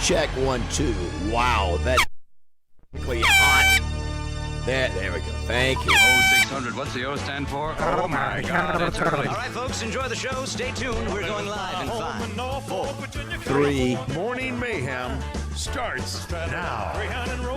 Check 1, 2. Wow, that's hot. There we go. Thank you. 0600, what's the O stand for? Oh my God, it's early. All right, folks, enjoy the show. Stay tuned. We're going live in 5, 4, 3. Morning Mayhem starts now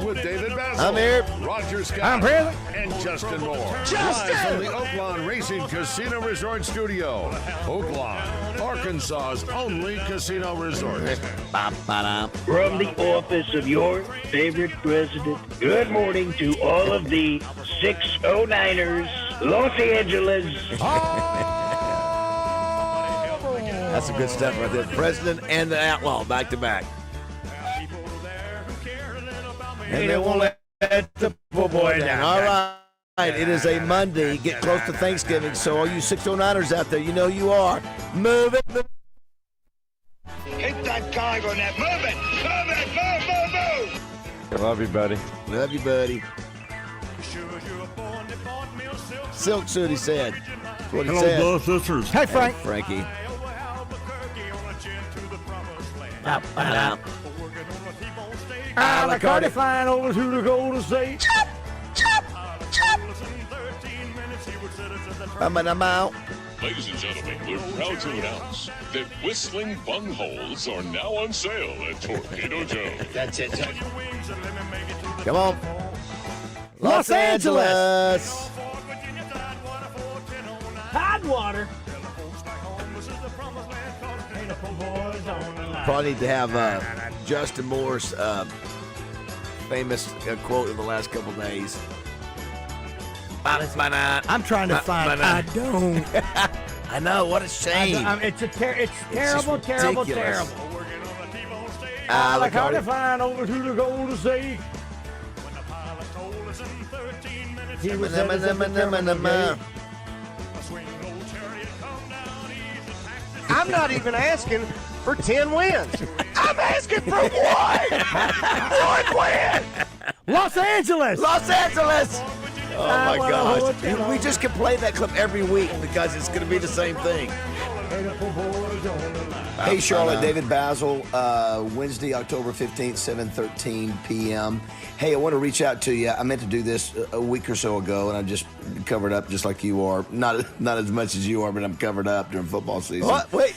with David BAZZEL. I'm here. Roger Scott. I'm here. And Justin Moore. Live from the Oaklawn Racing Casino Resort Studio. Oaklawn, Arkansas's only casino resort. From the office of your favorite president, good morning to all of the 609ers, Los Angeles. That's some good stuff right there. The president and the outlaw back to back. And they won't let the poor boy down. All right. It is a Monday. Get close to Thanksgiving. So all you 609ers out there, you know you are. Move it. Hit that guy on that. Move it. Move. Love you, buddy. Love you, buddy. Silk suit, he said. That's what he said. Hello, sisters. Hey, Frank. Hey, Frankie. I like Cardi flying over to the Golden State. I'm out. Ladies and gentlemen, we're proud to announce that whistling bungholes are now on sale at Torpedo Joe. That's it. Come on. Los Angeles. Hot water. Probably need to have Justin Moore's famous quote in the last couple days. I'm trying to find. I don't. I know, what a shame. It's terrible, just terrible, ridiculous. terrible. I like Cardi flying over to the Golden State. He was at his I'm not even asking for 10 wins. I'm asking for one. One win. Los Angeles. Los Angeles. Oh, my wanna gosh. hold it We just can play that clip every week because it's going to be the same thing. Hey, Charlotte, David BAZZEL, Wednesday, October 15th, 7:13 p.m. Hey, I want to reach out to you. I meant to do this a week or so ago, and I just covered up just like you are. Not as much as you are, but I'm covered up during football season. What? Wait.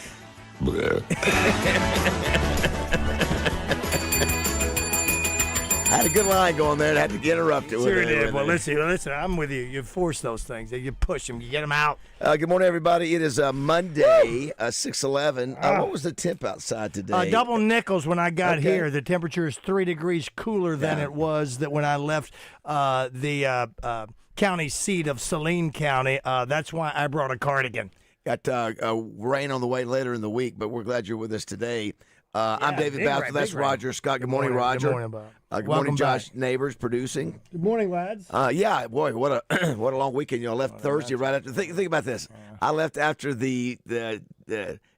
I had a good line going there and I had to get interrupted. Sure did. Well, listen, I'm with you. You force those things. You push them. You get them out. Good morning, everybody. It is Monday, 6/11. What was the temp outside today? Double nickels when I got here. The temperature is 3 degrees cooler than it was when I left the county seat of Saline County. That's why I brought a cardigan. Got rain on the way later in the week, but we're glad you're with us today. I'm David BAZZEL. That's Roger Scott. Good morning, Roger. Good morning, Bob. Good morning, Josh Neighbors, producing. Good morning, lads. Yeah, boy, what a what a long weekend. You know, left Thursday right after. Think about this. I left after the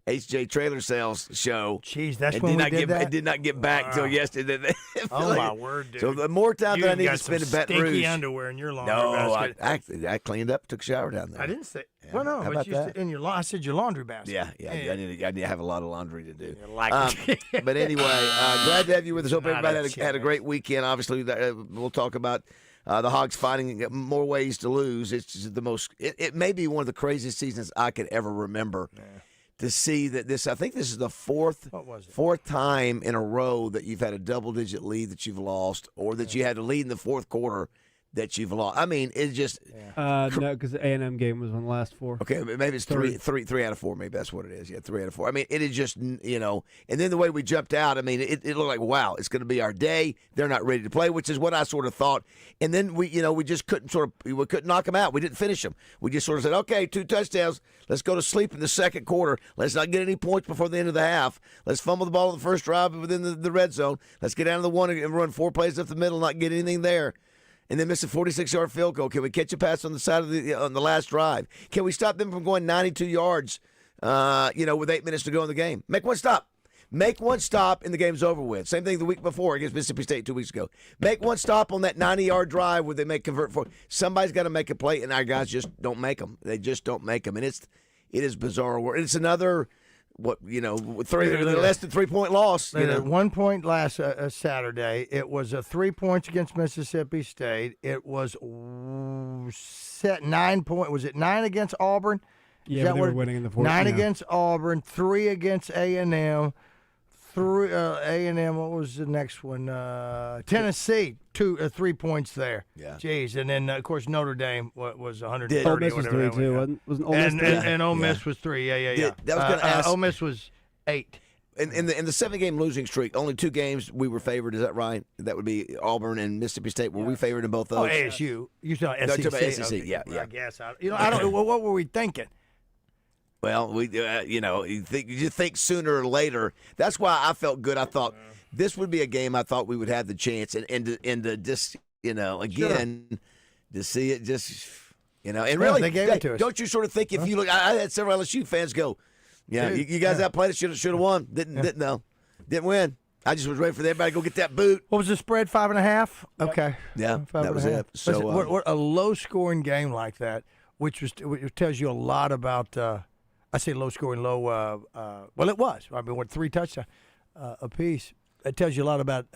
HJ Trailer Sales show. Jeez, that's when we did that? I did not get back till yesterday. Oh, my word, dude. So the more time that I need to spend in Baton Rouge. Stinky underwear in your laundry basket. I cleaned up, took a shower down there. I didn't say. Yeah. Well, no, How but about that? in your I said your laundry basket. Yeah. I need to have a lot of laundry to do. Like But anyway, glad to have you with us. Hope everybody had a great weekend. Obviously, we'll talk about the Hogs finding more ways to lose. It's just the most. It may be one of the craziest seasons I could ever remember. Yeah. To see that I think this is the fourth time in a row that you've had a double-digit lead that you've lost, or that you had a lead in the fourth quarter that you've lost. I mean, it's just no, because the A&M game was one of the last four. Okay, maybe it's three out of four. Maybe that's what it is. Yeah, 3 out of 4. I mean, it is just, you know. And then the way we jumped out, I mean, it looked like, wow, it's going to be our day. They're not ready to play, which is what I sort of thought. And then we just couldn't knock them out. We didn't finish them. We just sort of said, okay, 2 touchdowns. Let's go to sleep in the second quarter. Let's not get any points before the end of the half. Let's fumble the ball in the first drive within the red zone. Let's get down to the 1 and run 4 plays up the middle, not get anything there. And then miss a 46-yard field goal. Can we catch a pass on the side of on the last drive? Can we stop them from going 92 yards? With 8 minutes to go in the game. Make one stop. Make one stop, and the game's over with. Same thing the week before against Mississippi State 2 weeks ago. Make one stop on that 90-yard drive where they make convert for. Somebody's got to make a play, and our guys just don't make them. They just don't make them, and it is bizarre work. It's another less than 3-point loss. They had 1 point last Saturday. It was 3 points against Mississippi State. It was 9 point. Was it 9 against Auburn? Yeah, they were winning in the fourth. 9 against Auburn, 3 against A&M. A&M. What was the next one? Tennessee. 3 points there. Yeah. Jeez, and then of course Notre Dame was 130. Ole Miss was 3 too. Wasn't Ole Miss 3? And Ole Miss was 3. Yeah. That was going to ask. Ole Miss was 8. In the 7-game losing streak, only 2 games we were favored. Is that right? That would be Auburn and Mississippi State. Were we favored in both those? Oh, ASU. You saw SEC. No, SEC. Okay. Yeah. I guess. I don't. What were we thinking? Well, we you think sooner or later. That's why I felt good. I thought this would be a game I thought we would have the chance, and to just again to see it just and really they gave it to us. Don't you sort of think if you look? I had several LSU fans go, you guys outplayed us, should have won, didn't win. I just was ready for everybody to go get that boot. What was the spread? 5.5. Okay. Yeah, that was it. So listen, what a low-scoring game like that, which tells you a lot about. I say low-scoring, well, it was. I mean, 3 touchdowns apiece. It tells you a lot about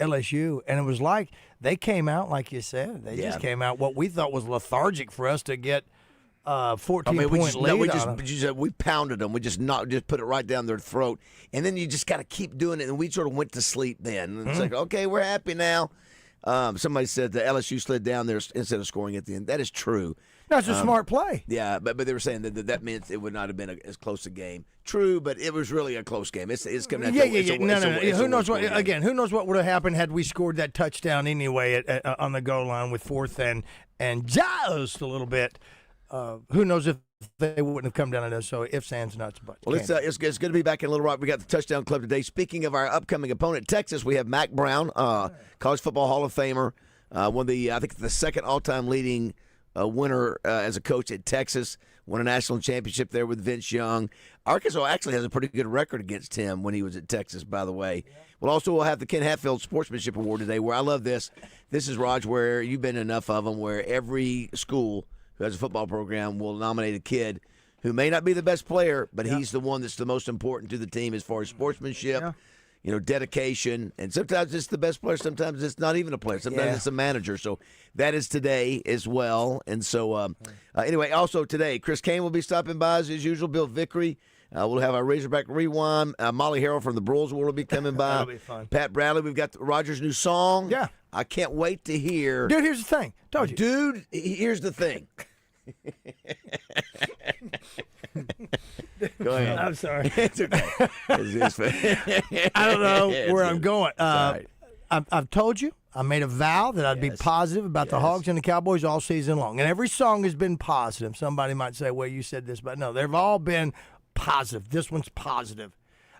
LSU. And it was like they came out, like you said. They just came out what we thought was lethargic for us to get 14-point lead. We pounded them. We just put it right down their throat. And then you just got to keep doing it. And we sort of went to sleep then. And it's like, okay, we're happy now. Somebody said the LSU slid down there instead of scoring at the end. That is true. That's a smart play. Yeah, but they were saying that meant it would not have been as close a game. True, but it was really a close game. It's coming. No. Who knows what? Again, who knows what would have happened had we scored that touchdown anyway on the goal line with 4th and just a little bit. Who knows if they wouldn't have come down on us? So ifs, ands, nuts, buts. Well, it's good to be back in Little Rock. We got the Touchdown Club today. Speaking of our upcoming opponent, Texas, we have Mack Brown, College Football Hall of Famer, one of the I think the second all-time leading winner as a coach at Texas. Won a national championship there with Vince Young. Arkansas actually has a pretty good record against him when he was at Texas, by the way. We'll have the Ken Hatfield Sportsmanship Award today, where I love this. This is, Raj, where you've been enough of them, where every school who has a football program will nominate a kid who may not be the best player, but he's the one that's the most important to the team as far as sportsmanship, dedication. And sometimes it's the best player. Sometimes it's not even a player. Sometimes it's a manager. So that is today as well. And so anyway, also today, Chris Kane will be stopping by as usual. Bill Vickery. We'll have our Razorback Rewind. Molly Harrell from the Bulls will be coming by. That'll be fun. Pat Bradley. We've got Roger's new song. Yeah. I can't wait to hear. Dude, here's the thing. Told you. Dude, here's the thing. Go ahead. I'm sorry. It's okay. I don't know where I'm going. I've told you. I made a vow that I'd be positive about the Hogs and the Cowboys all season long. And every song has been positive. Somebody might say, well, you said this, but no, they've all been positive. This one's positive.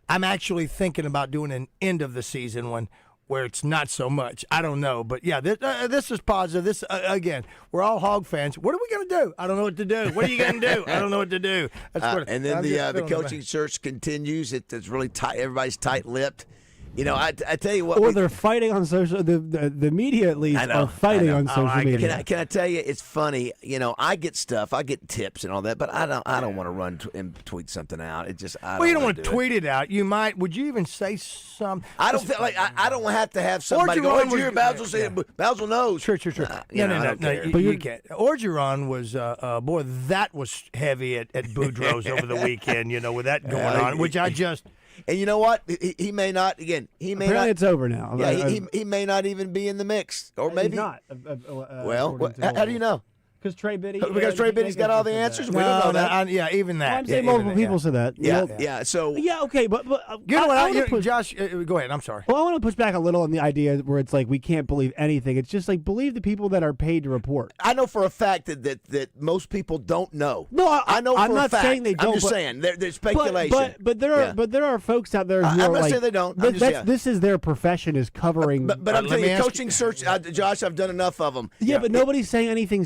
I'm actually thinking about doing an end of the season one where it's not so much. I don't know. But, yeah, this is positive. This again, we're all Hog fans. What are we going to do? I don't know what to do. What are you going to do? I don't know what to do. And then the coaching search continues. It's really tight. Everybody's tight-lipped. I tell you what. Or they're fighting on social. The media at least are fighting on social media. Can I tell you? It's funny. I get stuff. I get tips and all that, but I don't want to run and tweet something out. It just. You don't want to tweet it out. You might. Would you even say something? I don't feel like I don't have to have somebody go. Did you hear Basil say it? Basil knows. Sure. No. But you can't. Orgeron was boy. That was heavy at Boudreaux's over the weekend. With that going on, which I just. And you know what? He may not. Again, he may Apparently not. It's over now. Yeah, he may not even be in the mix, or maybe he's not. How do you know? Because Trey Biddy. Because Trey Biddy's got all the answers. We don't know that. Even that. I'm saying multiple people said that. Yeah. So. Yeah. Okay, but you know what? Josh, go ahead. I'm sorry. Well, I want to push back a little on the idea where it's like we can't believe anything. It's just like believe the people that are paid to report. I know for a fact that most people don't know. No, I know. I'm for not a fact. saying they don't. I'm just saying there's speculation. But there are folks out there who I'm are not like saying they don't. This is their profession is covering. But I'm telling you, coaching search, Josh, I've done enough of them. Yeah, but nobody's saying anything.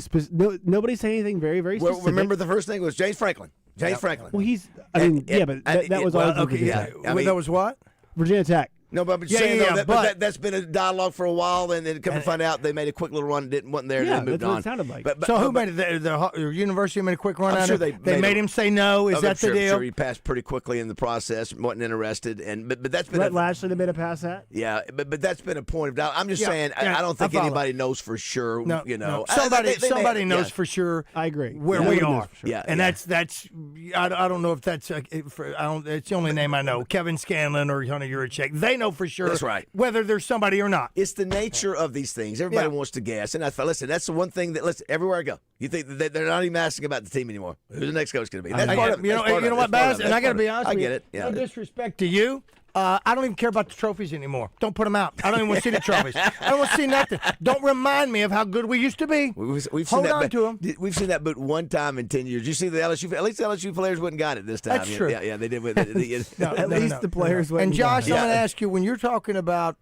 Nobody's saying anything very specific. Well, remember the first thing was James Franklin. Franklin. Well, but that was always okay. Yeah, that was what? Virginia Tech. No, but I'm Yeah, saying yeah, though, yeah, but that's been a dialogue for a while, and then come to find out they made a quick little run, wasn't there, Yeah, and then moved that's what on. it sounded like. But, So who made it? The university made a quick run I'm out sure of it? they Made him say no. Is I'm that sure, the deal? I'm sure he passed pretty quickly in the process, wasn't interested, and but that's been Brett Lashley made a pass at. yeah, but that's been a point of doubt. I'm just saying yeah, I don't think I follow. anybody knows for sure. No, you know, no. Somebody may- knows yeah. for sure. I agree. Where Yeah, we nobody knows are. for sure. Yeah, And yeah. that's I don't know if that's it's the only name I know. Kevin Scanlon or Hunter Yurachek. They know for sure. That's right. Whether there's somebody or not. It's the nature of these things. Everybody Yeah. wants to guess, and I thought, listen, that's the one thing that everywhere I go, you think that they're not even asking about the team anymore. Who's the next coach going to be? That's part of it. You know, That's part you know of it. what, That's part Baz? of it. And I got to That's be part of honest I with get you. it. Yeah. No disrespect to you. I don't even care about the trophies anymore. Don't put them out. I don't even want to see the trophies. I don't want to see nothing. Don't remind me of how good we used to be. We've seen Hold that, on to them. We've seen that boot one time in 10 years. You see the LSU? At least the LSU players wouldn't got it this time. That's true. Yeah, they did. With At least the players went. And Josh, Yeah. I'm going to ask you, when you're talking about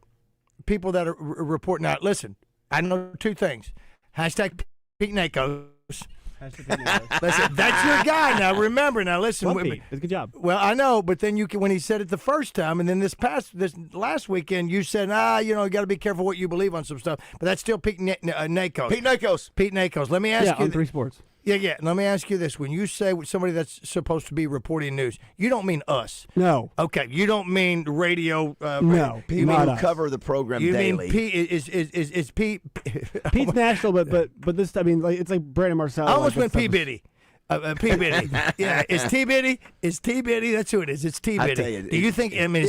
people that are reporting out, listen, I know two things. Hashtag Pete Nakos. Listen, that's your guy now. Remember now. Listen, Well, Pete, that's a good job. well, I know, but then when he said it the first time, and then this last weekend, you said, you got to be careful what you believe on some stuff. But that's still Pete Nakos. Pete Nakos. Pete Nakos. Let me ask Yeah, you. on 3 Sports. Yeah. Let me ask you this: when you say somebody that's supposed to be reporting news, you don't mean us. No. Okay, you don't mean radio. No. People not who us. cover the program You daily. mean Pete is Pete? Pete's national, but this, I mean, like, it's like Brandon Marcel. I almost like, went P Biddy. P Biddy. Yeah, is T Biddy? Is T Biddy? That's who it is. It's T I tell Biddy. you, Do you think? I mean,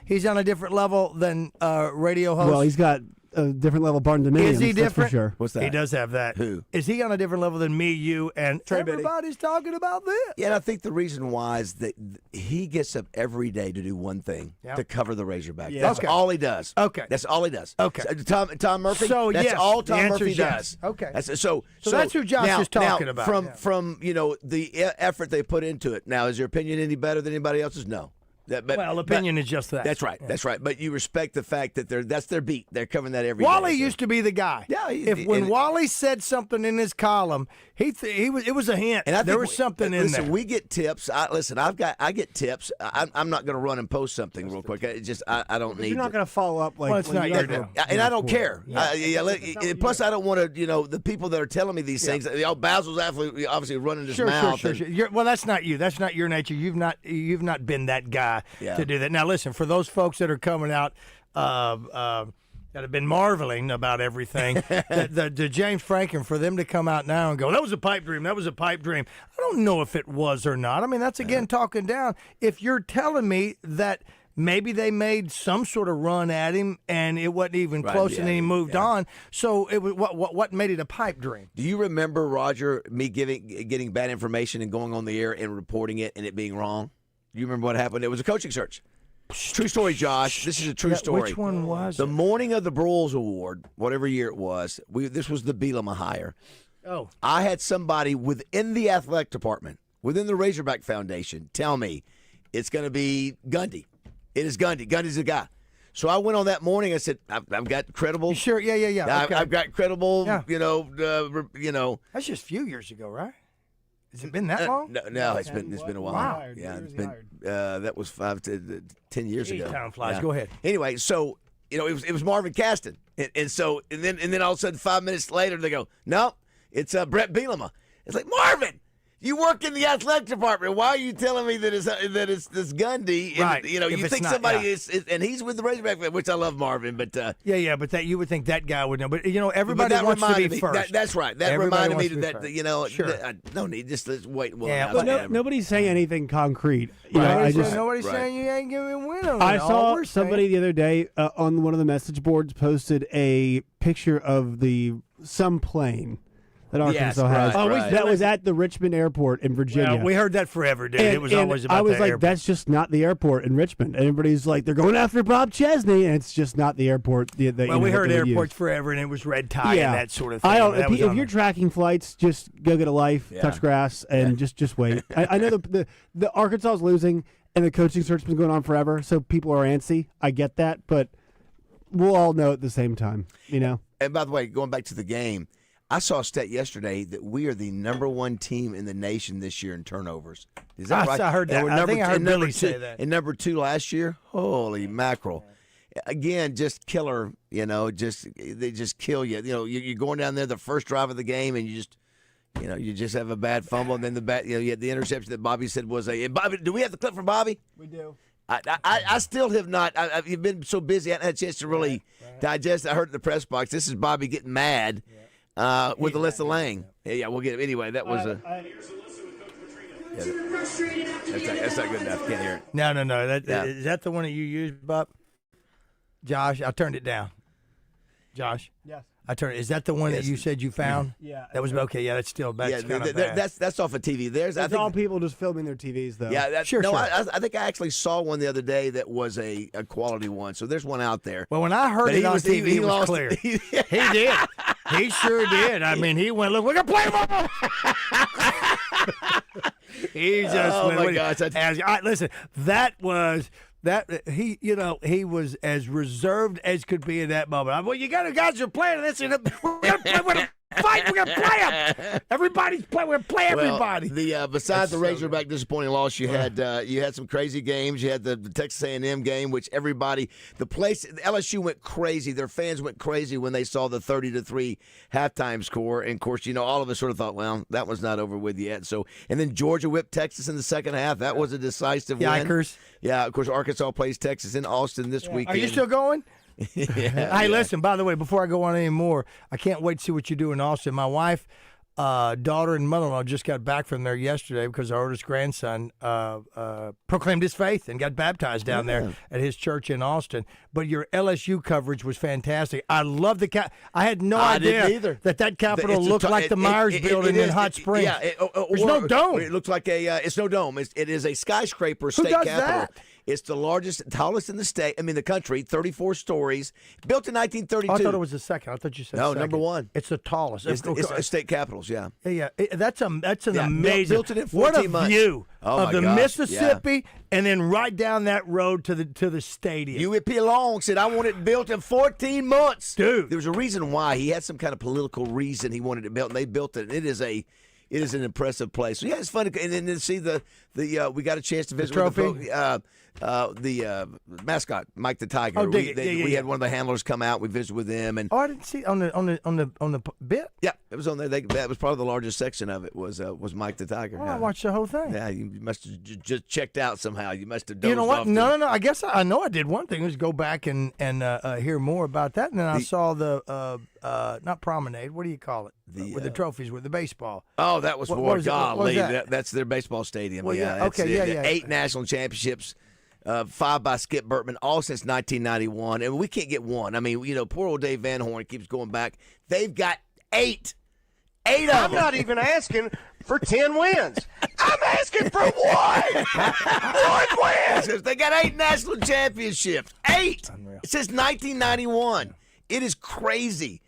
he's on a different level than radio host? Well, he's got a different level of Barn Dominion. Is he that's different? for sure. What's that? He does have that. Who? Is he on a different level than me, you, and everybody's talking about this? Yeah, and I think the reason why is that he gets up every day to do one thing, Yep. to cover the Razorback. Yeah. That's Okay. all he does. Okay. That's all he does. Okay. So, Tom Murphy, So, that's yes, all the Tom answer Murphy is yes. does. Okay. So that's who Josh now, is talking about. From, Yeah. from the effort they put into it. Now, is your opinion any better than anybody else's? No. Well, opinion is just that. That's right. Yeah. That's right. But you respect the fact that that's their beat. They're covering that every Wally day. used to be the guy. Yeah, When Wally said something in his column, it was a hint. And I there think was something in listen, there. we get tips. I get tips. I'm not going to run and post something real quick. It just I don't need. You're not to. going to follow up like. Well, it's when not you your guys deal. were- And I don't care. Yeah. Plus, I don't want to. The people that are telling me these things. Bazzel's obviously running his mouth. Sure. Well, that's not you. That's not your nature. You've not been that guy Yeah. to do that. Now, listen, for those folks that are coming out that have been marveling about everything, the James Franklin, for them to come out now and go, that was a pipe dream. That was a pipe dream. I don't know if it was or not. I mean, that's again talking down. If you're telling me that maybe they made some sort of run at him and it wasn't even close, and then he moved on. So it was what made it a pipe dream? Do you remember, Roger, me getting bad information and going on the air and reporting it and it being wrong? You remember what happened? It was a coaching search. True story, Josh. This is a true story. Which one was the it? morning of the Broyles Award, whatever year it was? This was the Bielema hire. Oh, I had somebody within the athletic department, within the Razorback Foundation, tell me it's going to be Gundy. It is Gundy. Gundy's the guy. So I went on that morning. I said, I've got credible. you sure? Yeah. Okay. I've got credible. Yeah. You know. That's just a few years ago, right? Has it been that long? No, it's been a while. Wow. Yeah, it's been. That was 5 to 10 years Jeez, ago. time flies. Yeah. Go ahead. Anyway, so it was Marvin Caston, and then all of a sudden 5 minutes later they go, no, it's Brett Bielema. It's like, Marvin, you work in the athletic department. Why are you telling me that it's this Gundy? And, Right. You If it's think not, somebody yeah. is, and he's with the Razorback, which I love Marvin, but Yeah, but that you would think that guy would know. But but everybody that wants to be reminded me. first. That's right. That Everybody reminded me wants to be that first. Sure. no need. Just let's wait. Well, Yeah, now, but whatever. Nobody's saying anything concrete. You know, Nobody's I just. nobody's Right. saying you ain't giving a win on I it. All saw we're somebody saying- the other day on one of the message boards posted a picture of some plane that Yes, Arkansas has. right, Oh, we- right. That was at the Richmond Airport in Virginia. Well, we heard that forever, dude. And- It was and always about I was the like, airport. that's just not the airport in Richmond. And everybody's like, they're going after Bob Chesney, and it's just not the airport. Well, we heard airports forever, and it was red tie and that sort of thing. I don't. That was If on you're the- tracking flights, just go get a life, Yeah. touch grass, and just wait. I know the Arkansas is losing, and the coaching search has been going on forever, so people are antsy. I get that, but we'll all know at the same time. You know. And by the way, going back to the game, I saw a stat yesterday that we are the #1 team in the nation this year in turnovers. Is that right? I heard And that. we're I think I heard and number Billy two- say that. And #2 last year. Holy mackerel! again, just killer. You know, they just kill you. You know, you're going down there the first drive of the game, and you just have a bad fumble, and then you had the interception that Bobby said was a. And Bobby, do we have the clip from Bobby? We do. I still have not. You've been so busy, I haven't had a chance to really digest. I heard in the press box. This is Bobby getting mad with Alyssa Lang. Yeah, we'll get it anyway. That was a. That's not good enough. Can't hear it. No. Is that the one that you used, Bob? Josh, I turned it down. Josh. Yes. Is that the one that you said you found? Yeah. That was okay. Yeah, that's still bad. That's off of TV. That's all people just filming their TVs, though. Yeah, sure. I think I actually saw one the other day that was a quality one. So there's one out there. Well, when I heard it on TV, he was clear. He did. He sure did. I mean, he went, look, we're going to play ball. He just went. Oh, my gosh. Listen, he was as reserved as could be in that moment. Well, you got guys are playing this, and we're gonna fight. We're gonna play them. Everybody's playing. We're gonna play everybody. Besides the Razorback disappointing loss, you had some crazy games. You had the Texas A&M game, which LSU went crazy. Their fans went crazy when they saw the 30-3 halftime score. And of course, all of us sort of thought, well, that one's not over with yet. So, and then Georgia whipped Texas in the second half. That was a decisive win. Yeah, of course, Arkansas plays Texas in Austin this weekend. Are you still going? Hey, listen, by the way, before I go on any more, I can't wait to see what you do in Austin. My wife, daughter, and mother-in-law just got back from there yesterday because our oldest grandson proclaimed his faith and got baptized down there at his church in Austin. But your LSU coverage was fantastic. I love the I had no idea that Capitol looked like the Myers Building in Hot Springs. Yeah, there's no dome. It looks like it's no dome. It is a skyscraper state does capitol. that? It's the largest, tallest in the country, 34 stories, built in 1932. I thought it was the second. I thought you said second. number one. It's the tallest. It's state capitals, yeah. Yeah, that's an amazing. Built it in 14 what a months. view Oh of the Mississippi, and then right down that road to the stadium. U.P. Long said, I want it built in 14 months. Dude. There was a reason why. He had some kind of political reason he wanted it built, and they built it. It is an impressive place. So, yeah, it's fun. And then to see we got a chance to visit with the mascot, Mike the Tiger. Oh, we had one of the handlers come out. We visited with them, and I didn't see on the bit. Yeah, it was on there. That was probably the largest section of it was Mike the Tiger. Oh, I watched the whole thing. Yeah, you must have just checked out somehow. You must have dozed You know what? off No. I guess I know I did one thing was go back and hear more about that, and then I saw the not promenade. What do you call it? With the trophies, with the baseball. Oh, that was golly. That? That's their baseball stadium. Well, yeah. Okay. Yeah. 8 national championships. 5 by Skip Burtman, all since 1991, and we can't get one. I mean, poor old Dave Van Horn keeps going back. They've got 8 of them. I'm not even asking for 10 wins. I'm asking for one. One win. They got 8 national championships. 8. Unreal. Since 1991. It is crazy.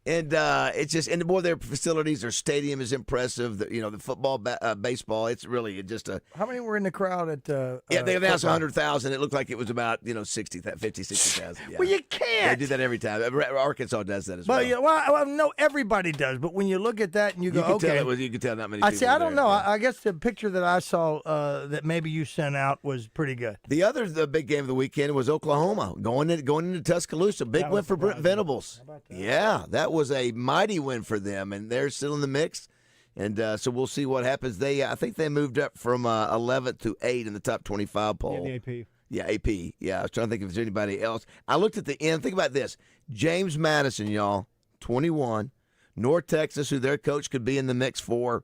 And it's just, and boy, their facilities, their stadium is impressive. The football, baseball, it's really just a. How many were in the crowd at? They announced 100,000. It looked like it was about 60,000. Yeah. Well, you can't. They do that every time. Arkansas does that as well. Well, No, everybody does. But when you look at that and you go, you can tell not many. People I don't know. I guess the picture that I saw that maybe you sent out was pretty good. The big game of the weekend was Oklahoma going into Tuscaloosa. Big win for Brent Venables. How about that? Yeah, that was a mighty win for them, and they're still in the mix. And so we'll see what happens. I think they moved up from 11th to 8 in the top 25 poll. Yeah, the AP. Yeah, AP. Yeah, I was trying to think if there's anybody else. I looked at the end. Think about this. James Madison, y'all, 21. North Texas, who their coach could be in the mix for,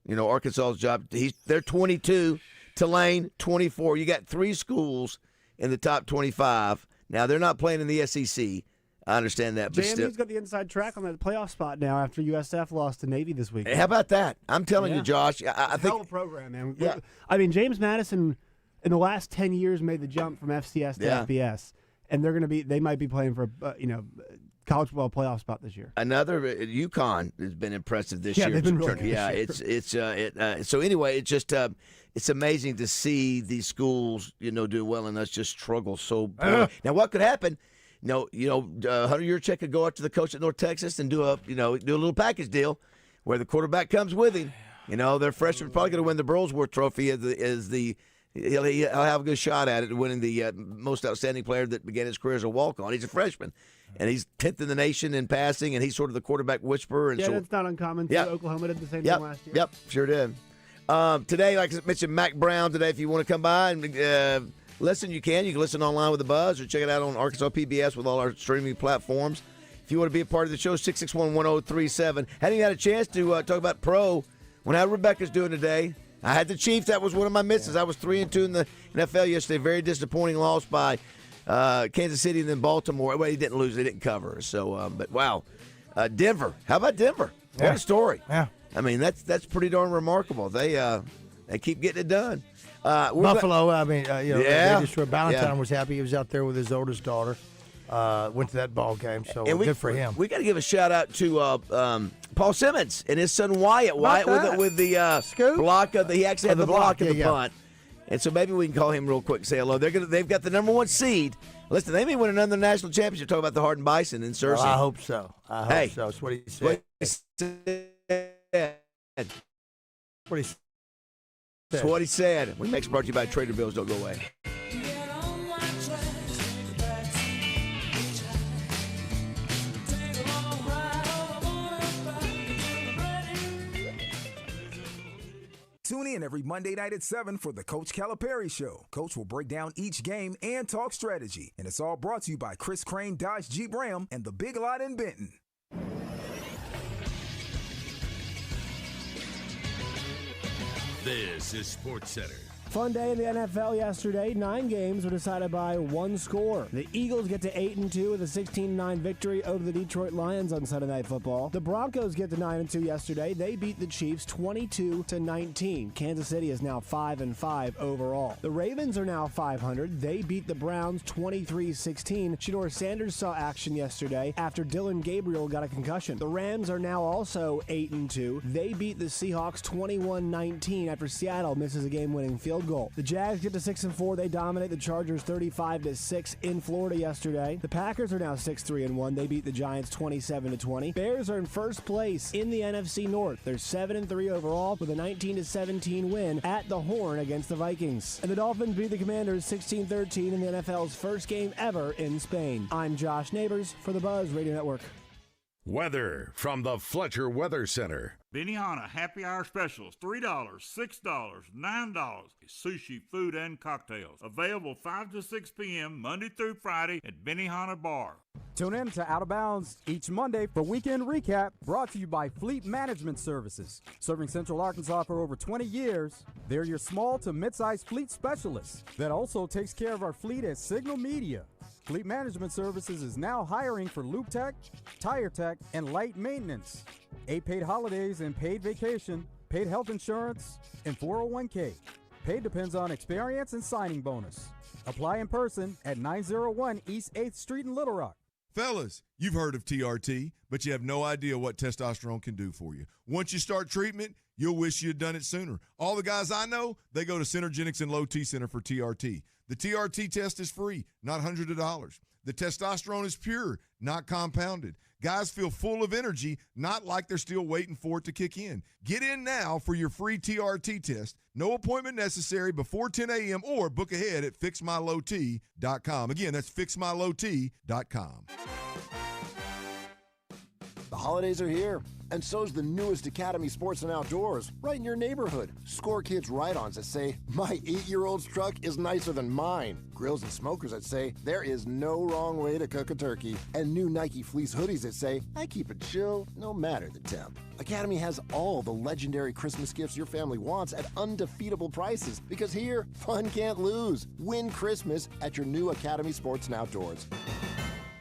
Arkansas's job. They're 22. Tulane, 24. You got 3 schools in the top 25. Now, they're not playing in the SEC. I understand that. But JMU's got the inside track on that playoff spot now after USF lost to Navy this week. Hey, how about that? I'm telling you, Josh. I think hell of a program, man. Yeah. I mean, James Madison in the last 10 years made the jump from FCS to FBS, and they might be playing for college football playoff spot this year. Another UConn has been impressive this year. They've been really good. Yeah, so anyway, it's just it's amazing to see these schools do well and us just struggle so poorly. Now, what could happen? Hunter Yurchek could go up to the coach at North Texas and do a little package deal where the quarterback comes with him. Their freshman's probably going to win the Burlsworth Trophy as the He'll have a good shot at it, winning the most outstanding player that began his career as a walk-on. He's a freshman, and he's 10th in the nation in passing, and he's sort of the quarterback whisperer. And that's not uncommon. Yep. Oklahoma did the same thing last year. Yep, sure did. Today, like I mentioned, Mac Brown today. If you want to come by and listen, you can. You can listen online with the Buzz or check it out on Arkansas PBS with all our streaming platforms. If you want to be a part of the show, 661-1037. Hadn't had a chance to talk about pro. When how Rebecca's doing today. I had the Chiefs. That was one of my misses. I was 3-2 in the NFL yesterday. Very disappointing loss by Kansas City and then Baltimore. Well, he didn't lose. They didn't cover. So, but wow. Denver. How about Denver? Yeah. What a story. Yeah. I mean, that's pretty darn remarkable. They keep getting it done. Buffalo, they just Valentine Yeah. was happy. He was out there with his oldest daughter. Went to that ball game, so good for him. We got to give a shout-out to Paul Simmons and his son Wyatt. Wyatt with the Scoop? block of he actually had the block of the yeah. punt. And so maybe we can call him real quick and say hello. They've got the number 1 seed. Listen, they may win another national championship. Talk about the Hardin Bison in Searcy. Well, I hope so. That's what he said. That's what he said. We make brought to you by Trader Bills. Don't go away. Tune in every Monday night at 7 for the Coach Calipari Show. Coach will break down each game and talk strategy. And it's all brought to you by Chris Crane Dodge Jeep Ram and the Big Lot in Benton. This is Sports Center. Fun day in the NFL yesterday. 9 games were decided by 1 score. The Eagles get to 8-2 with a 16-9 victory over the Detroit Lions on Sunday Night Football. The Broncos get to 9-2 yesterday. They beat the Chiefs 22-19. Kansas City is now 5-5 overall. The Ravens are now 500. They beat the Browns 23-16. Shedeur Sanders saw action yesterday after Dylan Gabriel got a concussion. The Rams are now also 8-2. They beat the Seahawks 21-19 after Seattle misses a game-winning field goal. The Jags get to 6-4. They dominate the Chargers 35-6 in Florida yesterday. The Packers are now 6-3-1. They beat the Giants 27-20. Bears are in first place in the NFC North. They're 7-3 overall with a 19-17 win at the Horn against the Vikings. And the Dolphins beat the Commanders 16-13 in the NFL's first game ever in Spain. I'm Josh Neighbors for the Buzz Radio Network. Weather from the Fletcher Weather Center. Benihana Happy Hour Specials, $3, $6, $9. Sushi, food, and cocktails. Available 5 to 6 p.m. Monday through Friday at Benihana Bar. Tune in to Out of Bounds each Monday for Weekend Recap, brought to you by Fleet Management Services. Serving Central Arkansas for over 20 years, they're your small to mid-sized fleet specialists that also takes care of our fleet at Signal Media. Fleet Management Services is now hiring for Loop Tech, Tire Tech, and Light Maintenance. 8 paid holidays and paid vacation, paid health insurance, and 401k. Pay depends on experience and signing bonus. Apply in person at 901 East 8th Street in Little Rock. Fellas, you've heard of TRT, but you have no idea what testosterone can do for you. Once you start treatment, you'll wish you'd done it sooner. All the guys I know, they go to Synergenics and Low T Center for TRT. The TRT test is free, not hundreds of dollars. The testosterone is pure, not compounded. Guys feel full of energy, not like they're still waiting for it to kick in. Get in now for your free TRT test. No appointment necessary before 10 a.m. or book ahead at fixmylowt.com. Again, that's fixmylowt.com. The holidays are here, and so's the newest Academy Sports and Outdoors, right in your neighborhood. Score kids ride-ons that say, my 8-year-old's truck is nicer than mine. Grills and smokers that say, there is no wrong way to cook a turkey. And new Nike fleece hoodies that say, I keep it chill no matter the temp. Academy has all the legendary Christmas gifts your family wants at undefeatable prices, because here, fun can't lose. Win Christmas at your new Academy Sports and Outdoors.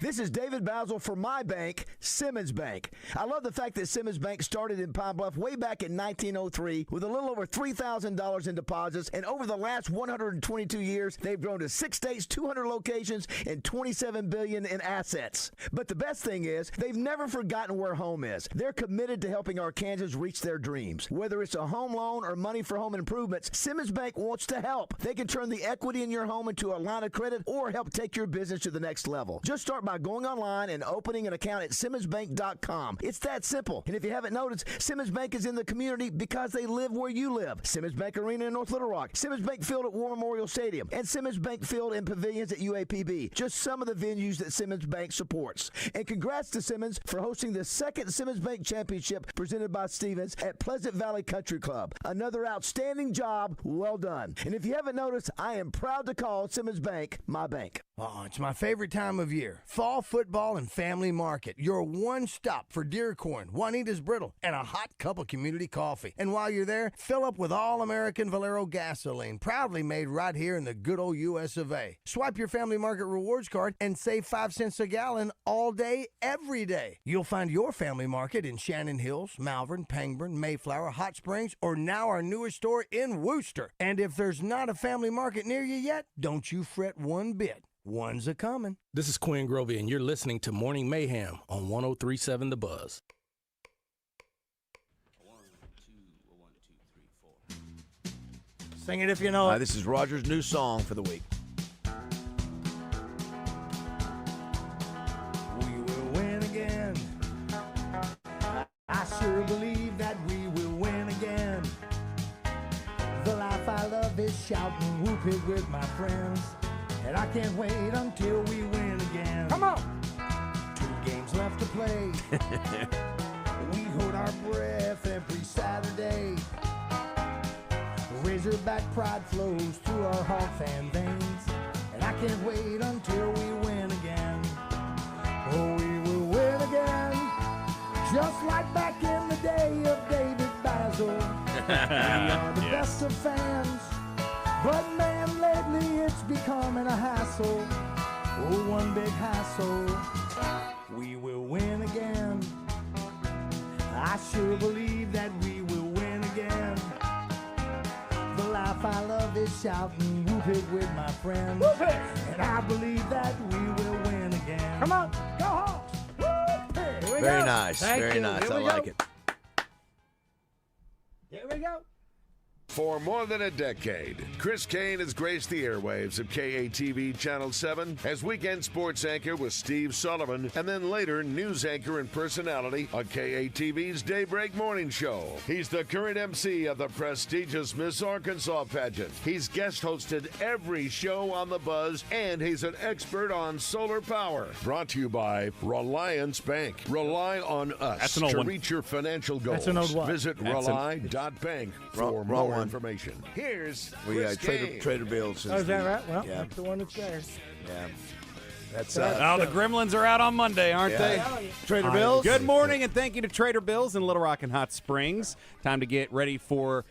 This is David Basil for my bank, Simmons Bank. I love the fact that Simmons Bank started in Pine Bluff way back in 1903 with a little over $3,000 in deposits, and over the last 122 years, they've grown to 6 states, 200 locations, and $27 billion in assets. But the best thing is, they've never forgotten where home is. They're committed to helping Arkansans reach their dreams. Whether it's a home loan or money for home improvements, Simmons Bank wants to help. They can turn the equity in your home into a line of credit or help take your business to the next level. Just start by by going online and opening an account at SimmonsBank.com. It's that simple. And if you haven't noticed, Simmons Bank is in the community because they live where you live. Simmons Bank Arena in North Little Rock, Simmons Bank Field at War Memorial Stadium, and Simmons Bank Field and Pavilions at UAPB. Just some of the venues that Simmons Bank supports. And congrats to Simmons for hosting the second Simmons Bank Championship presented by Stevens at Pleasant Valley Country Club. Another outstanding job. Well done. And if you haven't noticed, I am proud to call Simmons Bank my bank. Oh, it's my favorite time of year. Fall football and family market. Your one stop for deer corn, Juanita's Brittle, and a hot cup of community coffee. And while you're there, fill up with all-American Valero gasoline, proudly made right here in the good old U.S. of A. Swipe your family market rewards card and save 5 cents a gallon all day, every day. You'll find your family market in Shannon Hills, Malvern, Pangburn, Mayflower, Hot Springs, or now our newest store in Wooster. And if there's not a family market near you yet, don't you fret one bit. One's a-coming. This is Quinn Grovey, and you're listening to Morning Mayhem on 103.7 The Buzz. Sing it if you know it. This is Roger's new song for the week. We will win again. I sure believe that we will win again. The life I love is shouting, whoop it with my friends. And I can't wait until we win again. Come on! 2 games left to play. We hold our breath every Saturday. Razorback pride flows through our Hawk fan veins. And I can't wait until we win again. Oh, we will win again. Just like back in the day of David BAZZEL. We are the best of fans. But man, lately it's becoming a hassle. Oh, one big hassle. We will win again. I sure believe that we will win again. The life I love is shouting, whoop it with my friends. Whoop it! And I believe that we will win again. Come on, go Hawks! Whoop it! Here we Very go. nice. Very nice. I like it. Here we go. For more than a decade, Chris Kane has graced the airwaves of KATV Channel 7 as weekend sports anchor with Steve Sullivan, and then later news anchor and personality on KATV's Daybreak Morning Show. He's the current MC of the prestigious Miss Arkansas pageant. He's guest hosted every show on The Buzz, and he's an expert on solar power. Brought to you by Reliance Bank. Rely on us That's an old to one. reach your financial goals. That's an old one. Visit rely.bank for wrong more one. information. Here's We Chris Kane. Trader Bill's. Oh, is that right? Well, Yeah. that's the one that's there. Yeah. That's Oh, the Gremlins are out on Monday, aren't they? Trader Bill's. Good morning, and thank you to Trader Bill's in Little Rock and Hot Springs. Time to get ready for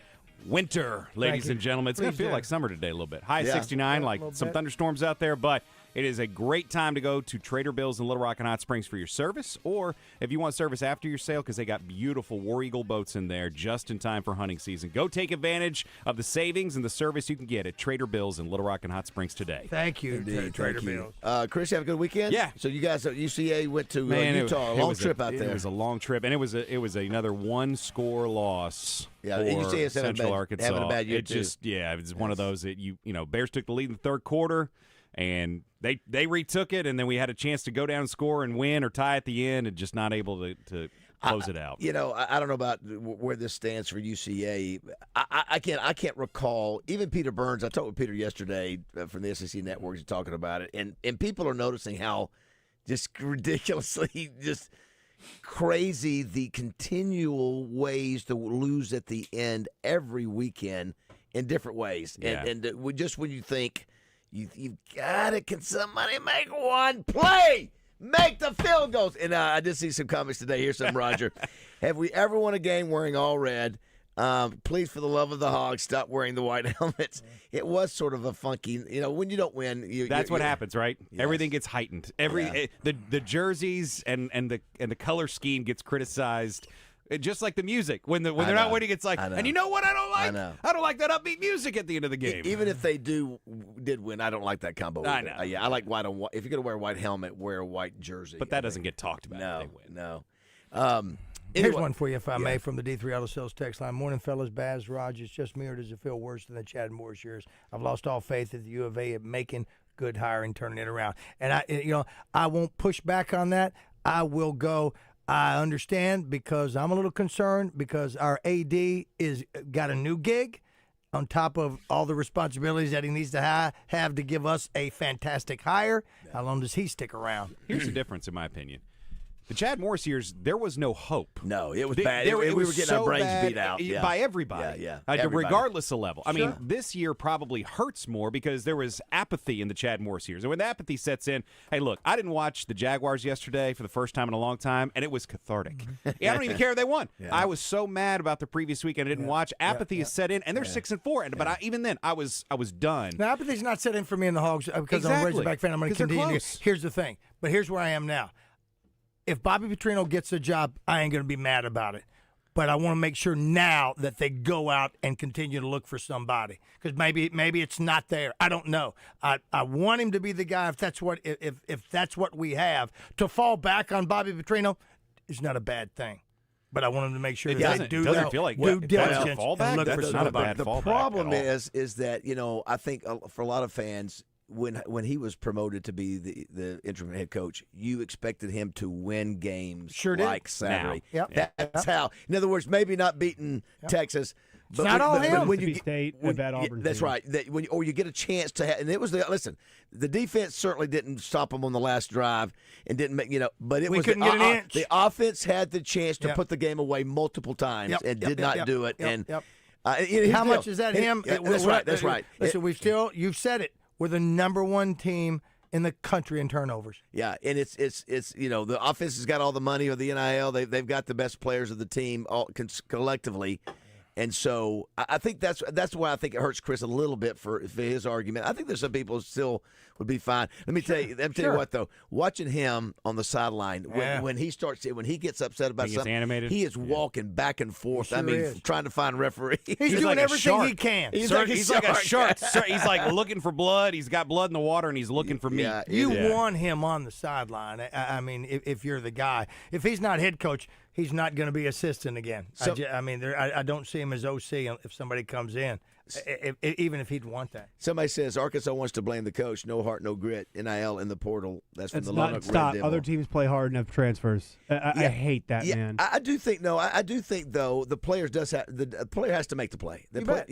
winter, ladies and gentlemen. It's going to feel like summer today a little bit. High 69, like some thunderstorms out there, but it is a great time to go to Trader Bill's in Little Rock and Hot Springs for your service, or if you want service after your sale, because they got beautiful War Eagle boats in there just in time for hunting season. Go take advantage of the savings and the service you can get at Trader Bill's in Little Rock and Hot Springs today. Thank you, Indeed, Trader thank you. Bill's. Chris, you have a good weekend? Yeah. So you guys at UCA went to Man, Utah. A long trip out there. It was a long trip, and it was another one-score loss. Yeah, for UCA is Central Arkansas. having a bad year, it just it's one of those that you know Bears took the lead in the third quarter, and they retook it, and then we had a chance to go down and score and win or tie at the end, and just not able to close it out. You know, I don't know about where this stands for UCA. I can't recall. Even Peter Burns, I talked with Peter yesterday from the SEC Network, he's talking about it, and people are noticing how just ridiculously just crazy the continual ways to lose at the end every weekend in different ways. Yeah. And just when you think you've got it, can somebody make one play? Make the field goals. And I did see some comments today. Here's some, Roger. Have we ever won a game wearing all red? Please, for the love of the Hogs, stop wearing the white helmets. It was sort of a funky, when you don't win. That's what happens, right? Yes. Everything gets heightened. The jerseys and the color scheme gets criticized. Just like the music, when they're not winning, it's like, and you know what I don't like? I don't like that upbeat music at the end of the game. Even if they did win, I don't like that combo. I know. I like white on white. If you're gonna wear a white helmet, wear a white jersey. But that doesn't get talked about. No, if they win. no. Here's Anyway, one for you, if I may, from the D3 Auto Sales text line. Morning, fellas. Baz, Rogers, just me, or does it feel worse than the Chad Morris years? I've lost all faith at the U of A at making good hire and turning it around. And I won't push back on that. I will go. I understand because I'm a little concerned because our AD is got a new gig on top of all the responsibilities that he needs to have to give us a fantastic hire. How long does he stick around? Here's the difference, in my opinion. The Chad Morris years, there was no hope. No, it was bad. We were getting our brains beat out by everybody. Regardless of level. I mean, this year probably hurts more because there was apathy in the Chad Morris years. And when the apathy sets in, hey, look, I didn't watch the Jaguars yesterday for the first time in a long time, and it was cathartic. I don't even care if they won. I was so mad about the previous weekend I didn't watch. Apathy is set in, and they're 6-4. But even then, I was done. Now, apathy's not set in for me in the Hogs because I'm a Razorback fan. I'm going to continue. Here's the thing. But here's where I am now. If Bobby Petrino gets the job, I ain't going to be mad about it. But I want to make sure now that they go out and continue to look for somebody because maybe it's not there. I don't know. I want him to be the guy if that's what we have. To fall back on Bobby Petrino is not a bad thing. But I want him to make sure that they do doesn't feel like due diligence fallback. and look for That's not a somebody. bad The fallback problem at all. is that I think for a lot of fans. When he was promoted to be the interim head coach, you expected him to win games like Saturday. That's how. In other words, maybe not beating Texas. But not all him. When you State and bad Auburn. That's team. right. Or you get a chance to have, and it was the defense certainly didn't stop them on the last drive and didn't make but we couldn't get an inch. The offense had the chance to put the game away multiple times and did not do it. How much is that him? That's right. That's right. Listen, you've said it. We're the number one team in the country in turnovers. Yeah, and it's the offense has got all the money of the NIL. They've got the best players of the team all collectively, and so I think that's why I think it hurts Chris a little bit for his argument. I think there's some people who still would be fine. Let me tell you what though, watching him on the sideline when he gets upset about something, animated. he is walking back and forth. Sure is. Trying to find referee. He's doing like everything he can. He's like a shark. He's like looking for blood. He's got blood in the water, and he's looking for meat. You want him on the sideline. I mean, if you're the guy, if he's not head coach, he's not going to be assistant again. So, I don't see him as OC if somebody comes in, even if he'd want that. Somebody says Arkansas wants to blame the coach. No heart, no grit. NIL in the portal. That's from the not Red stop. Devil. Other teams play hard and have transfers. I hate that, man. I do think though the player has to make the play. But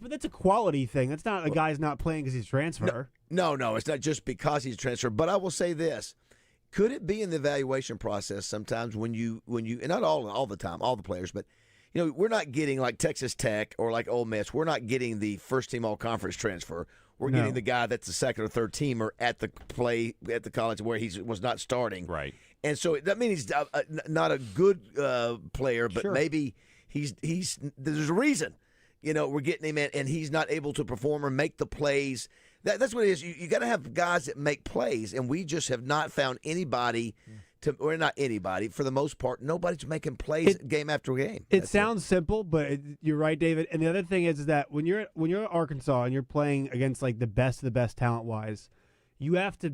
that's a quality thing. That's not a guy's not playing because he's transfer. No, it's not just because he's a transfer. But I will say this. Could it be in the evaluation process sometimes when you and not all the time, all the players, but we're not getting like Texas Tech or like Ole Miss. We're not getting the first team all conference transfer. We're getting the guy that's the second or third teamer at the college where he was not starting. Right. And so that means he's not a good player, but maybe he's there's a reason. We're getting him in, and he's not able to perform or make the plays. That's what it is. You got to have guys that make plays, and we just have not found anybody or not anybody for the most part. Nobody's making plays game after game. It sounds simple, but you're right, David. And the other thing is that when you're at Arkansas and you're playing against like the best of the best talent wise, you have to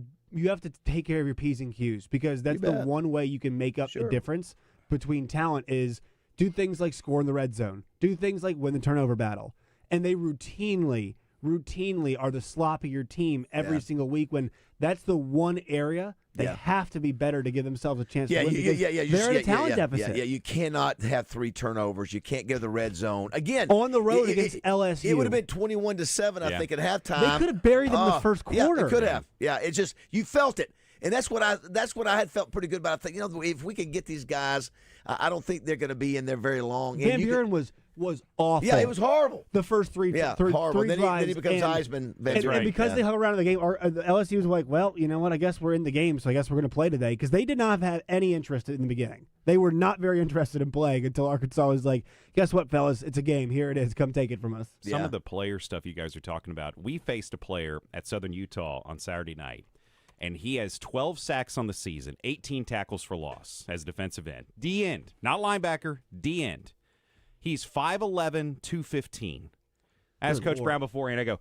take care of your P's and Q's because that's the one way you can make up the difference between talent is do things like score in the red zone, do things like win the turnover battle, and they routinely are the sloppier team every single week when that's the one area they have to be better to give themselves a chance to win because they're in a talent deficit. Yeah, you cannot have 3 turnovers. You can't go to the red zone. Again, on the road against LSU. It would have been 21-7, I think, at halftime. They could have buried them the first quarter. Yeah, they could have. Yeah, it's just you felt it. And that's what I had felt pretty good about. I think, if we can get these guys, I don't think they're going to be in there very long. Van Buren was awful. Yeah, it was horrible. The first three horrible. Three Then he becomes Heisman. And because they hung around in the game, the LSU was like, well, you know what? I guess we're in the game, so I guess we're going to play today. Because they did not have any interest in the beginning. They were not very interested in playing until Arkansas was like, guess what, fellas? It's a game. Here it is. Come take it from us. Some of the player stuff you guys are talking about, we faced a player at Southern Utah on Saturday night. And he has 12 sacks on the season, 18 tackles for loss as defensive end. D-end, not linebacker, D-end. He's 5'11", 215. Asked Coach Brown beforehand, I go,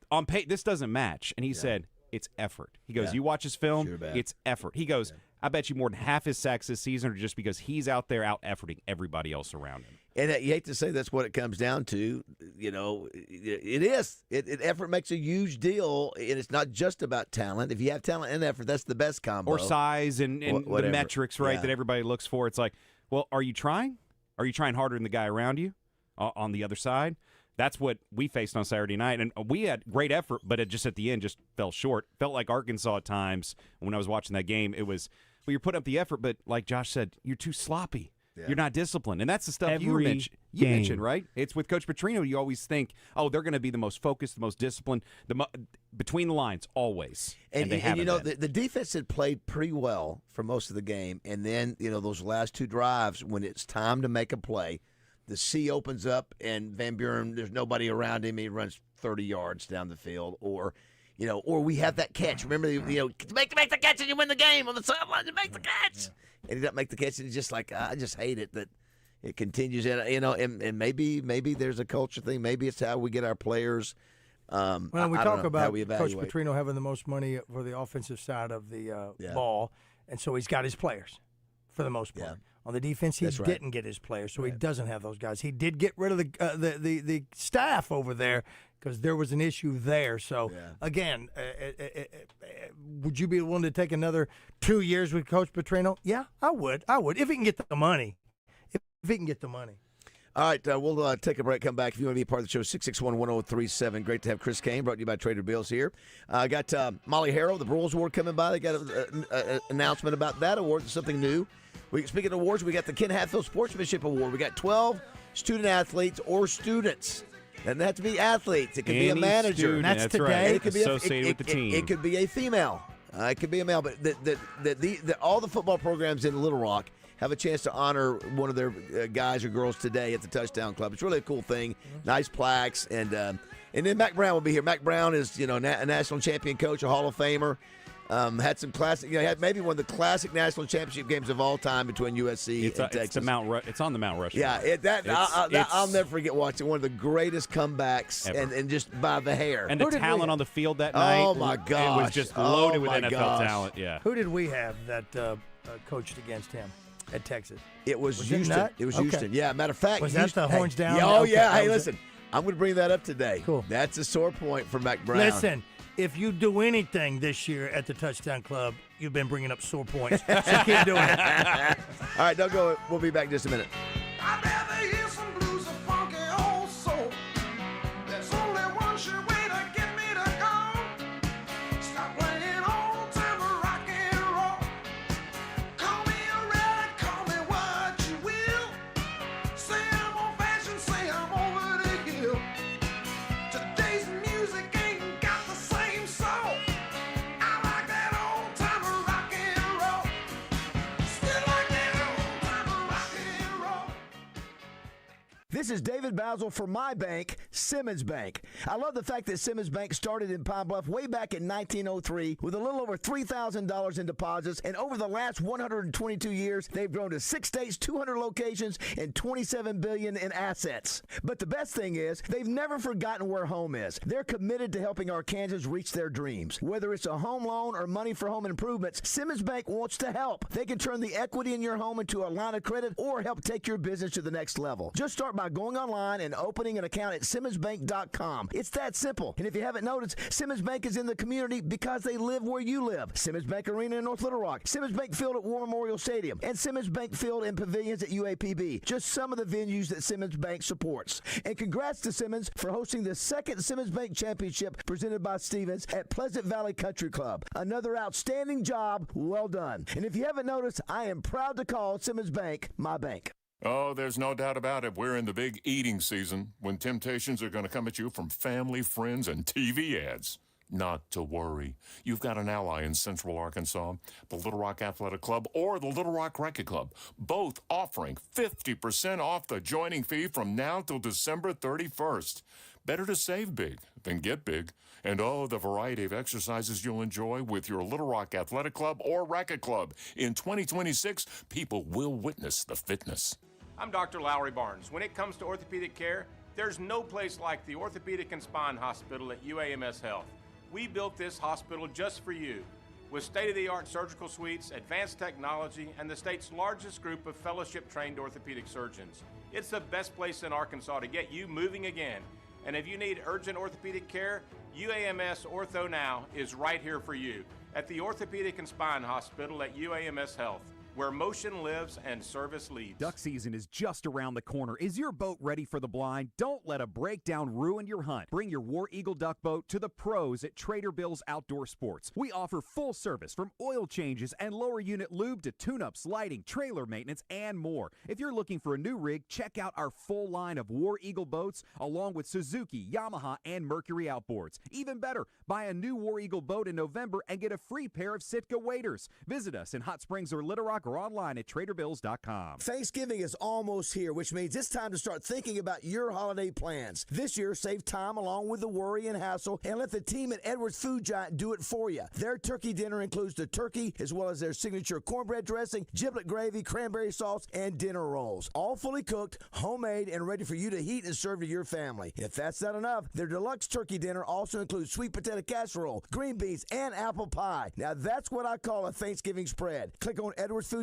on pay, this doesn't match. And he said, it's effort. He goes, you watch his film, it's effort. He goes, I bet you more than half his sacks this season are just because he's out there out-efforting everybody else around him. And you hate to say that's what it comes down to. You know, it is. Effort makes a huge deal, and it's not just about talent. If you have talent and effort, that's the best combo. Or size and the metrics, right, that everybody looks for. It's like, well, are you trying? Are you trying harder than the guy around you on the other side? That's what we faced on Saturday night. And we had great effort, but it just at the end just fell short. Felt like Arkansas at times when I was watching that game. It was, well, you're putting up the effort, but like Josh said, you're too sloppy. Yeah. You're not disciplined. And that's the stuff you mentioned, right? It's with Coach Petrino, you always think, oh, they're going to be the most focused, the most disciplined, between the lines, always. And they haven't you know, been. the defense had played pretty well for most of the game. And then, you know, those last two drives, when it's time to make a play, the C opens up and Van Buren, there's nobody around him. He runs 30 yards down the field. Or we have that catch. Remember, make the catch and you win the game on the sideline. Make the catch. And he doesn't make the catch, and he's just like, I just hate it that it continues. And maybe there's a culture thing. Maybe it's how we get our players. Well, we talk about Coach Petrino having the most money for the offensive side of the ball, and so he's got his players for the most part. On the defense, he didn't get his players, so he doesn't have those guys. He did get rid of the staff over there because there was an issue there. So, again, would you be willing to take another 2 years with Coach Petrino? Yeah, I would. If he can get the money. If he can get the money. All right, we'll take a break, come back. If you want to be a part of the show, 661-1037. Great to have Chris Kane, brought to you by Trader Bills here. I got Molly Harrell, the Broyles Award coming by. They got an announcement about that award. It's something new. Speaking of awards, we got the Ken Hatfield Sportsmanship Award. We got 12 student athletes or students. Doesn't have to be athletes. It could be a manager. Student, that's today. Right. It could be associated with the team. It could be a female. It could be a male. But all the football programs in Little Rock have a chance to honor one of their guys or girls today at the Touchdown Club. It's really a cool thing. Nice plaques. And then Mac Brown will be here. Mac Brown is, a national champion coach, a Hall of Famer. Had some classic, had maybe one of the classic national championship games of all time between USC and Texas. It's on the Mount Rushmore. Yeah, I'll never forget watching one of the greatest comebacks and just by the hair. And the talent on the field that night. Oh, my gosh. It was just loaded with NFL talent. Yeah. Who did we have that coached against him at Texas? It was Houston. It was Houston. Yeah, matter of fact. Was that the horns down? Oh, yeah. Hey, listen, I'm going to bring that up today. Cool. That's a sore point for Mac Brown. Listen. If you do anything this year at the Touchdown Club, you've been bringing up sore points. So keep doing it. All right, don't go. We'll be back in just a minute. I'd rather hear some blues or funky old soul. There's only one sure way to get me to go. Stop playing old-time rock and roll. Call me a relic, call me what you will. Say I'm old-fashioned, say I'm over the hill. Today's music ain't got the same soul. I like that old-time rock and roll. Still like that old-time rock and roll. This is David BAZZEL for my bank, Simmons Bank. I love the fact that Simmons Bank started in Pine Bluff way back in 1903 with a little over $3,000 in deposits, and over the last 122 years, they've grown to 6 states, 200 locations, and $27 billion in assets. But the best thing is, they've never forgotten where home is. They're committed to helping Arkansans reach their dreams. Whether it's a home loan or money for home improvements, Simmons Bank wants to help. They can turn the equity in your home into a line of credit or help take your business to the next level. Just start by going online and opening an account at SimmonsBank.com. It's that simple. And if you haven't noticed, Simmons Bank is in the community because they live where you live. Simmons Bank Arena in North Little Rock, Simmons Bank Field at War Memorial Stadium, and Simmons Bank Field and Pavilions at UAPB. Just some of the venues that Simmons Bank supports. And congrats to Simmons for hosting the second Simmons Bank Championship presented by Stevens at Pleasant Valley Country Club. Another outstanding job. Well done. And if you haven't noticed, I am proud to call Simmons Bank my bank. Oh, there's no doubt about it. We're in the big eating season when temptations are going to come at you from family, friends, and TV ads. Not to worry. You've got an ally in Central Arkansas, the Little Rock Athletic Club or the Little Rock Racquet Club, both offering 50% off the joining fee from now till December 31st. Better to save big than get big. And oh, the variety of exercises you'll enjoy with your Little Rock Athletic Club or Racquet Club. In 2026, people will witness the fitness. I'm Dr. Lowry Barnes. When it comes to orthopedic care, there's no place like the Orthopedic and Spine Hospital at UAMS Health. We built this hospital just for you, with state-of-the-art surgical suites, advanced technology, and the state's largest group of fellowship-trained orthopedic surgeons. It's the best place in Arkansas to get you moving again. And if you need urgent orthopedic care, UAMS Ortho Now is right here for you at the Orthopedic and Spine Hospital at UAMS Health, where motion lives and service leads. Duck season is just around the corner. Is your boat ready for the blind? Don't let a breakdown ruin your hunt. Bring your War Eagle duck boat to the pros at Trader Bill's Outdoor Sports. We offer full service from oil changes and lower unit lube to tune-ups, lighting, trailer maintenance, and more. If you're looking for a new rig, check out our full line of War Eagle boats along with Suzuki, Yamaha, and Mercury outboards. Even better, buy a new War Eagle boat in November and get a free pair of Sitka waders. Visit us in Hot Springs or Little Rock or online at TraderBills.com. Thanksgiving is almost here, which means it's time to start thinking about your holiday plans. This year, save time along with the worry and hassle and let the team at Edwards Food Giant do it for you. Their turkey dinner includes the turkey as well as their signature cornbread dressing, giblet gravy, cranberry sauce, and dinner rolls. All fully cooked, homemade, and ready for you to heat and serve to your family. If that's not enough, their deluxe turkey dinner also includes sweet potato casserole, green beans, and apple pie. Now that's what I call a Thanksgiving spread. Click on EdwardsFoodGiant.com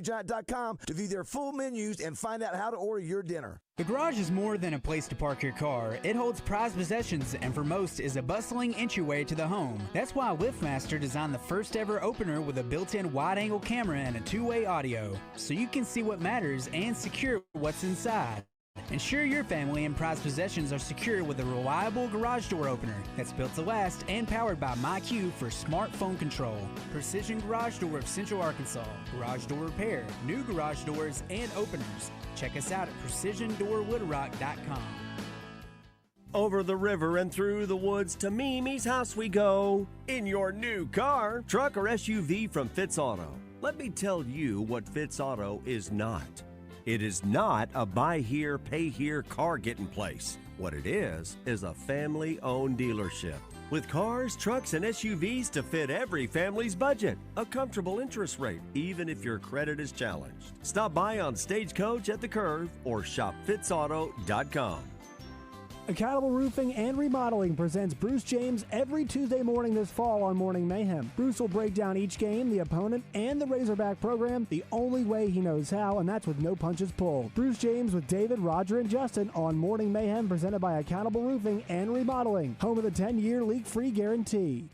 to view their full menus and find out how to order your dinner. The garage is more than a place to park your car. It holds prized possessions and for most is a bustling entryway to the home. That's why LiftMaster designed the first ever opener with a built-in wide-angle camera and a two-way audio, so you can see what matters and secure what's inside. Ensure your family and prized possessions are secure with a reliable garage door opener that's built to last and powered by MyQ for smartphone control. Precision Garage Door of Central Arkansas. Garage door repair, new garage doors, and openers. Check us out at precisiondoorwoodrock.com. Over the river and through the woods to Mimi's house we go. In your new car, truck, or SUV from Fitz Auto. Let me tell you what Fitz Auto is not. It is not a buy here, pay here car getting place. What it is a family-owned dealership with cars, trucks, and SUVs to fit every family's budget. A comfortable interest rate, even if your credit is challenged. Stop by on Stagecoach at the Curve or shop fitzauto.com. Accountable Roofing and Remodeling presents Bruce James every Tuesday morning this fall on Morning Mayhem. Bruce will break down each game, the opponent, and the Razorback program the only way he knows how, and that's with no punches pulled. Bruce James with David, Roger, and Justin on Morning Mayhem, presented by Accountable Roofing and Remodeling, home of the 10-year leak-free guarantee.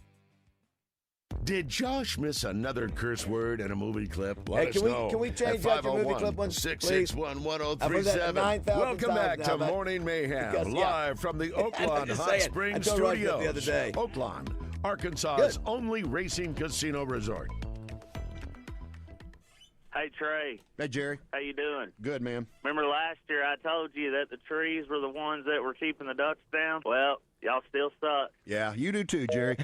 Did Josh miss another curse word in a movie clip? Hey, Let us know. can we change that to movie clip one, 661-1037. Welcome back to Morning Mayhem, live from the Oaklawn Hot Springs Studios. The other day. Oaklawn, Arkansas's only racing casino resort. Hey, Trey. Hey, Jerry. How you doing? Good, man. Remember last year I told you that the trees were the ones that were keeping the ducks down? Well, y'all still suck. Yeah, you do too, Jerry.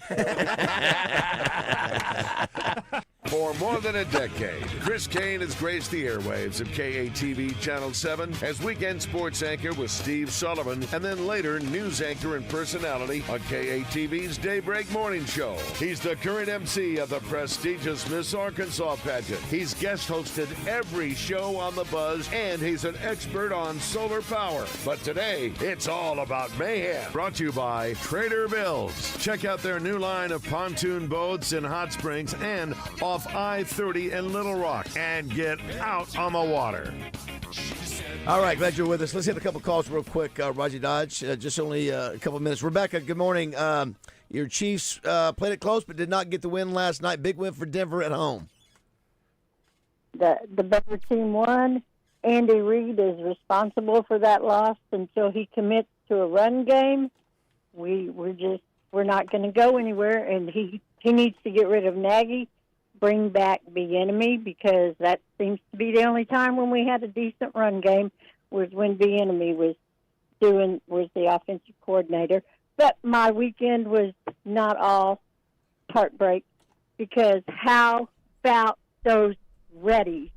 For more than a decade, Chris Kane has graced the airwaves of KATV Channel 7 as weekend sports anchor with Steve Sullivan, and then later news anchor and personality on KATV's Daybreak Morning Show. He's the current MC of the prestigious Miss Arkansas pageant. He's guest hosted every show on The Buzz, and he's an expert on solar power. But today, it's all about mayhem. Brought to you by Trader Bill's. Check out their new line of pontoon boats in Hot Springs and off I-30 in Little Rock, and get out on the water. All right, glad you're with us. Let's hit a couple calls real quick. Roger Dodge, just only a couple minutes. Rebecca, good morning. Your Chiefs played it close but did not get the win last night. Big win for Denver at home. The better team won. Andy Reid is responsible for that loss until he commits to a run game. We're not going to go anywhere, and he needs to get rid of Nagy. Bring back Bieniemy, because that seems to be the only time when we had a decent run game was when Bieniemy was the offensive coordinator. But my weekend was not all heartbreak, because how about those Reddies?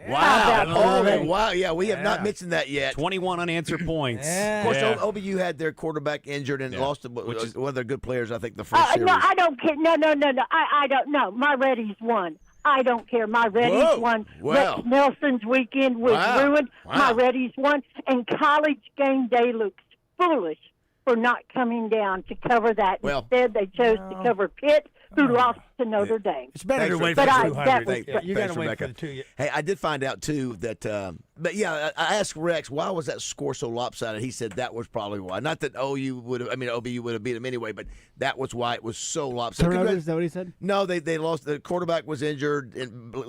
Wow. Wow. Yeah, we have not mentioned that yet. 21 unanswered points. Of course, OBU had their quarterback injured and lost one of their good players, I think, the first series. No, I don't care. No. I don't know. My Reddies won. I don't care. My Reddies won. Rex Nelson's weekend was ruined. My Reddies won. And College game day looks foolish for not coming down to cover that. Instead, they chose to cover Pitt, who lost to Notre Dame. It's better to wait but for I, 200. that was, You got Thanks, to wait Rebecca. for the 2 years. Hey, I did find out too that, but yeah, I asked Rex why was that score so lopsided. He said that was probably why. Not that OU would have. I mean, OBU would have beat him anyway, but that was why it was so lopsided. Turnovers, is that what he said? No, they lost. The quarterback was injured,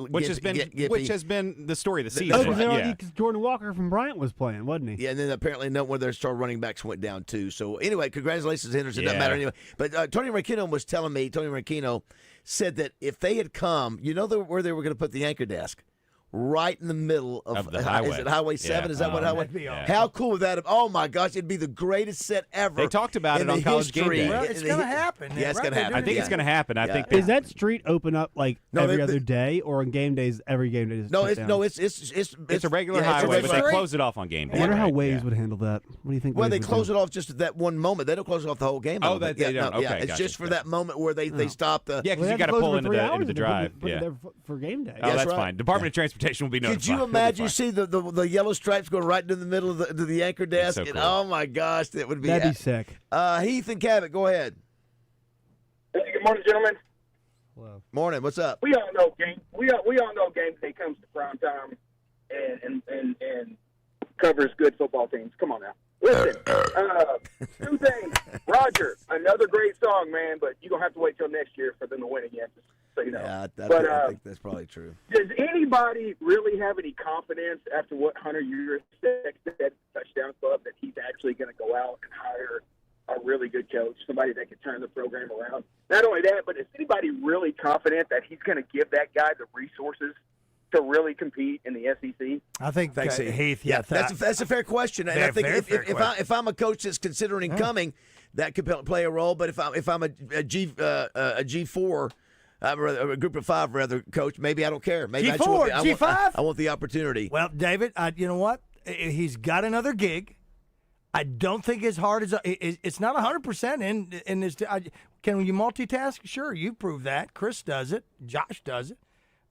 Which has been the story of the season. Oh, because Jordan Walker from Bryant was playing, wasn't he? Yeah, and then apparently one of their star running backs went down too. So anyway, congratulations, Henderson. Doesn't matter anyway. But Tony Marquino was telling me. Tony Marquino said that if they had come, where they were going to put the anchor desk. Right in the middle of the highway. Is it Highway 7? Yeah. Is that what Highway? How cool would that have? Oh my gosh, it'd be the greatest set ever. They talked about in it on the College Game history. Day. Well, it's going to happen. Yeah, it's going to happen. I think it's going to happen. I think Is that street open up like No, every they- other day, or on game days? Every game day is No, shut it's down? no, it's it's a regular yeah, it's a highway, but they street. close it off on game day. I wonder how right? Waves would handle that. What do you think? Well, Waves they would close do? it off just at that one moment. They don't close it off the whole game. Oh, I don't think. they don't. No, yeah, Okay, it's gotcha. just for that moment where they stop the. Yeah, Well, because they you got have to close pull for into 3 the hours into the and drive. put it Yeah. there for game day. Oh, that's right. fine. Department of Transportation will be notified. Could you It'll be imagine? You fine. see the yellow stripes go right into the middle of the anchor desk. so And, cool. oh my gosh, that would be. That'd be sick. Heath and Cabot, go ahead. Hey, good morning, gentlemen. Morning. What's up? We all know we all know game day comes to prime time and covers good football teams. Come on now. Listen, 2 things. Roger, another great song, man, but you're going to have to wait till next year for them to win again, just so you know. Yeah, but I think that's probably true. does anybody really have any confidence after what Hunter Urick said at Touchdown Club that he's actually going to go out and hire a really good coach, somebody that can turn the program around? Not only that, but is anybody really confident that he's going to give that guy the resources to really compete in the SEC? I think Thanks, Heath. Yeah, that's a fair question, and I think if I'm a coach that's considering coming, that could play a role. But if I'm a G4, a group of 5 rather, coach, maybe I don't care. Maybe G4, G5. I want the opportunity. Well, David, you know what? He's got another gig. I don't think as hard as it's not 100% in this. Can you multitask? Sure, you prove that. Chris does it. Josh does it.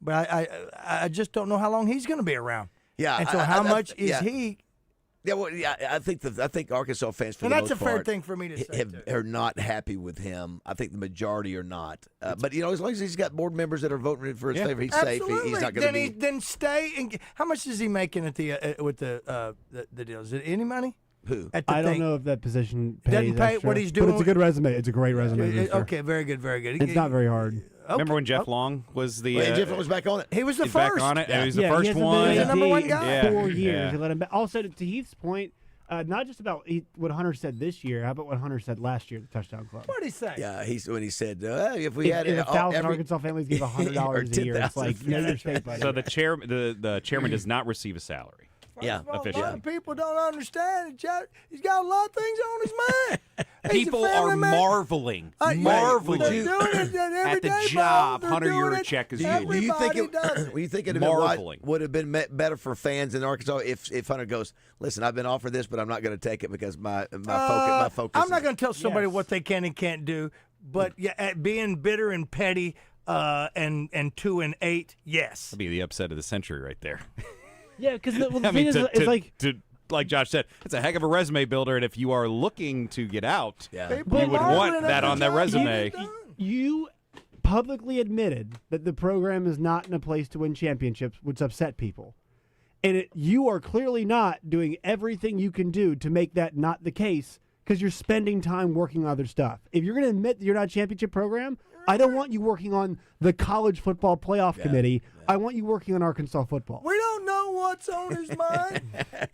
But I just don't know how long he's going to be around. Yeah, and so how much is he? Yeah, well, yeah, I think Arkansas fans, for And the that's most a fair part, thing for me to say, are not happy with him. I think the majority are not. But as long as he's got board members that are voting for his favor, he's safe. He's not going to be. Then stay. And how much is he making at the with the deal? Is it any money? Who? I don't know if that position pays Doesn't pay extra, what he's doing. But it's a good resume. It's a great resume. for sure. Okay, very good, very good. It's not very hard. Remember when Jeff Long was the? Jeff Long was back on it. He was the he's first. back on it. Yeah. And he was the He first hasn't one. been He's the number one AD guy. in 4 years. Yeah. He let him back. Also, to Heath's point, not just about what Hunter said this year. How about what Hunter said last year at the Touchdown Club? What did he say? Yeah, when he said if we had if 1,000 every- Arkansas families give or $100 a year, it's 10,000. like know your state buddy. So the chairman does not receive a salary. Yeah, Well, a lot officially. of people don't understand it. He's got a lot of things on his mind. He's a People family are man. marveling, They're marveling doing it every at the day, job Bob. Hunter They're doing Yurachek is it. doing. Do you think Everybody does it. it Marveling. would have been better for fans in Arkansas if Hunter goes, listen, I've been offered this, but I'm not going to take it because my focus. I'm not going to tell somebody Yes. what they can and can't do, but yeah, at being bitter and petty and 2-8, yes. That'd be the upset of the century right there. Yeah, because the I thing mean, is, to, it's like like Josh said, it's a heck of a resume builder, and if you are looking to get out, People you would marveling want at that the on that job resume. you publicly admitted that the program is not in a place to win championships, which upset people. And you are clearly not doing everything you can do to make that not the case because you're spending time working on other stuff. If you're going to admit that you're not a championship program, I don't want you working on the college football playoff committee. I want you working on Arkansas football. We don't know what's on his mind.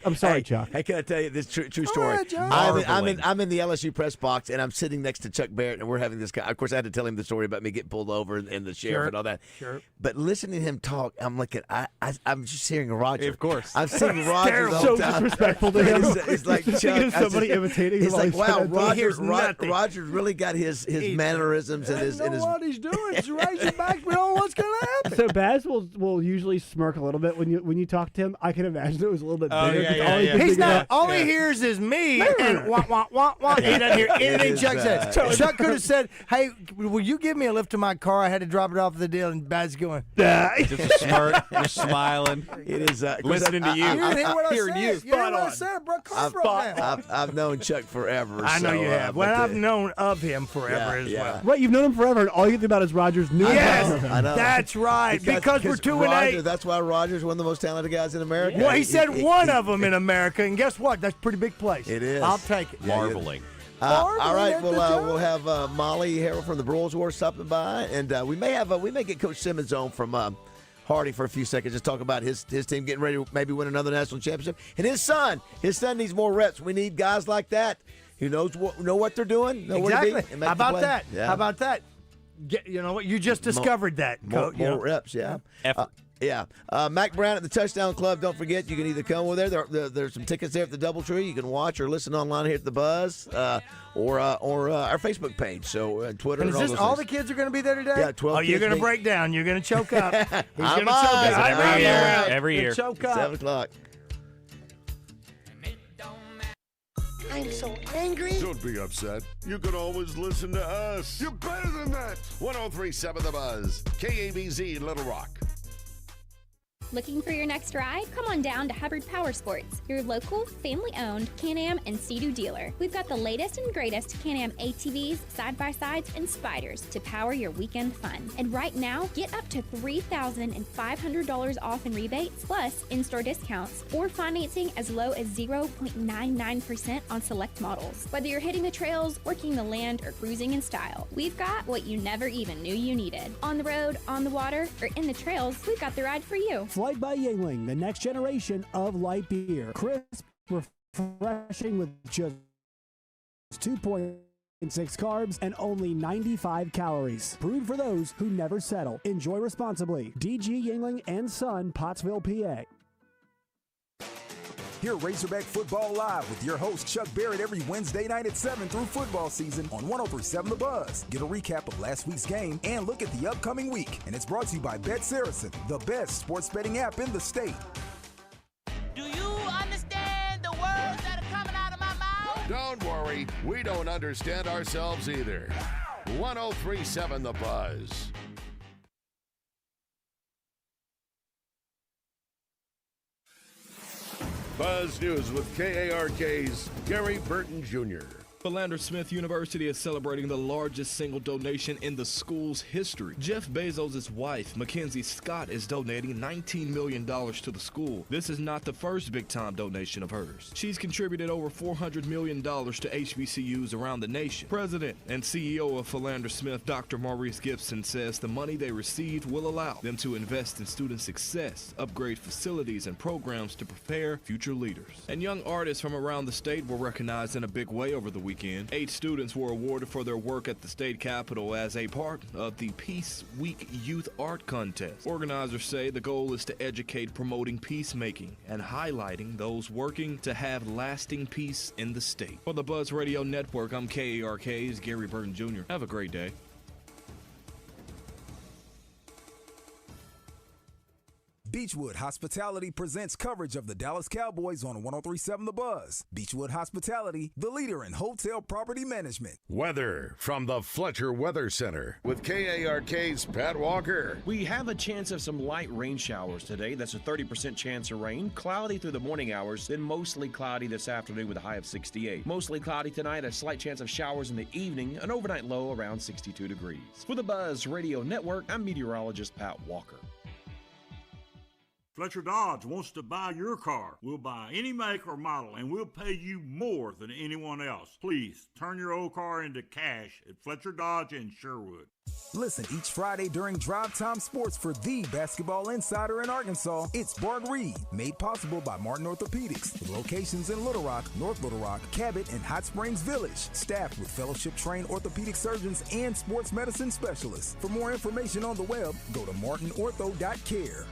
I'm sorry, Chuck. Hey, can I tell you this true story? right, John. I'm in the LSU press box, and I'm sitting next to Chuck Barrett, and we're having this guy. Of course, I had to tell him the story about me getting pulled over and the sheriff Sure. and all that. Sure. But listening to him talk, I'm looking. I'm just hearing Roger. Of course. I'm seeing Roger the So whole time. disrespectful to him. It's like Just Chuck. thinking of somebody imitating him It's while like he's wow, trying to do it. Roger's really got his mannerisms and his. He knows what he's doing. He's raising back. We don't know what's going to happen. So Baz will usually smirk a little bit when you talk left him, I can imagine it was a little bit Oh, bigger. yeah, 'cause yeah, all he yeah. could He's think not. about- All he hears is me and wah wah wah wah. He doesn't hear anything Chuck says. Chuck could have said, "Hey, will you give me a lift to my car? I had to drop it off at the deal." And Bad's going, Just a smirk, just smiling. It is listening to you. "You didn't hear what I Hearing said. you. You didn't hear what I said, bro. Car broke down." I've known Chuck forever. I know so, you have. but Well, I've known of him forever as yeah. well. Right, you've known him forever, and all you think about is Rogers' new Yes, I know. that's right. Because we're 2-8. That's why Rogers one of the most talented guys in America. Well, he said one of them in America, and guess what? That's a pretty big place. It is. I'll take it. Marveling. All right, we'll have Molly Harrell from the Broyles War stopping by, and we may get Coach Simmons on from Hardy for a few seconds. Just talk about his team getting ready to maybe win another national championship, and his son needs more reps. We need guys like that who know what they're doing. Know Exactly. where to be, and make How the about play. that? Yeah. How about that? You know what? You just discovered that. More Coach, you know? reps, yeah. Effort. Yeah. Mac Brown at the Touchdown Club. Don't forget, you can either come over there. There's some tickets there at the Doubletree. You can watch or listen online here at the Buzz or our Facebook page. So Twitter And and is all this those all things. the kids are going to be there today? Yeah, 12 Oh, you're kids going to being- break down. You're going to choke up. He's I'm going to choke on. up. Every year. Every year. Choke up. 7 o'clock. I'm so angry. Don't be upset. You can always listen to us. You're better than that. 103.7 The Buzz. KABZ Little Rock. Looking for your next ride? Come on down to Hubbard Power Sports, your local, family-owned Can-Am and Sea-Doo dealer. We've got the latest and greatest Can-Am ATVs, side-by-sides, and spiders to power your weekend fun. And right now, get up to $3,500 off in rebates, plus in-store discounts, or financing as low as 0.99% on select models. Whether you're hitting the trails, working the land, or cruising in style, we've got what you never even knew you needed. On the road, on the water, or in the trails, we've got the ride for you. Flight by Yingling, the next generation of light beer. Crisp, refreshing with just 2.6 carbs and only 95 calories. Brewed for those who never settle. Enjoy responsibly. DG Yingling and Son, Pottsville, PA. Hear Razorback Football Live with your host Chuck Barrett every Wednesday night at 7 through football season on 103.7 The Buzz. Get a recap of last week's game and look at the upcoming week. And it's brought to you by Bet Saracen, the best sports betting app in the state. Do you understand the words that are coming out of my mouth? Don't worry. We don't understand ourselves either. 103.7 The Buzz. Buzz News with KARK's Gary Burton Jr. Philander Smith University is celebrating the largest single donation in the school's history. Jeff Bezos' wife, Mackenzie Scott, is donating $19 million to the school. This is not the first big-time donation of hers. She's contributed over $400 million to HBCUs around the nation. President and CEO of Philander Smith, Dr. Maurice Gibson, says the money they received will allow them to invest in student success, upgrade facilities and programs to prepare future leaders. And young artists from around the state were recognized in a big way over the weekend. 8 students were awarded for their work at the state capitol as a part of the Peace Week Youth Art Contest. Organizers say the goal is to educate promoting peacemaking and highlighting those working to have lasting peace in the state. For the Buzz Radio Network, I'm KARK's Gary Burton Jr. Have a great day. Beechwood Hospitality presents coverage of the Dallas Cowboys on 103.7 The Buzz. Beechwood Hospitality, the leader in hotel property management. Weather from the Fletcher Weather Center with KARK's Pat Walker. We have a chance of some light rain showers today. That's a 30% chance of rain. Cloudy through the morning hours, then mostly cloudy this afternoon with a high of 68. Mostly cloudy tonight, a slight chance of showers in the evening, an overnight low around 62 degrees. For the Buzz Radio Network, I'm meteorologist Pat Walker. Fletcher Dodge wants to buy your car. We'll buy any make or model, and we'll pay you more than anyone else. Please turn your old car into cash at Fletcher Dodge in Sherwood. Listen each Friday during Drive Time Sports for the basketball insider in Arkansas. It's Bart Reed, made possible by Martin Orthopedics, with locations in Little Rock, North Little Rock, Cabot, and Hot Springs Village. Staffed with fellowship-trained orthopedic surgeons and sports medicine specialists. For more information on the web, go to martinortho.care.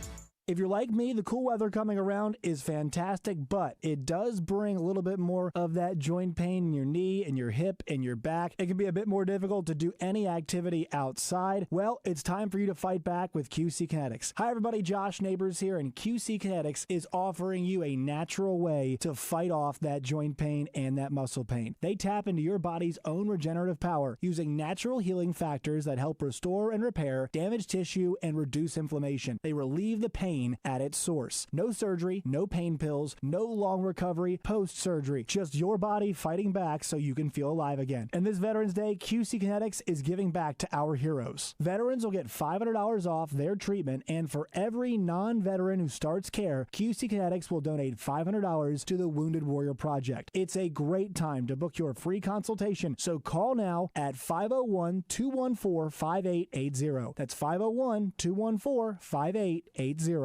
If you're like me, the cool weather coming around is fantastic, but it does bring a little bit more of that joint pain in your knee and your hip and your back. It can be a bit more difficult to do any activity outside. Well, it's time for you to fight back with QC Kinetics. Hi everybody, Josh Neighbors here, and QC Kinetics is offering you a natural way to fight off that joint pain and that muscle pain. They tap into your body's own regenerative power using natural healing factors that help restore and repair damaged tissue and reduce inflammation. They relieve the pain at its source. No surgery, no pain pills, no long recovery post-surgery. Just your body fighting back so you can feel alive again. And this Veterans Day, QC Kinetics is giving back to our heroes. Veterans will get $500 off their treatment, and for every non-veteran who starts care, QC Kinetics will donate $500 to the Wounded Warrior Project. It's a great time to book your free consultation, so call now at 501-214-5880. That's 501-214-5880.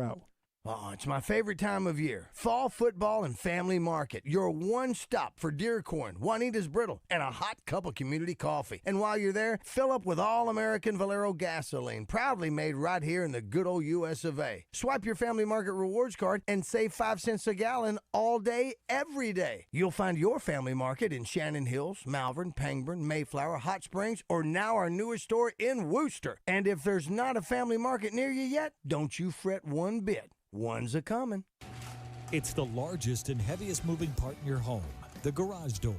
Oh, it's my favorite time of year. Fall football and family market. Your one stop for deer corn, Juanita's Brittle, and a hot cup of community coffee. And while you're there, fill up with all-American Valero gasoline, proudly made right here in the good old U.S. of A. Swipe your family market rewards card and save 5 cents a gallon all day, every day. You'll find your family market in Shannon Hills, Malvern, Pangburn, Mayflower, Hot Springs, or now our newest store in Wooster. And if there's not a family market near you yet, don't you fret one bit. One's a-coming. It's the largest and heaviest moving part in your home, the garage door.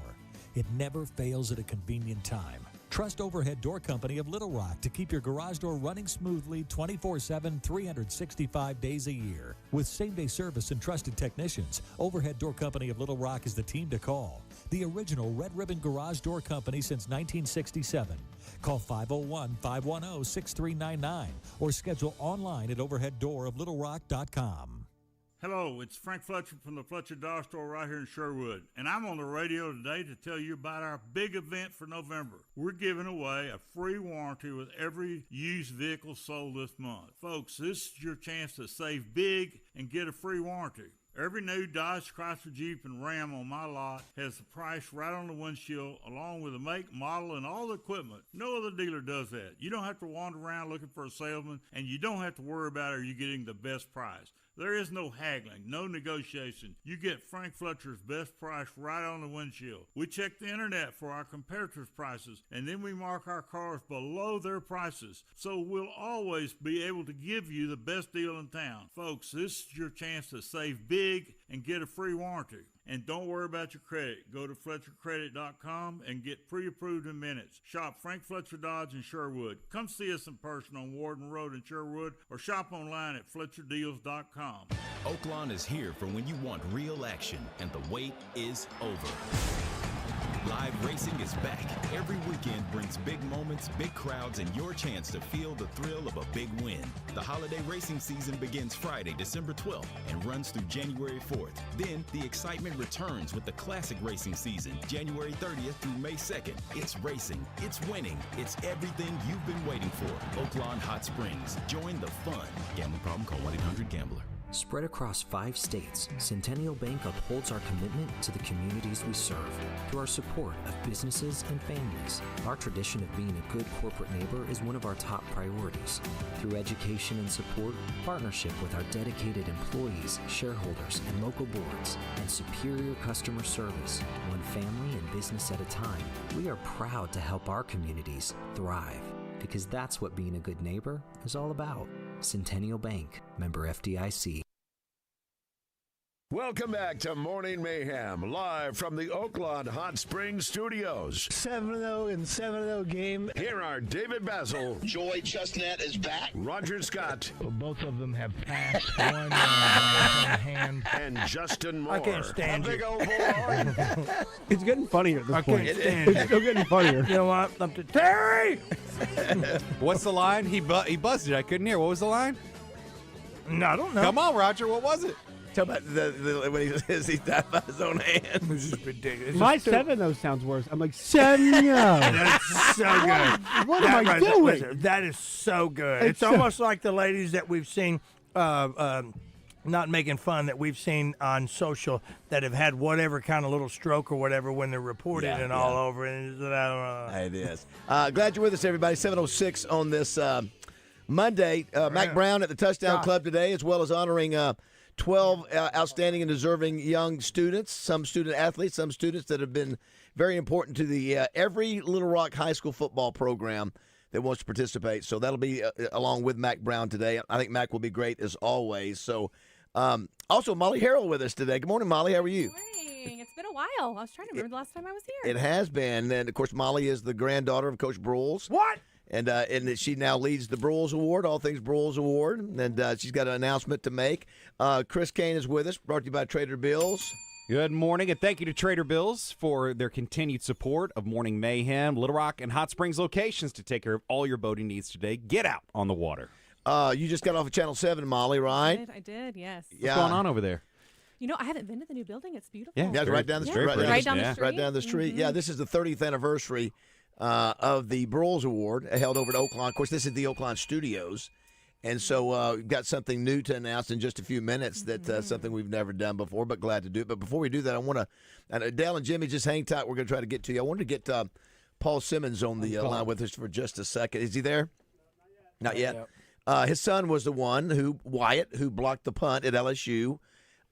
It never fails at a convenient time. Trust Overhead Door Company of Little Rock to keep your garage door running smoothly 24/7, 365 days a year. With same-day service and trusted technicians, Overhead Door Company of Little Rock is the team to call. The original Red Ribbon Garage Door Company since 1967. Call 501-510-6399 or schedule online at overheaddooroflittlerock.com. Hello, it's Frank Fletcher from the Fletcher Dollar Store right here in Sherwood, and I'm on the radio today to tell you about our big event for November. We're giving away a free warranty with every used vehicle sold this month. Folks, this is your chance to save big and get a free warranty. Every new Dodge, Chrysler, Jeep, and Ram on my lot has the price right on the windshield, along with the make, model, and all the equipment. No other dealer does that. You don't have to wander around looking for a salesman, and you don't have to worry about are you getting the best price. There is no haggling, no negotiation. You get Frank Fletcher's best price right on the windshield. We check the internet for our competitors' prices, and then we mark our cars below their prices. So we'll always be able to give you the best deal in town. Folks, this is your chance to save big and get a free warranty. And don't worry about your credit. Go to FletcherCredit.com and get pre-approved in minutes. Shop Frank Fletcher Dodge in Sherwood. Come see us in person on Warden Road in Sherwood, or shop online at FletcherDeals.com. Oaklawn is here for when you want real action, and the wait is over. Live racing is back. Every weekend brings big moments, big crowds, and your chance to feel the thrill of a big win. The holiday racing season begins Friday, December 12th, and runs through January 4th. Then, the excitement returns with the classic racing season, January 30th through May 2nd. It's racing, it's winning, it's everything you've been waiting for. Oaklawn Hot Springs. Join the fun. Gambling problem? Call 1-800-GAMBLER. Spread across 5 states, Centennial Bank upholds our commitment to the communities we serve. Through our support of businesses and families, our tradition of being a good corporate neighbor is one of our top priorities. Through education and support, partnership with our dedicated employees, shareholders, and local boards, and superior customer service, one family and business at a time, we are proud to help our communities thrive. Because that's what being a good neighbor is all about. Centennial Bank, member FDIC. Welcome back to Morning Mayhem, live from the Oaklawn Hot Springs Studios. 7-0 and 7-0 game. Here are David BAZZEL. Joy Chestnut is back. Roger Scott. Well, both of them have passed one hand. And Justin Moore. I can't stand you. Big old boy. It's getting funnier at this point. Can't stand It's still getting funnier. You know what? Up to Terry! What's the line? He buzzed it. I couldn't hear. What was the line? No, I don't know. Come on, Roger. What was it? Tell about when he says he died by his own hand. This is ridiculous. My 7-0 sounds worse. I'm like, 7-0. That's so good. What am I doing? Listen, that is so good. It's almost like the ladies that we've seen, not making fun, that we've seen on social that have had whatever kind of little stroke or whatever when they're reported all over. And I don't know. It is. Glad you're with us, everybody. 7:06 on this Monday, Mac Brown at the Touchdown Club today, as well as honoring 12 outstanding and deserving young students, some student athletes, some students that have been very important to the every Little Rock high school football program that wants to participate. So that'll be along with Mac Brown today. I think Mac will be great as always. So also Molly Harrell with us today. Good morning, Molly. How are you? Good morning. It's been a while. I was trying to remember the last time I was here. It has been. And, of course, Molly is the granddaughter of Coach Broyles. What? And she now leads the Broyles Award, All Things Broyles Award. And she's got an announcement to make. Chris Kane is with us, brought to you by Trader Bill's. Good morning, and thank you to Trader Bill's for their continued support of Morning Mayhem, Little Rock, and Hot Springs locations to take care of all your boating needs today. Get out on the water. You just got off of Channel 7, Molly, right? I did, yes. What's going on over there? You know, I haven't been to the new building. It's beautiful. Yeah, right down the street. Right down the street. Right down the street. Mm-hmm. Yeah, this is the 30th anniversary of the Broyles Award held over at Oaklawn. Of course, this is the Oaklawn Studios. And so we've got something new to announce in just a few minutes that something we've never done before, but glad to do it. But before we do that, I want to, and Dale and Jimmy, just hang tight. We're going to try to get to you. I wanted to get Paul Simmons on the line with us for just a second. Is he there? Not yet. His son was the one Wyatt, who blocked the punt at LSU,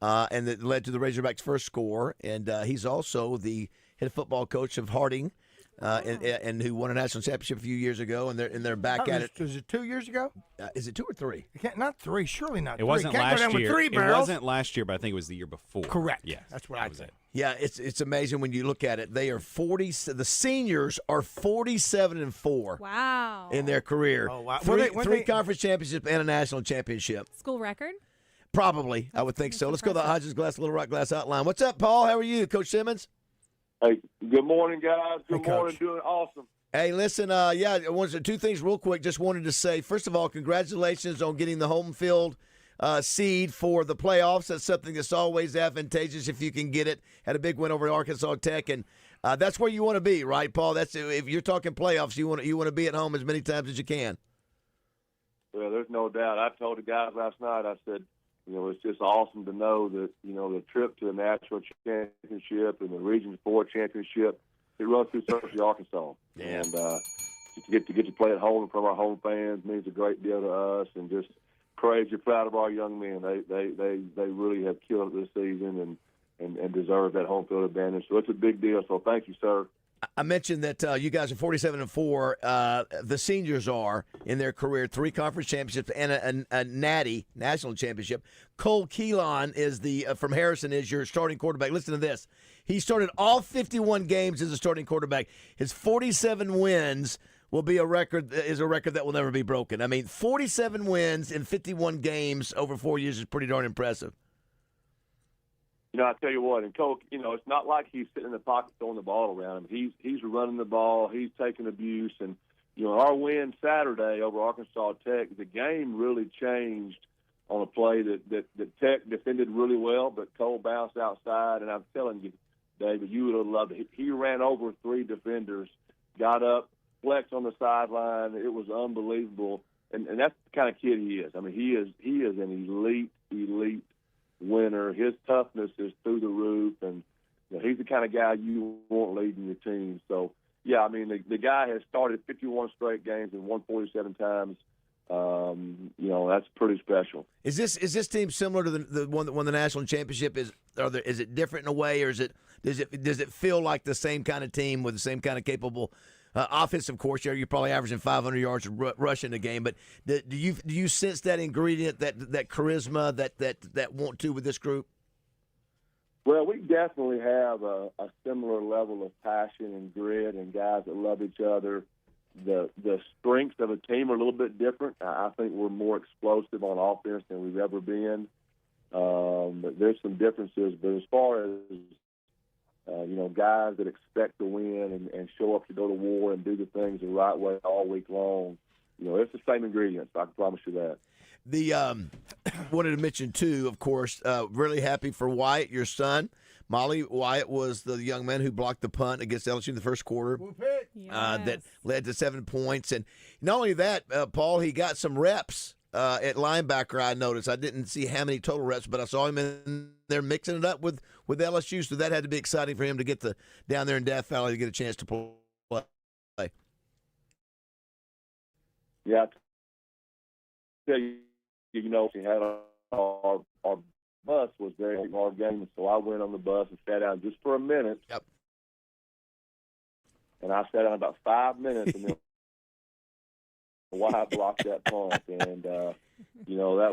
and that led to the Razorbacks' first score. And he's also the head football coach of Harding, and who won a national championship a few years ago, and they're back at it. Was it 2 years ago? Is it 2 or 3? Not 3. Surely not. It wasn't Can't last go down year. With 3 it barrels. wasn't last year, but I think it was the year before. Correct. Yeah, that's what I was it. Yeah, it's amazing when you look at it. They are 40. The seniors are 47-4. Wow. In their career. Oh wow! Three conference championships and a national championship. School record? Probably, I would think so. Let's go to the Hodges Glass Little Rock Glass Outline. What's up, Paul? How are you, Coach Simmons? Hey, good morning, guys. Good Hey, morning. Coach. Doing awesome. Hey, listen, I wanted two things real quick. Just wanted to say, first of all, congratulations on getting the home field seed for the playoffs. That's something that's always advantageous if you can get it. Had a big win over Arkansas Tech, and that's where you want to be, right, Paul? That's if you're talking playoffs, you want to be at home as many times as you can. Well, there's no doubt. I told the guys last night, I said, it's just awesome to know that, the trip to the national championship and the Region 4 championship, it runs through Searcy, Arkansas. Yeah. And to get to play at home in front of our home fans means a great deal to us, and just crazy proud of our young men. They really have killed it this season and deserve that home field advantage. So it's a big deal. So thank you, sir. I mentioned that you guys are 47-4. The seniors are in their career 3 conference championships and a natty national championship. Cole Keelan is from Harrison is your starting quarterback. Listen to this: he started all 51 games as a starting quarterback. His 47 wins will be a record that will never be broken. I mean, 47 wins in 51 games over 4 years is pretty darn impressive. I tell you what, and Cole, it's not like he's sitting in the pocket throwing the ball around him. He's running the ball. He's taking abuse. And, our win Saturday over Arkansas Tech, the game really changed on a play that Tech defended really well, but Cole bounced outside. And I'm telling you, David, you would have loved it. He ran over 3 defenders, got up, flexed on the sideline. It was unbelievable. And that's the kind of kid he is. I mean, he is an elite winner. His toughness is through the roof, and he's the kind of guy you want leading your team. So, yeah, I mean, the guy has started 51 straight games and won 47 times. That's pretty special. Is this team similar to the one that won the national championship? Is it different in a way, or does it feel like the same kind of team with the same kind of capable offense? Of course, you're probably averaging 500 yards rushing a game, but do you sense that ingredient, that charisma, that want to with this group? Well, we definitely have a similar level of passion and grit, and guys that love each other. The strengths of a team are a little bit different. I think we're more explosive on offense than we've ever been. But there's some differences. But as far as guys that expect to win and show up to go to war and do the things the right way all week long, it's the same ingredients. I can promise you that. Wanted to mention too, of course, really happy for Wyatt, your son. Molly, Wyatt was the young man who blocked the punt against LSU in the first quarter. That led to 7 points. And not only that, Paul, he got some reps at linebacker. I noticed. I didn't see how many total reps, but I saw him in there mixing it up with LSU. So that had to be exciting for him to get down there in Death Valley to get a chance to play. Yeah, tell you, we had our bus was there at our game, and so I went on the bus and sat down just for a minute. Yep. And I sat down about 5 minutes, and then Wyatt blocked that punt, and that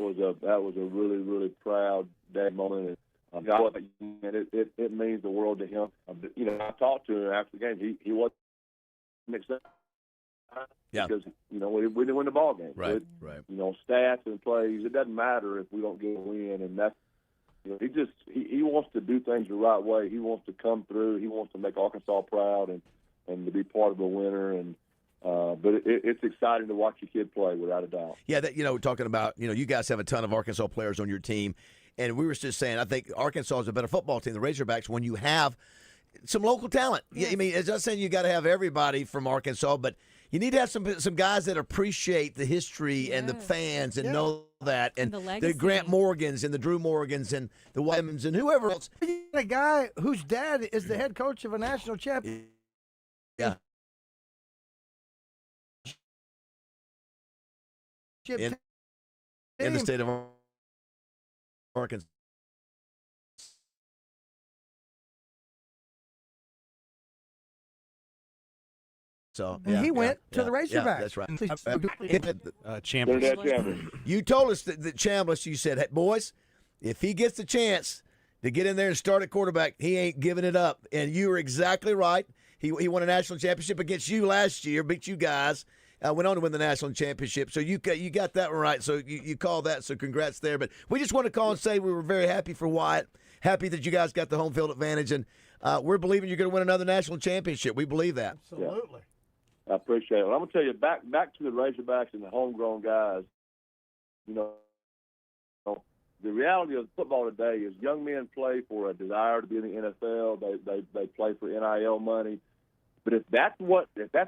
was a really, really proud day moment. And it means the world to him. I talked to him after the game. He wasn't excited. Yeah. Because we didn't win the ball game. Right. Stats and plays. It doesn't matter if we don't get a win, and that's he wants to do things the right way. He wants to come through. He wants to make Arkansas proud and to be part of the winner. And but it's exciting to watch your kid play, without a doubt. Yeah, talking about you guys have a ton of Arkansas players on your team, and we were just saying I think Arkansas is a better football team, the Razorbacks, when you have some local talent. Yes. I mean, it's not saying you got to have everybody from Arkansas, but you need to have some guys that appreciate the history and the fans and know that, and the Grant Morgans and the Drew Morgans and the Wyman's and whoever else. A guy whose dad is the head coach of a national champion. Yeah. In the state of Arkansas. So he went to the Razorbacks. That's right. Chambliss. You told us that Chambliss, you said, hey, boys, if he gets the chance to get in there and start at quarterback, he ain't giving it up. And you were exactly right. He won a national championship against you last year, beat you guys. Went on to win the national championship. So you got that one right. So you called that. So congrats there. But we just want to call and say we were very happy for Wyatt. Happy that you guys got the home field advantage. And we're believing you're going to win another national championship. We believe that. Absolutely. I appreciate it. Well, I'm going to tell you, back to the Razorbacks and the homegrown guys, the reality of football today is young men play for a desire to be in the NFL. They play for NIL money. But if that's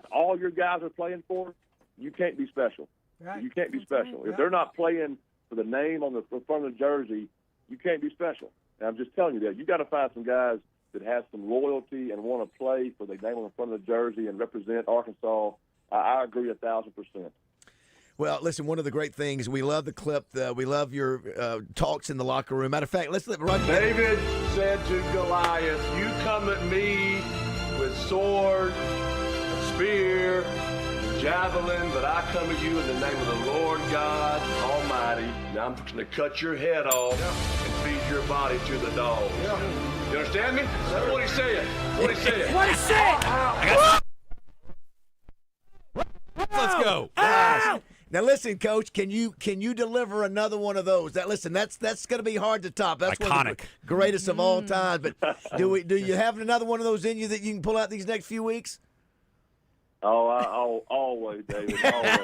all your guys are playing for, you can't be special. Right. You can't be special. If they're not playing for the name on the front of the jersey, you can't be special. And I'm just telling you that. You got to find some guys that have some loyalty and want to play for the name on the front of the jersey and represent Arkansas. I agree 1,000%. Well, listen, one of the great things, we love the clip. We love your talks in the locker room. Matter of fact, let's let David said to Goliath, you come at me with sword, spear, javelin, but I come at you in the name of the Lord God Almighty. Now I'm going to cut your head off and feed your body to the dogs. You understand me? That's what he said. What he said. What he said. Let's go. Now listen, Coach. Can you deliver another one of those? That's going to be hard to top. That's iconic, one of the greatest of all time. But do you have another one of those in you that you can pull out these next few weeks? Oh, always, David. Always.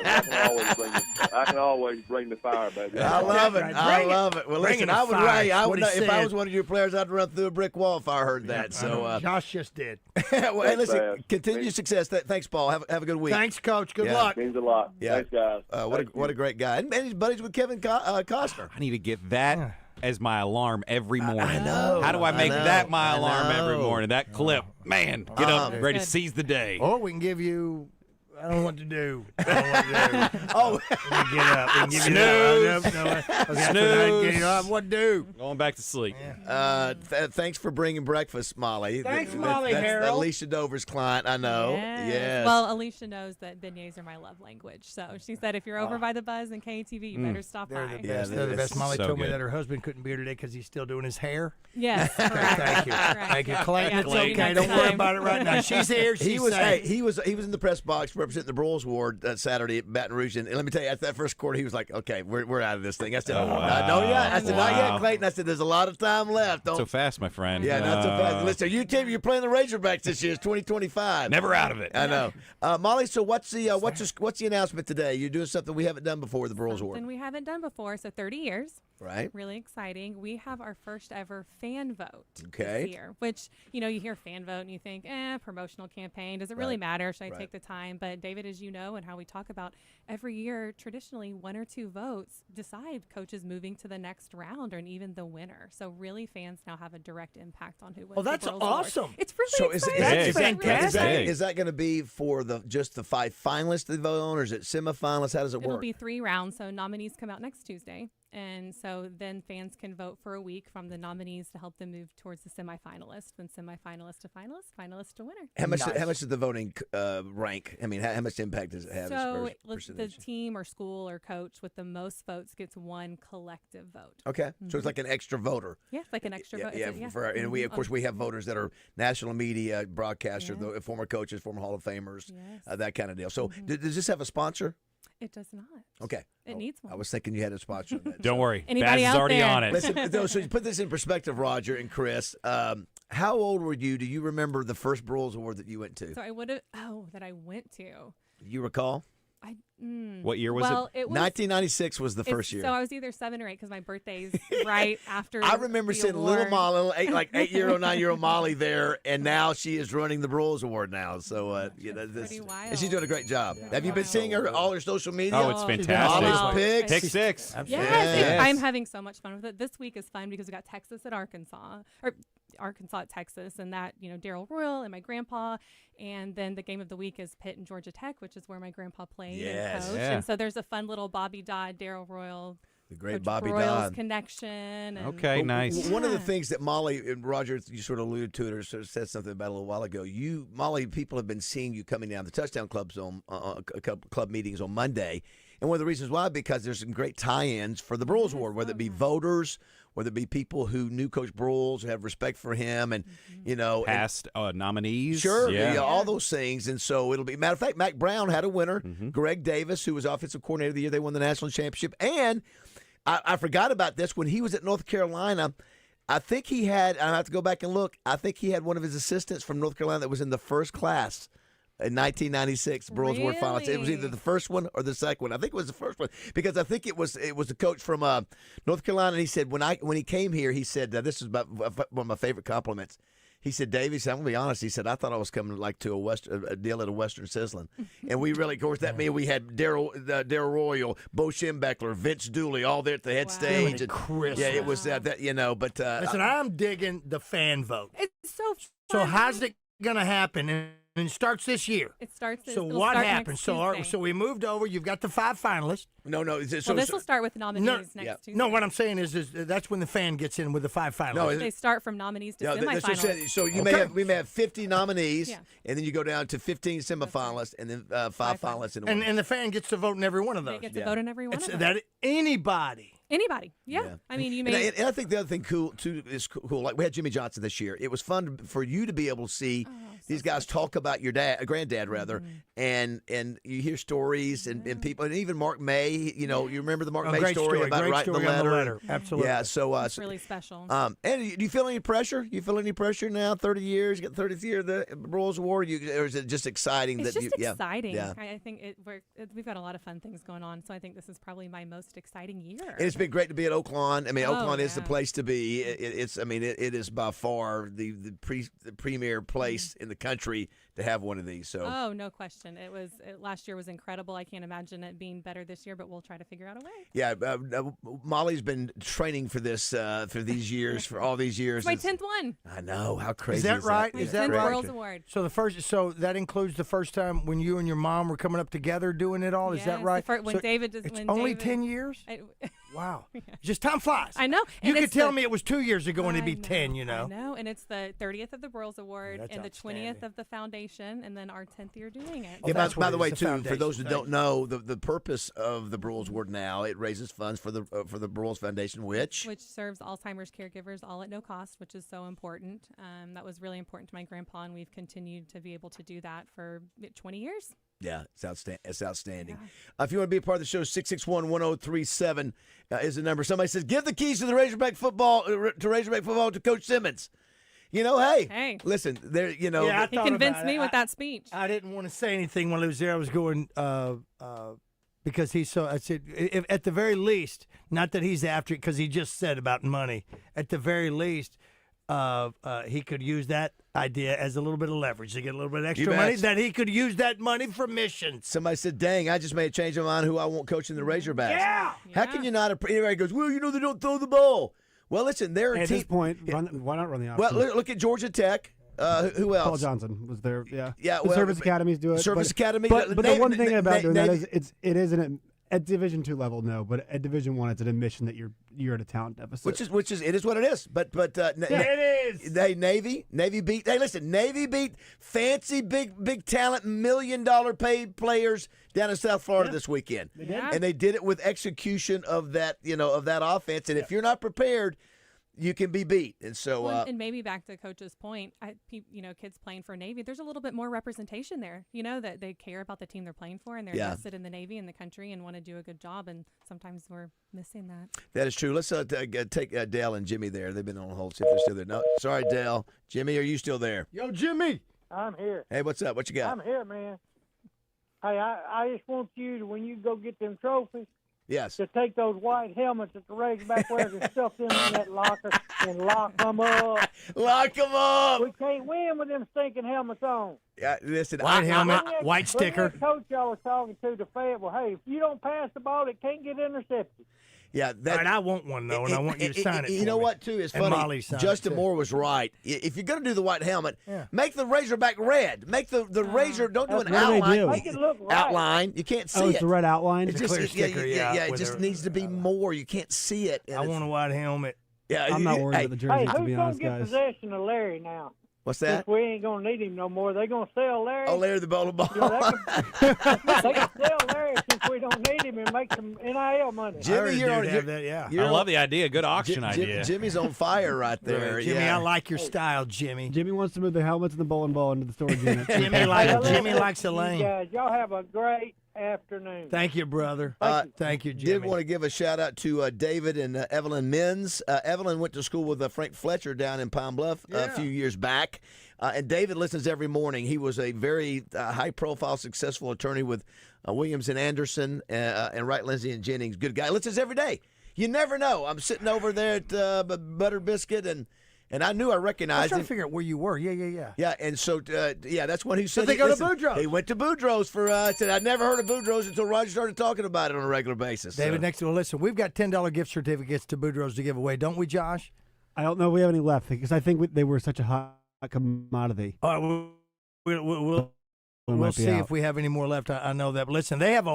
I can always bring the fire, baby. I love it. I love it. Well, listen, I would if I was one of your players, I'd run through a brick wall if I heard that. So Josh just did. Well, hey, listen, continued success. Thanks, Paul. Have a good week. Thanks, Coach. Good luck. Means a lot. Yeah. Thanks, guys. What a great guy. And he's buddies with Kevin Costner. I need to get that as my alarm every morning. I know. How do I make that my alarm every morning? That clip. Man, get up, ready to seize the day. Or we can give you... I don't know what to do. Oh, get up. We can give Snooze. What to do? Going back to sleep. Thanks for bringing breakfast, Molly. Thanks, Molly That's Harold. Alicia Dover's client, I know. Yes. Well, Alicia knows that beignets are my love language. So she said, if you're over by the Buzz and KTV, you better stop by. They're the best. Molly told me that her husband couldn't be here today because he's still doing his hair. Yes, correct. Thank you. Correct. Thank you, Clayton. It's Clayton. okay. Don't worry about it right now. She's here. He was in the press box representing the Broyles Ward Saturday at Baton Rouge, and let me tell you, after that first quarter, he was like, "Okay, we're out of this thing." I said, "No, yeah." I said, "Not yet, Clayton." I said, "There's a lot of time left." Not so fast, my friend. Yeah, not so fast. Listen, you're playing the Razorbacks this year. It's 2025. Never out of it. I know, Molly. So what's the announcement today? You're doing something we haven't done before with the Broyles Ward. Something we haven't done before. So 30 years. Right. Really exciting. We have our first ever fan vote Okay. this year, which, you hear fan vote and you think, promotional campaign. Does it really matter? Should I take the time? But David, as you know, and how we talk about every year, traditionally 1 or 2 votes decide coaches moving to the next round or even the winner. So really fans now have a direct impact on who wins. Oh, that's the Girls Award. awesome. It's really So exciting. is that going to be for just the 5 finalists to vote on, or is it semifinalists? How does it work? It'll be 3 rounds. So nominees come out next Tuesday. And so then fans can vote for a week from the nominees to help them move towards the semifinalists, then semifinalist to finalist, finalist to winner. How much does the voting rank? I mean, how much impact does it have? So as the team or school or coach with the most votes gets 1 collective vote. Okay, so it's like an extra voter. Yeah, it's like an extra vote. Yeah, and we of course we have voters that are national media broadcasters, the former coaches, former Hall of Famers, that kind of deal. So does this have a sponsor? It does not. Okay. It needs one. I was thinking you had a sponsor. Don't worry. Anybody Baz is out already there? on it. Listen, so you put this in perspective, Roger and Chris. How old were you? Do you remember the first Broyles Award that you went to? So that I went to. You recall? What year was it? it? 1996 was the first year. So I was either 7 or 8 because my birthday's right after. I remember seeing little Molly, 8-year-old, 9-year-old Molly there, and now she is running the Broyles Award now. So and she's doing a great job. Yeah. Have you been seeing her all her social media? Oh, it's fantastic. Molly's picks. Pick 6. Yes. I'm having so much fun with it. This week is fun because we got Texas at Arkansas, or Arkansas at Texas, and that Darryl Royal and my grandpa, and then the game of the week is Pitt and Georgia Tech, which is where my grandpa played and coached. And so there's a fun little Bobby Dodd, Darryl Royal, the great Coach Bobby Broyles Dodd connection. And Okay, nice. One of the things that Molly and Roger, you sort of alluded to it or sort of said something about a little while ago. Molly, people have been seeing you coming down the touchdown clubs on club meetings on Monday, and one of the reasons why, because there's some great tie-ins for the Broyles Award, whether it be voters, whether it be people who knew Coach Broyles, who have respect for him, and past nominees. Sure, all those things. And so it'll be, matter of fact, Mac Brown had a winner. Greg Davis, who was offensive coordinator of the year, they won the national championship. And I forgot about this, when he was at North Carolina, I think he had, I have to go back and look, I think he had one of his assistants from North Carolina that was in the first class. In 1996, Broyles Award finalists. It was either the first one or the second one. I think it was the first one because I think it was the coach from North Carolina. And he said when he came here, he said this is about one of my favorite compliments. He said, Dave, he said, I'm gonna be honest. He said, I thought I was coming to a deal at a Western Sizzling, and we really, of course, that mean we had Darryl Royal, Bo Schembechler, Vince Dooley, all there at the head stage. And Chris, it was that But listen, I'm digging the fan vote. It's so fun. So how's it gonna happen? And it starts this year. It starts. So it'll what start happened? next So Tuesday. we moved over. You've got the 5 finalists. No. This will start with nominees next Tuesday. No, what I'm saying is that's when the fan gets in with the 5 finalists. No, they start from nominees to semifinalists. So you we may have 50 nominees, and then you go down to 15 semifinalists, and then 5 finalists. And the fan gets to vote in every one of those. They get to vote in every one of them. That anybody. Yeah. I mean, you may. And I think the other thing cool too is cool. Like we had Jimmy Johnson this year. It was fun for you to be able to see these guys talk about your granddad rather, and you hear stories and people, and even Mark May. You remember the Mark May story about writing the letter. Absolutely. Yeah. So it's really special. And do you feel any pressure? You feel any pressure now? 30 years, you got the 30th year of the Broyles Award. Or is it just exciting? It's exciting. Yeah. I think we've got a lot of fun things going on. So I think this is probably my most exciting year. And it's been great to be at Oaklawn. I mean, Oaklawn is the place to be. It is by far the premier place in the country to have one of these. So no question. Last year was incredible. I can't imagine it being better this year, but we'll try to figure out a way. Yeah, Molly's been training for this for these years, for all these years. It's my 10th one. I know, how crazy is that right? That? Is that 10th right? Broyles Award. So that includes the first time when you and your mom were coming up together doing it all. Is that right? When David does, it's when only David, 10 years. Wow, just time flies. I know. You could tell me it was 2 years ago and it'd be 10. I know, and it's the 30th of the Broyles Award and the 20th of the foundation, and then our 10th year doing it. Yeah, by the way, too, for those who don't know, the purpose of the Broyles Award now, it raises funds for the Broyles Foundation, which serves Alzheimer's caregivers all at no cost, which is so important. That was really important to my grandpa, and we've continued to be able to do that for 20 years. Yeah, it's outstanding. Yeah. If you want to be a part of the show, 661-1037 is the number. Somebody says, give the keys to the Razorback football to Coach Simmons. Hey, listen, there. He convinced me with that speech. I didn't want to say anything when I was there. I was going. because he's so. I said, if, at the very least, not that he's after it because he just said about money. At the very least, he could use that idea as a little bit of leverage to get a little bit of extra money. That he could use that money for missions. Somebody said, "Dang, I just made a change of mind who I want coaching the Razorbacks." Yeah. How can you not? Everybody goes, "Well, they don't throw the ball." Well, listen, they're a At team. this point, why not run the option? Well, look at Georgia Tech. Who else? Paul Johnson was there. Yeah. Yeah. The well, service academies do it. Service academy. But the one thing about doing that is it isn't at Division II level. No, but at Division I, it's an admission that you're at a talent deficit. Which is it is what it is. But it is. Navy beat. Hey, listen, Navy beat fancy big talent $1 million paid players down in South Florida this weekend, and they did it with execution of that of that offense. And if you're not prepared, you can be beat. And so, and maybe back to Coach's point, kids playing for Navy, there's a little bit more representation there, that they care about the team they're playing for, and they're invested in the Navy and the country and want to do a good job. And sometimes we're missing that. That is true. Let's take Dale and Jimmy there. They've been on hold. See if they're still there. No, sorry, Dale. Jimmy, are you still there? Yo, Jimmy. I'm here. Hey, what's up? What you got? I'm here, man. Hey, I just want you to, when you go get them trophies, yes, to take those white helmets that the Razorback wears and stuff them in that locker and lock them up. Lock them up. We can't win with them stinking helmets on. Yeah, listen. White helmet, white sticker. That coach y'all was talking to the Fed, well, hey, if you don't pass the ball, it can't get intercepted. Yeah, all right, I want one though, and I want you to sign it. You know what? Too, it's funny. Justin Moore was right. If you're going to do the white helmet, make the Razorback red. Make the Razor. Don't do an outline. Make it look right. Outline. You can't see it. Oh, it's the red outline. It's just, clear sticker. It just needs to be more. You can't see it. I want a white helmet. Yeah, I'm not worried about the jerseys, to be honest, guys. Who's going to get possession of Larry now? What's that? Since we ain't going to need him no more, they're going to sell Larry. Oh, Larry the bowling ball. They can sell Larry since we don't need him and make some NIL money. Jimmy, you're on I love the idea. Good auction idea. Jimmy's on fire right there. Jimmy, I like your style, Jimmy. Jimmy wants to move the helmets and the bowling ball into the storage unit. Jimmy likes a lane. Guys, y'all have a great afternoon. Thank you, brother. Thank you, Jimmy. Did want to give a shout out to David and Evelyn Menz. Evelyn went to school with Frank Fletcher down in Pine Bluff a few years back. And David listens every morning. He was a very high-profile, successful attorney with Williams and Anderson and Wright, Lindsay, and Jennings. Good guy. Listens every day. You never know. I'm sitting over there at Butter Biscuit, and I knew I recognized him. I was trying to figure out where you were. Yeah. Yeah, and so, that's when he said. So they go to Boudreaux's. He went to Boudreaux's for said, I'd never heard of Boudreaux's until Roger started talking about it on a regular basis. David, next to listen, we've got $10 gift certificates to Boudreaux's to give away, don't we, Josh? I don't know if we have any left because I think they were such a hot commodity. All right, we'll see if we have any more left. I know that. But listen, they have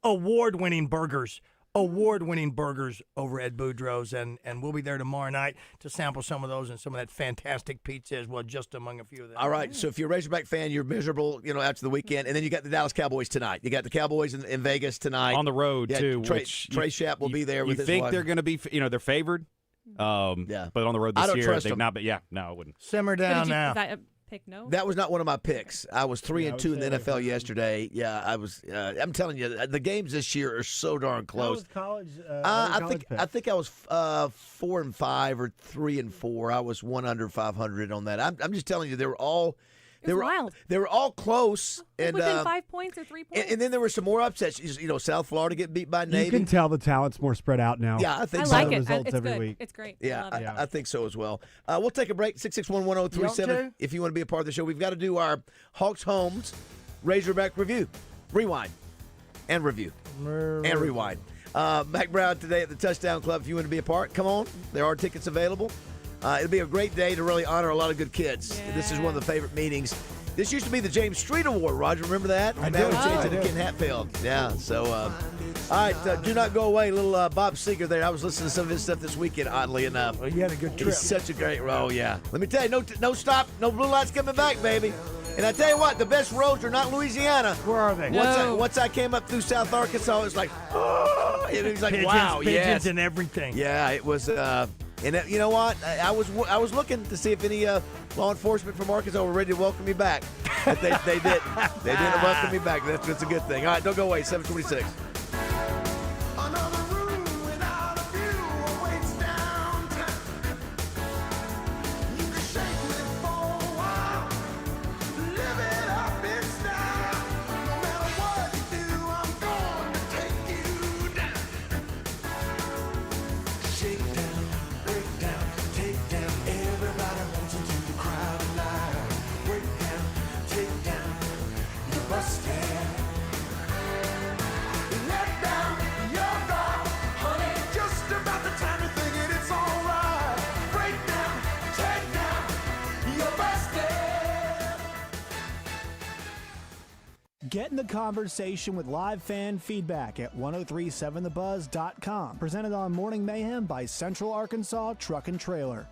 award-winning burgers. Award-winning burgers over at Boudreaux's, and we'll be there tomorrow night to sample some of those and some of that fantastic pizza as well, just among a few of them. All right, so if you're a Razorback fan, you're miserable, after the weekend, and then you got the Dallas Cowboys tonight. You got the Cowboys in Vegas tonight. On the road, too. Trey Schapp will be there with his wife. You think they're going to be, they're favored? But on the road this year, they've not. But no, I wouldn't. Simmer down now. Is that a pick? No. That was not one of my picks. I was 3-2 in the NFL yesterday. Yeah, I was. I'm telling you, the games this year are so darn close. College. I think I was 4-5 or 3-4. I was 1 under 500 on that. I'm just telling you, they were all. Wild. They were all close. And, within 5 points or 3 points. And then there were some more upsets. South Florida get beat by Navy. You can tell the talent's more spread out now. Yeah, I think I so. like it. Results It's every good. week. It's great. Yeah, I think so as well. We'll take a break. 661-1037 if you want to be a part of the show. We've got to do our Hawks Homes Razorback review. Rewind. And review. And rewind. Mac Brown today at the Touchdown Club. If you want to be a part, come on. There are tickets available. It'll be a great day to really honor a lot of good kids. Yeah. This is one of the favorite meetings. This used to be the James Street Award, Roger. Remember that? I now do. we changed it to Ken Hatfield. Yeah. So, all right. Do not go away. Little Bob Seger there. I was listening to some of his stuff this weekend, oddly enough. Well, you had a good trip. He's such a great role. Yeah. Let me tell you, no stop, no blue lights coming back, baby. And I tell you what, the best roads are not Louisiana. Where are they? Once I came up through South Arkansas, it was like, oh, it was like, pigeons, wow, pigeons and everything. Yeah, it was. And you know what? I was looking to see if any law enforcement from Arkansas were ready to welcome me back. But they didn't. They didn't welcome me back. That's a good thing. All right, don't go away. 726. Get in the conversation with live fan feedback at 1037thebuzz.com. Presented on Morning Mayhem by Central Arkansas Truck and Trailer.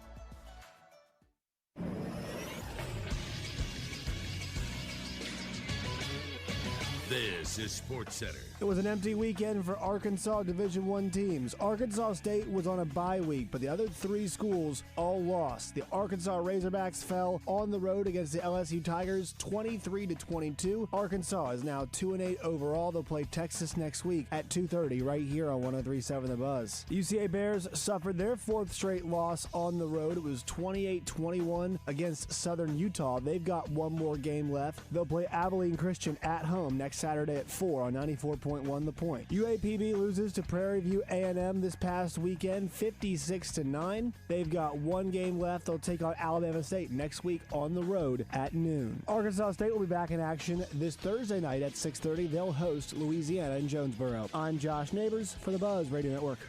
This is Sports Center. It was an empty weekend for Arkansas Division I teams. Arkansas State was on a bye week, but the other three schools all lost. The Arkansas Razorbacks fell on the road against the LSU Tigers 23-22. Arkansas is now 2-8 overall. They'll play Texas next week at 2:30 right here on 1037 The Buzz. UCA Bears suffered their fourth straight loss on the road. It was 28-21 against Southern Utah. They've got one more game left. They'll play Abilene Christian at home next Saturday at 4 on 94.1 The Point. UAPB loses to Prairie View A&M this past weekend 56-9. They've got one game left. They'll take on Alabama State next week on the road at noon. Arkansas State will be back in action this Thursday night at 6:30. They'll host Louisiana in Jonesboro. I'm Josh Neighbors for the Buzz Radio Network.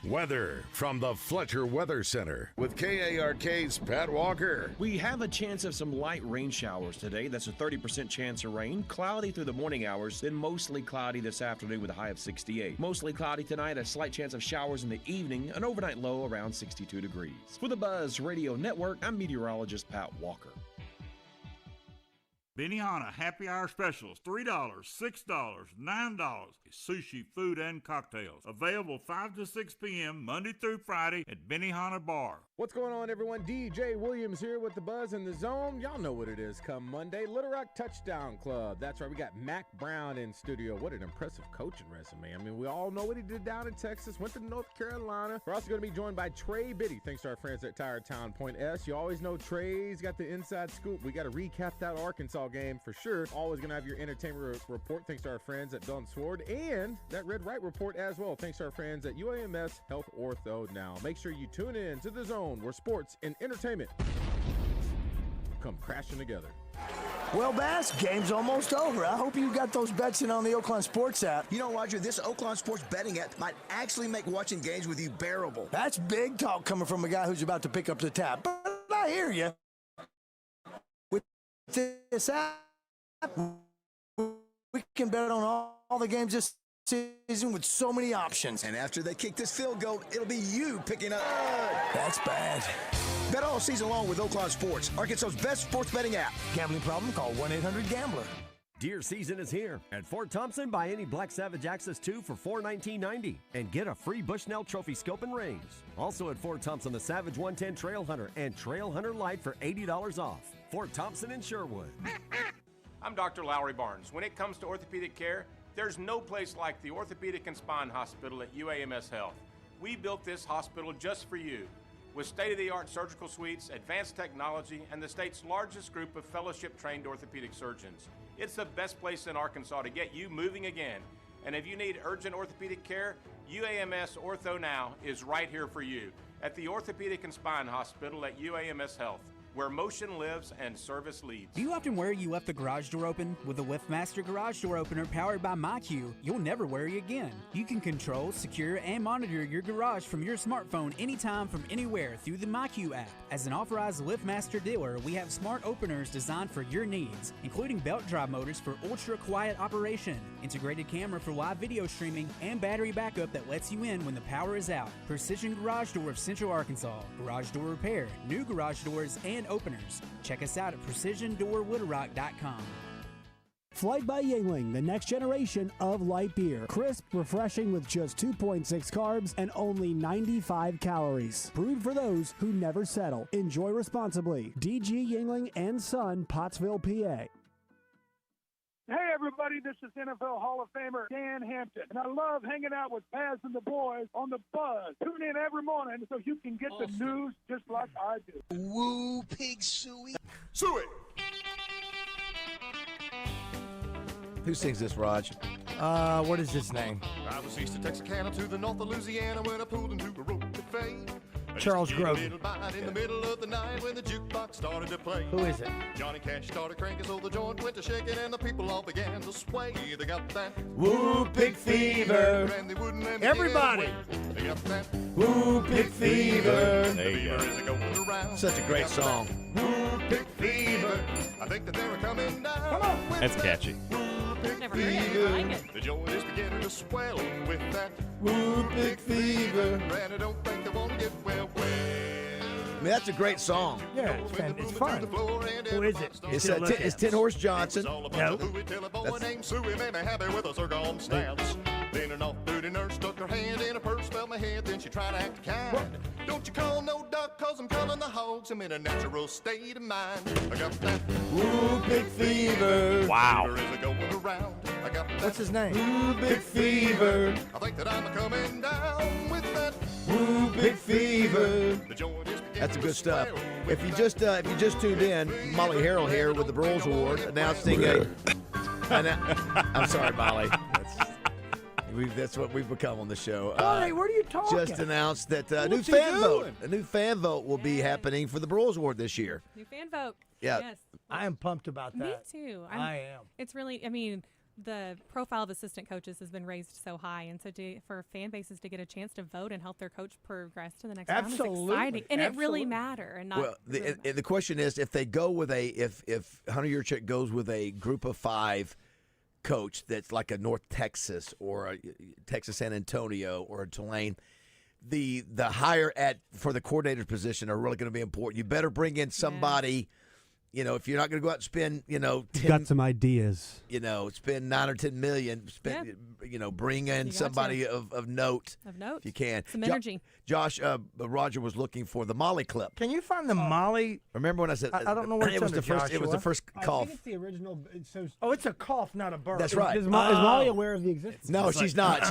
Weather from the Fletcher Weather Center with KARK's Pat Walker. We have a chance of some light rain showers today. That's a 30% chance of rain. Cloudy through the morning hours, then mostly cloudy this afternoon with a high of 68. Mostly cloudy tonight, a slight chance of showers in the evening, an overnight low around 62 degrees. For the Buzz Radio Network, I'm meteorologist Pat Walker. Benihana Happy Hour Specials, $3, $6, $9. Sushi, food, and cocktails. Available 5 to 6 p.m. Monday through Friday at Benihana Bar. What's going on, everyone? DJ Williams here with the Buzz in the Zone. Y'all know what it is come Monday. Little Rock Touchdown Club. That's right. We got Mac Brown in studio. What an impressive coaching resume. I mean, we all know what he did down in Texas. Went to North Carolina. We're also going to be joined by Trey Biddy. Thanks to our friends at Tire Town Point S. You always know Trey's got the inside scoop. We got to recap that Arkansas game for sure. Always going to have your entertainment report thanks to our friends at Bell & Sword, and that Red Right report as well thanks to our friends at UAMS Health Ortho Now. Make sure you tune in to The Zone, where sports and entertainment come crashing together. Well, Bass, game's almost over. I hope you got those bets in on the Oaklawn Sports app. You know, Roger, this Oaklawn Sports betting app might actually make watching games with you bearable. That's big talk coming from a guy who's about to pick up the tab. But I hear you. With this app, we can bet on all the games this season with so many options. And after they kick this field goal, it'll be you picking up. That's bad. Bet all season long with Oaklawn Sports, Arkansas's best sports betting app. Gambling problem? Call 1-800-GAMBLER. Deer season is here. At Fort Thompson, buy any Black Savage Access 2 for $419.90 and get a free Bushnell Trophy scope and range. Also at Fort Thompson, the Savage 110 Trail Hunter and Trail Hunter Light for $80 off. Fort Thompson in Sherwood. I'm Dr. Lowry Barnes. When it comes to orthopedic care, there's no place like the Orthopedic and Spine Hospital at UAMS Health. We built this hospital just for you. With state-of-the-art surgical suites, advanced technology, and the state's largest group of fellowship-trained orthopedic surgeons. It's the best place in Arkansas to get you moving again. And if you need urgent orthopedic care, UAMS Ortho Now is right here for you at the Orthopedic and Spine Hospital at UAMS Health, where motion lives and service leads. Do you often worry you left the garage door open? With the LiftMaster Garage Door Opener powered by MyQ, you'll never worry again. You can control, secure, and monitor your garage from your smartphone anytime from anywhere through the MyQ app. As an authorized LiftMaster dealer, we have smart openers designed for your needs, including belt drive motors for ultra-quiet operation, integrated camera for live video streaming, and battery backup that lets you in when the power is out. Precision Garage Door of Central Arkansas. Garage door repair, new garage doors, and openers. Check us out at precisiondoorwoodrock.com. Flight by Yingling, the next generation of light beer. Crisp, refreshing with just 2.6 carbs and only 95 calories. Brewed for those who never settle. Enjoy responsibly. DG Yingling and Son, Pottsville, PA. Hey, everybody, this is NFL Hall of Famer Dan Hampton, and I love hanging out with Baz and the boys on The Buzz. Tune in every morning so you can get the news just like I do. Woo, pig suey. Suey! Who sings this, Raj? What is his name? I was east of Texarkana to the north of Louisiana when I pulled into a road to fame. Charles Groves. In the middle of the night when the jukebox started to play. Who is it? Johnny Cash started cranking, so the joint went to shaking, and the people all began to sway. They got that Woo Pig Fever. and they wouldn't let me Everybody. get away. They got that Woo Pig Fever. There you go. Is going around. Such a great song. Woo Pig Fever. I think that they were coming down. Come on. That's catchy. Never heard it. I like it. The joint is beginning to swell with that whooping fever. And I don't think they want to get well. I mean, that's a great song. Yeah, it's fun. Who is it? It's Tin Horse Johnson. No. Leaning off duty nurse stuck her hand in her purse, felt my head, then she tried to act kind. Don't you call no duck, cause I'm calling the hogs. I'm in a natural state of mind. I got that whooping fever. Wow. Fever is a going around. I got that What's his name? Whooping fever. I think that I'm coming down with that Whooping fever. The joint is beginning That's to good stuff. swell If you just tuned in, Molly Harrell here with the Broyles Award announcing I'm sorry, Molly. That's what we've become on the show. Molly, what are you talking? Just announced that a What's new fan vote will be happening for the Broyles Award this year. New fan vote. Yeah. Yes. I am pumped about that. Me too. I am. It's really, I mean, the profile of assistant coaches has been raised so high, and so for fan bases to get a chance to vote and help their coach progress to the next round is exciting, and it really matter. And not well, the question is, if they go with if Hunter Yurchek goes with a group of 5 coach that's like a North Texas or a Texas San Antonio or a Tulane, the hire for the coordinator position are really going to be important. You better bring in somebody. You know, if you're not going to go out and spend, 10, got some ideas. Spend $9 or $10 million. Bring in somebody of note. Of note. If you can. Some energy. Josh, Roger was looking for the Molly clip. Can you find the Molly? Remember when I said I don't know what it was the first. It was the first cough. I think it's the original. It's a cough, not a burp. That's right. Is Molly aware of the existence? No, she's not.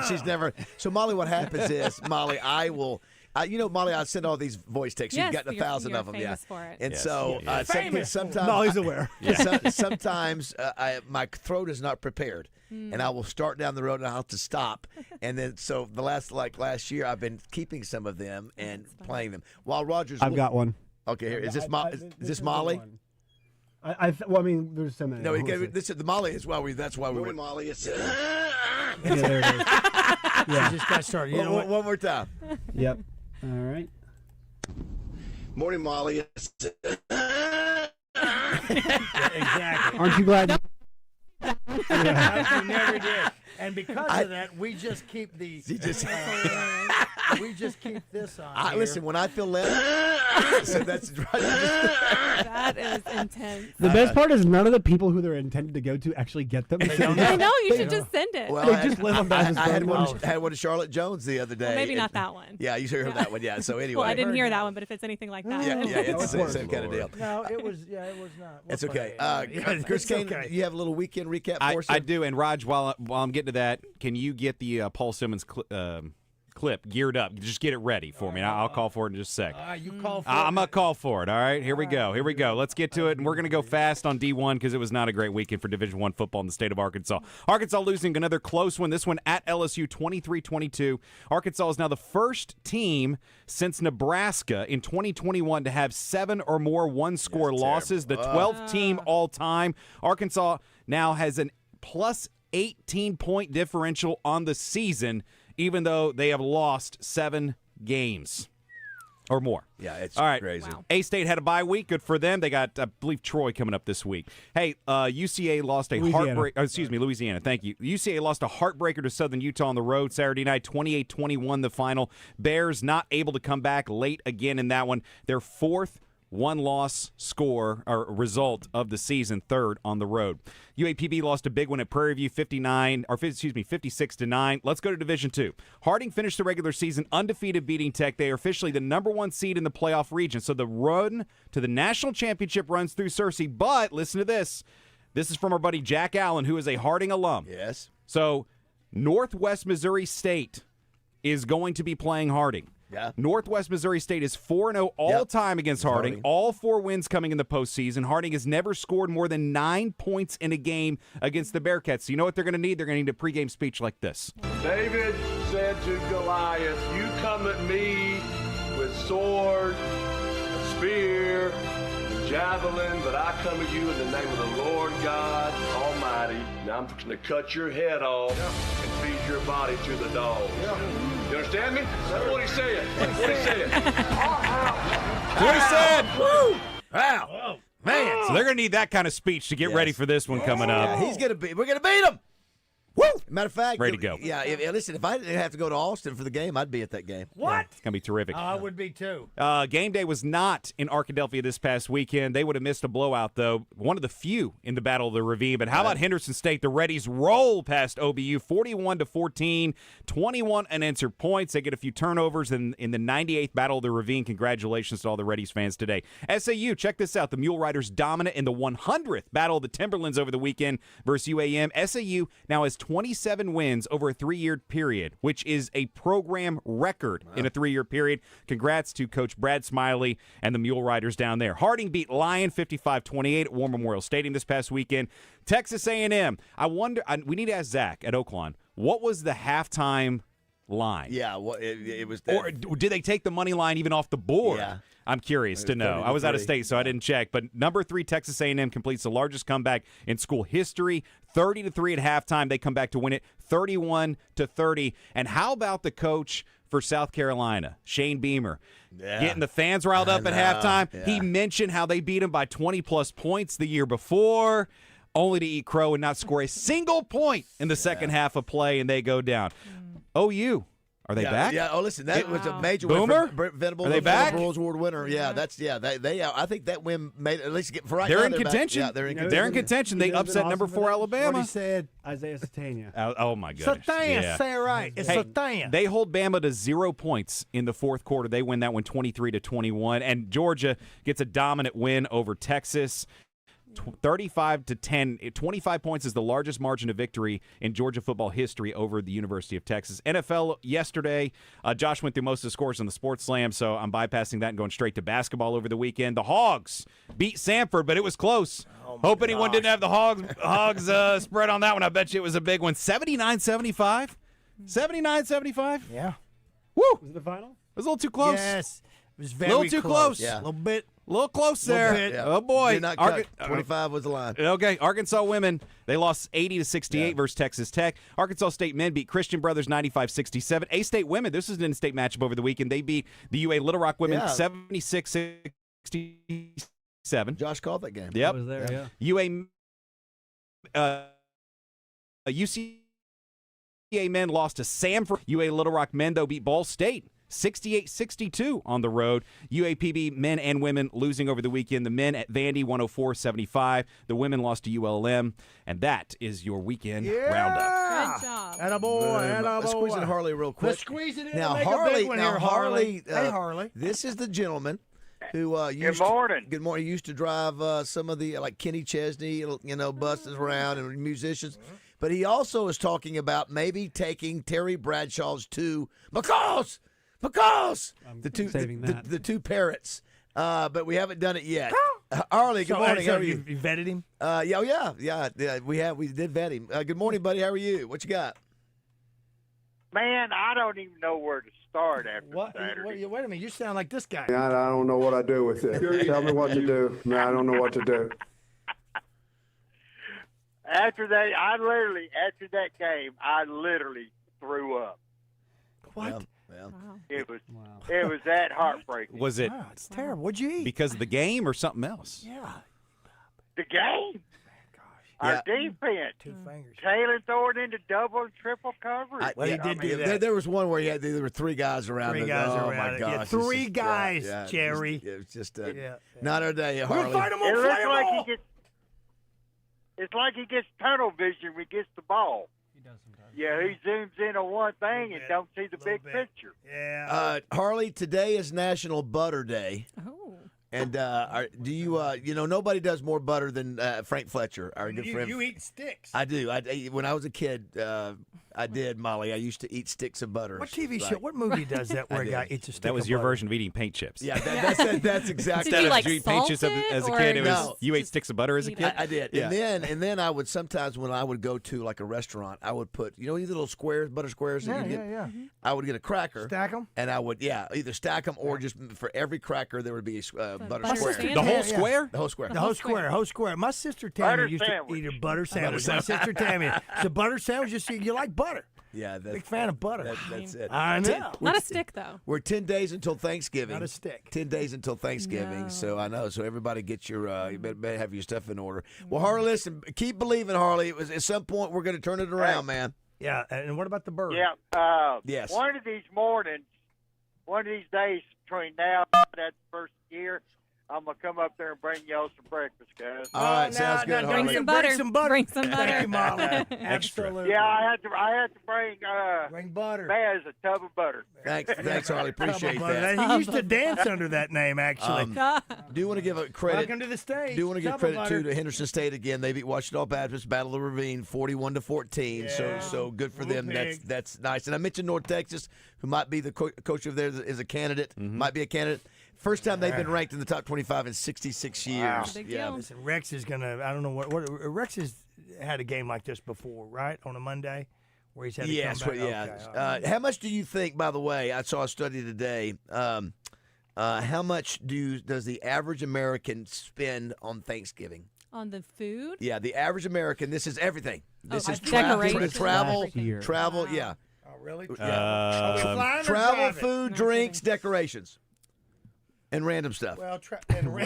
She's never. So Molly, what happens is, Molly, I will. Molly, I send all these voice texts. Yes, You've gotten 1,000 of them, yeah. For it. And Yes, so sometimes Molly's aware. Sometimes my throat is not prepared, and I will start down the road and I'll have to stop. And then so the last year, I've been keeping some of them and playing them while Roger's. I've got one. Okay, here is this. Is this Molly? I mean, there's so many. No, this is the Molly is why we. That's why we went. Molly, it's Yeah, there it is. Yeah, just got started. One more time. Yep. All right. Morning, Molly. Exactly. Aren't you glad? We never did. And because of that, we just keep the. We just keep this on. Here. Listen, when I feel left, so that's That is intense. The best part is none of the people who they're intended to go to actually get them. I know, you should just send it. Well, they just live on that. I had one to Charlotte Jones the other day. Well, maybe not that one. Yeah, you should hear that one. Yeah. So anyway, well, I didn't hear that one, but if it's anything like that, yeah, it's the same kind of deal. No, it was not. It's okay. Chris Kane, you have a little weekend recap for us? I do. And Raj, while I'm getting to that, can you get the Paul Simmons clip geared up? Just get it ready for me. I'll call for it in just a sec. You call for it. I'm going to call for it, all right? Here we go. Let's get to it, and we're going to go fast on D1 because it was not a great weekend for Division I football in the state of Arkansas. Arkansas losing another close one, this one at LSU, 23-22. Arkansas is now the first team since Nebraska in 2021 to have 7 or more one-score losses, the 12th team all-time. Arkansas now has an plus 18-point differential on the season, even though they have lost 7 games or more. Yeah, it's all right. Crazy. Wow. A-State had a bye week. Good for them. They got, I believe, Troy coming up this week. Hey, UCA lost a Louisiana. Thank you. UCA lost a heartbreaker to Southern Utah on the road Saturday night, 28-21 the final. Bears not able to come back late again in that one. Their 4th one-loss score or result of the season, 3rd on the road. UAPB lost a big one at Prairie View, 56-9. Let's go to Division II. Harding finished the regular season undefeated, beating Tech. They are officially the #1 seed in the playoff region. So the run to the national championship runs through Searcy. But listen to this. This is from our buddy Jack Allen, who is a Harding alum. Yes. So Northwest Missouri State is going to be playing Harding. Yeah. Northwest Missouri State is 4-0 all-time against Harding. All 4 wins coming in the postseason. Harding has never scored more than 9 points in a game against the Bearcats. So you know what they're going to need? They're going to need a pregame speech like this. David said to Goliath, you come at me with sword, spear, javelin, but I come at you in the name of the Lord God Almighty. Now I'm going to cut your head off and feed your body to the dogs. You understand me? That's what he said. That's what he said. Woo! Wow. Man, So they're going to need that kind of speech to get ready for this one coming up. Yeah, we're going to beat him. Woo! Matter of fact, ready to go. Yeah, listen, if I didn't have to go to Austin for the game, I'd be at that game. What? It's going to be terrific. I would be too. Game day was not in Arkadelphia this past weekend. They would have missed a blowout, though. One of the few in the Battle of the Ravine. But how about Henderson State? The Reddies roll past OBU 41-14, 21 unanswered points. They get a few turnovers in the 98th Battle of the Ravine. Congratulations to all the Reddies fans today. SAU, check this out. The Mule Riders dominant in the 100th Battle of the Timberlands over the weekend versus UAM. SAU now has 27 wins over a 3-year period, which is a program record in a 3-year period. Congrats to Coach Brad Smiley and the Mule Riders down there. Harding beat Lyon 55-28 at War Memorial Stadium this past weekend. Texas A&M, we need to ask Zach at Oaklawn, what was the halftime line? Yeah, well, it was. Or did they take the money line even off the board? Yeah. I'm curious to know. I was out of state, so I didn't check. But number 3, Texas A&M completes the largest comeback in school history. 30-3 at halftime. They come back to win it 31-30. And how about the coach for South Carolina, Shane Beamer, getting the fans riled up at halftime? Yeah. He mentioned how they beat him by 20-plus points the year before, only to eat crow and not score a single point in the second half of play, and they go down. OU. Are they back? Yeah. Oh, listen, that was a major Boomer? win for Venable. Are they back? Bruins Award winner. Yeah, I think that win made at least get for right they're now. In contention. Yeah, they're in contention. They're in contention. They upset number 4 Alabama. What he said. Isaiah Satania. Oh my goodness. Satania, say it right. It's Satania. They hold Bama to 0 points in the fourth quarter. They win that one 23-21, and Georgia gets a dominant win over Texas. 35-10, 25 points is the largest margin of victory in Georgia football history over the University of Texas. NFL yesterday, Josh went through most of the scores on the Sports Slam, so I'm bypassing that and going straight to basketball over the weekend. The Hogs beat Samford, but it was close. Hope anyone didn't have the Hogs spread on that one. I bet you it was a big one. 79-75? 79-75? Yeah. Woo! Was it the final? It was a little too close. Yes. It was very little too close. Yeah. A little bit. A little close there. Yeah. Oh, boy. 25 was the line. Okay, Arkansas women, they lost 80-68 versus Texas Tech. Arkansas State men beat Christian Brothers 95-67. A-State women, this is an in-state matchup over the weekend. They beat the UA Little Rock women 76-67. Josh called that game. Yep. I was there, yeah. UCA men lost to Samford. UA Little Rock men, though, beat Ball State 68-62 on the road. UAPB men and women losing over the weekend. The men at Vandy 104-75. The women lost to ULM. And that is your weekend roundup. Good job. Attaboy. Let's squeeze in Harley real quick. Let's squeeze it in. Now, and make Harley. a big one here, Harley. Hey, Harley. This is the gentleman who used Good morning. Good morning. He used to drive some of the like Kenny Chesney, buses around and musicians. But he also is talking about maybe taking Terry Bradshaw's two because the two parrots. But we haven't done it yet. Harley, good morning. How are you? You vetted him? Yeah. We did vet him. Good morning, buddy. How are you? What you got? Man, I don't even know where to start after What? Saturday. Wait a minute. You sound like this guy. I don't know what I do with it. Tell me what to do. Man, I don't know what to do. After that game, I literally threw up. What? Well. It was that heartbreaking. Was it? Wow, it's terrible. What'd you eat? Because of the game or something else? Yeah. The game. Our defense. 2 fingers. Taylor throwing into double and triple coverage. He did do that. There was one where there were 3 guys around. Three guys oh around my it. gosh! Yeah, 3 guys, Jerry. It was just not our day, Harley. We'll fight him It on looks flame like ball. it's like he gets tunnel vision when he gets the ball. He does sometimes. Yeah, he zooms in on one thing and don't see the big picture. Yeah. Harley, today is National Butter Day. Oh. And do you, nobody does more butter than Frank Fletcher, our good friend. You eat sticks. I do. When I was a kid, I did, Molly. I used to eat sticks of butter. What TV show? What movie does that where a guy eats a stick That was of your butter? version of eating paint chips. Yeah, that's exactly. Did you, like, eating paint chips salt as a it, kid, or it was No. you ate sticks of butter as a kid. I did. Yeah. And then I would sometimes when I would go to like a restaurant, I would put these little squares, butter squares. That you get, Yeah. I would get a cracker. Stack them. And I would either stack them or just for every cracker there would be a butter square. sandwich. The whole Yeah. square? The whole square. The whole square. My sister Butter Tammy used sandwich. to eat a butter sandwich. My sister Tammy, it's a butter sandwich. You like butter. Yeah, Big fan of butter. That's it. I know. Not a stick, though. We're 10 days until Thanksgiving. Not a stick. 10 days until Thanksgiving. No. So I know. So everybody get your, you better have your stuff in order. Well, Harley, listen, keep believing, Harley. It was at some point we're going to turn it around, man. Yeah, and what about the bird? Yeah. Yes. One of these mornings, one of these days between now and that first year, I'm going to come up there and bring y'all some breakfast, guys. All right, sounds good, Harley. Bring some butter. Bring some butter. Bring some butter. Thank you, Molly. Absolutely. Yeah, I had to bring butter. Baz a tub of butter. Thanks, Harley. Appreciate that. He used to dance under that name, actually. Do want to give a credit. Welcome to the stage. Do want to give Double credit butter. to Henderson State again. They beat Washita Baptist, Battle of the Ravine, 41-14. So good for them. That's nice. And I mentioned North Texas, who might be the coach over there is a candidate. Might be a candidate. First time they've been ranked in the top 25 in 66 years. Wow. Yeah. Listen, Rex is gonna. I don't know what Rex has had a game like this before, right? On a Monday, where he's had to come back. Yes. Okay. How much do you think? By the way, I saw a study today. How much does the average American spend on Thanksgiving? On the food? Yeah, the average American. This is everything. This is decorations. travel. Yeah. Oh, really? Travel, food, drinks, decorations. And random stuff. Well,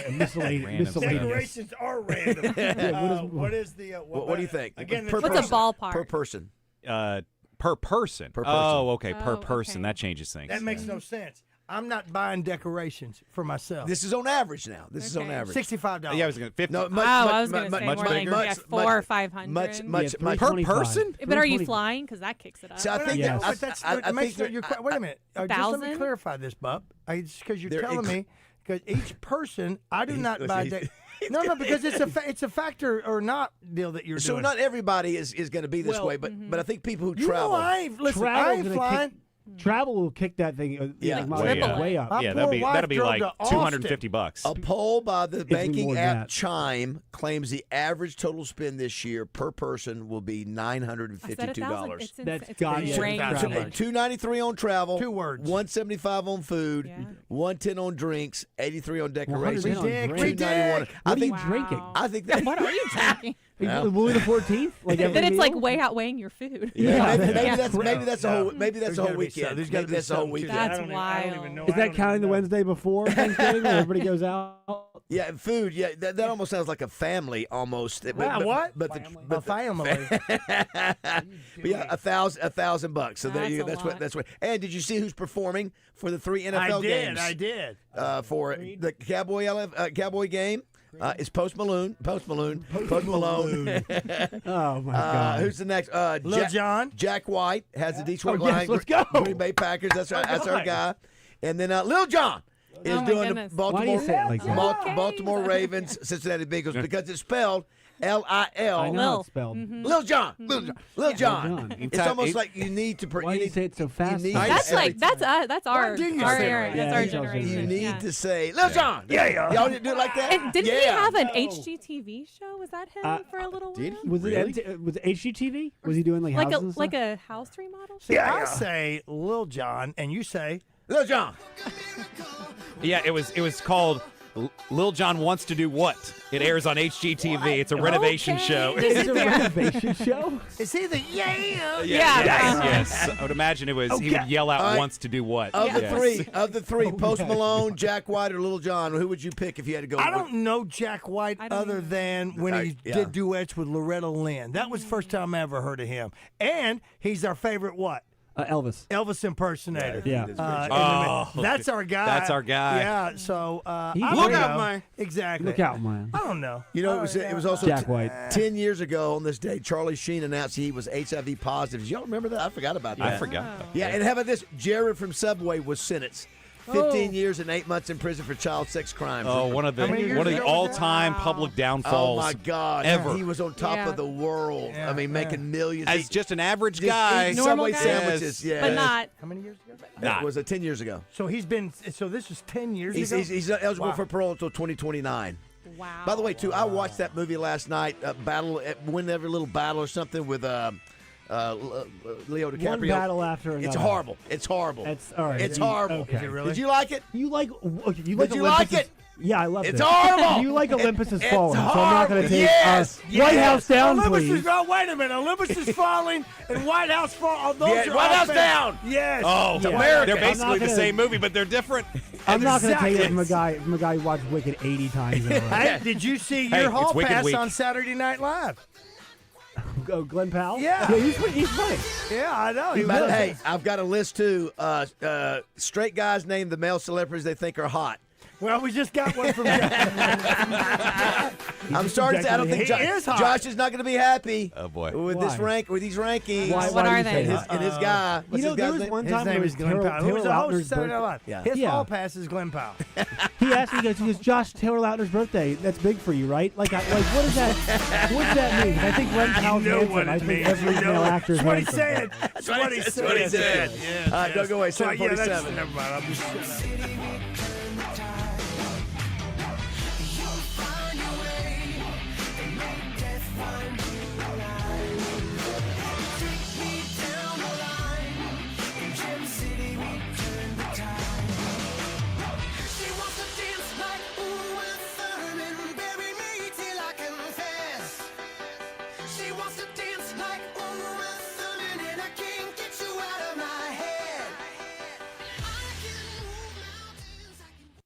miscellaneous. Decorations are random. What is the? What do you think? Again, what's a ballpark? Per person. Per person. Oh, okay. Per person. That changes things. That makes no sense. I'm not buying decorations for myself. This is on average now. This is on average. $65. Yeah, I was going to 50. No, I was going to say much more like bigger. 400 or 500. Much per person? But are you flying? Because that kicks it up. So I think wait a minute. Just let me 1,000? clarify this, Bub. Because you're telling me, because each person, I do not buy. No, because it's a factor or not deal that you're doing. So not everybody is going to be this way, but I think people who travel. I ain't flying. Travel will kick that thing way up. Yeah, that'll be like $250. A poll by the banking more app than that. Chime claims the average total spend this year per person will be $952. That's got you. $293 on travel. 2 words. $175 on food. $110 on drinks. $83 on decorations. Ridiculous. What are you drinking? I think that. What are you drinking? Louis the 14th? Like then it's meal? like way outweighing your food. Maybe that's a whole weekend. There's got to be that's a whole weekend. That's I wild. don't even know. Is that counting the Wednesday before Thanksgiving when everybody goes out? Yeah, and food. Yeah, that almost sounds like a family almost. What? But a family. But yeah, $1,000. So there That's you go. a That's lot. what. And did you see who's performing for the 3 NFL games? I did. For the Cowboy game. It's Post Malone. Oh my God! Who's the next? Lil Jon. Jack White has the Detroit yes, Lions. let's go. Green Bay Packers. That's our guy. And then Lil Jon is Oh, my doing goodness. the Why do you say it like that? Baltimore Ravens, Cincinnati Bengals because it's spelled L-I-L. I know Lil. how it's spelled. Lil Jon. Lil Jon. It's almost like you need to. Why do you say it so fast? That's our didn't you our say era. that? That's Yeah, our he tells you generation. You need Yeah. to say Lil Jon. Yeah. Y'all didn't do it like that. And didn't he Yeah. have an HGTV show? Was that him for a little while? Did he? Was it was it HGTV? Was he doing like houses and stuff? like a house remodel show? See, I say Lil Jon, and you say Lil Jon. Yeah, it was called Lil Jon Wants to Do What? It airs on HGTV. It's a renovation show. It's a renovation show. Is he the Yes. I would imagine he would yell out All right. Wants to Do What. Of the Yes. three, Post Malone, Jack White, or Lil Jon, who would you pick if you had to go? I don't know Jack White I don't other either. than when he yeah. did duets with Loretta Lynn. That was the first time I ever heard of him. And he's our favorite what? Elvis. Elvis impersonator. Yeah. That's our guy. That's our guy. Yeah. So Look out, man. Exactly. Look out, man. I don't know. You know, it was also Jack White. 10 years ago on this day, Charlie Sheen announced he was HIV positive. Did y'all remember that? I forgot about that. I forgot. Yeah, and how about this? Jared from Subway was sentenced 15 years and 8 months in prison for child sex crimes. Oh, one of the all-time public downfalls. Oh my God! Ever. He was on top of the world. I mean, making millions. As just an average Just guy. eating Normal Subway guy. sandwiches. Yes. But not. How many years ago? That was 10 years ago. So he's been. So this was 10 years ago. He's eligible for parole until 2029. Wow. By the way, too, I watched that movie last night. Win Every Little Battle or something with Leo DiCaprio. One battle after another. It's horrible. It's horrible. That's all right. It's horrible. Okay. Is it really? Did you like it? You like Did you like it? Yeah, I love it. It's horrible. You like Olympus Has It's Fallen, so I'm not horrible. going to take Yes, White House down, Olympus please. wait a minute. Olympus is falling and White House falling. Those are White House offense. down. Yes. Oh, Yeah. America. They're I'm basically not the gonna- same movie, but they're different. I'm not going to take it Exactly. from a guy who watched Wicked 80 times in a row. Hey, did you see Hey, your hall it's Wicked pass Week. on Saturday Night Live? Oh, Glenn Powell? Yeah. Yeah, he's funny. Yeah, I know. He But, was. hey, I've got a list too. Straight guys name the male celebrities they think are hot. Well, we just got one from I'm starting to. I don't think He is hot. Josh is not going to be happy. Oh, boy. With this rank, with these rankings. What are they? And his guy. What's You know, his there guy's was name? one His time when name it is was Glenn Powell. Who was the host of Lautner's Saturday Night Live. Yeah. His Yeah. hall pass is Glenn Powell. He asked me, he goes, Josh, Taylor Lautner's birthday. That's big for you, right? Like what is that? What does that mean? I think Glenn Powell's know handsome. what it I think means. every You know male it. actor is That's what he handsome. said. That's what he said. All right, don't go away. So, yeah, that's- 747. never mind. I'll just shut up.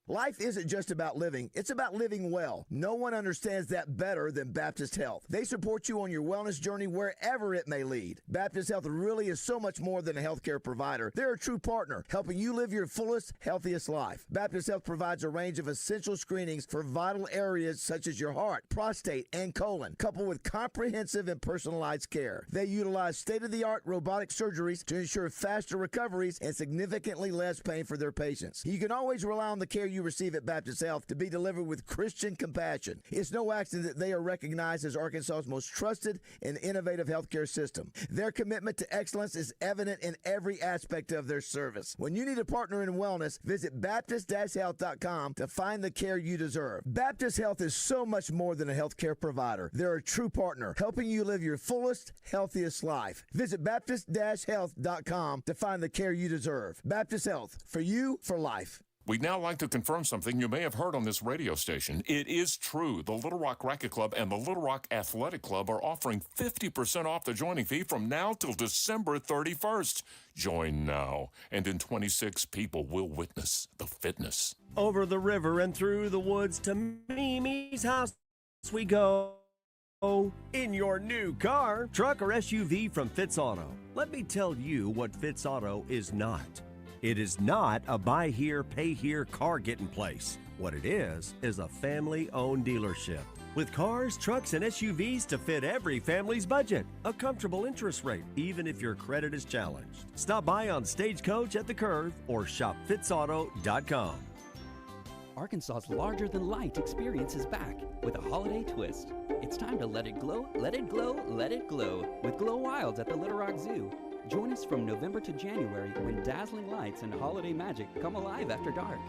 Life isn't just about living, it's about living well. No one understands that better than Baptist Health. They support you on your wellness journey wherever it may lead. Baptist Health really is so much more than a healthcare provider. They're a true partner, helping you live your fullest, healthiest life. Baptist Health provides a range of essential screenings for vital areas such as your heart, prostate, and colon, coupled with comprehensive and personalized care. They utilize state-of-the-art robotic surgeries to ensure faster recoveries and significantly less pain for their patients. You can always rely on the care you receive at Baptist Health to be delivered with Christian compassion. It's no accident that they are recognized as Arkansas's most trusted and innovative healthcare system. Their commitment to excellence is evident in every aspect of their service. When you need a partner in wellness, visit Baptist-Health.com to find the care you deserve. Baptist Health is so much more than a healthcare provider. They're a true partner, helping you live your fullest, healthiest life. Visit Baptist-Health.com to find the care you deserve. Baptist Health, for you, for life. We'd now like to confirm something you may have heard on this radio station. It is true. The Little Rock Racquet Club and the Little Rock Athletic Club are offering 50% off the joining fee from now till December 31st. Join now, and in 26 people will witness the fitness. Over the river and through the woods to Mimi's house we go. In your new car, truck, or SUV from Fitz Auto. Let me tell you what Fitz Auto is not. It is not a buy here, pay here car getting place. What it is a family-owned dealership with cars, trucks, and SUVs to fit every family's budget. A comfortable interest rate, even if your credit is challenged. Stop by on Stagecoach at the Curve or shop fitzauto.com. Arkansas's larger-than-light experience is back with a holiday twist. It's time to let it glow, let it glow, let it glow with Glow Wilds at the Little Rock Zoo. Join us from November to January when dazzling lights and holiday magic come alive after dark.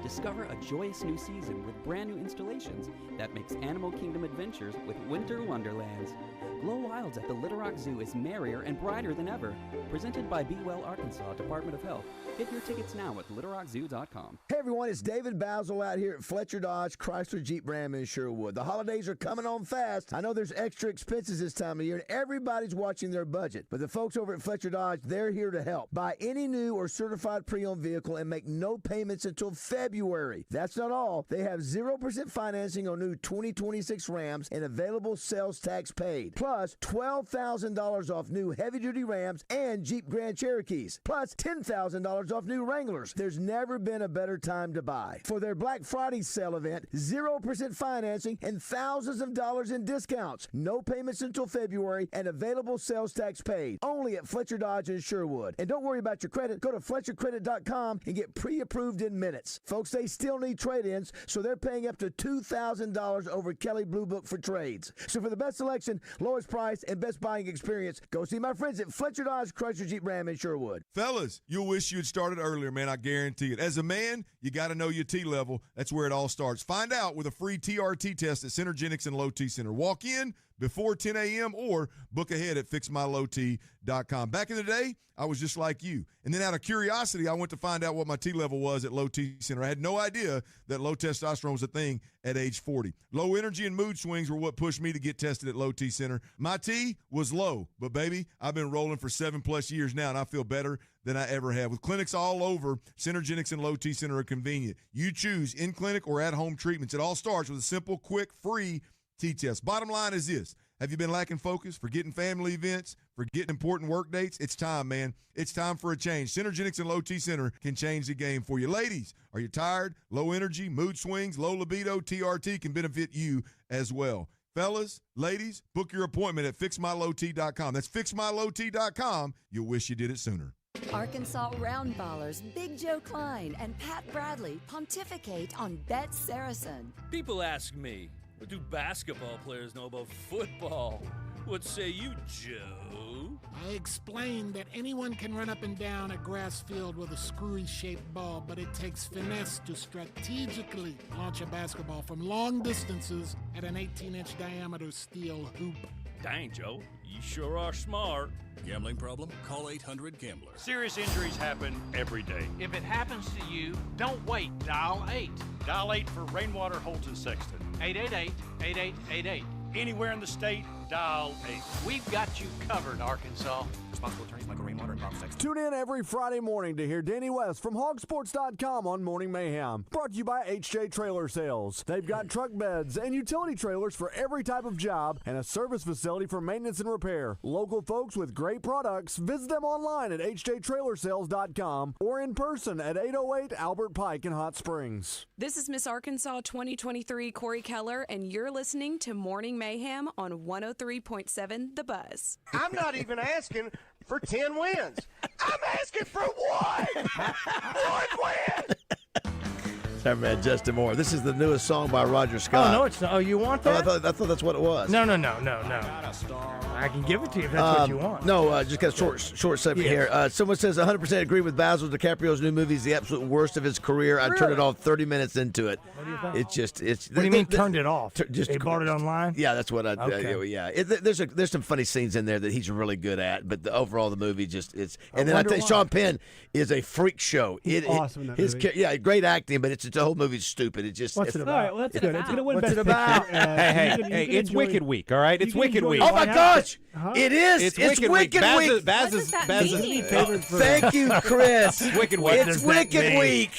Discover a joyous new season with brand new installations that makes Animal Kingdom adventures with Winter Wonderlands. Glow Wilds at the Little Rock Zoo is merrier and brighter than ever. Presented by Be Well Arkansas Department of Health. Get your tickets now at littlerockzoo.com. Hey everyone, it's David BAZZEL out here at Fletcher Dodge Chrysler Jeep Ram in Sherwood. The holidays are coming on fast. I know there's extra expenses this time of year and everybody's watching their budget. But the folks over at Fletcher Dodge, they're here to help. Buy any new or certified pre-owned vehicle and make no payments until February. That's not all. They have 0% financing on new 2026 Rams and available sales tax paid. Plus $12,000 off new heavy-duty Rams and Jeep Grand Cherokees. Plus $10,000 off new Wranglers. There's never been a better time to buy. For their Black Friday sale event, 0% financing and thousands of dollars in discounts. No payments until February and available sales tax paid. Only at Fletcher Dodge in Sherwood. And don't worry about your credit. Go to FletcherCredit.com and get pre-approved in minutes. Folks, they still need trade-ins, so they're paying up to $2,000 over Kelley Blue Book for trades. So for the best selection, lowest price, and best buying experience, go see my friends at Fletcher Dodge Chrysler Jeep Ram in Sherwood. Fellas, you'll wish you had started earlier, man. I guarantee it. As a man, you got to know your T level. That's where it all starts. Find out with a free TRT test at Centergenics and Low T Center. Walk in, before 10 a.m. or book ahead at fixmylowt.com. Back in the day, I was just like you. And then out of curiosity, I went to find out what my T level was at Low T Center. I had no idea that low testosterone was a thing at age 40. Low energy and mood swings were what pushed me to get tested at Low T Center. My T was low, but baby, I've been rolling for 7+ years now, and I feel better than I ever have. With clinics all over, Synergenics and Low T Center are convenient. You choose in-clinic or at-home treatments. It all starts with a simple, quick, free T-test. Bottom line is this. Have you been lacking focus, forgetting family events, forgetting important work dates? It's time, man. It's time for a change. Synergenics and Low T Center can change the game for you. Ladies, are you tired? Low energy, mood swings, low libido? TRT can benefit you as well. Fellas, ladies, book your appointment at fixmylowt.com. That's fixmylowt.com. You'll wish you did it sooner. Arkansas Roundballers Big Joe Klein and Pat Bradley pontificate on Bet Saracen. People ask me, what do basketball players know about football? What say you, Joe? I explained that anyone can run up and down a grass field with a screwy-shaped ball, but it takes finesse to strategically launch a basketball from long distances at an 18-inch diameter steel hoop. Dang, Joe, you sure are smart. Gambling problem? Call 800-GAMBLER. Serious injuries happen every day. If it happens to you, don't wait. Dial 8. Dial 8 for Rainwater, Holt, and Sexton. 888-8888. Anywhere in the state, dial 8. We've got you covered, Arkansas. Responsible attorneys Michael Rainwater and Rob Sexton. Tune in every Friday morning to hear Danny West from hogsports.com on Morning Mayhem. Brought to you by HJ Trailer Sales. They've got truck beds and utility trailers for every type of job and a service facility for maintenance and repair. Local folks with great products. Visit them online at hjtrailersales.com or in person at 808 Albert Pike in Hot Springs. This is Miss Arkansas 2023 Corey Keller, and you're listening to Morning Mayhem on 103.7 The Buzz. I'm not even asking for 10 wins. I'm asking for one. One win. Sorry, man, Justin Moore. This is the newest song by Roger Scott. Oh, no, it's not. Oh, you want that? I thought that's what it was. No. I can give it to you if that's what you want. No, just got a short segment here. Someone says 100% agree with Basil. DiCaprio's new movie is the absolute worst of his career. I turned it off 30 minutes into it. What do you think? What do you mean turned it off? They bought it online? Yeah, that's what I. Okay. Yeah, there's some funny scenes in there that he's really good at, but overall the movie just it's. And then I tell you, Sean Penn is a freak show. He's awesome in that movie. Yeah, great acting, but the whole movie's stupid. It just. What's it about? All right, well, that's good. It's going to win What's Best it about? Picture. Hey, it's Wicked Week, all right? It's Wicked Week. Oh, my gosh. Huh? It is. It's Wicked Week. Thank you, Chris. Wicked Week. It's Wicked Week.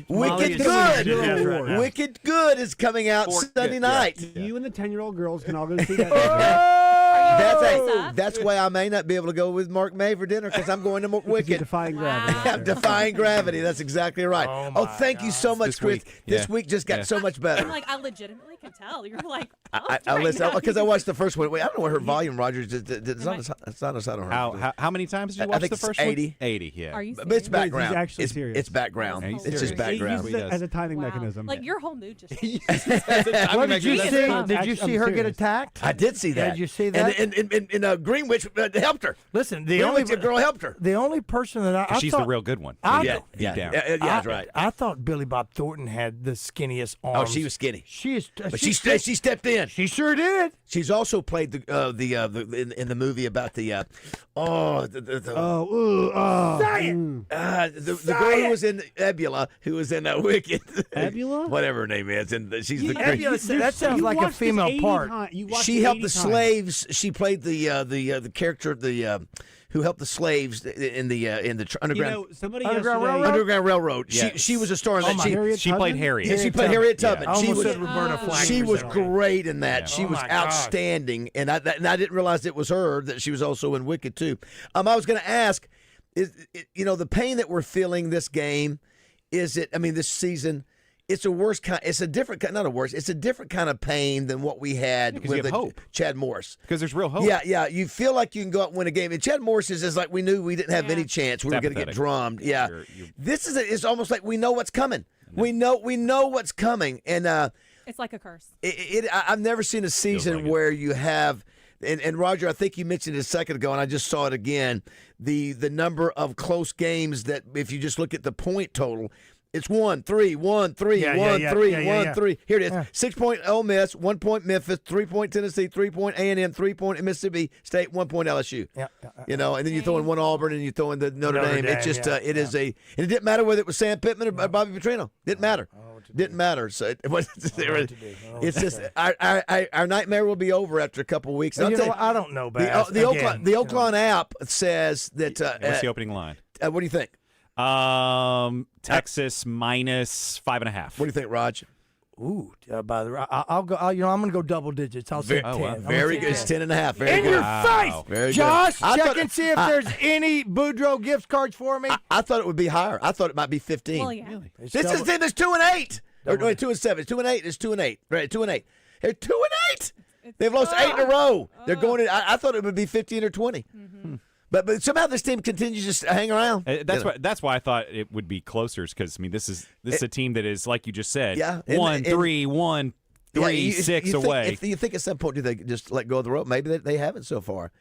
Wicked Good. Wicked Good is coming out Sunday night. You and the 10-year-old girls can all go see that. That's why I may not be able to go with Mark May for dinner because I'm going to Wicked. Defying gravity. I'm defying gravity. That's exactly right. Oh, thank you so much, Chris. This week just got so much better. I'm like, I legitimately can tell. You're like, I listen because I watched the first one. Wait, I don't know what her volume, Rogers. It's not a side on her. How many times did you watch I think the first 80. one? 80, yeah. Are you But it's background. He's actually serious. It's background. Yeah, he's It's just serious. background. He uses it as a timing mechanism. Like your whole mood just. What did you see? Did you see her get attacked? I did see that. Did you see that? And Greenwich Helped her. Listen, the only girl helped her. The only person that I she's thought, the real good one. Yeah, that's right. I thought Billy Bob Thornton had the skinniest arms. Oh, she was skinny. She is. But she stepped in. She sure did. She's also played in the movie about the girl who was in Ebula, who was in Wicked. Ebula? Whatever her name is, and she's the Ebula, that sounds like a female part. She helped the slaves. She played the character who helped the slaves in the Underground Underground Railroad. Yeah. She was a star in that. She played Harriet. Yeah, she played Harriet Tubman. She was Roberta Flack. She was great in that. Yeah. She was my God. outstanding, and I didn't realize it was her that she was also in Wicked too. I was going to ask, the pain that we're feeling this game, this season. It's a worse kind. It's a different kind. Not a worse. It's a different kind of pain than what we had with hope. Chad Morris. Because there's real hope. Yeah. You feel like you can go out and win a game. And Chad Morris is like we knew we didn't have any chance. We were going to get drummed. Yeah. This is it's almost like we know what's coming. We know what's coming, and it's like a curse. I've never seen a season where you have. And Roger, I think you mentioned it a second ago, and I just saw it again. The number of close games that, if you just look at the point total, It's 1-3, 1-3, 1-3, 1-3. Here it is. 6-point Ole Miss, 1 point Memphis, 3 point Tennessee, 3 point A&M, 3 point Mississippi State, 1 point LSU. And then you throw in one Auburn and you throw in the Notre Dame. It's just is and it didn't matter whether it was Sam Pittman or Bobby Petrino. Didn't matter. Didn't matter. So it's just our nightmare will be over after a couple of weeks. I don't know, Bass. The Oaklawn app says that. What's the opening line? What do you think? Texas minus 5.5. What do you think, Raj? Ooh, I'll go. I'm going to go double digits. I'll say 10. Wow. Very good. It's 10.5. Very in good. your face, Very Josh. Good. Check and see if there's any Boudreaux gift cards for me. I thought it would be higher. I thought it might be 15. Well, yeah. Really? This is the team that's 2-8. Or 2-7. It's 2-8. It's 2-8. Right, 2-8. They're 2-8. They've lost 8 in a row. They're going in. I thought it would be 15 or 20. Mm-hmm. But somehow this team continues to just hang around. That's why I thought it would be closer, because this is a team that is, like you just said, 1-3, 1-3, 6 away. If you think at some point do they just let go of the rope? Maybe they haven't so far.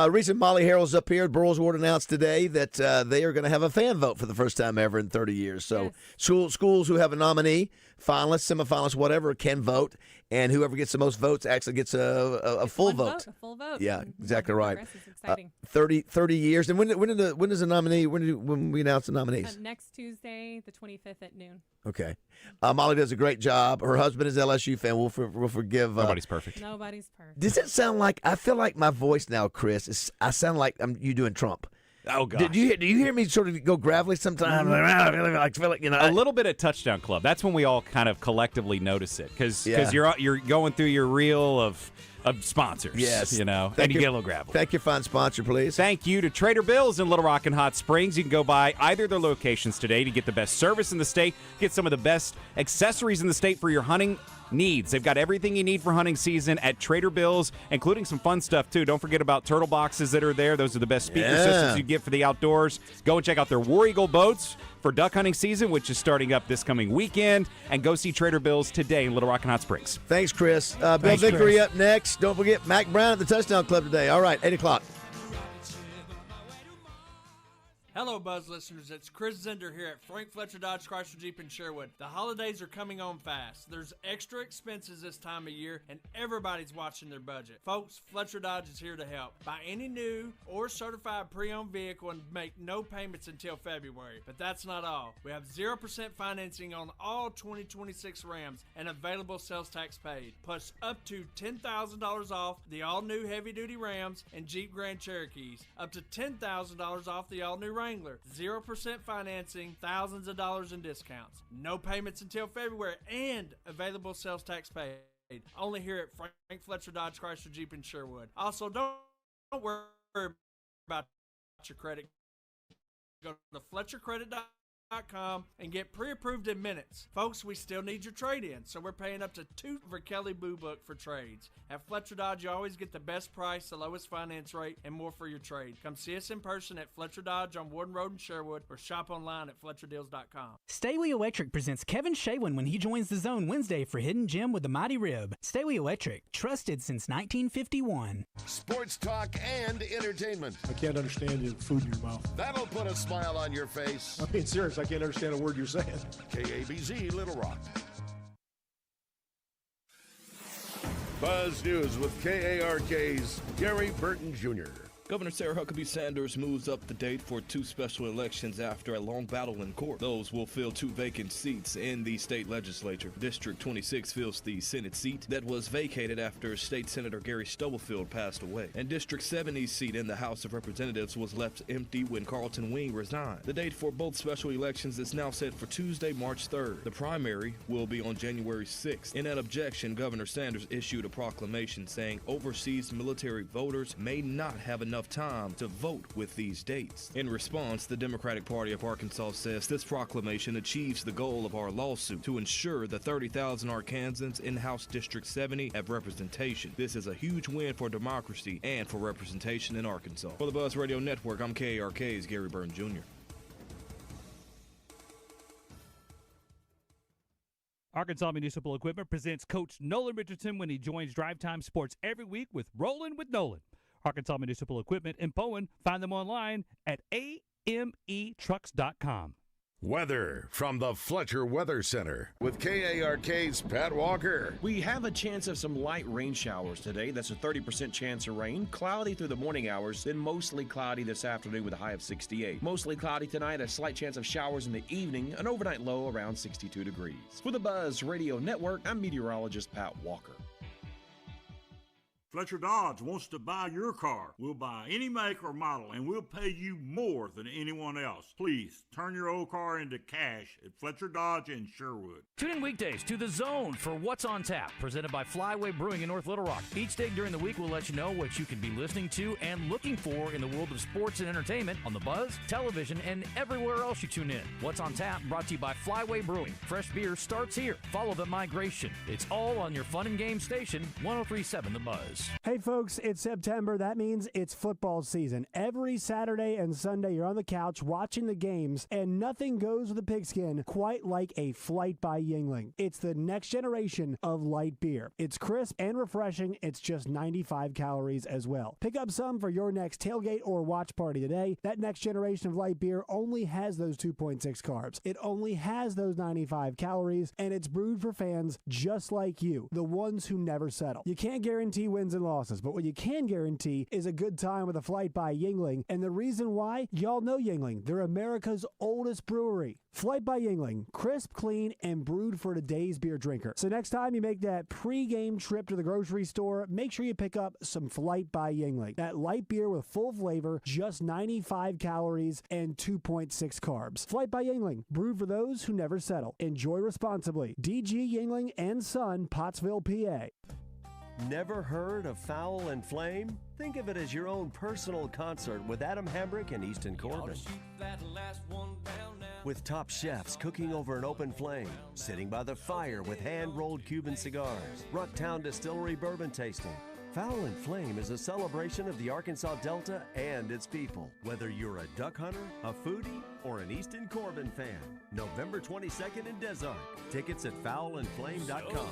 Reason Molly Harrell's up here. Burrows Ward announced today that they are going to have a fan vote for the first time ever in 30 years. So schools who have a nominee, finalists, semifinalists, whatever, can vote, and whoever gets the most votes actually gets a full vote. A full vote. Yeah, exactly right. This is exciting. 30 years. And when is the nominee? When we announce the nominees? Next Tuesday, the 25th at noon. Okay. Molly does a great job. Her husband is an LSU fan. We'll forgive. Nobody's perfect. Nobody's perfect. Does it sound like, I feel like my voice now, Chris, I sound like you doing Trump. Oh, gosh. Do you hear me sort of go gravelly sometimes? I feel like, a little bit at Touchdown Club. That's when we all kind of collectively notice it, because you're going through your reel of sponsors. Yes. And you get a little gravelly. Thank your fine sponsor, please. Thank you to Trader Bill's in Little Rock and Hot Springs. You can go by either of their locations today to get the best service in the state, get some of the best accessories in the state for your hunting needs. They've got everything you need for hunting season at Trader Bill's, including some fun stuff too. Don't forget about turtle boxes that are there. Those are the best speaker systems you get for the outdoors. Go and check out their War Eagle boats for duck hunting season, which is starting up this coming weekend. And go see Trader Bill's today in Little Rock and Hot Springs. Thanks, Chris. Bill Vickery up next. Don't forget Mac Brown at the Touchdown Club today. All right, 8 o'clock. Hello, Buzz listeners. It's Chris Zender here at Frank Fletcher Dodge Chrysler Jeep in Sherwood. The holidays are coming on fast. There's extra expenses this time of year, and everybody's watching their budget. Folks, Fletcher Dodge is here to help. Buy any new or certified pre-owned vehicle and make no payments until February. But that's not all. We have 0% financing on all 2026 Rams and available sales tax paid. Plus up to $10,000 off the all-new heavy-duty Rams and Jeep Grand Cherokees. Up to $10,000 off the all-new Wrangler. 0% financing, thousands of dollars in discounts. No payments until February and available sales tax paid. Only here at Frank Fletcher Dodge Chrysler Jeep in Sherwood. Also, don't worry about your credit. Go to FletcherCredit.com and get pre-approved in minutes. Folks, we still need your trade-in, so we're paying up to $2 for Kelly Boo Book for trades. At Fletcher Dodge, you always get the best price, the lowest finance rate, and more for your trade. Come see us in person at Fletcher Dodge on Warden Road in Sherwood, or shop online at FletcherDeals.com. Staley Electric presents Kevin Shaywin when he joins the Zone Wednesday for Hidden Gem with the Mighty Rib. Staley Electric, trusted since 1951. Sports talk and entertainment. I can't understand the food in your mouth. That'll put a smile on your face. I'm being serious. I can't understand a word you're saying. KABZ, Little Rock. Buzz News with KARK's Gary Burton Jr. Governor Sarah Huckabee Sanders moves up the date for 2 special elections after a long battle in court. Those will fill 2 vacant seats in the state legislature. District 26 fills the Senate seat that was vacated after State Senator Gary Stubblefield passed away. And District 70's seat in the House of Representatives was left empty when Carlton Wing resigned. The date for both special elections is now set for Tuesday, March 3rd. The primary will be on January 6th. In an objection, Governor Sanders issued a proclamation saying overseas military voters may not have enough time to vote with these dates. In response, the Democratic Party of Arkansas says this proclamation achieves the goal of our lawsuit to ensure the 30,000 Arkansans in House District 70 have representation. This is a huge win for democracy and for representation in Arkansas. For the Buzz Radio Network, I'm KARK's Gary Burton Jr. Arkansas Municipal Equipment presents Coach Nolan Richardson when he joins Drive Time Sports every week with Rollin' with Nolan. Arkansas Municipal Equipment in Bowen. Find them online at ametrucks.com. Weather from the Fletcher Weather Center with KARK's Pat Walker. We have a chance of some light rain showers today. That's a 30% chance of rain. Cloudy through the morning hours, then mostly cloudy this afternoon with a high of 68. Mostly cloudy tonight, a slight chance of showers in the evening, an overnight low around 62 degrees. For the Buzz Radio Network, I'm meteorologist Pat Walker. Fletcher Dodge wants to buy your car. We'll buy any make or model, and we'll pay you more than anyone else. Please, turn your old car into cash at Fletcher Dodge in Sherwood. Tune in weekdays to The Zone for What's on Tap, presented by Flyway Brewing in North Little Rock. Each day during the week, we'll let you know what you can be listening to and looking for in the world of sports and entertainment on the Buzz, television, and everywhere else you tune in. What's on Tap, brought to you by Flyway Brewing. Fresh beer starts here. Follow the migration. It's all on your fun and game station, 103.7 The Buzz. Hey folks, it's September. That means it's football season. Every Saturday and Sunday you're on the couch watching the games, and nothing goes with a pigskin quite like a Flight by Yuengling. It's the next generation of light beer. It's crisp and refreshing. It's just 95 calories as well. Pick up some for your next tailgate or watch party today. That next generation of light beer only has those 2.6 carbs. It only has those 95 calories, and it's brewed for fans just like you, the ones who never settle. You can't guarantee wins and losses, but what you can guarantee is a good time with a Flight by Yuengling. And the reason why? Y'all know Yuengling. They're America's oldest brewery. Flight by Yuengling. Crisp, clean, and brewed for today's beer drinker. So next time you make that pre-game trip to the grocery store, make sure you pick up some Flight by Yuengling. That light beer with full flavor, just 95 calories and 2.6 carbs. Flight by Yuengling. Brewed for those who never settle. Enjoy responsibly. DG Yuengling and Son, Pottsville, PA. Never heard of Fowl and Flame? Think of it as your own personal concert with Adam Hambrick and Easton Corbin. With top chefs cooking over an open flame, sitting by the fire with hand-rolled Cuban cigars, Rucktown Distillery bourbon tasting. Fowl and Flame is a celebration of the Arkansas Delta and its people. Whether you're a duck hunter, a foodie, or an Easton Corbin fan. November 22nd in Des Arc. Tickets at fowlandflame.com.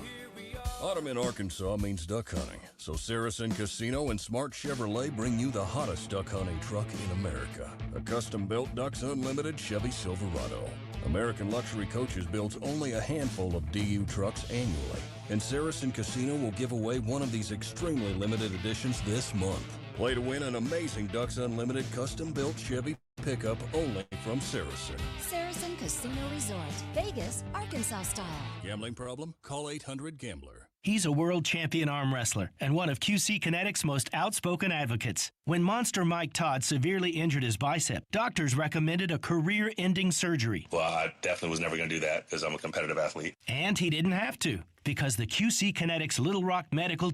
Autumn in Arkansas means duck hunting, so Saracen Casino and Smart Chevrolet bring you the hottest duck hunting truck in America. A custom-built Ducks Unlimited Chevy Silverado. American Luxury Coaches builds only a handful of DU trucks annually, and Saracen Casino will give away one of these extremely limited editions this month. Play to win an amazing Ducks Unlimited custom-built Chevy pickup only from Saracen. Saracen Casino Resort, Vegas, Arkansas style. Gambling problem? Call 800-GAMBLER. He's a world champion arm wrestler and one of QC Kinetics' most outspoken advocates. When Monster Mike Todd severely injured his bicep, doctors recommended a career-ending surgery. Well, I definitely was never going to do that because I'm a competitive athlete. And he didn't have to, because the QC Kinetics Little Rock medical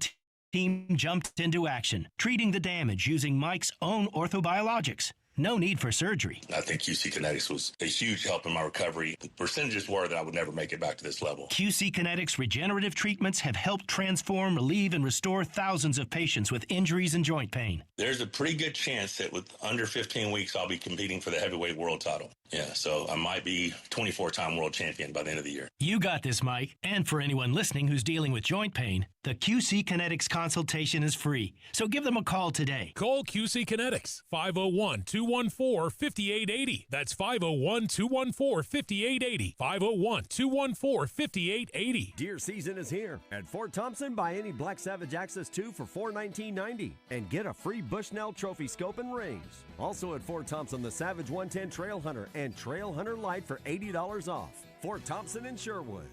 team jumped into action, treating the damage using Mike's own orthobiologics. No need for surgery. I think QC Kinetics was a huge help in my recovery. The percentages were that I would never make it back to this level. QC Kinetics regenerative treatments have helped transform, relieve, and restore thousands of patients with injuries and joint pain. There's a pretty good chance that with under 15 weeks, I'll be competing for the heavyweight world title. Yeah, so I might be 24-time world champion by the end of the year. You got this, Mike. And for anyone listening who's dealing with joint pain, the QC Kinetics consultation is free. So give them a call today. Call QC Kinetics, 501-214-5880. That's 501-214-5880. 501-214-5880. Deer season is here. At Fort Thompson, buy any Black Savage Access 2 for $419.90 and get a free Bushnell Trophy scope and rings. Also at Fort Thompson, the Savage 110 Trail Hunter and Trail Hunter Light for $80 off. Fort Thompson in Sherwood.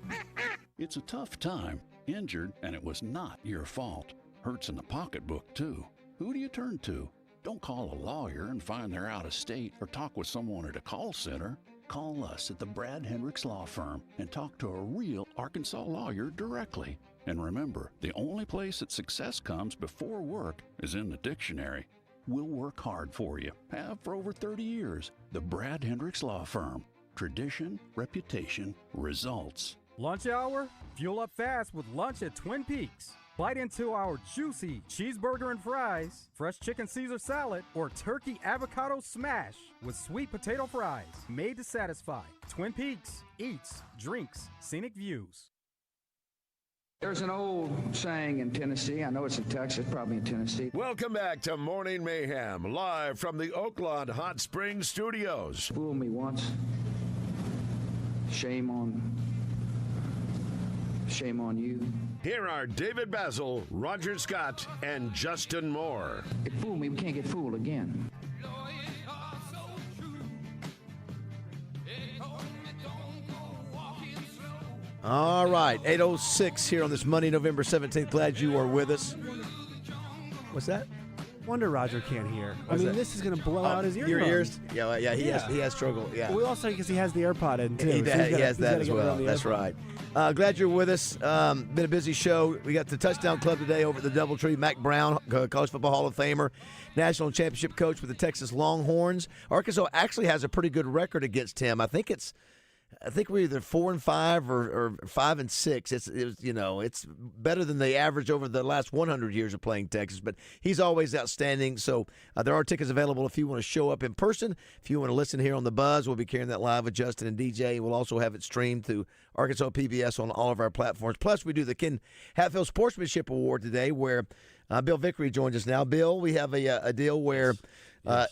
It's a tough time. Injured, and it was not your fault. Hurts in the pocketbook, too. Who do you turn to? Don't call a lawyer and find they're out of state or talk with someone at a call center. Call us at the Brad Hendricks Law Firm and talk to a real Arkansas lawyer directly. And remember, the only place that success comes before work is in the dictionary. We'll work hard for you. Have for over 30 years. The Brad Hendricks Law Firm. Tradition, reputation, results. Lunch hour? Fuel up fast with lunch at Twin Peaks. Bite into our juicy cheeseburger and fries, fresh chicken Caesar salad, or turkey avocado smash with sweet potato fries. Made to satisfy. Twin Peaks eats, drinks, scenic views. There's an old saying in Tennessee. I know it's in Texas, probably in Tennessee. Welcome back to Morning Mayhem, live from the Oaklawn Hot Springs Studios. Fool me once, Shame on you. Here are David BAZZEL, Roger Scott, and Justin Moore. It fooled me. We can't get fooled again. All right, 8:06 here on this Monday, November 17th. Glad you are with us. What's that? Wonder Roger can't hear. What's that? This is going to blow out his eardrums. Your ears? Yeah, he has struggle. Yeah. Well, also because he has the AirPod in too. He So he's has gotta that as get rid well. of the That's AirPod. right. Glad you're with us. Been a busy show. We got the Touchdown Club today over at the Doubletree. Mac Brown, College Football Hall of Famer, National Championship coach with the Texas Longhorns. Arkansas actually has a pretty good record against him. I think we're either 4-5 or 5-6. It's better than the average over the last 100 years of playing Texas. But he's always outstanding. So there are tickets available if you want to show up in person. If you want to listen here on the Buzz, we'll be carrying that live with Justin and DJ. We'll also have it streamed through Arkansas PBS on all of our platforms. Plus, we do the Ken Hatfield Sportsmanship Award today, where Bill Vickery joins us now. Bill, we have a deal where.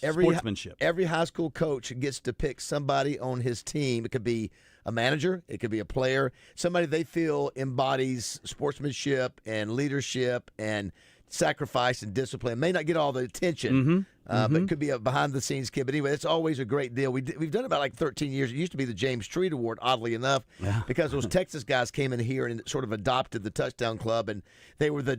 Every high school coach gets to pick somebody on his team. It could be a manager. It could be a player. Somebody they feel embodies sportsmanship and leadership and sacrifice and discipline. May not get all the attention, but could be a behind-the-scenes kid. But anyway, it's always a great deal. We've done it about 13 years. It used to be the James Street Award, oddly enough, because those Texas guys came in here and sort of adopted the Touchdown Club, and they were the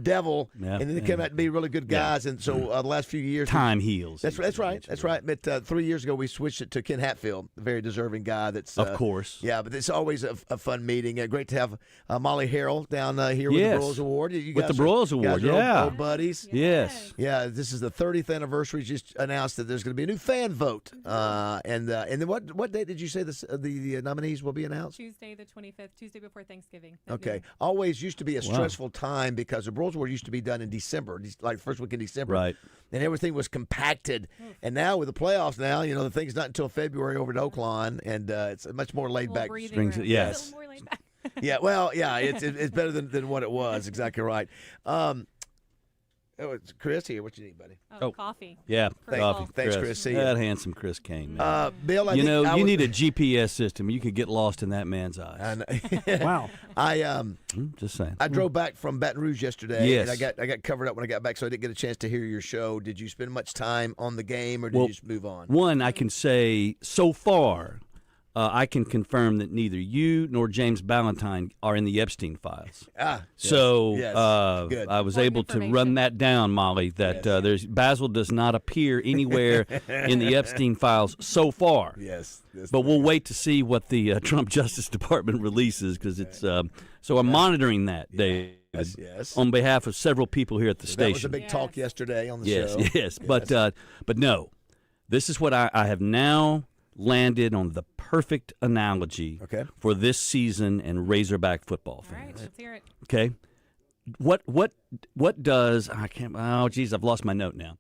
devil, and then they came out to be really good guys. And so the last few years, time heals. That's right. That's right. But 3 years ago, we switched it to Ken Hatfield, a very deserving guy. That's of course. Yeah, but it's always a fun meeting. Great to have Molly Harrell down here with the Broyles Award. You with guys the Broyles Award, old buddies. Yes. Yeah, this is the 30th anniversary. Just announced that there's going to be a new fan vote. And then what date did you say the nominees will be announced? Tuesday the 25th, Tuesday before Thanksgiving. Okay. Always used to be a stressful time because the Broyles Award used to be done in December, like first week in December. Right. And everything was compacted. And now with the playoffs now, the thing's not until February over at Oaklawn, and it's a much more laid back. Yes. More laid back. It's better than what it was. Exactly right. It's Chris here. What you need, buddy? Coffee. Yeah, coffee. Thanks, Chris. See ya. That handsome Chris came, man. Bill, I you need a GPS system. You could get lost in that man's eyes. I know. Wow. Just saying. I drove back from Baton Rouge yesterday, Yes. and I got covered up when I got back, so I didn't get a chance to hear your show. Did you spend much time on the game, or did you just move on? One, I can say so far, I can confirm that neither you nor James Ballantyne are in the Epstein files. So good. I was able to run that down, Molly, that BAZZEL does not appear anywhere in the Epstein files so far. Yes. But we'll wait to see what the Trump Justice Department releases, because it's so I'm monitoring that, Dave. Yes. On behalf of several people here at the station. That was a big talk yesterday on the show. Yes. But no, this is what I have now landed on, the perfect analogy for this season and Razorback football fans. All right, let's hear it. Okay, what does I can't? Oh, geez, I've lost my note now.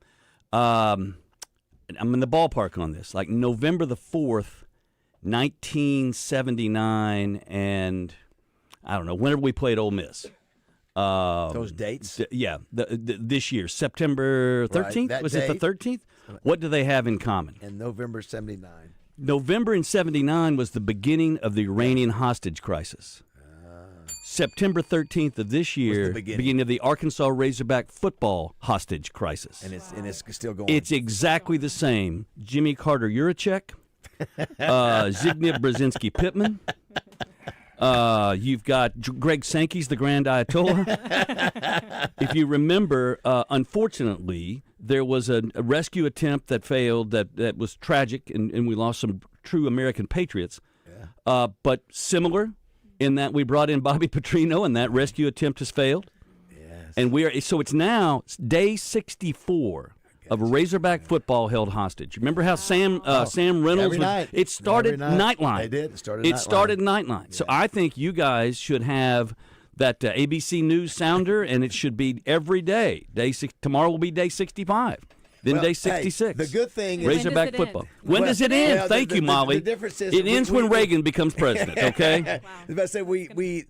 I'm in the ballpark on this. Like November the 4th, 1979, and I don't know, whenever we played Ole Miss. Those dates? This year, September 13th. Right, Was it the 13th? What do they have in common? In November 79. November in 79 was the beginning of the Iranian hostage crisis. September 13th of this year, beginning of the Arkansas Razorback football hostage crisis. And it's still going. It's exactly the same. Jimmy Carter Yurachek, Zbigniew Brzezinski Pittman. You've got Greg Sankey's the Grand Ayatollah. If you remember, unfortunately, there was a rescue attempt that failed that was tragic, and we lost some true American patriots. But similar in that we brought in Bobby Petrino, and that rescue attempt has failed. Yes. And so it's now day 64 of Razorback football held hostage. Remember how Sam Reynolds it started Nightline. They did. It started Nightline. So I think you guys should have that ABC News sounder, and it should be every day. Tomorrow will be day 65. Then day 66. The good thing is Razorback football. When does it end? Thank you, Molly. The difference is it ends when Reagan becomes president. Okay. I was about to say we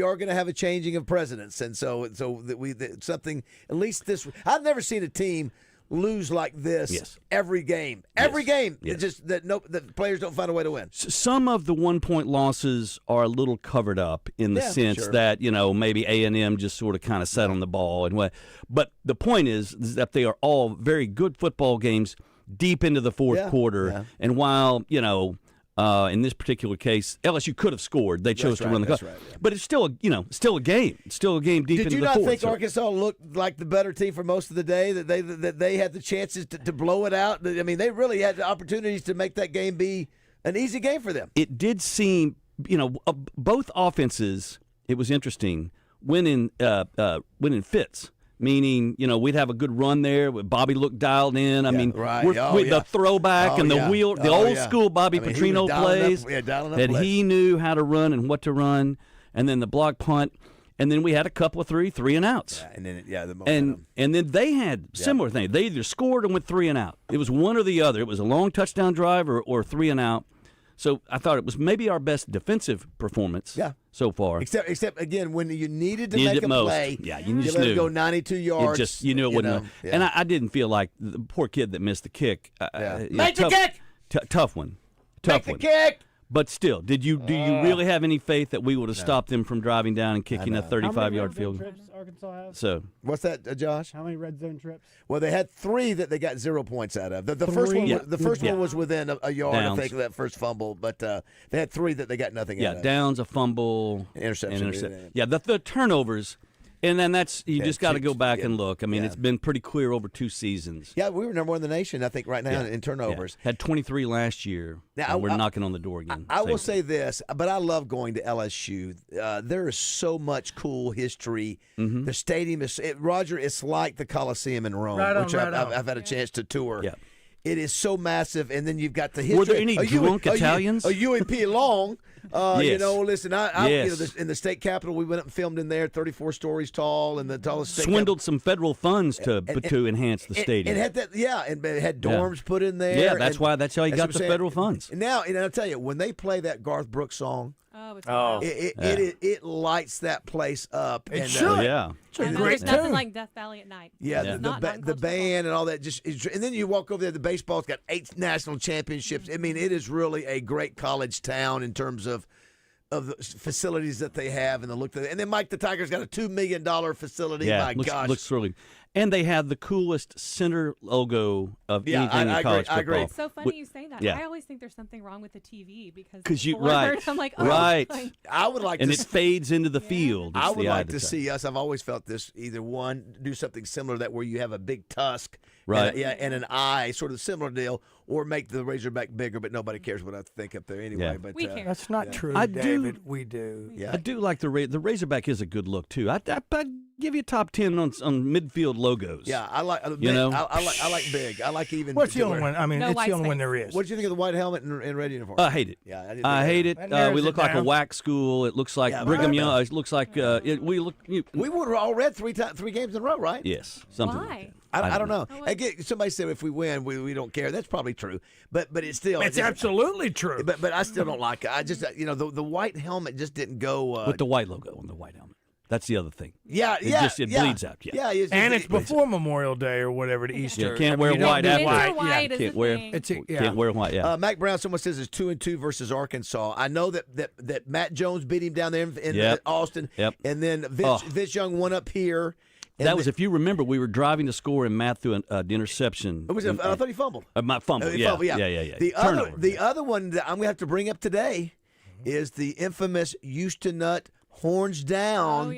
are going to have a changing of presidents, and so that something at least this. I've never seen a team lose like this Yes. every game. Every game. Yes. It's just that the players don't find a way to win. Some of the 1-point losses are a little covered up in the sense sure. that, maybe A&M just sort of kind of sat on the ball. But the point is that they are all very good football games deep into the fourth quarter. Yeah. And while, in this particular case, LSU could have scored. They chose to run the clock. Right, yeah. But it's still a game. It's still a game deep into the fourth. Did you not think Arkansas looked like the better team for most of the day? That they had the chances to blow it out? I mean, they really had the opportunities to make that game be an easy game for them. It did seem, both offenses. It was interesting. Went in fits. Meaning, we'd have a good run there. Bobby looked dialed in. I mean, the throwback and the wheel, the old school Bobby Petrino plays that he knew how to run and what to run, and then the block punt, and then we had a couple of three and outs. Yeah, and then and then they had similar things. They either scored or went 3 and out. It was one or the other. It was a long touchdown drive or 3 and out. So I thought it was maybe our best defensive performance so far. Except again, when you needed to make a play, you just let knew. it go 92 yards. It wouldn't. Yeah. And I didn't feel like the poor kid that missed the kick. Make the kick! Tough one. Make the kick! But still, do you really have any faith that we would have stopped them from driving down and kicking a 35-yard field goal? Arkansas have? So what's that, Josh? How many red zone trips? Well, they had 3 that they got 0 points out of. The first one was within a yard, Downs. I think, of that first fumble. But they had 3 that they got nothing out of. Downs, a fumble, interception. The turnovers. And then you just got to go back and look. I mean, it's been pretty clear over 2 seasons. Yeah, we were number 1 in the nation, I think, right now in turnovers. Yeah. Had 23 last year. Now, we're knocking on the door again. I will say this, but I love going to LSU. There is so much cool history. Mm-hmm. The stadium Roger, it's like the Coliseum in Rome, which I've had a chance to tour. Yeah. It is so massive, and then you've got the history. Were there any drunk Italians? UAP Long. Yes. Listen, in the state capitol, we went up and filmed in there, 34 stories tall, and the tallest state swindled some federal funds to enhance the stadium. It had and it had dorms put in there. Yeah, that's how you got the federal funds. Now, and I'll tell you, when they play that Garth Brooks song, it lights that place up. It should. Yeah. There's nothing like Death Valley at night. Yeah, the band and all that. And then you walk over there, the baseball's got 8 national championships. I mean, it is really a great college town in terms of the facilities that they have and the look. And then Mike the Tiger's got a $2 million facility. Yeah, My gosh. Looks really. And they have the coolest center logo of anything in college football. I agree. It's so funny you say that. Yeah. I always think there's something wrong with the TV because I'm like, right. I would like and to it fades into the field. I would like to see us. I've always felt this. Either one, do something similar that where you have a big tusk, right? And an eye, sort of similar deal, or make the Razorback bigger. But nobody cares what I think up there anyway. Yeah. But we care. That's not true, David. We do. Yeah. I do like the Razorback is a good look too. I'd give you top 10 on midfield logos. Yeah, I like. I like big. I like even. What's the only one? I mean, it's the only one there is. What did you think of the white helmet and red uniform? I hate it. Yeah, I hate it. We look like a whack school. It looks like Brigham Young. It looks like we look. We were all red 3 games in a row, right? Yes, something. Why? Like that. I don't know. Again, somebody said if we win, we don't care. That's probably true. But it's still. It's absolutely true. But I still don't like it. I just the white helmet just didn't go. With the white logo on the white helmet. That's the other thing. Yeah, it bleeds out. Yeah, it's before Memorial Day or whatever, to Easter. You can't wear white after. Can't wear. Can't wear white. Yeah. Mac Brown, someone says it's 2-2 versus Arkansas. I know that Matt Jones beat him down there in Austin. Yep. And then Vince Young won up here. That was, if you remember, we were driving to score and Matt threw an interception. It was. I thought he fumbled. My fumble. Yeah. The other one that I'm going to have to bring up today is the infamous Houston Nutt horns down,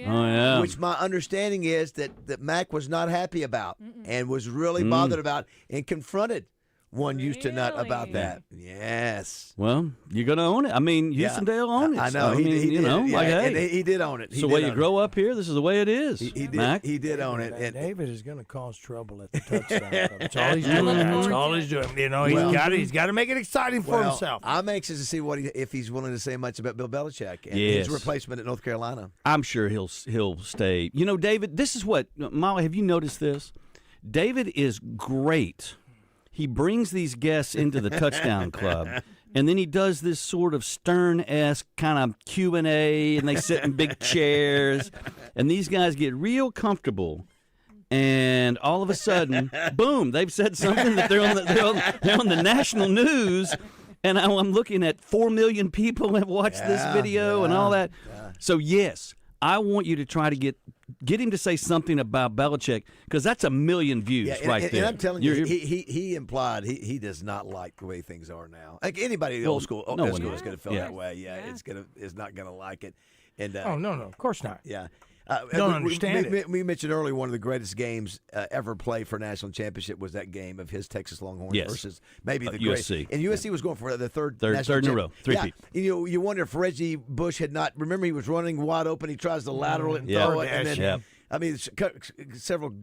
which my understanding is that Mac was not happy about and was really bothered about and confronted one Houston Nutt about that. Yes. Well, you're going to own it. I mean, Houston Dale owned it. I know. So, He did own it. It's the way you grow up here. This is the way it is. He did. Mac. He did own it. And David is going to cause trouble at the touchdown. That's all he's doing. That's all he's doing. You know, he's got to make it exciting for himself. I'm anxious to see if he's willing to say much about Bill Belichick and his replacement at North Carolina. I'm sure he'll stay. You know, David, this is what Molly. Have you noticed this? David is great. He brings these guests into the touchdown club, and then he does this sort of Stern-esque kind of Q&A, and they sit in big chairs, and these guys get real comfortable. And And all of a sudden, boom, they've said something that they're on the national news. And I'm looking at 4 million people have watched this video and all that. Yeah. So, yes, I want you to try to get him to say something about Belichick, because that's 1 million views right there. And I'm telling you, he implied he does not like the way things are now. Like anybody old school is going to feel that way. It's not going to like it. And no, of course not. Yeah. Don't understand it. We mentioned earlier one of the greatest games ever played for national championship was that game of his Texas Longhorns versus maybe the USC. And USC was going for the third in a row. Three-peat. You wonder if Reggie Bush had not. Remember, he was running wide open. He tries to lateral it and throw it, and then I mean, several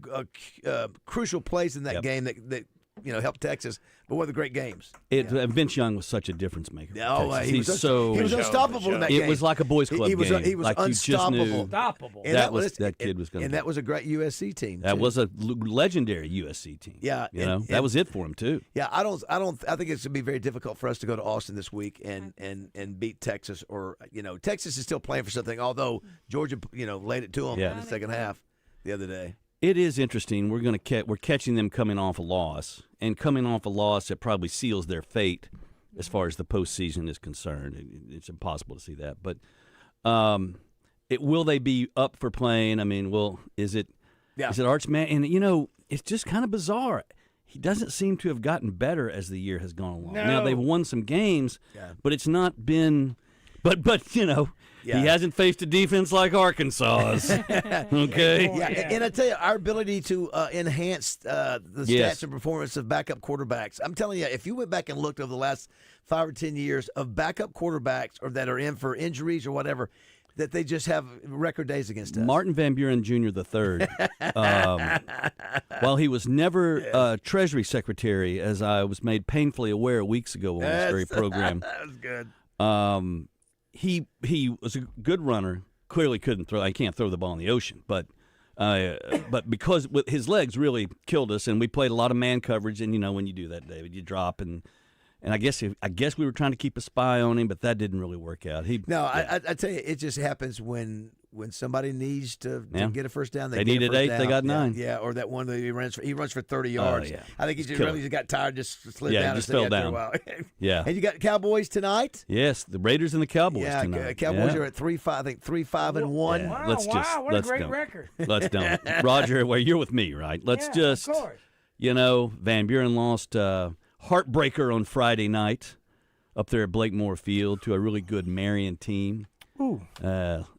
crucial plays in that game that helped Texas. But one of the great games. Vince Young was such a difference maker. He was unstoppable in that game. It was like a boys' club game. He was like unstoppable. Unstoppable. That kid was going to. And that was a great USC team. That was a legendary USC team. Yeah, that was it for him too. Yeah, I think it's going to be very difficult for us to go to Austin this week and beat Texas, or Texas is still playing for something. Although Georgia, laid it to them in the second half the other day. It is interesting. We're catching them coming off a loss, and coming off a loss that probably seals their fate as far as the postseason is concerned. It's impossible to see that, but will they be up for playing? I mean, is it Arch Manning? And it's just kind of bizarre. He doesn't seem to have gotten better as the year has gone along. No. Now they've won some games, but it's not been. But he hasn't faced a defense like Arkansas's. Okay. And I tell you, our ability to enhance the stats and performance of backup quarterbacks. I'm telling you, if you went back and looked over the last 5 or 10 years of backup quarterbacks or that are in for injuries or whatever, that they just have record days against us. Martin Van Buren Jr. III, while he was never Treasury Secretary, as I was made painfully aware weeks ago on this very program. That was good. He was a good runner. Clearly couldn't throw. I can't throw the ball in the ocean, but because his legs really killed us, and we played a lot of man coverage. And when you do that, David, you drop, and I guess we were trying to keep a spy on him, but that didn't really work out. I tell you, it just happens when somebody needs to get a first down. They needed 8, they got 9. Yeah, or that one that he runs for 30 yards. I think he just got tired, just slid down. Yeah, just fell down. Yeah. And you got Cowboys tonight? Yes, the Raiders and the Cowboys tonight. Cowboys are at 3-5-1. Yeah. What a great record. Let's don't. Roger, you're with me, right? Let's just, of course. Van Buren lost heartbreaker on Friday night up there at Blakemore Field to a really good Marion team. Ooh.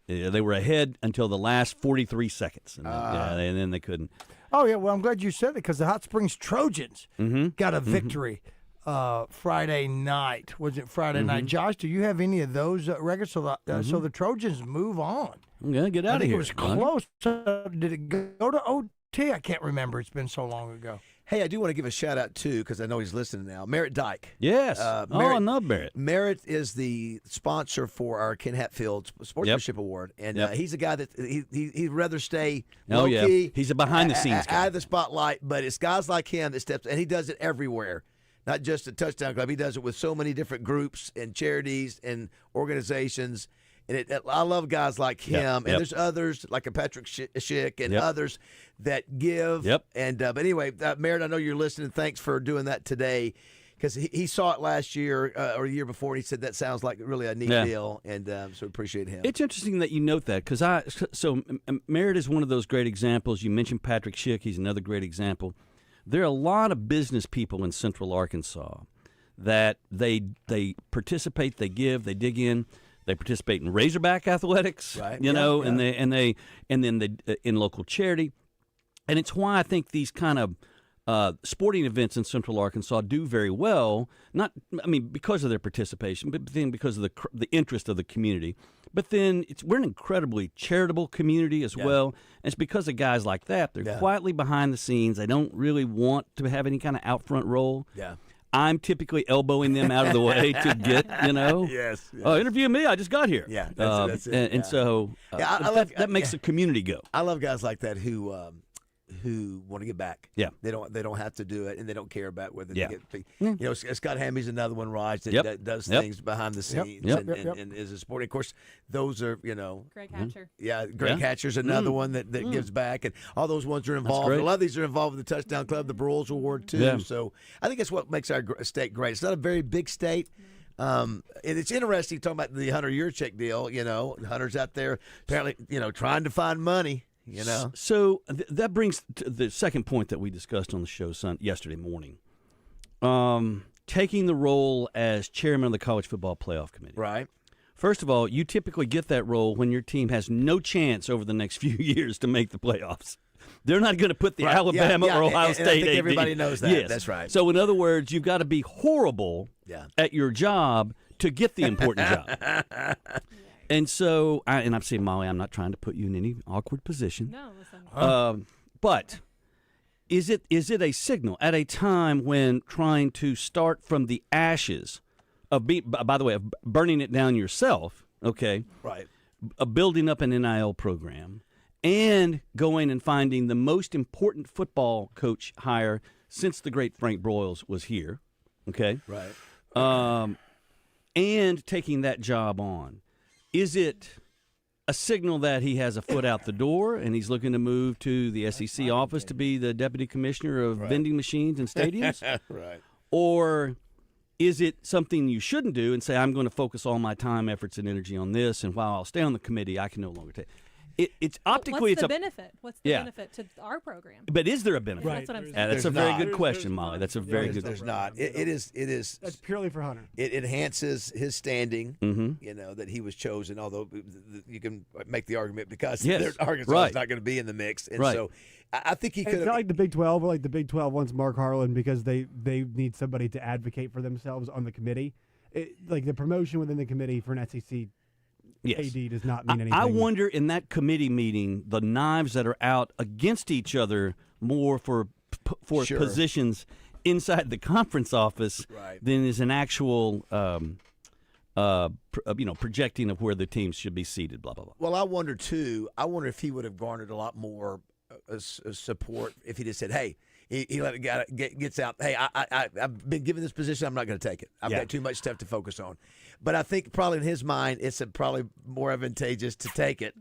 They were ahead until the last 43 seconds, and then they couldn't. Oh, yeah, well, I'm glad you said it, because the Hot Springs Trojans got a victory Friday night. Was it Friday night? Josh, do you have any of those records? So the Trojans move on. Yeah, get out of here. It was close. Did it go to OT? I can't remember. It's been so long ago. Hey, I do want to give a shout-out, too, because I know he's listening now. Merritt Dyke. Yes. I love Merritt. Merritt is the sponsor for our Ken Hatfield Sportsmanship Award, and he's a guy that he'd rather stay low-key. He's a behind-the-scenes guy. Out of the spotlight, but it's guys like him that steps, and he does it everywhere, not just a touchdown club. He does it with so many different groups and charities and organizations. And I love guys like him, and there's others like a Patrick Schick and others that give. And but anyway, Merritt, I know you're listening. Thanks for doing that today, because he saw it last year or the year before, and he said that sounds like really a neat deal, and so appreciate him. It's interesting that you note that, because Merritt is one of those great examples. You mentioned Patrick Schick; he's another great example. There are a lot of business people in Central Arkansas that they participate, they give, they dig in. They participate in Razorback athletics, right. and then in local charity, and it's why I think these kind of sporting events in Central Arkansas do very well. Because of their participation, but then because of the interest of the community. But then we're an incredibly charitable community as well, and it's because of guys like that. They're quietly behind the scenes. They don't really want to have any kind of out front role. Yeah. I'm typically elbowing them out of the way to get, Yes. Interview me. I just got here. Yeah, that's it. And so that makes the community go. I love guys like that who who want to get back. Yeah. They don't have to do it, and they don't care about whether Yeah. they get. Scott Hammy's another one, Raj, that does things behind the scenes and is a sport. Of course, those are Greg Hatcher. Yeah, Greg Hatcher's another one that gives back, and all those ones are involved. A lot of these are involved with the Touchdown Club, the Broyles Award too. Yeah. So I think that's what makes our state great. It's not a very big state. And it's interesting talking about the Hunter Yurchek deal. Hunter's out there apparently, trying to find money. So that brings to the second point that we discussed on the show yesterday morning. Taking the role as chairman of the College Football Playoff Committee. Right. First of all, you typically get that role when your team has no chance over the next few years to make the playoffs. They're not going to put the Alabama or Ohio State. And I think AD. everybody knows that. Yes. That's right. So in other words, you've got to be horrible at your job to get the important job. And so, I'm saying, Molly, I'm not trying to put you in any awkward position. No, listen. But is it a signal at a time when trying to start from the ashes of by the way, of burning it down yourself, okay? Right. Building up an NIL program and going and finding the most important football coach hire since the great Frank Broyles was here, okay? Right. And taking that job on. Is it a signal that he has a foot out the door and he's looking to move to the SEC office to be the deputy commissioner of vending machines and stadiums? Right. Or is it something you shouldn't do and say, I'm going to focus all my time, efforts, and energy on this, and while I'll stay on the committee, I can no longer take it? It's optically, What's the benefit? What's the benefit to our program? But is there a benefit? That's what I'm saying. That's a very good question, Molly. That's a very good. There's not. It is. That's purely for Hunter. It enhances his standing. Mm-hmm. That he was chosen. Although you can make the argument because Arkansas is not going to be in the mix, and right. so I think he could. It's not like the Big 12 or like the Big 12 wants Mark Harlan because they need somebody to advocate for themselves on the committee. Like the promotion within the committee for an SEC. Yes. AD does not mean anything. I wonder in that committee meeting, the knives that are out against each other more for positions inside the conference office than is an actual, projecting of where the teams should be seated. Blah blah blah. Well, I wonder too. I wonder if he would have garnered a lot more support if he just said, "Hey." He let it gets out. Hey, I've been given this position. I'm not going to take it. I've got too much stuff to focus on. But I think probably in his mind, it's probably more advantageous to take it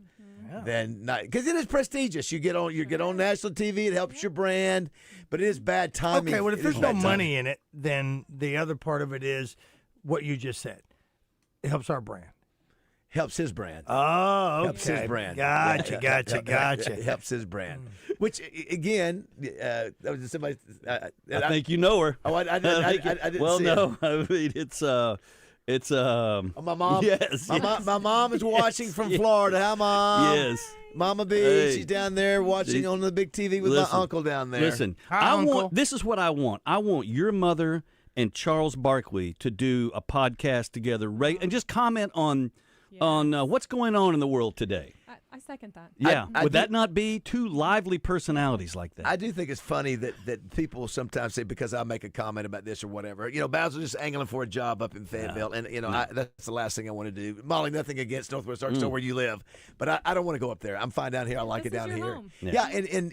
than not, because it is prestigious. You get on national TV. It helps your brand, but it is bad timing. Okay, well, if there's no money in it, then the other part of it is what you just said. It helps our brand. Helps his brand. Oh, okay. Helps his brand. Gotcha. Helps his brand. Which, again, that was somebody. I think you know her. Oh, I didn't well, see no. it. I mean, it's my mom. Yes. My mom is watching from Florida. Hi, Mom. Yes. Mama B. Hey. She's down there watching on the big TV with my uncle down there. Listen, Hi, Uncle. this is what I want. I want your mother and Charles Barkley to do a podcast together and just comment on what's going on in the world today. I second that. Yeah. Would that not be two lively personalities like that? I do think it's funny that people sometimes say because I make a comment about this or whatever. BAZZEL just angling for a job up in Fayetteville, and that's the last thing I want to do. Molly, nothing against Northwest Arkansas where you live, but I don't want to go up there. I'm fine down here. I like it down here. Home. Yeah, and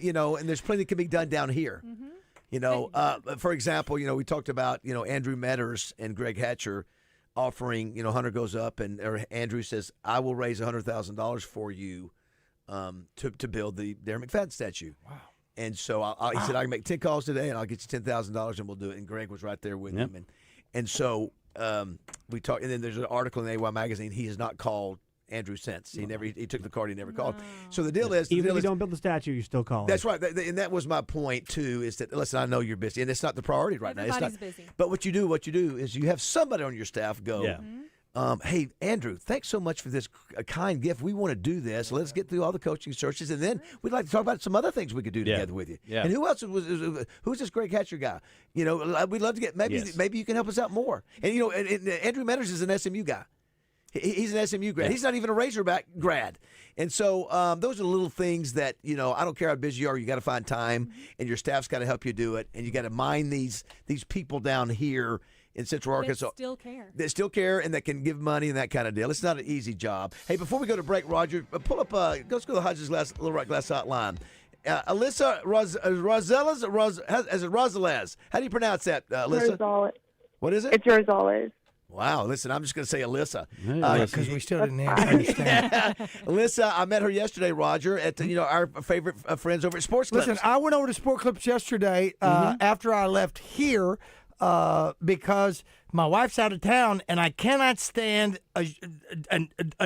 there's plenty that can be done down here. Mm-hmm. For example, we talked about Andrew Metters and Greg Hatcher offering, Hunter goes up or Andrew says, I will raise $100,000 for you to build the Darren McFadden statue. Wow. And so he said, I can make 10 calls today and I'll get you $10,000 and we'll do it. And Greg was right there with him. And so we talked, and then there's an article in AY Magazine. He has not called Andrew since. He took the card. He never called. So the deal is, even if you don't build the statue, you still call. That's right, and that was my point too. Is that listen, I know you're busy, and it's not the priority right now. Everybody's busy. But what you do is you have somebody on your staff go. Yeah. Hey, Andrew, thanks so much for this kind gift. We want to do this. Let's get through all the coaching searches, and then we'd like to talk about some other things we could do together with you. Yeah. And who else who's this Greg Hatcher guy? We'd love to get maybe you can help us out more. And and Andrew Metters is an SMU guy. He's an SMU grad. Yeah. He's not even a Razorback grad. And so those are the little things that, I don't care how busy you are, you got to find time, and your staff's got to help you do it, and you got to mind these people down here in Central Arkansas. That still care and that can give money and that kind of deal. It's not an easy job. Hey, before we go to break, Roger, let's go to the Hodges Little Rock Glass Hotline. Alyssa Rosellas, is it Rosellas? How do you pronounce that, Alyssa? Rosales. What is it? It's Rosales. Wow, listen, I'm just going to say Alyssa. Because we still didn't understand. Alyssa, I met her yesterday, Roger, at our favorite friends over at Sports Clips. Listen, I went over to Sport Clips yesterday after I left here because my wife's out of town and I cannot stand a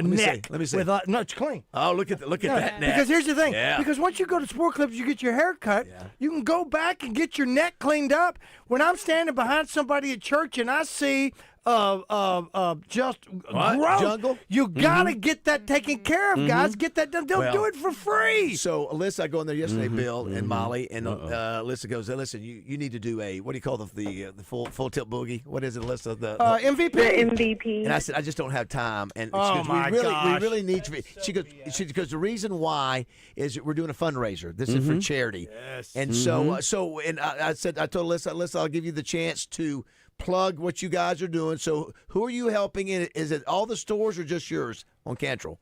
neck. Let me see. No, it's clean. Oh, look at that neck. Because here's the thing. Yeah. Because once you go to Sport Clips, you get your hair cut. Yeah. You can go back and get your neck cleaned up. When I'm standing behind somebody at church and I see just growth, jungle? you gotta get that taken care of, guys. Get that done. They'll do it for free. So Alyssa, I go in there yesterday, Bill and Molly, and Alyssa goes, listen, you need to do a, what do you call the full tilt boogie? What is it, Alyssa? The MVP. The MVP. And I said, I just don't have time. And Oh, she goes, my we gosh. really need you. She goes, the reason why is that we're doing a fundraiser. This is for charity. Yes. And so I told Alyssa, I'll give you the chance to plug what you guys are doing. So who are you helping? Is it all the stores or just yours on Cantrell?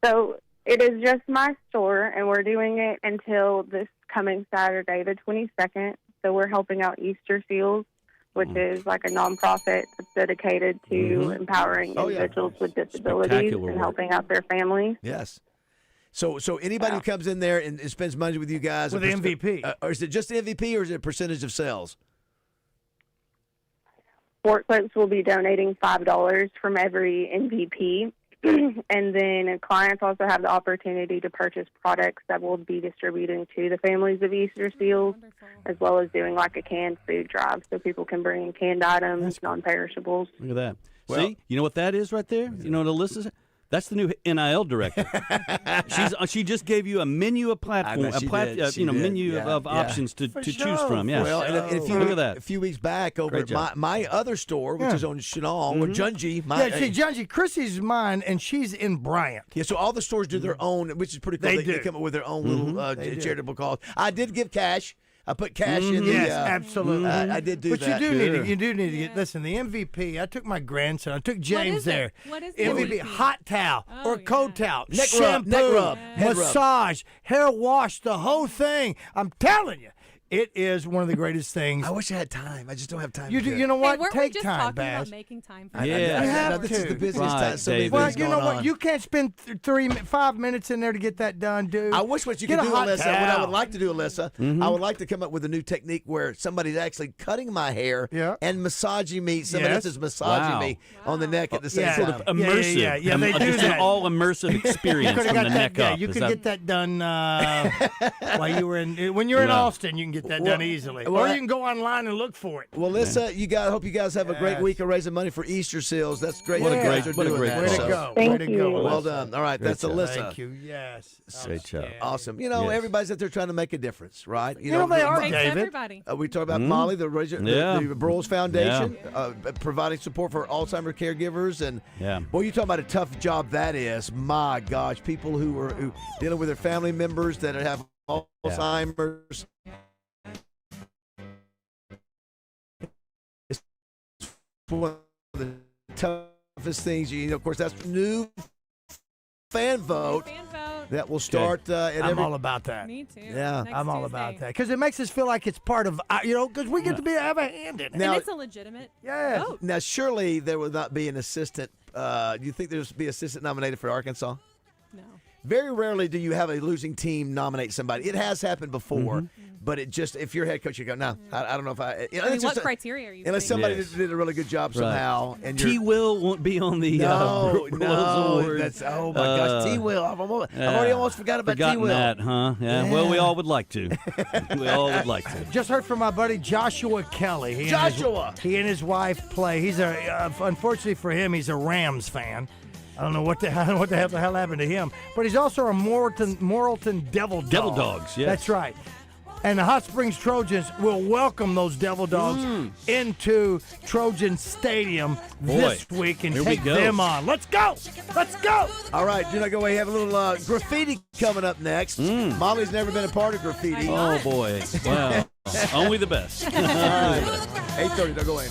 So it is just my store, and we're doing it until this coming Saturday, the 22nd. So we're helping out Easter Seals, which is like a nonprofit that's dedicated to empowering individuals with disabilities and helping out their families. Yes. So anybody who comes in there and spends money with you guys With the MVP. Or is it just the MVP or is it a percentage of sales? Sport Clips will be donating $5 from every MVP. And then clients also have the opportunity to purchase products that we'll be distributing to the families of Easter Seals, as well as doing like a canned food drive so people can bring in canned items, non-perishables. Look at that. See, you know what that is right there? You know what Alyssa's? That's the new NIL director. She just gave you a menu of platform, menu of options to choose from. Yeah. Well, and look at that. A few weeks back over at my other store, which is on Chenal, or Junji. Junji. Chrissy's mine, and she's in Bryant. Yeah, so all the stores do their own, which is pretty cool. They come up with their own little charitable cause. I did give cash. I put cash in the. Yes, absolutely. I did do but that. But you do need to get. Listen, the MVP. I took my grandson. I took James there. What is MVP? Hot towel or cold towel, neck shampoo, rub, head massage, hair wash, the whole thing. I'm telling you. It is one of the greatest things. I wish I had time. I just don't have time. You know what? Weren't Take we just time, talking Baz. about making time for You have this to. is the busiest time. So many well, things you know going what? on. You can't spend 5 minutes in there to get that done, dude. I wish what you could do, Alyssa, what I would like to do, Alyssa, I would like to come up with a new technique where somebody's actually cutting my hair and massaging me. Somebody else is massaging me on the neck at the same time. Sort of immersive. Yeah, they do just that. an all immersive experience from the neck up. You could get that done while you were when you're in Austin. You can get that done easily, or you can go online and look for it. Well, Alyssa, hope you guys have a great week of raising money for Easter Seals. That's great. What a great way cause. to go. Thank you. Well done. All right, that's Alyssa. Thank you. Yes. Great job. Awesome. Everybody's out there trying to make a difference, right? You know they are, Thanks, David. everybody. We talk about Molly, the Broyles Foundation, providing support for Alzheimer's caregivers, and boy, you talk about a tough job that is. My gosh, people who dealing with their family members that have Alzheimer's. It's one of the toughest things. Of course, that's new fan vote. That will start at I'm all about that. Me too. Yeah. Next I'm all Tuesday. about that because it makes us feel like it's part of, because we get to have a hand in it. And it's a legitimate vote. Now, surely there will not be an assistant. Do you think there will be an assistant nominated for Arkansas? No. Very rarely do you have a losing team nominate somebody. It has happened before, but it just, if you're head coach, you go, no, I don't know if I. I mean, what criteria are you unless putting? somebody did a really good job somehow. And T. Will won't be on the award. That's, oh my gosh, T. Will. I've already almost forgot about T. Will. That, huh? Yeah. Well, we all would like to. We all would like to. Just heard from my buddy Joshua Kelly. He and his wife play. He's unfortunately for him, he's a Rams fan. I don't know what the hell happened to him, but he's also a Morrilton Devil Dog. Devil Dogs, yes. That's right. And the Hot Springs Trojans will welcome those Devil Dogs into Trojan Stadium this week and take them on. Let's go! Let's go! All right, do not go away. Have a little graffiti coming up next. Molly's never been a part of graffiti. Oh, boy. Wow. Only the best. All right. 8:30, don't go away.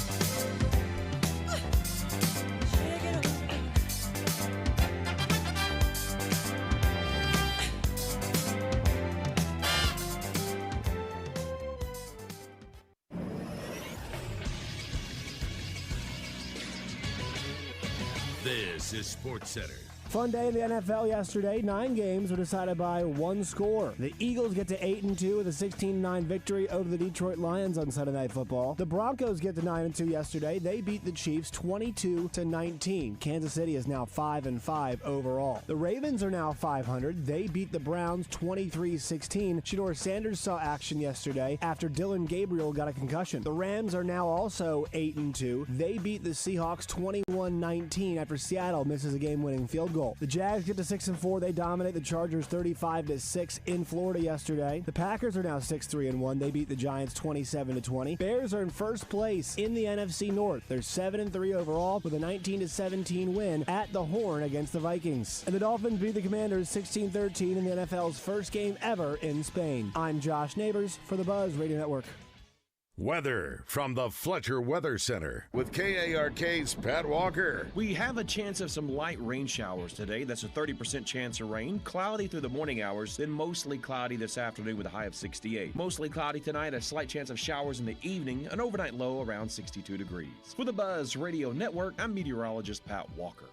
This is SportsCenter. Fun day in the NFL yesterday. 9 games were decided by one score. The Eagles get to 8-2 with a 16-9 victory over the Detroit Lions on Sunday Night Football. The Broncos get to 9-2 yesterday. They beat the Chiefs 22-19. Kansas City is now 5-5 overall. The Ravens are now 500. They beat the Browns 23-16. Shedeur Sanders saw action yesterday after Dylan Gabriel got a concussion. The Rams are now also 8-2. They beat the Seahawks 21-19 after Seattle misses a game-winning field goal. The Jags get to 6-4. They dominate the Chargers 35-6 in Florida yesterday. The Packers are now 6-3-1. They beat the Giants 27-20. Bears are in first place in the NFC North. They're 7-3 overall with a 19-17 win at the Horn against the Vikings. And the Dolphins beat the Commanders 16-13 in the NFL's first game ever in Spain. I'm Josh Neighbors for the Buzz Radio Network. Weather from the Fletcher Weather Center with KARK's Pat Walker. We have a chance of some light rain showers today. That's a 30% chance of rain. Cloudy through the morning hours, then mostly cloudy this afternoon with a high of 68. Mostly cloudy tonight, a slight chance of showers in the evening, an overnight low around 62 degrees. For the Buzz Radio Network, I'm meteorologist Pat Walker.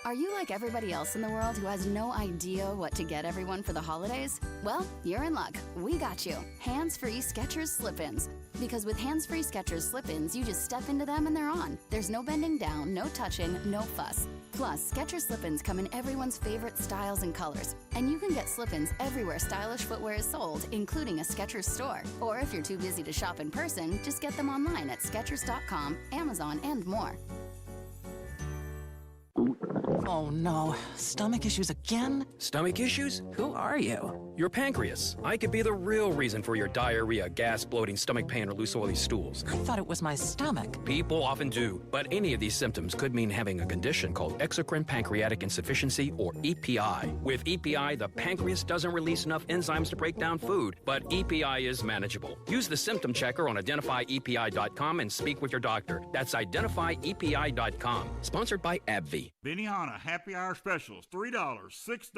Are you like everybody else in the world who has no idea what to get everyone for the holidays? Well, you're in luck. We got you. Hands-free Skechers slip-ins. Because with hands-free Skechers slip-ins, you just step into them and they're on. There's no bending down, no touching, no fuss. Plus, Skechers slip-ins come in everyone's favorite styles and colors. And you can get slip-ins everywhere stylish footwear is sold, including a Skechers store. Or if you're too busy to shop in person, just get them online at Skechers.com, Amazon, and more. Oh no, stomach issues again? Stomach issues? Who are you? Your pancreas. I could be the real reason for your diarrhea, gas, bloating, stomach pain, or loose oily stools. I thought it was my stomach. People often do, but any of these symptoms could mean having a condition called exocrine pancreatic insufficiency, or EPI. With EPI, the pancreas doesn't release enough enzymes to break down food, but EPI is manageable. Use the symptom checker on identifyepi.com and speak with your doctor. That's identifyepi.com. Sponsored by AbbVie. Benihana Happy Hour Specials, $3, $6,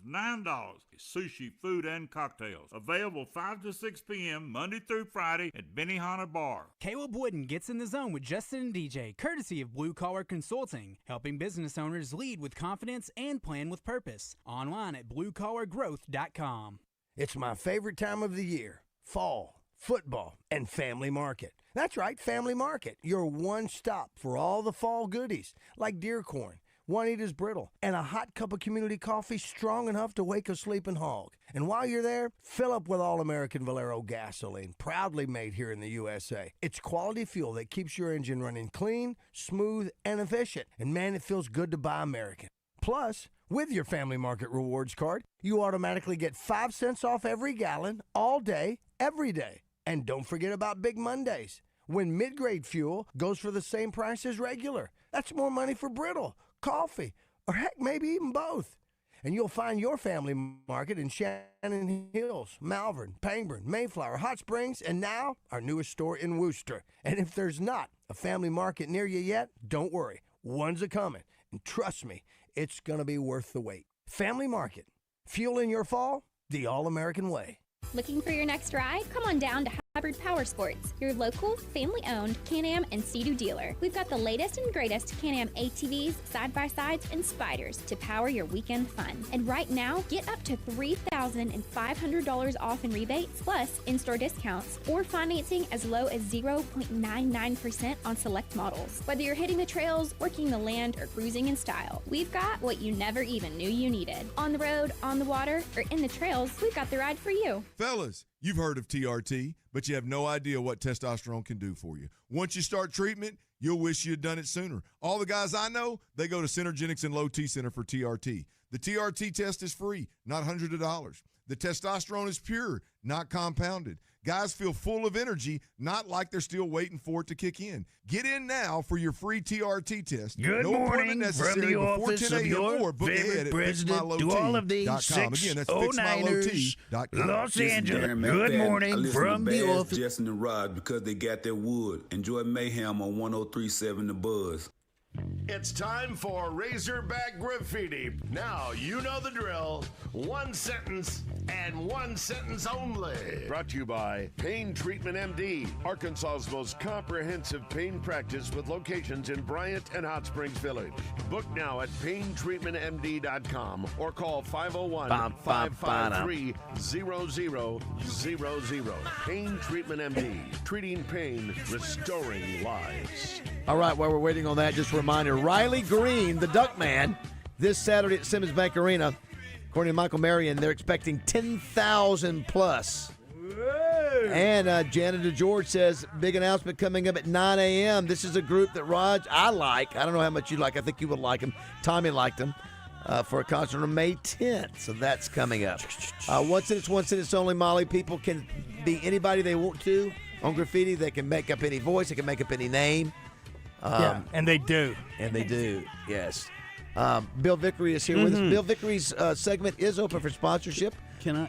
$9. Sushi, food, and cocktails. Available 5 to 6 p.m. Monday through Friday at Benihana Bar. Caleb Wooden gets in the zone with Justin and DJ, courtesy of Blue Collar Consulting, helping business owners lead with confidence and plan with purpose. Online at bluecollargrowth.com. It's my favorite time of the year, fall, football, and Family Market. That's right, Family Market, your one stop for all the fall goodies, like deer corn, Juanita's Brittle, and a hot cup of community coffee strong enough to wake a sleeping hog. And while you're there, fill up with All-American Valero gasoline, proudly made here in the USA. It's quality fuel that keeps your engine running clean, smooth, and efficient. And man, it feels good to buy American. Plus, with your Family Market Rewards card, you automatically get 5 cents off every gallon, all day, every day. And don't forget about Big Mondays, when mid-grade fuel goes for the same price as regular. That's more money for Brittle, coffee, or heck, maybe even both. And you'll find your Family Market in Shannon Hills, Malvern, Pangburn, Mayflower, Hot Springs, and now our newest store in Worcester. And if there's not a Family Market near you yet, don't worry. One's a-coming. And trust me, it's going to be worth the wait. Family Market. Fuel in your fall the all-American way. Looking for your next ride? Come on down to Hybrid Power Sports, your local, family-owned Can-Am and Sea-Doo dealer. We've got the latest and greatest Can-Am ATVs, side-by-sides, and spiders to power your weekend fun. And right now, get up to $3,500 off in rebates, plus in-store discounts, or financing as low as 0.99% on select models. Whether you're hitting the trails, working the land, or cruising in style, we've got what you never even knew you needed. On the road, on the water, or in the trails, we've got the ride for you. Fellas, you've heard of TRT, but you have no idea what testosterone can do for you. Once you start treatment, you'll wish you had done it sooner. All the guys I know, they go to Synergenics and Low T Center for TRT. The TRT test is free, not hundreds of dollars. The testosterone is pure, not compounded. Guys feel full of energy, not like they're still waiting for it to kick in. Get in now for your free TRT test. Good morning from the office of your favorite president to all of the 609ers, Los Angeles. Good morning from the office. Justin and Rod, because they got their wood. Enjoy Mayhem on 103.7 The Buzz. It's time for Razorback Graffiti. Now, you know the drill. One sentence and one sentence only. Brought to you by Pain Treatment MD, Arkansas's most comprehensive pain practice with locations in Bryant and Hot Springs Village. Book now at paintreatmentmd.com or call 501-553-0000. Pain Treatment MD, treating pain, restoring lives. All right, while we're waiting on that, just a reminder, Riley Green, the Duck Man, this Saturday at Simmons Bank Arena. According to Michael Marion, they're expecting 10,000 plus. Whoa. And Janet DeGeorge says, big announcement coming up at 9 a.m. This is a group that I like. I don't know how much you like. I think you would like them. Tommy liked them for a concert on May 10th. So that's coming up. One sentence only, Molly. People can be anybody they want to on graffiti. They can make up any voice. They can make up any name. Yeah, and they do. And they do, yes. Bill Vickery is here with us. Bill Vickery's segment is open for sponsorship.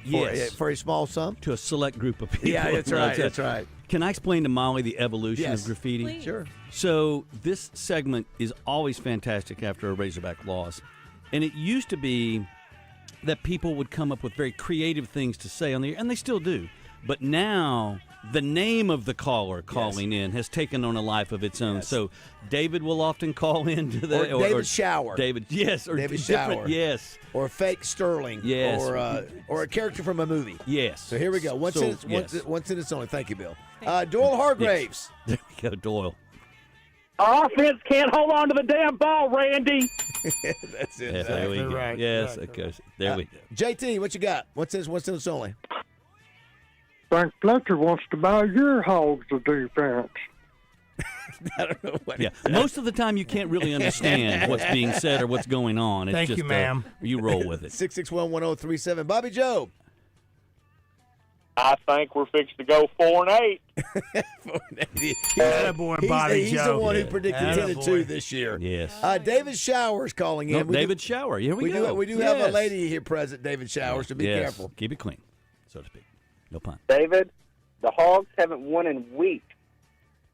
Yes. For a small sum. To a select group of people. Yeah, that's right. That's right. Can I explain to Molly the evolution of graffiti? Please. Sure. So this segment is always fantastic after a Razorback loss. And it used to be that people would come up with very creative things to say on the air, and they still do. But now the name of the caller calling in has taken on a life of its own. Yes. So David will often call in to the or David Shower. David, yes, or David different, Shower. yes, or Fake Sterling. Yes, or a character from a movie. Yes. So here we go. One sentence only. Thank you, Bill. Doyle Hargraves. Yes. There we go, Doyle. Offense can't hold on to the damn ball, Randy. That's it. Yes, there we go. Right. Yes, okay. There we go. JT, what you got? One sentence only. Frank Fletcher wants to buy your Hogs of defense. I don't know what. Yeah, most of the time you can't really understand what's being said or what's going on. It's Thank just, you, ma'am. You roll with it. 661-1037. Bobby Joe. I think we're fixed to go 4-8. 4-8. Boy, Bobby he's Joe. the one who predicted 10-2 this year. Yes. David Showers calling in. David Shower. Here we go. We do have a lady here present, David Showers, so be careful. Keep it clean, so to speak. No pun. David, the Hogs haven't won in weeks.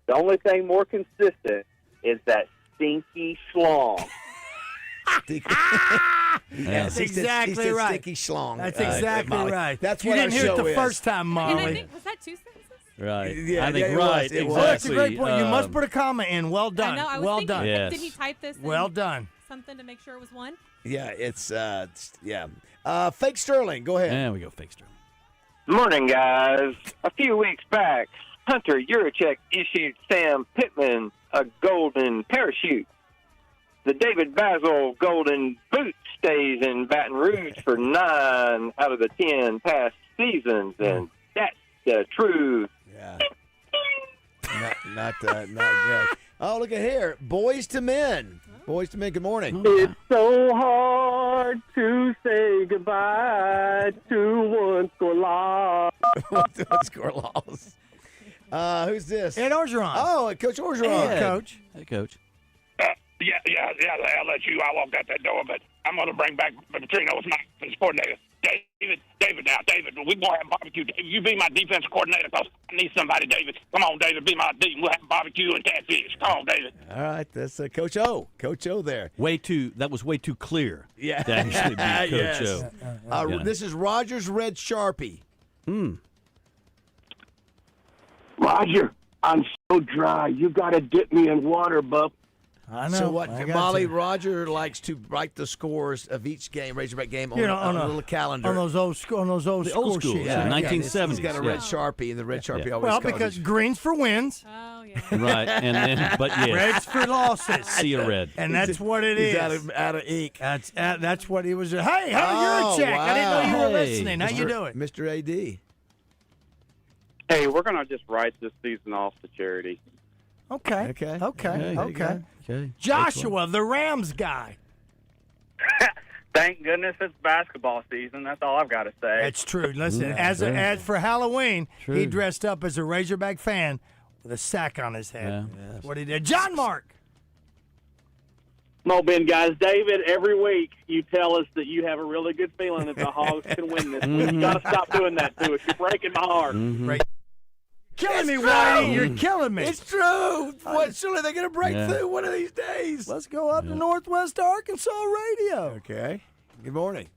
The only thing more consistent is that stinky schlong. That's exactly right. Stinky schlong. That's exactly right. That's you what didn't our hear it show the is. first time, Molly. And I think, was that 2 sentences? Right. Yeah, I think it right. was. It Exactly. was. Well, that's a great point. You must put a comma in. Well done. I know. I was well thinking, done. Yes. Did he type this? Well done. Something to make sure it was one. Yeah, it's Fake Sterling. Go ahead. There we go. Fake Sterling. Morning, guys. A few weeks back, Hunter Yurachek issued Sam Pittman a golden parachute. The David BAZZEL golden boot stays in Baton Rouge for 9 out of the 10 past seasons, and that's the truth. Yeah. Not good. Oh, look at here. Boys to Men. Boys to Men, good morning. It's so hard to say goodbye to one score loss. One score loss. Who's this? Ed Orgeron. Oh, Coach Orgeron. Hey, Coach. Hey, Coach. Yeah, I'll let you. I walked out that door, but I'm going to bring back Petrino as my defense coordinator. David, we're going to have barbecue. David, you be my defense coordinator because I need somebody, David. Come on, David, be my D. We'll have barbecue and catfish. Come on, David. All right, that's Coach O. Coach O there. That was way too clear. Yeah. To actually be Coach yes. O. This is Roger's Red Sharpie. Roger, I'm so dry. You got to dip me in water, bub. I know. So what, I Molly, you. Roger likes to write the scores of each game, Razorback game, on a little calendar. On those old score school sheets. Yeah, 1970s. He's got a red Sharpie, and the red Sharpie always Well, causes. because green's for wins. Oh, yeah. Right, and then, but yes. Red's for losses. See a red. And that's what it is. He's out of ink. That's what he was. Hey, how you're a check. Wow. I didn't know you were Hey, listening. How you doing? Mr. AD? Hey, we're going to just write this season off to charity. Okay. Okay. Joshua, the Rams guy. Thank goodness it's basketball season. That's all I've got to say. That's true. Listen, as for Halloween, he dressed up as a Razorback fan with a sack on his head. Yeah. That's what he did. John Mark. Come on, Ben, guys. David, every week you tell us that you have a really good feeling that the Hogs can win this. We've got to stop doing that to us. You're breaking my heart. killing me, Whitey. You're killing me. It's true. What? Surely they're going to break through one of these days. Let's go up to Northwest Arkansas Radio. Okay. Good morning.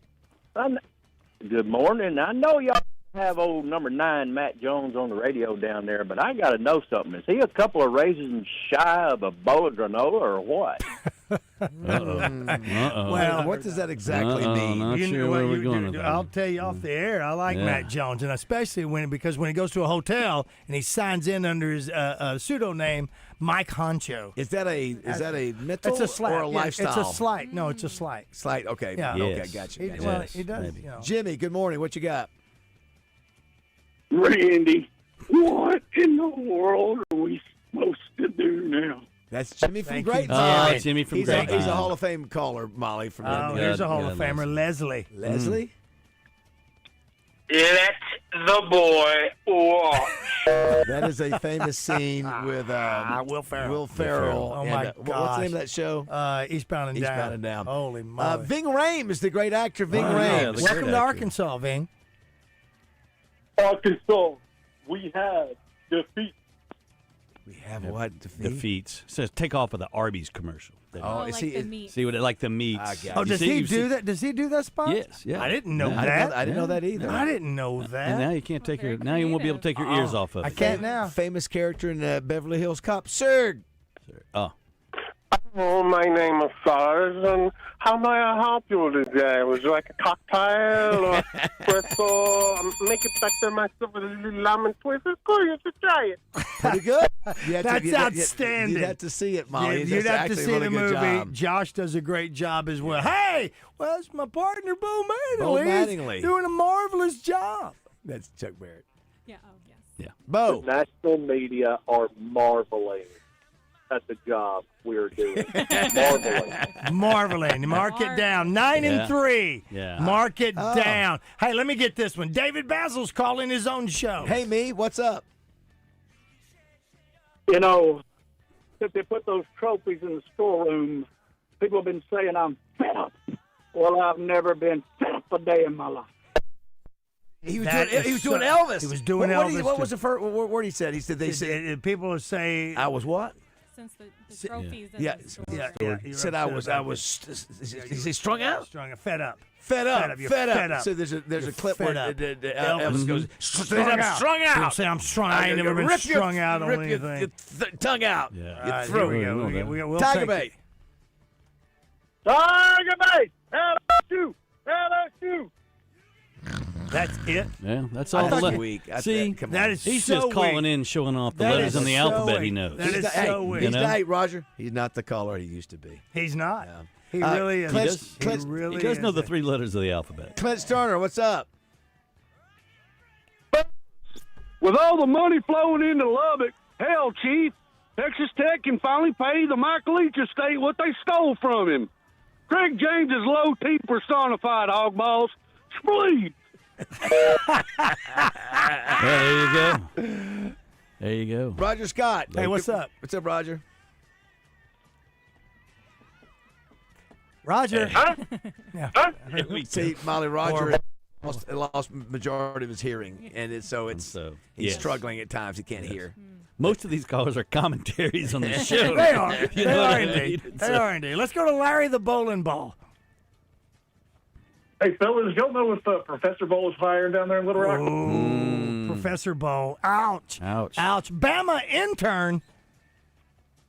Good morning. I know y'all have old number 9 Matt Jones on the radio down there, but I got to know something. Is he a couple of raisins shy of a bowl of granola or what? Well, what does that exactly mean? Not sure where we're going with that. I'll tell you off the air. I like Matt Jones, and especially because when he goes to a hotel and he signs in under his pseudo name Mike Honcho. Is that a mental It's a slight, or a lifestyle? It's a slight. No, it's a slight. Slight. Okay. Yeah. Okay. Gotcha. He, gotcha. well, he does. You know. Jimmy, good morning. What you got? Randy, what in the world are we supposed to do now? That's Jimmy from Great. Jimmy from Great. He's a Hall of Fame caller, Molly. From here's a Hall of Famer, Leslie. Leslie? Let the boy watch. That is a famous scene with Will Ferrell. Will Ferrell. Oh, and, my what's the gosh. name of that show? Eastbound and Down. Eastbound and Down. Holy moly. Ving Rhames is the great actor, Ving Rhames. Welcome to Arkansas, Ving. Arkansas, we have defeat. We have what? Defeats. Says take off of the Arby's commercial. Is he? See what it like the meats. I got Oh, it. does he do that? Does he do that spot? Yes. Yeah. I didn't know No, that. I didn't know that either. I didn't know that. And now you can't take your. Now you won't be able to take your ears off of it. I can't now. Famous character in Beverly Hills Cop, Sir. Oh. Oh, my name is Sars, and how may I help you today? Would you like a cocktail or espresso? Make it better myself with a little lemon twist. It's cool. You should try it. Pretty good. That's outstanding. You'd have to see it, Molly. You'd have to actually see a really the good movie. job. Josh does a great job as well. Hey, well, that's my partner, Bo Mattingly. Bo He's Mattingly. doing a marvelous job. That's Chuck Barrett. Yeah. Oh, yes. Yeah. Bo. The national media are marveling at the job we're doing. Marveling. Mark it down. 9-3. Yeah. Mark it down. Hey, let me get this one. David Bazzel's calling his own show. Hey, me. What's up? You know, if they put those trophies in the storeroom, people have been saying I'm fed up. Well, I've never been fed up a day in my life. He was doing Elvis. He was doing Elvis. What too. was the first word he said? He said they said people say I was what? Since the trophies. Yeah. He said I was. Is he strung out? Strung out. Fed up. Fed up. You're Fed fed up. up. So there's a clip fed where up. Elvis goes, strung out. strung out. People say I'm strung. I ain't never been Rip your- strung out on rip anything. your tongue out. Yeah. Your Here throat. we go. We'll Tiger take bait. Tiger bait! LSU! That's it. Yeah, that's all. That's the le- weak. See, That is he's so just calling weak. in, showing off the That letters is in the so alphabet he weak. knows. That is He's so weak. He's You know? not, hey, Roger. He's not the caller he used to be. He's not. Yeah. He really is. Clint- He really He does is. know the 3 letters of the alphabet. Clint Sterner, what's up? With all the money flowing into Lubbock, hell, Chief, Texas Tech can finally pay the Michael Leach estate what they stole from him. Craig James is low T personified, hog balls. Please. There you go. There you go. Roger Scott. Hey, what's up? What's up, Roger? Roger. Yeah. See, Molly, Roger lost majority of his hearing, and he's yes. struggling at times. He can't hear. Most of these callers are commentaries on the show. They are. You They know what are I indeed. mean? They are indeed. Let's go to Larry the bowling ball. Hey, fellas, y'all know if Professor Bowl is firing down there in Little Rock? Ooh, Professor Bowl. Ouch. Ouch. Ouch. Bama intern.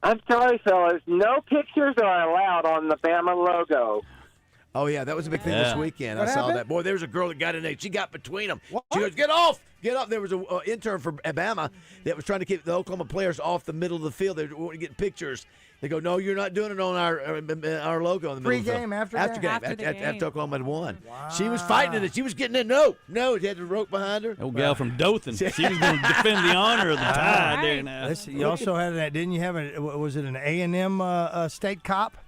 I'm sorry, fellas. No pictures are allowed on the Bama logo. Oh, yeah, that was a big thing this weekend. I saw that. Boy, there was a girl that got in there. She got between them. She goes, get off. Get off. There was an intern for Alabama that was trying to keep the Oklahoma players off the middle of the field. They were getting pictures. They go, no, you're not doing it on our logo in the middle of the field. Pre-game, after Oklahoma had won. Wow. She was fighting it. She was getting in. No, she had the rope behind her. Old gal from Dothan. She was going to defend the honor of the Tide there now. Listen, you also had that, didn't you have was it an A&M state cop?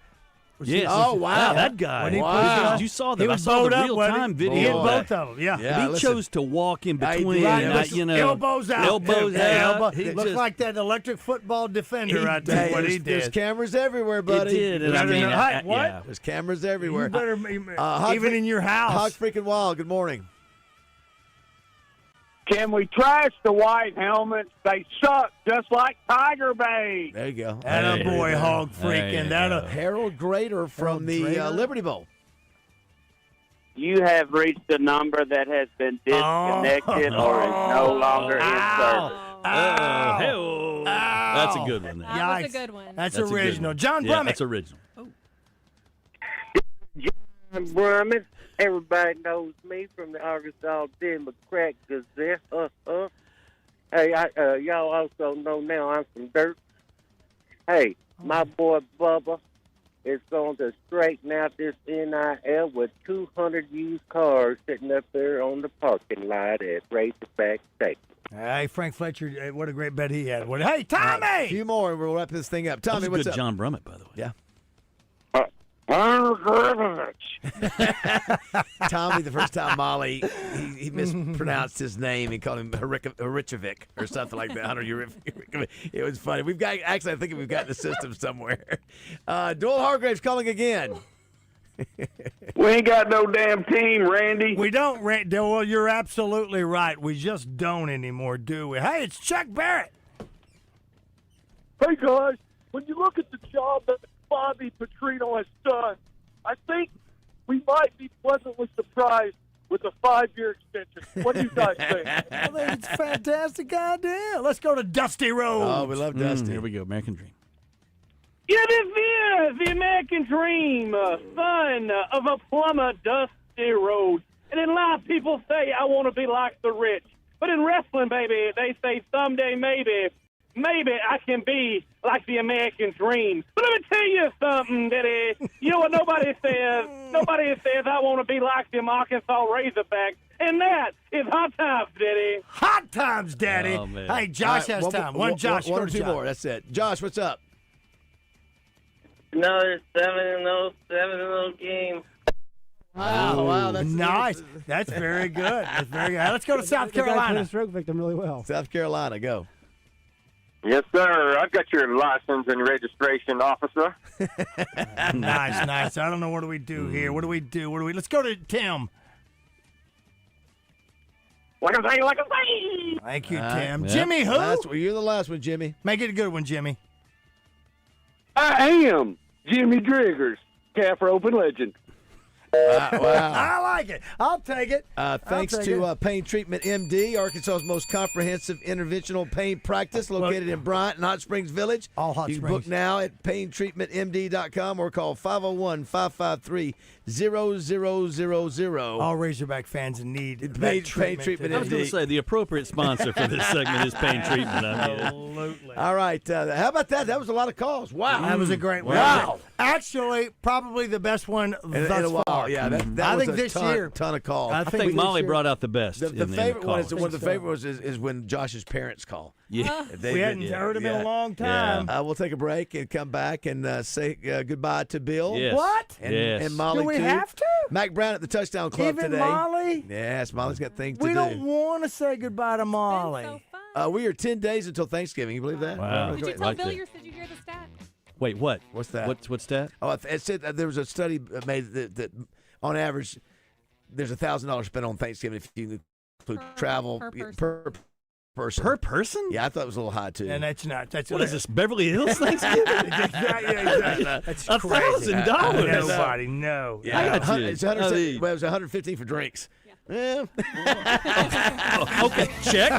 Yes. Oh, wow. That guy. Wow. You saw that. He I was saw the bowed up, real-time video. He had of both that. of them, yeah. But he chose to walk in between, elbows out. Elbows out. He looked like that electric football defender right there. What he did. There's cameras everywhere, buddy. It did. And I mean, what? Yeah. There's cameras everywhere. You better, even in your house. Hog freaking wild. Good morning. Can we trash the white helmets? They suck just like Tiger Bait. There you go. That boy hog freaking. Harold Grader from the Liberty Bowl. You have reached a number that has been disconnected or is no longer in service. That's a good one. That was a good one. That's original. John Yeah, Brummett. that's original. John Brummett. Everybody knows me from the Arkansas Democrat Gazette. Hey, y'all also know now I'm from Dirt. Hey, my boy Bubba is going to straighten out this NIL with 200 used cars sitting up there on the parking lot at Razorback State. Hey, Frank Fletcher, what a great bet he had. Hey, Tommy! A few more, and we'll wrap this thing up. Tommy, That was what's good up? John Brummett, by the way. Yeah. Tommy, the first time Molly, he mispronounced his name. He called him Horichovic or something like that. It was funny. I think we've got the system somewhere. Doyle Hargrave's calling again. we ain't got no damn team, Randy. We don't, Well, you're absolutely right. We just don't anymore, do we? Hey, it's Chuck Barrett. Hey, guys, when you look at the job that Bobby Petrino has done, I think we might be pleasantly surprised with a 5-year extension. What do you guys think? I think it's a fantastic idea. Let's go to Dusty Rhodes. Oh, we love Dusty. Here we go, American Dream. Yeah, this is the American Dream, son of a plumber, Dusty Rhodes. And in life, people say, I want to be like the rich. But in wrestling, baby, they say someday maybe I can be like the American Dream. But let me tell you something, Daddy. You know what nobody says? Nobody says I want to be like them Arkansas Razorbacks. And that is Hot Times, Daddy. Hot Times, Daddy. Oh, man. Hey, Josh has time. One Josh. One go or to two Josh. more. That's it. Josh, what's up? Another 7-0 game. Wow, that's nice. That's very good. That's very good. Let's go to South The guy played Carolina. a stroke victim really well. South Carolina, go. Yes, sir. I've got your license and registration, officer. Nice. I don't know what do we do here. What do we do? Let's go to Tim. Like I say. Thank you, Tim. Yeah. Jimmy, who? You're the last one, Jimmy. Make it a good one, Jimmy. I am Jimmy Driggers, calf roping legend. Wow. I like it. I'll take it. Thanks to Pain Treatment MD, Arkansas's most comprehensive interventional pain practice, located in Bryant and Hot Springs Village. All Hot You can Springs. book now at paintreatmentmd.com or call 501-553-0000. All Razorback fans in need of Pain that treatment. Treatment I was going to say the appropriate sponsor for this segment is Pain Treatment. Absolutely. All right. How about that? That was a lot of calls. Wow. That was a great one. Wow. Actually, probably the best one thus In a while. far. Yeah, that I was think a this ton, year. ton of calls. I think Molly brought out the best. The in favorite one is callers. one of the favorite ones is when Josh's parents call. Yeah. We hadn't heard him in a long time. We'll take a break and come back and say goodbye to Bill. Yes. What? And, Yes. and Molly Do we too. have to? Mac Brown at the Touchdown Club Even today. Molly? Yes, Molly's got things to We do. don't want to say goodbye to Molly. So fun. We are 10 days until Thanksgiving. You believe that? Wow. Did you tell Like Bill that. did you hear the stat? Wait, what? What's that? What's that? Oh, it said there was a study made that on average there's $1,000 spent on Thanksgiving if you include travel per person. per person. Per person? Yeah, I thought it was a little high too. And that's not. That's What is this, Beverly Hills Thanksgiving? Exactly. That's crazy. $1,000? Nobody, no. Yeah, I got you. It's 100, well, it was 115 for drinks. Yeah. Okay, check.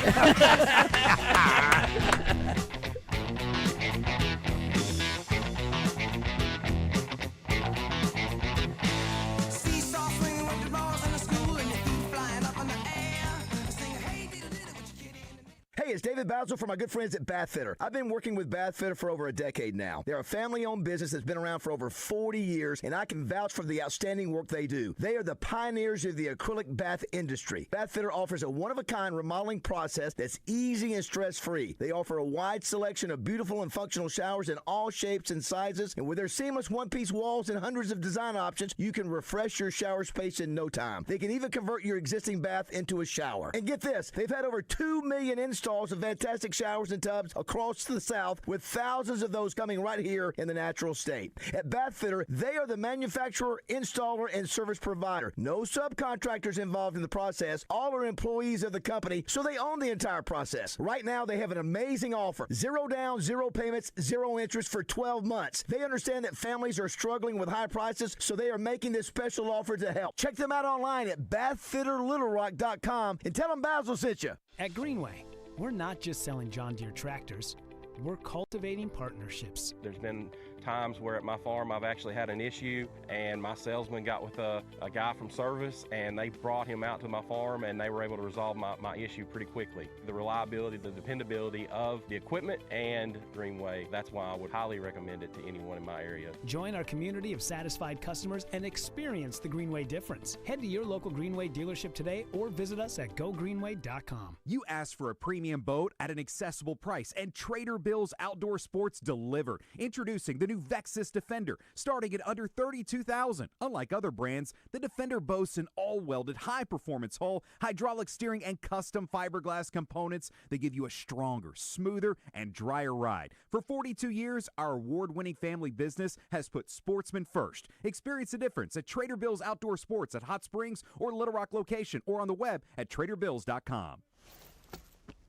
Hey, it's David BAZZEL from my good friends at Bath Fitter. I've been working with Bath Fitter for over a decade now. They're a family-owned business that's been around for over 40 years, and I can vouch for the outstanding work they do. They are the pioneers of the acrylic bath industry. Bath Fitter offers a one-of-a-kind remodeling process that's easy and stress-free. They offer a wide selection of beautiful and functional showers in all shapes and sizes, and with their seamless one-piece walls and hundreds of design options, you can refresh your shower space in no time. They can even convert your existing bath into a shower. And get this, they've had over 2 million installs installs of fantastic showers and tubs across the South, with thousands of those coming right here in the natural state. At Bath Fitter, they are the manufacturer, installer, and service provider. No subcontractors involved in the process. All are employees of the company, so they own the entire process. Right now, they have an amazing offer. 0 down, 0 payments, 0 interest for 12 months. They understand that families are struggling with high prices, so they are making this special offer to help. Check them out online at bathfitterlittlerock.com and tell them Basil sent you. At Greenway, we're not just selling John Deere tractors, we're cultivating partnerships. There's been times where at my farm I've actually had an issue and my salesman got with a guy from service and they brought him out to my farm and they were able to resolve my issue pretty quickly. The reliability, the dependability of the equipment and Greenway, that's why I would highly recommend it to anyone in my area. Join our community of satisfied customers and experience the Greenway difference. Head to your local Greenway dealership today or visit us at gogreenway.com. You asked for a premium boat at an accessible price, and Trader Bill's Outdoor Sports delivered. Introducing the new Vexus Defender, starting at under $32,000. Unlike other brands, the Defender boasts an all-welded, high-performance hull, hydraulic steering, and custom fiberglass components that give you a stronger, smoother, and drier ride. For 42 years, our award-winning family business has put sportsmen first. Experience the difference at Trader Bill's Outdoor Sports at Hot Springs or Little Rock location, or on the web at traderbills.com.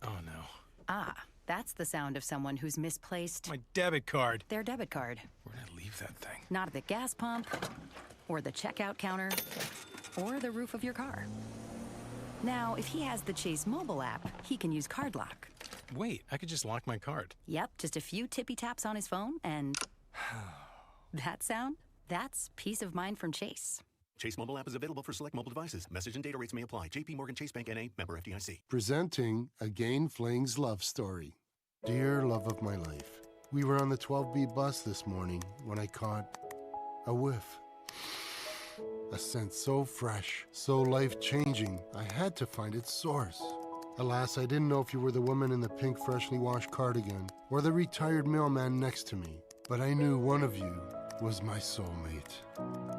Oh, no. Ah, that's the sound of someone who's misplaced my debit card. Their debit card. Where'd I leave that thing? Not at the gas pump, or the checkout counter, or the roof of your car. Now, if he has the Chase mobile app, he can use Card Lock. Wait, I could just lock my card. Yep, just a few tippy taps on his phone, and that sound? That's peace of mind from Chase. Chase mobile app is available for select mobile devices. Message and data rates may apply. J.P. Morgan Chase Bank N.A. Member FDIC. Presenting Again Fling's love story. Dear love of my life, we were on the 12B bus this morning when I caught a whiff. A scent so fresh, so life-changing, I had to find its source. Alas, I didn't know if you were the woman in the pink freshly washed cardigan or the retired mailman next to me, but I knew one of you was my soulmate.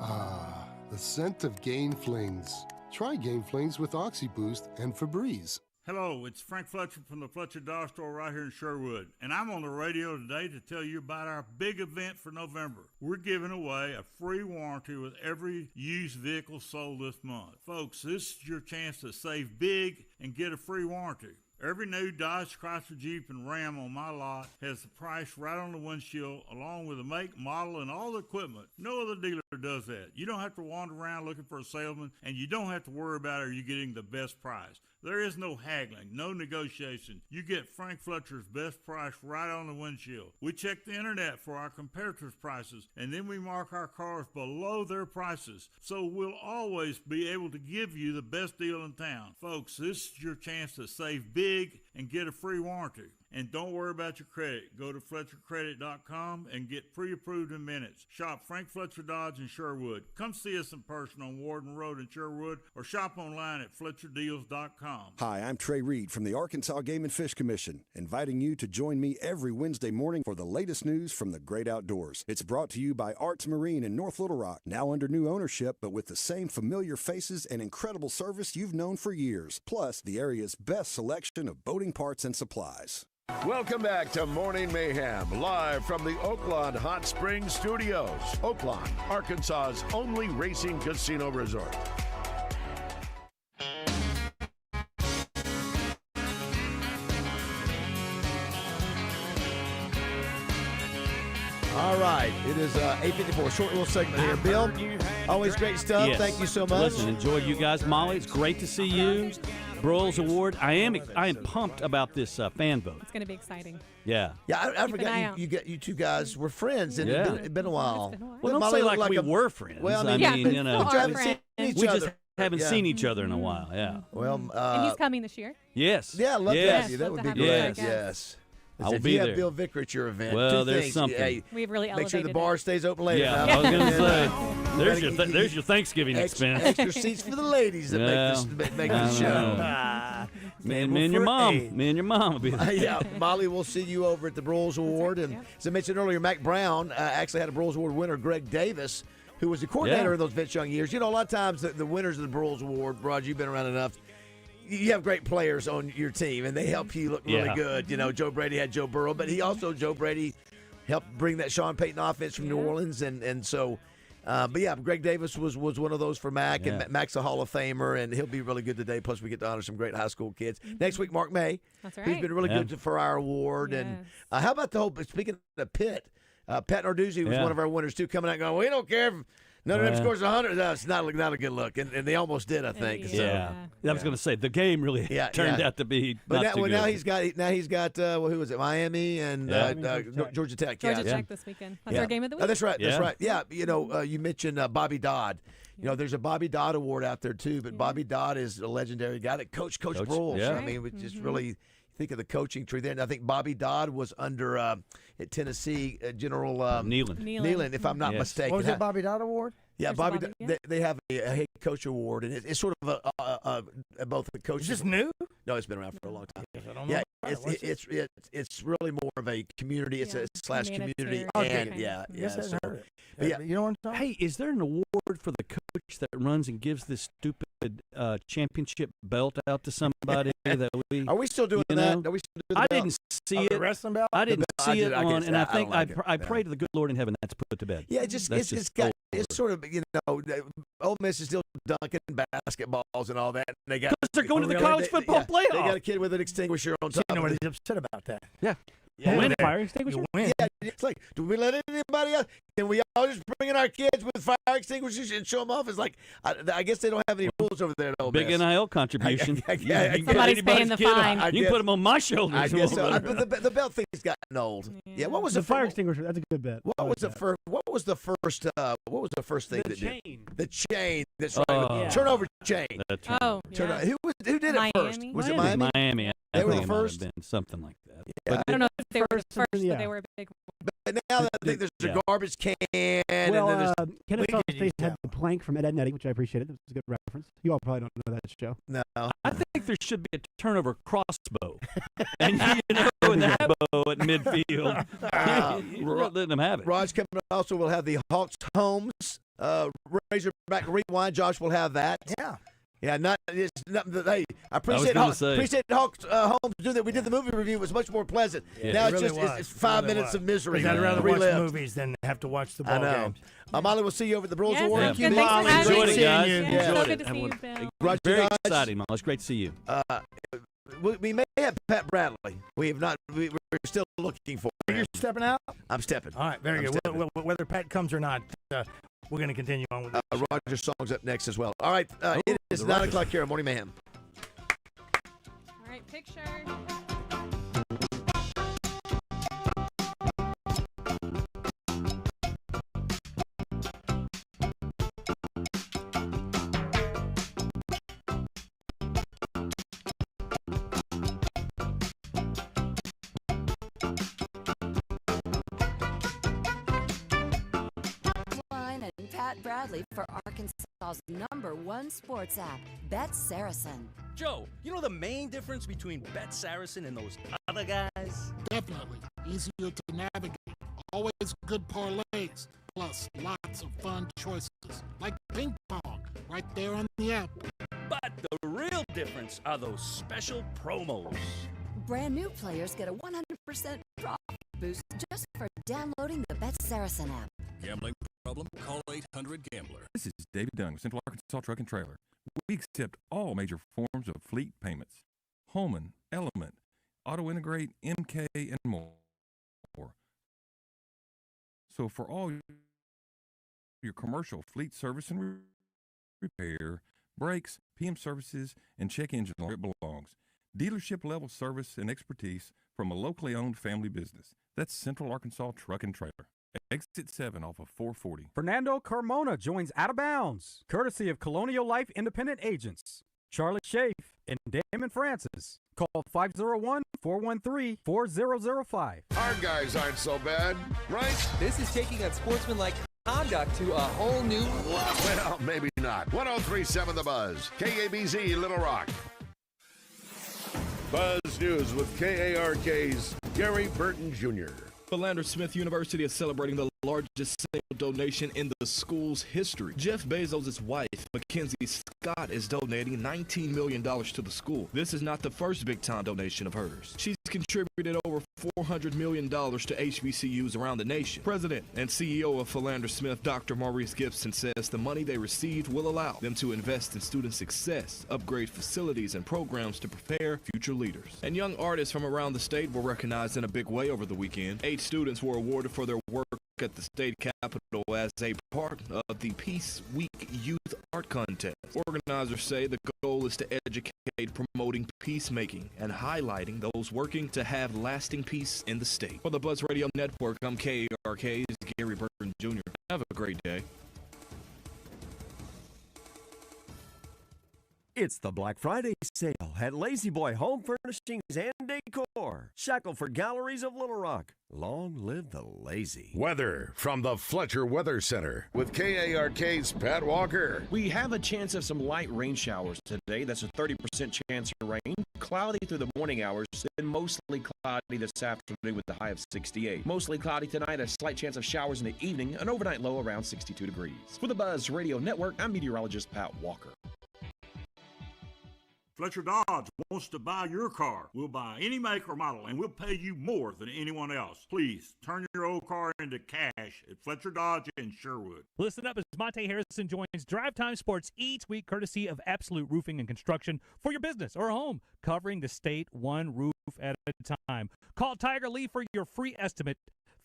Ah, the scent of Gain Flings. Try Gain Flings with OxyBoost and Febreze. Hello, it's Frank Fletcher from the Fletcher Dollar Store right here in Sherwood, and I'm on the radio today to tell you about our big event for November. We're giving away a free warranty with every used vehicle sold this month. Folks, this is your chance to save big and get a free warranty. Every new Dodge, Chrysler, Jeep, and Ram on my lot has the price right on the windshield, along with the make, model, and all the equipment. No other dealer does that. You don't have to wander around looking for a salesman, and you don't have to worry about are you getting the best price. There is no haggling, no negotiation. You get Frank Fletcher's best price right on the windshield. We check the internet for our competitors' prices, and then we mark our cars below their prices, so we'll always be able to give you the best deal in town. Folks, this is your chance to save big and get a free warranty. And don't worry about your credit. Go to FletcherCredit.com and get pre-approved in minutes. Shop Frank Fletcher Dodge in Sherwood. Come see us in person on Warden Road in Sherwood, or shop online at FletcherDeals.com. Hi, I'm Trey Reed from the Arkansas Game and Fish Commission, inviting you to join me every Wednesday morning for the latest news from the great outdoors. It's brought to you by Arts Marine in North Little Rock, now under new ownership, but with the same familiar faces and incredible service you've known for years, plus the area's best selection of boating parts and supplies. Welcome back to Morning Mayhem, live from the Oaklawn Hot Springs Studios. Oaklawn, Arkansas's only racing casino resort. All right, it is 8:54. Short little segment here. Bill, always great stuff. Yes. Thank you so much. Listen, enjoyed you guys. Molly, it's great to see you. Broyles Award. I am pumped about this fan vote. It's going to be exciting. Yeah. Yeah, I Keep an eye forgot out. you two guys were friends, and Yeah. it'd been a while. Well, don't say like we were friends. Well, I Yeah, mean, you know, we haven't seen each we other. just haven't Yeah. seen each other in a while. Yeah. Well, And he's coming this year. Yes. yeah, I'd love to yes. have you. That Love would to be have you great. back, yes. Yes. I will If be you there. have Bill Vicker at your event, Well, two there's things. something. Hey, We've really make sure the elevated bar it. stays open later. Yeah, now. I was going to say, And, there's your Thanksgiving expense. Extra seats for the ladies that make this show. Me and your mom. Me and your mom will be there. Yeah, Molly, we'll see you over at the Broyles Award. And as I mentioned earlier, Mac Brown actually had a Broyles Award winner, Greg Davis, who was the coordinator Yeah. in those Vince Young years. You know, a lot of times the winners of the Broyles Award, Rod, you've been around enough, you have great players on your team, and they help you look really good. You know, Joe Brady had Joe Burrow, but Joe Brady helped bring that Sean Payton offense from New Orleans, and so. But yeah, Greg Davis was one of those for Mac, and Mac's a Hall of Famer, and he'll be really good today. Plus, we get to honor some great high school kids. Next week, Mark May, who's been really good for our award. Yes. And how about the whole, speaking of Pitt, Pat Narduzzi was one of our winners, too, coming out and going, we don't care if Notre Dame scores 100. That's not a good look, and they almost did, I think. I was going to say the game really turned out to be. Not too good. Now he's got who was it? Miami and Georgia Tech. Georgia Tech this weekend. That's our game of the week. That's right. That's right. Yeah, you mentioned Bobby Dodd. You know, there's a Bobby Dodd Award out there too, but Bobby Dodd is a legendary guy that coached Coach Broyles. Yeah. I mean, just really. Think of the coaching tree there, and I think Bobby Dodd was under at Tennessee General Nealon, if I'm not mistaken. What was that Bobby Dodd Award? Yeah, they have a head coach award, and it's sort of both the coaches. Is this new? No, it's been around for a long time. It's really more of a community. It's a / community, and So, but you know what I'm talking? Hey, is there an award for the coach that runs and gives this stupid championship belt out to somebody? Are we still doing that? Are we still doing I didn't see it. The wrestling belt? I didn't see it on, and I think I pray to the good Lord in heaven that's put to bed. Yeah, it's sort of, Ole Miss is still dunking basketballs and all that. Because they're going to the college football playoff. They got a kid with an extinguisher on top. You know what he's upset about that? Yeah. Win fire extinguisher? Yeah, it's like, do we let anybody else? Can we all just bring in our kids with fire extinguishers and show them off? It's like, I guess they don't have any rules over there at Ole Miss. Big NIL contribution. Somebody's paying the fine. You can put them on my shoulders. I guess so. But the belt thing's gotten old. Yeah. What was the fire extinguisher? That's a good bet. What was the first thing that did? The chain. That's right. Turnover chain. That's right. Who did it first? Was it Miami? Miami. They were the first. Something like that. Yeah. I don't know if they were the first, but they were a big one. But now I think there's a garbage can. Well, Kennesaw State had the plank from Ed and Eddie, which I appreciated. It was a good reference. You all probably don't know that show. No. I think there should be a turnover crossbow. And that bow at midfield. You're not letting them have it. Raj coming also will have the Hawks Holmes Razorback Rewind. Josh will have that. Yeah. Yeah, I appreciate Hawks Holmes doing that. We did the movie review. It was much more pleasant. Yeah. Now it's 5 minutes of misery. I'd rather watch movies than have to watch the ball games. Molly, we'll see you over at the Broyles Award. Thanks for having Enjoyed it, guys. Enjoyed it. Good to see you, Bill. Very exciting, Molly. It's great to see you. We may have Pat Bradley. We have not. We're still looking for him. You're stepping out? I'm stepping. All right, very good. Whether Pat comes or not, we're going to continue on with this. Roger's song's up next as well. All right, it is 9 o'clock here on Morning Mayhem. All right, picture. Pat Bradley for Arkansas's #1 sports app, Bet Saracen. Joe, you know the main difference between Bet Saracen and those other guys? Definitely. Easier to navigate. Always good parlays. Plus, lots of fun choices. Like ping pong, right there on the app. But the real difference are those special promos. Brand new players get a 100% profit boost just for downloading the Bet Saracen app. Gambling problem? Call 800-GAMBLER. This is David Dunn with Central Arkansas Truck and Trailer. We accept all major forms of fleet payments. Holman, Element, Auto Integrate, MK, and more. So for all your commercial fleet service and repair, brakes, PM services, and check engine where it belongs. Dealership level service and expertise from a locally owned family business. That's Central Arkansas Truck and Trailer. Exit 7 off of 440. Fernando Carmona joins Out of Bounds, courtesy of Colonial Life Independent Agents. Charlie Schaaf and Damon Francis. Call 501-413-4005. Our guys aren't so bad, right? This is taking unsportsmanlike conduct to a whole new level. Well, maybe not. 103.7 The Buzz. KABZ, Little Rock. Buzz News with KARK's Gary Burton Jr. Philander Smith University is celebrating the largest single donation in the school's history. Jeff Bezos' wife, Mackenzie Scott, is donating $19 million to the school. This is not the first big-time donation of hers. She's contributed over $400 million to HBCUs around the nation. President and CEO of Philander Smith, Dr. Maurice Gibson, says the money they received will allow them to invest in student success, upgrade facilities and programs to prepare future leaders. And young artists from around the state were recognized in a big way over the weekend. 8 students were awarded for their work at the state capitol as a part of the Peace Week Youth Art Contest. Organizers say the goal is to educate promoting peacemaking and highlighting those working to have lasting peace in the state. For the Buzz Radio Network, I'm KARK's Gary Burton Jr. Have a great day. It's the Black Friday sale at Lazy Boy Home Furnishings and Decor. Shackelford Galleries of Little Rock. Long live the lazy. Weather from the Fletcher Weather Center with KARK's Pat Walker. We have a chance of some light rain showers today. That's a 30% chance of rain. Cloudy through the morning hours, then mostly cloudy this afternoon with the high of 68. Mostly cloudy tonight, a slight chance of showers in the evening, an overnight low around 62 degrees. For the Buzz Radio Network, I'm meteorologist Pat Walker. Fletcher Dodge wants to buy your car. We'll buy any make or model, and we'll pay you more than anyone else. Please turn your old car into cash at Fletcher Dodge in Sherwood. Listen up as Monte Harrison joins Drive Time Sports each week, courtesy of Absolute Roofing and Construction for your business or home, covering the state one roof at a time. Call Tiger Lee for your free estimate.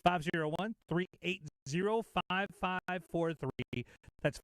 501-380-5543. That's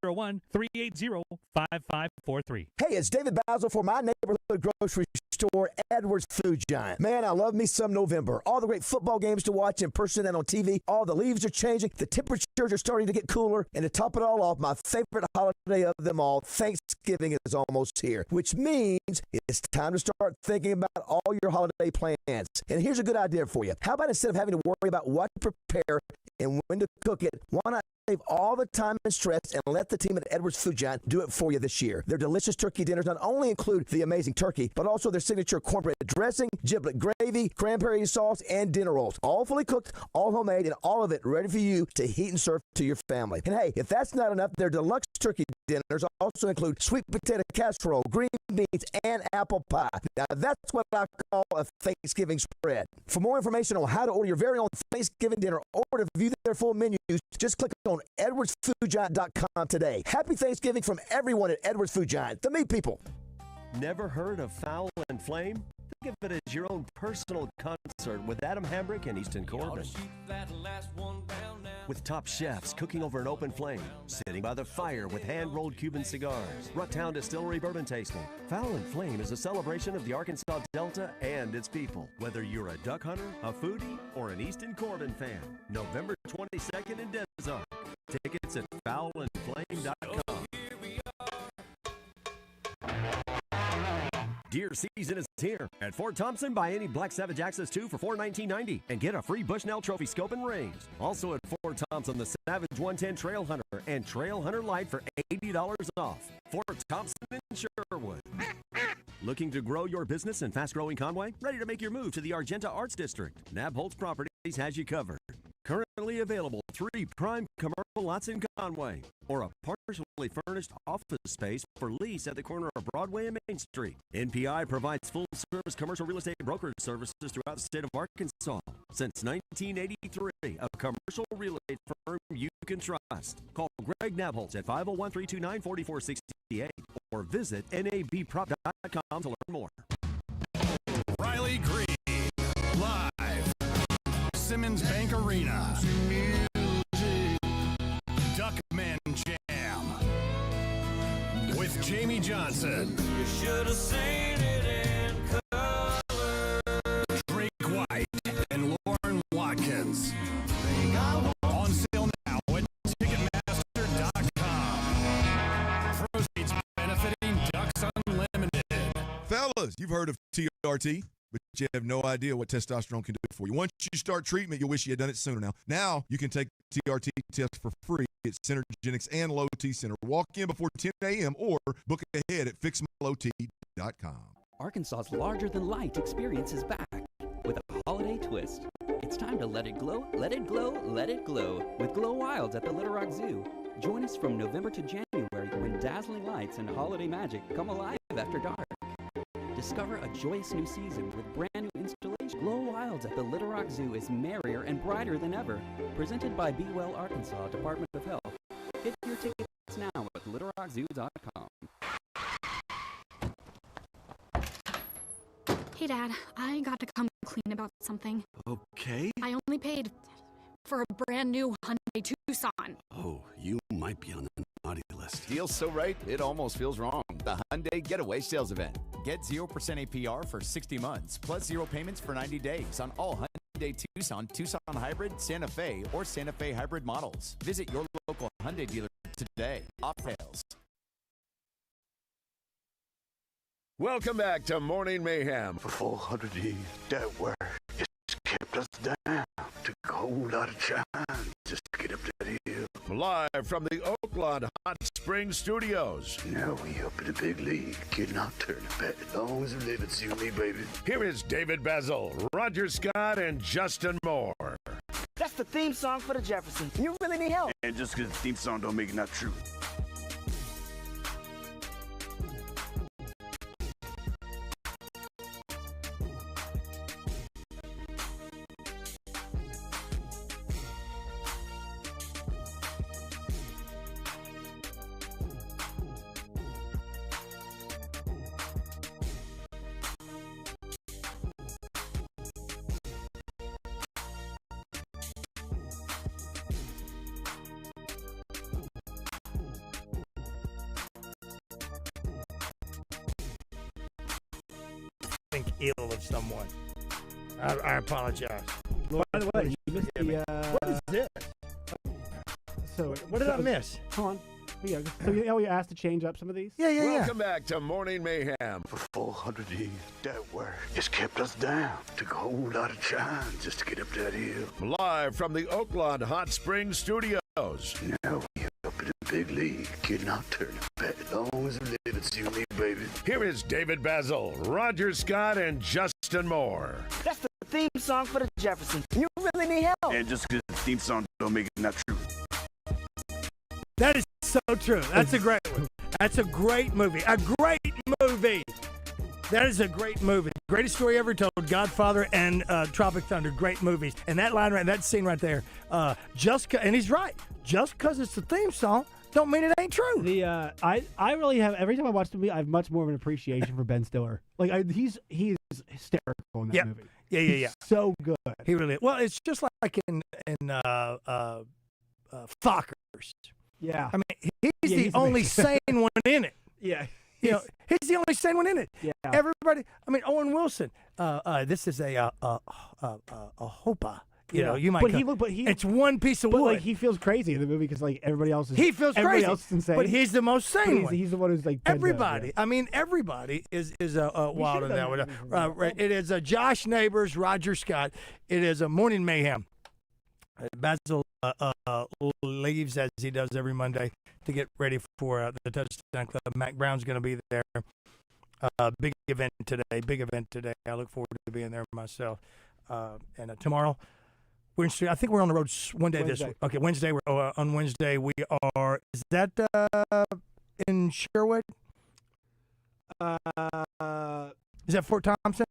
501-380-5543. Hey, it's David BAZZEL for my neighborhood grocery store, Edwards Food Giant. Man, I love me some November. All the great football games to watch in person and on TV. All the leaves are changing. The temperatures are starting to get cooler. And to top it all off, my favorite holiday of them all, Thanksgiving, is almost here, which means it's time to start thinking about all your holiday plans. And here's a good idea for you. How about instead of having to worry about what to prepare and when to cook it, why not save all the time and stress and let the team at Edwards Food Giant do it for you this year? Their delicious turkey dinners not only include the amazing turkey, but also their signature cornbread dressing, giblet gravy, cranberry sauce, and dinner rolls. All fully cooked, all homemade, and all of it ready for you to heat and serve to your family. And hey, if that's not enough, their deluxe turkey dinners also include sweet potato casserole, green beans, and apple pie. Now that's what I call a Thanksgiving spread. For more information on how to order your very own Thanksgiving dinner or to view their full menus, just click on edwardsfoodgiant.com today. Happy Thanksgiving from everyone at Edwards Food Giant, the meat people. Never heard of Foul and Flame? Think of it as your own personal concert with Adam Hambrick and Easton Corbin. With top chefs cooking over an open flame, sitting by the fire with hand-rolled Cuban cigars, Rucktown Distillery bourbon tasting. Foul and Flame is a celebration of the Arkansas Delta and its people. Whether you're a duck hunter, a foodie, or an Easton Corbin fan, November 22nd in Des Arc. Tickets at fowlandflame.com. Deer season is here. At Fort Thompson, buy any Black Savage Access 2 for $419.90 and get a free Bushnell Trophy scope and range. Also at Fort Thompson, the Savage 110 Trail Hunter and Trail Hunter Light for $80 off. Fort Thompson in Sherwood. Looking to grow your business in fast-growing Conway? Ready to make your move to the Argenta Arts District? Nabholz Properties has you covered. Currently available 3 prime commercial lots in Conway, or a partially furnished office space for lease at the corner of Broadway and Main Street. NPI provides full-service commercial real estate brokerage services throughout the state of Arkansas. Since 1983, a commercial real estate firm you can trust. Call Greg Nabholz at 501-329-4468 or visit nabprop.com to learn more. Riley Green, live. Simmons Bank Arena. Duckman Jam with Jamie Johnson. You should have seen it in color. Drake White and Lauren Watkins. On sale now at Ticketmaster.com. Proceeds benefiting Ducks Unlimited. Fellas, you've heard of TRT, but you have no idea what testosterone can do for you. Once you start treatment, you'll wish you had done it sooner. Now you can take TRT test for free at Synergenics and Low T Center. Walk in before 10 a.m. or book ahead at fixmylowt.com. Arkansas's larger-than-life experience is back with a holiday twist. It's time to let it glow, let it glow, let it glow with Glow Wilds at the Little Rock Zoo. Join us from November to January when dazzling lights and holiday magic come alive after dark. Discover a joyous new season with brand new installations. Glow Wilds at the Little Rock Zoo is merrier and brighter than ever. Presented by Be Well Arkansas Department of Health. Get your tickets now at littlerockzoo.com. Hey, Dad, I got to come clean about something. Okay. I only paid for a brand new Hyundai Tucson. Oh, you might be on the naughty list. Deal's so right, it almost feels wrong. The Hyundai Getaway Sales Event. Get 0% APR for 60 months, plus 0 payments for 90 days on all Hyundai Tucson, Tucson Hybrid, Santa Fe, or Santa Fe Hybrid models. Visit your local Hyundai dealer today. Off tails. Welcome back to Morning Mayhem. For 400 years, that work has kept us down. Took a whole lot of time just to get up that hill. Live from the Oaklawn Hot Springs Studios. Now we up in the big league, getting our turn back. As long as we live, it's you and me, baby. Here is David BAZZEL, Roger Scott, and Justin Moore. That's the theme song for the Jeffersons. You really need help. And just because the theme song don't make it not true. Think ill of someone. I apologize. By the way, you missed the. What is this? So What did I miss? Hold on. Yeah. So you asked to change up some of these? Yeah. Welcome back to Morning Mayhem. For 400 years, that work has kept us down. Took a whole lot of time just to get up that hill. Live from the Oaklawn Hot Springs Studios. Now we up in the big league, getting our turn back. As long as we live, it's you and me, baby. Here is David BAZZEL, Roger Scott, and Justin Moore. That's the theme song for the Jeffersons. You really need help. And just because the theme song don't make it not true. That is so true. That's a great one. That's a great movie. A great movie. That is a great movie. Greatest story ever told. Godfather and Tropic Thunder. Great movies. And that line, that scene right there. And he's right. Just because it's the theme song, don't mean it ain't true. I really have, every time I watch the movie, I have much more of an appreciation for Ben Stiller. Like he is hysterical in that movie. Yeah. He's so good. He really is. Well, it's just like in Fockers. Yeah. I mean, he's the only sane one in it. Yeah. He's the only sane one in it. Yeah. Everybody. I mean, Owen Wilson. This is a hopa. You might. It's one piece of wood. Like he feels crazy in the movie because like everybody else is. He feels everybody crazy. Else is insane. But he's the most sane one. He's the one who's like everybody. I mean, everybody is wild in that one. It is Josh Neighbors, Roger Scott. It is a Morning Mayhem. BAZZEL leaves as he does every Monday to get ready for the Touchdown Club. Mac Brown's going to be there. Big event today. I look forward to being there myself. And tomorrow, Wednesday, I think we're on the road one day this week. Okay, Wednesday. On Wednesday we are. Is that in Sherwood? Is that Fort Thompson?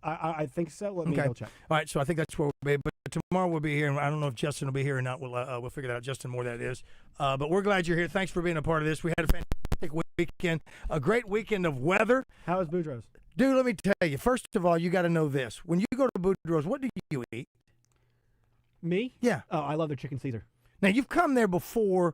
I think so. Let me go check. All right, so I think that's where we'll be. But tomorrow we'll be here, and I don't know if Justin will be here or not. We'll figure that out. Justin Moore, that is. But we're glad you're here. Thanks for being a part of this. We had a fantastic weekend, a great weekend of weather. How was Boudreaux's? Dude, let me tell you. First of all, you got to know this. When you go to Boudreaux's, what do you eat? Me? Yeah. Oh, I love their chicken Caesar. Now, you've come there before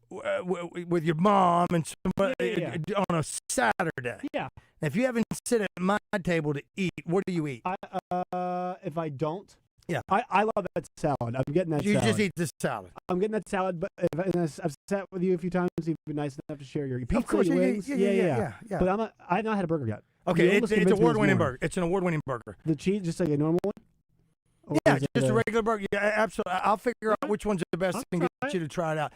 with your mom and somebody on a Saturday. Yeah. Now, if you haven't sit at my table to eat, what do you eat? If I don't, yeah, I love that salad. I'm getting that salad. You just eat the salad. I'm getting that salad, but I've sat with you a few times. You've been nice enough to share your pizza, of course, your wings. Yeah. But I've not had a burger yet. Okay, it's an award-winning burger. It's an award-winning burger. The cheese, just like a normal one? Yeah, just a regular burger. Yeah, absolutely. I'll figure out which one's the best and get you to try it out.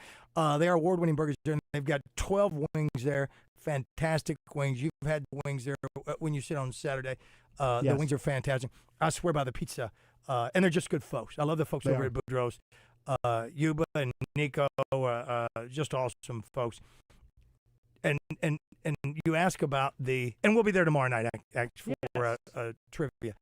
They are award-winning burgers there, and they've got 12 wings there, fantastic wings. You've had the wings there when you sit on Saturday. The Yes. wings are fantastic. I swear by the pizza. And they're just good folks. I love the folks over at Boudreaux's. Yuba and Nico, just awesome folks. And you ask about and we'll be there tomorrow night actually for a trivia.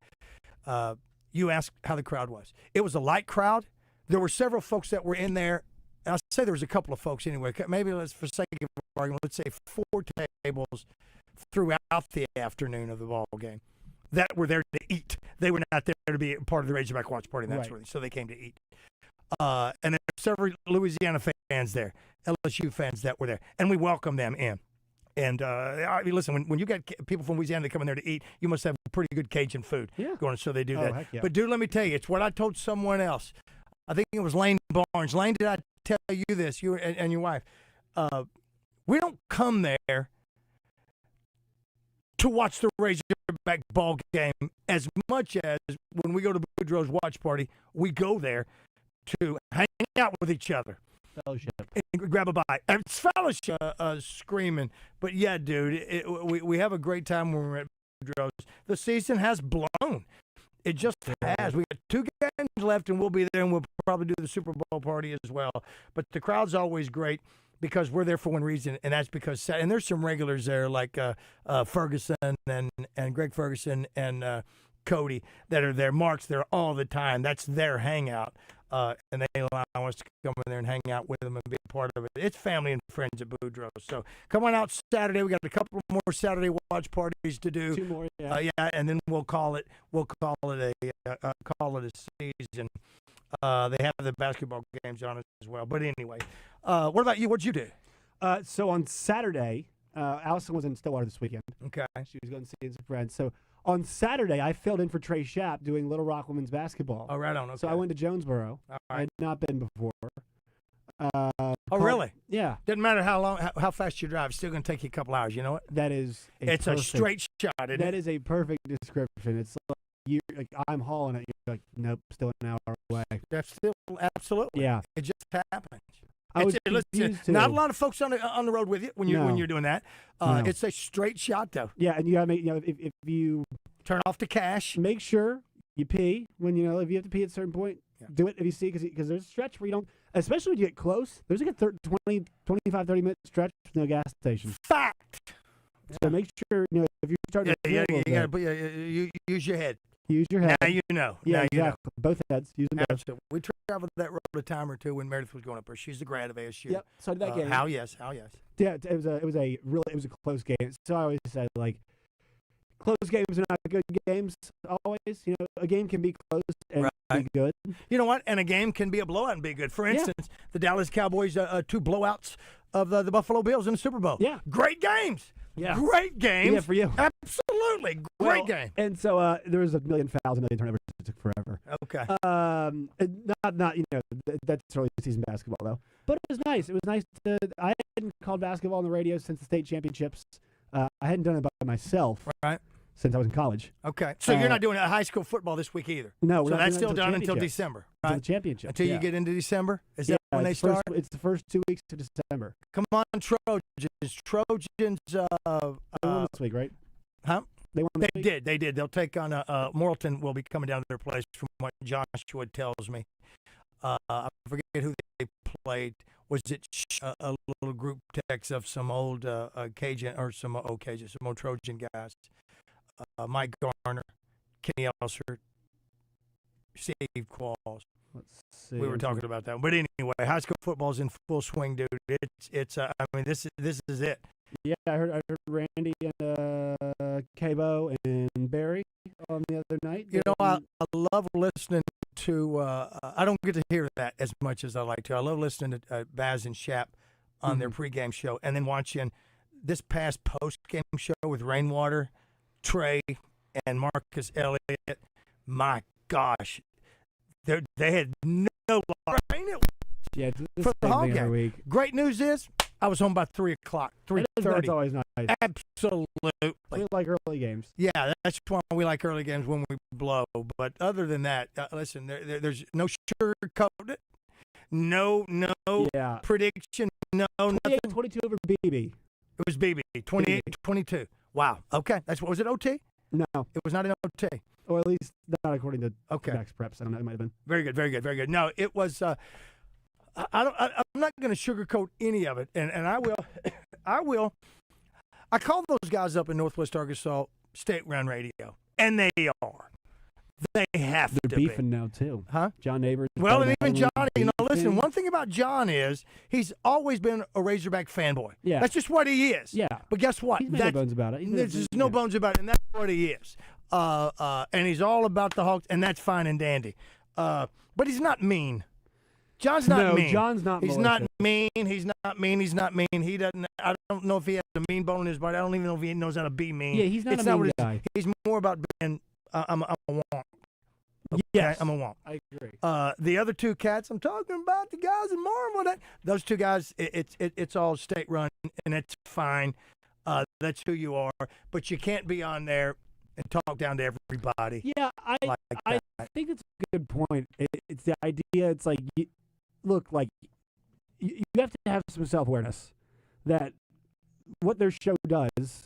You asked how the crowd was. It was a light crowd. There were several folks that were in there. I'll say there was a couple of folks anyway. Maybe for sake of argument, let's say 4 tables throughout the afternoon of the ball game that were there to eat. They were not there to be part of the Razorback watch party, and that sort of thing. So they came to eat. And there were several Louisiana fans there, LSU fans that were there, and we welcomed them in. And I mean, listen, when you get people from Louisiana that come in there to eat, you must have pretty good Cajun food going. So they do that. Heck yeah. But dude, let me tell you, it's what I told someone else. I think it was Lane Barnes. Lane, did I tell you this? You and your wife. We don't come there to watch the Razorback ball game as much as when we go to Boudreaux's watch party, we go there to hang out with each other. Fellowship. And grab a bite. And it's fellowship, screaming. But yeah, dude, we have a great time when we're at Boudreaux's. The season has blown. It just has. We got 2 games left, and we'll be there, and we'll probably do the Super Bowl party as well. But the crowd's always great because we're there for one reason, and that's because – and there's some regulars there like Ferguson and Greg Ferguson and Cody that are there. Mark's there all the time. That's their hangout. And they allow us to come in there and hang out with them and be a part of it. It's family and friends at Boudreaux's. So come on out Saturday. We got a couple more Saturday watch parties to do. 2 more, and then we'll call it a season. They have the basketball games on it as well. But anyway, what about you? What'd you do? So on Saturday, Allison was in Stillwater this weekend. Okay. She was going to see some friends. So on Saturday, I filled in for Trey Schapp doing Little Rock women's basketball. Oh, right on. Okay. So I went to Jonesboro. All I right. had not been before. Really? Yeah. Doesn't matter how fast you drive. It's still going to take you a couple hours. You know what? That is It's a straight shot, isn't it? That is a perfect description. It's like I'm hauling it. You're like, nope, still an hour away. That's still absolutely. Yeah. It just happens. I was Listen, confused, not a too. lot of folks on the road with you when you're doing that. No. It's a straight shot though. Yeah, and you gotta make if you turn off the cash, make sure you pee when if you have to pee at a certain point. Do it if you see because there's a stretch where you don't, especially when you get close. There's like a 25, 30 minute stretch with no gas station. Fact. So make sure if you're starting to feel a little you bit, you use your head. Use your head. Now you know. Yeah, now exactly. You know. Both heads. Use them both. Absolutely. We traveled that road a time or two when Meredith was going up there. She's the grad of ASU. Yep. So did that game. How yes. Yeah, it was a close game. So I always say like, close games are not good games. Always, a game can be close and be good. You know what? And a game can be a blowout and be good. For instance, the Dallas Cowboys 2 blowouts of the Buffalo Bills in the Super Bowl. Yeah. Great games. Yeah. Great games. Yeah, for you. Absolutely. Great game. And so there was a million fouls, a million turnovers. It took forever. Okay. Not that's early season basketball though. But it was nice. It was nice to. I hadn't called basketball on the radio since the state championships. I hadn't done it by myself. Right. Since I was in college. Okay. So you're not doing high school football this week either? No. We're so not that's doing still that done until championships. December, Until right? the championship. Until you get into December? Is that when they it's start? It's the first 2 weeks of December. Come on, Trojans. Trojans. They won this week, right? Huh? They won this week? They did. They'll take on Morrilton will be coming down to their place from what Joshua tells me. I forget who they played. Was it a little group text of some old Cajun or some old Trojan guys? Mike Garner, Kenny Elser, Steve Qualls. Let's see. We were talking about that. But anyway, high school football's in full swing, dude. It's I mean, this is it. Yeah, I heard Randy and Cabo and Barry on the other night. You know, I love listening to. I don't get to hear that as much as I like to. I love listening to Baz and Schapp on their pregame show, and then watching this past postgame show with Rainwater, Trey, and Marcus Elliott. My gosh, they had no rain. Yeah, for the whole every game. week. Great news is I was home by 3:00, 3:30. That's always nice. Absolutely. We like early games. Yeah, that's why we like early games when we blow. But other than that, listen, there's no sugarcoat it, no prediction, no nothing. 22 over BB. It was BB, 28, 22. Wow. Okay. That's what was it, OT? No. It was not an OT. Or at least not according to Okay. Max Preps. I don't know. It might have been. Very good, very good, very good. No, it was. I'm not going to sugarcoat any of it, and I will. I will. I call those guys up in Northwest Arkansas State Run Radio, and they are. They have They're to beefing be. now too. Huh? John Neighbors. Well, and even Johnny. You know, listen. beefing. One thing about John is he's always been a Razorback fanboy. Yeah. That's just what he is. Yeah. But guess what? He's made no bones about it. There's no bones about it, and that's what he is. And he's all about the Hawks, and that's fine and dandy. But he's not mean. John's not No, mean. John's not He's malicious. not mean. He's not mean. He's not mean. He doesn't. I don't know if he has a mean bone in his body. I don't even know if he knows how to be mean. Yeah, he's not It's a mean what it is. guy. He's more about being. I'm a wonk. Okay? Yes, I'm a wonk. I agree. The other two cats, I'm talking about the guys in Marvel. Those two guys, it's all state run, and it's fine. That's who you are. But you can't be on there and talk down to everybody. Yeah, I think it's a good point. It's the idea. It's like, look, like you have to have some self-awareness that what their show does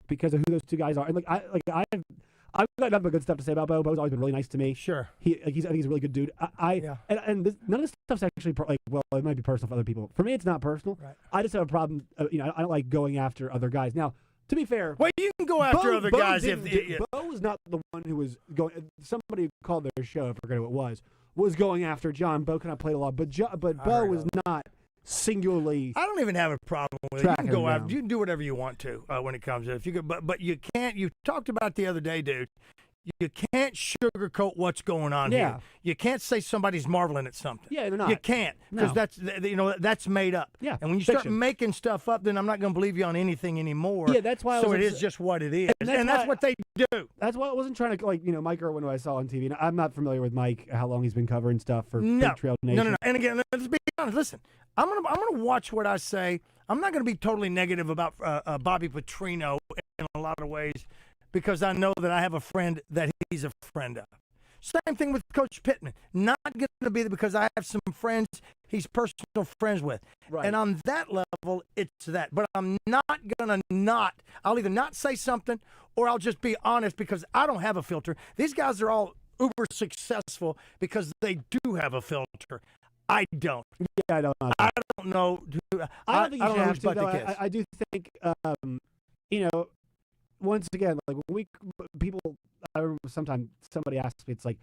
because of who those two guys are. And I've got nothing but good stuff to say about Bo. Bo's always been really nice to me. Sure. I think he's a really good dude. And none of this stuff's actually it might be personal for other people. For me, it's not personal. Right. I just have a problem. I don't like going after other guys. Now, to be fair, well, you can go after other guys Bo was not the one who was going. Somebody called their show. I forget who it was going after John. Bo kind of played a lot, but Bo was not singularly. I don't even have a problem with it. You can go tracking him out. You can do whatever you want to when it comes to it. If you could, but you can't. You talked about the other day, dude. You can't sugarcoat what's going on Yeah. here. You can't say somebody's marveling at something. Yeah, they're not. You can't because No. that's made up. Yeah, and when you start fiction. making stuff up, then I'm not going to believe you on anything anymore. Yeah, that's why. So it is just what it is, and that's what they do. That's why I wasn't trying to Mike Irwin, who I saw on TV. And I'm not familiar with Mike, how long he's been covering stuff for Big Trail Nation. No. And again, let's be honest. Listen, I'm gonna watch what I say. I'm not gonna be totally negative about Bobby Petrino in a lot of ways because I know that I have a friend that he's a friend of. Same thing with Coach Pittman. Not gonna be because I have some friends he's personal friends with. Right. And on that level, it's that. But I'm not gonna I'll either not say something or I'll just be honest because I don't have a filter. These guys are all uber successful because they do have a filter. I don't. Yeah, I don't know. I don't know. I don't think you should know have who's to, butt though. to kiss. I do think, once again, like when I remember sometimes somebody asked me, it's like,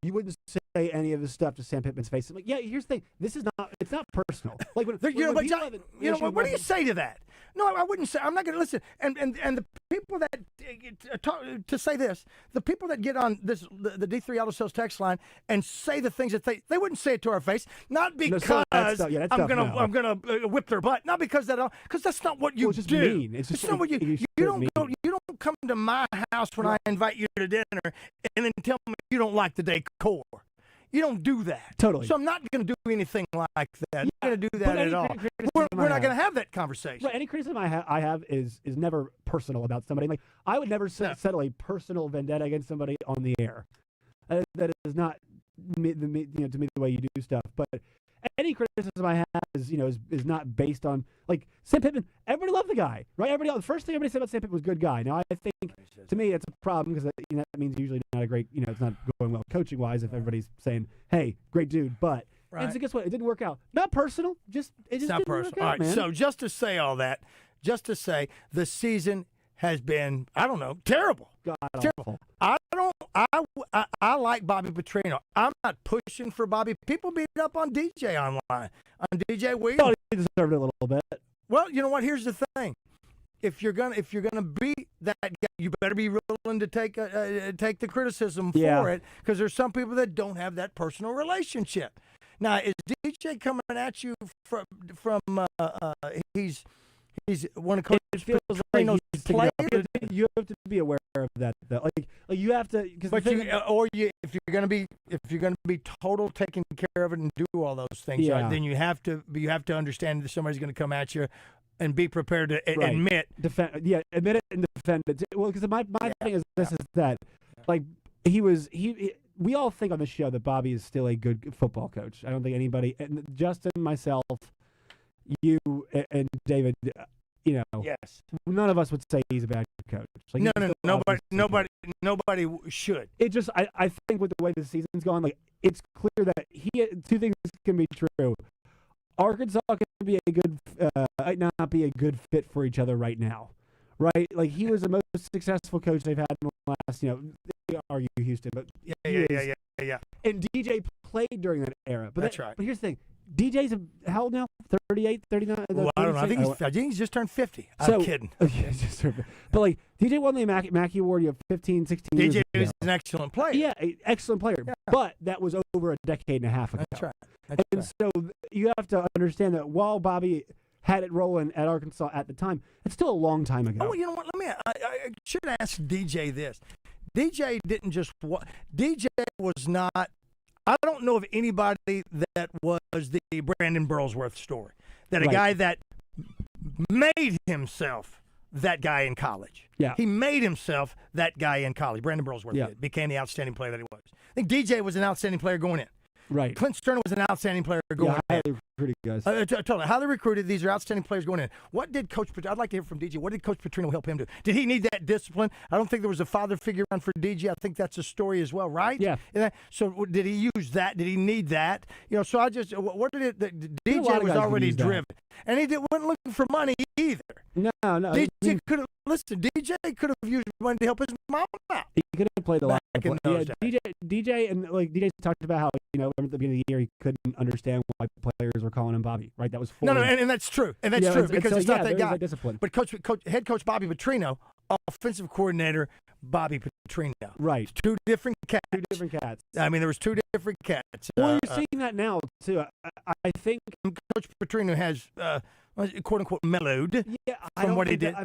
you wouldn't say any of this stuff to Sam Pittman's face. I'm like, yeah, here's the thing. It's not personal. Like when, What do you say to that? No, I wouldn't say. I'm not going to listen. And the people that talk to say this, the people that get on the D3 Auto Sales text line and say the things that they wouldn't say it to our face, not because I'm gonna whip their butt, not because because that's not what you just do. mean. It's not what you don't go. You don't come to my house when I invite you to dinner and then tell me you don't like the decor. You don't do that. Totally. So I'm not going to do anything like that. I'm not going to do that at all. We're not going to have that conversation. Right, any criticism I have is never personal about somebody. Like I would never settle a personal vendetta against somebody on the air. That is not to me the way you do stuff. But any criticism I have is not based on like Sam Pittman. Everybody loved the guy, right? The first thing everybody said about Sam Pittman was good guy. Now I think to me it's a problem because that means usually not a great. It's not going well coaching wise if everybody's saying, "Hey, great dude," but. Right. And so guess what? It didn't work out. Not personal. It just not didn't personal. work out, All right. man. So just to say all that, the season has been terrible. God-awful. Terrible. I like Bobby Petrino. I'm not pushing for Bobby. People beat up on DJ online, on DJ Williams. Oh, he deserved it a little bit. Well, you know what? Here's the thing. If you're gonna be that guy, you better be willing to take the criticism for it, because there's some people that don't have that personal relationship. Now, is DJ coming at you from he's one of Coach Petrino's players? You have to be aware of that, though. Like you have to, if you're gonna be total taking care of it and do all those things, right, then you have to understand that somebody's going to come at you. And be prepared to admit. Admit it and defend it. Well, because my thing is that, like, we all think on the show that Bobby is still a good football coach. I don't think anybody, and Justin, myself, you, and David, Yes. none of us would say he's a bad coach. Like, No, nobody should. It just, I think with the way the season's gone, like, it's clear that two things can be true. Arkansas can be might not be a good fit for each other right now, right? Like, he was the most successful coach they've had in the last, they argue Houston, but Yeah. And DJ played during that era. But That's right. But here's the thing. DJ's how old now? 38, 39? Well, I don't know. I think he's just turned 50. I'm kidding. But, like, DJ won the Mackey Award 15, 16 years DJ ago. is an excellent player. Yeah, excellent player. Yeah. But that was over a decade and a half ago. That's right. So you have to understand that while Bobby had it rolling at Arkansas at the time, it's still a long time ago. Oh, you know what? I should ask DJ this. DJ didn't just DJ was not. I don't know of anybody that was the Brandon Burlsworth story. That a guy that made himself that guy in college. Yeah. He made himself that guy in college. Brandon Burlsworth did, became the outstanding player that he was. I think DJ was an outstanding player going in. Right. Clint Sterner was an outstanding player going in. Highly recruited guys. Totally. Highly recruited. These are outstanding players going in. What did I'd like to hear from DJ. What did Coach Petrino help him do? Did he need that discipline? I don't think there was a father figure around for DJ. I think that's a story as well, right? Yeah. So did he use that? Did he need that? So I just, what did it, DJ was already driven. And he wasn't looking for money either. No. DJ could have, DJ could have used money to help his mom out. He could have played a lot. DJ and DJ talked about how, at the beginning of the year, he couldn't understand why players were calling him Bobby, right? That was and that's true. And that's true because it's not that guy. Discipline. But head coach Bobby Petrino, offensive coordinator Bobby Petrino. Right. Two different cats. I mean, there was two different cats. Well, you're seeing that now, too. I think Coach Petrino has, quote unquote, mellowed from what he did. I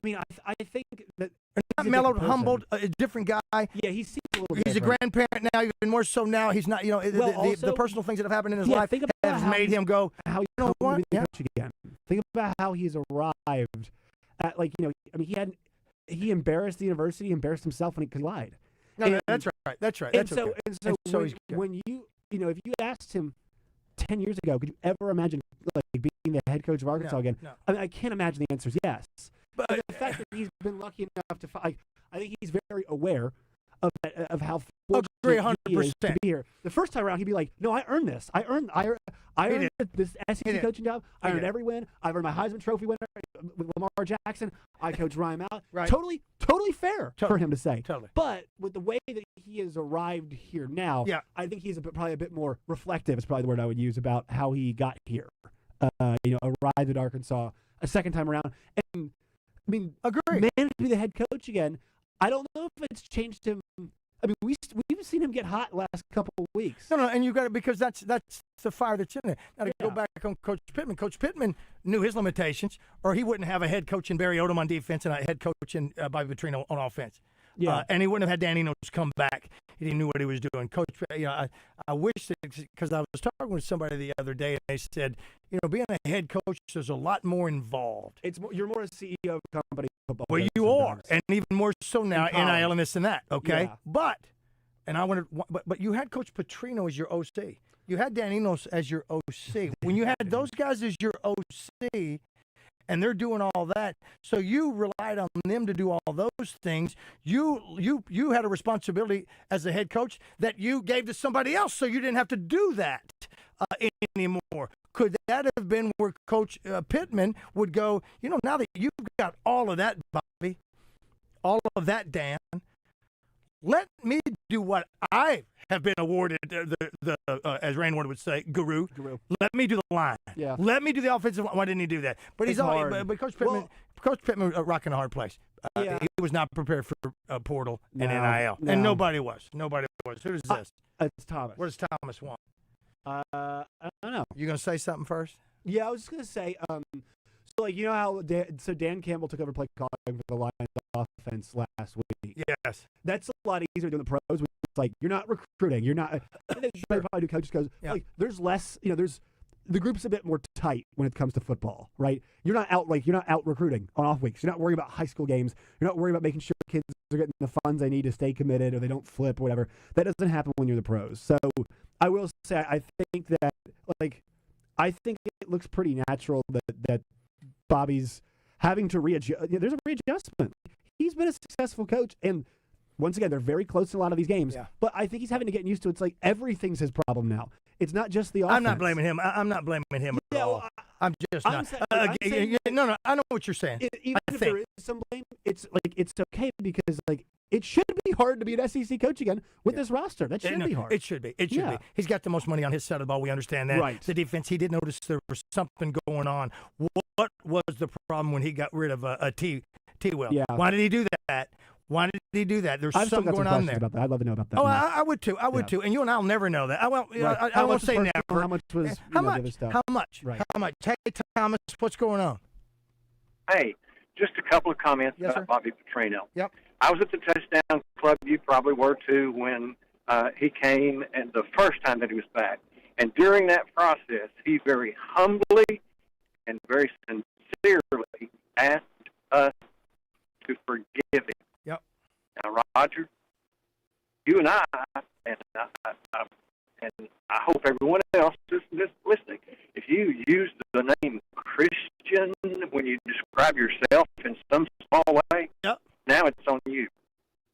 think that. Not mellowed, humbled, a different guy. Yeah, he seems a little He's different. a grandparent now, even more so now. He's not, the personal things that have happened in his life have made him go, how coach again. Think about how he's arrived at, he embarrassed the university, embarrassed himself when he lied. No, that's right. That's right. And so when you, if you asked him 10 years ago, could you ever imagine being the head coach of Arkansas again? No. I can't imagine the answer is yes. But the fact that he's been lucky enough to, I think he's very aware of how fortunate he is to be here. The first time around, he'd be like, "No, I earned this. I earned this SEC coaching job. I earned every win. I earned my Heisman Trophy winner with Lamar Jackson. I coached Ryan Mallett. Right. Totally fair for him to say. Totally. But with the way that he has arrived here now, I think he's probably a bit more reflective. Is probably the word I would use about how he got here. Arrived at Arkansas a second time around, and agree. Managed to be the head coach again. I don't know if it's changed him. I mean, we've seen him get hot last couple of weeks. No, and you got it because that's the fire that's in there. Now to go back on Coach Pittman. Coach Pittman knew his limitations, or he wouldn't have a head coach in Barry Odom on defense and a head coach in Bobby Petrino on offense. Yeah, and he wouldn't have had Danny Enos come back. He knew what he was doing. Coach, I wish that, because I was talking with somebody the other day, and they said, being a head coach, there's a lot more involved. You're more a CEO of a company. Well, you are, and even more so now, NIL and this and that. Okay, Yeah. but you had Coach Petrino as your OC. You had Dan Enos as your OC. When you had those guys as your OC, and they're doing all that, so you relied on them to do all those things. You had a responsibility as the head coach that you gave to somebody else, so you didn't have to do that anymore. Could that have been where Coach Pittman would go, now that you've got all of that, Bobby, all of that, Dan, let me do what I have been awarded, as Rainwater would say, guru. Let me do the line. Yeah. Let me do the offensive line. Why didn't he do that? But It's hard. But Coach Pittman was rocking a hard place. Yeah. He was not prepared for portal and No, NIL. no. And nobody was. Who is this? It's Thomas. What does Thomas want? I don't know. You going to say something first? Yeah, I was just gonna say, how Dan Campbell took over play calling for the Lions offense last week. Yes, that's a lot easier doing the pros. It's like you're not recruiting, you're not. Probably do coaches goes there's less. There's the group's a bit more tight when it comes to football, right? You're not out recruiting on off weeks. You're not worried about high school games. You're not worried about making sure kids are getting the funds they need to stay committed or they don't flip or whatever. That doesn't happen when you're the pros. So I will say I think that it looks pretty natural that Bobby's having to readjust. There's a readjustment. He's been a successful coach, and once again, they're very close in a lot of these games. Yeah. But I think he's having to get used to it. It's like everything's his problem now. It's not just the offense. I'm not blaming him. I'm not blaming him at all. I'm just not. No, I know what you're saying. Even if there is some blame, it's okay because it should be hard to be an SEC coach again with this roster. That should be hard. It should be. It should be. He's got the most money on his side of the ball. We understand that. Right. The defense, he did notice there was something going on. What was the problem when he got rid of a T-Will? Yeah. Why did he do that? Why did he do that? There's I've still something got some going on questions there. about that. I'd love to know about that. Oh, I would too. I would too. And you and I'll never know that. I won't. Right. I won't say never. How much was how the much? other stuff? How much? Right. How much? Hey, Thomas, what's going on? Hey, just a couple of comments Yes, about sir. Bobby Petrino. Yep. I was at the touchdown club. You probably were too when he came and the first time that he was back. And during that process, he very humbly and very sincerely asked us to forgive him. Yep. Now, Roger, you and I hope everyone else is listening. If you use the name Christian when you describe yourself in some small way, now it's on you.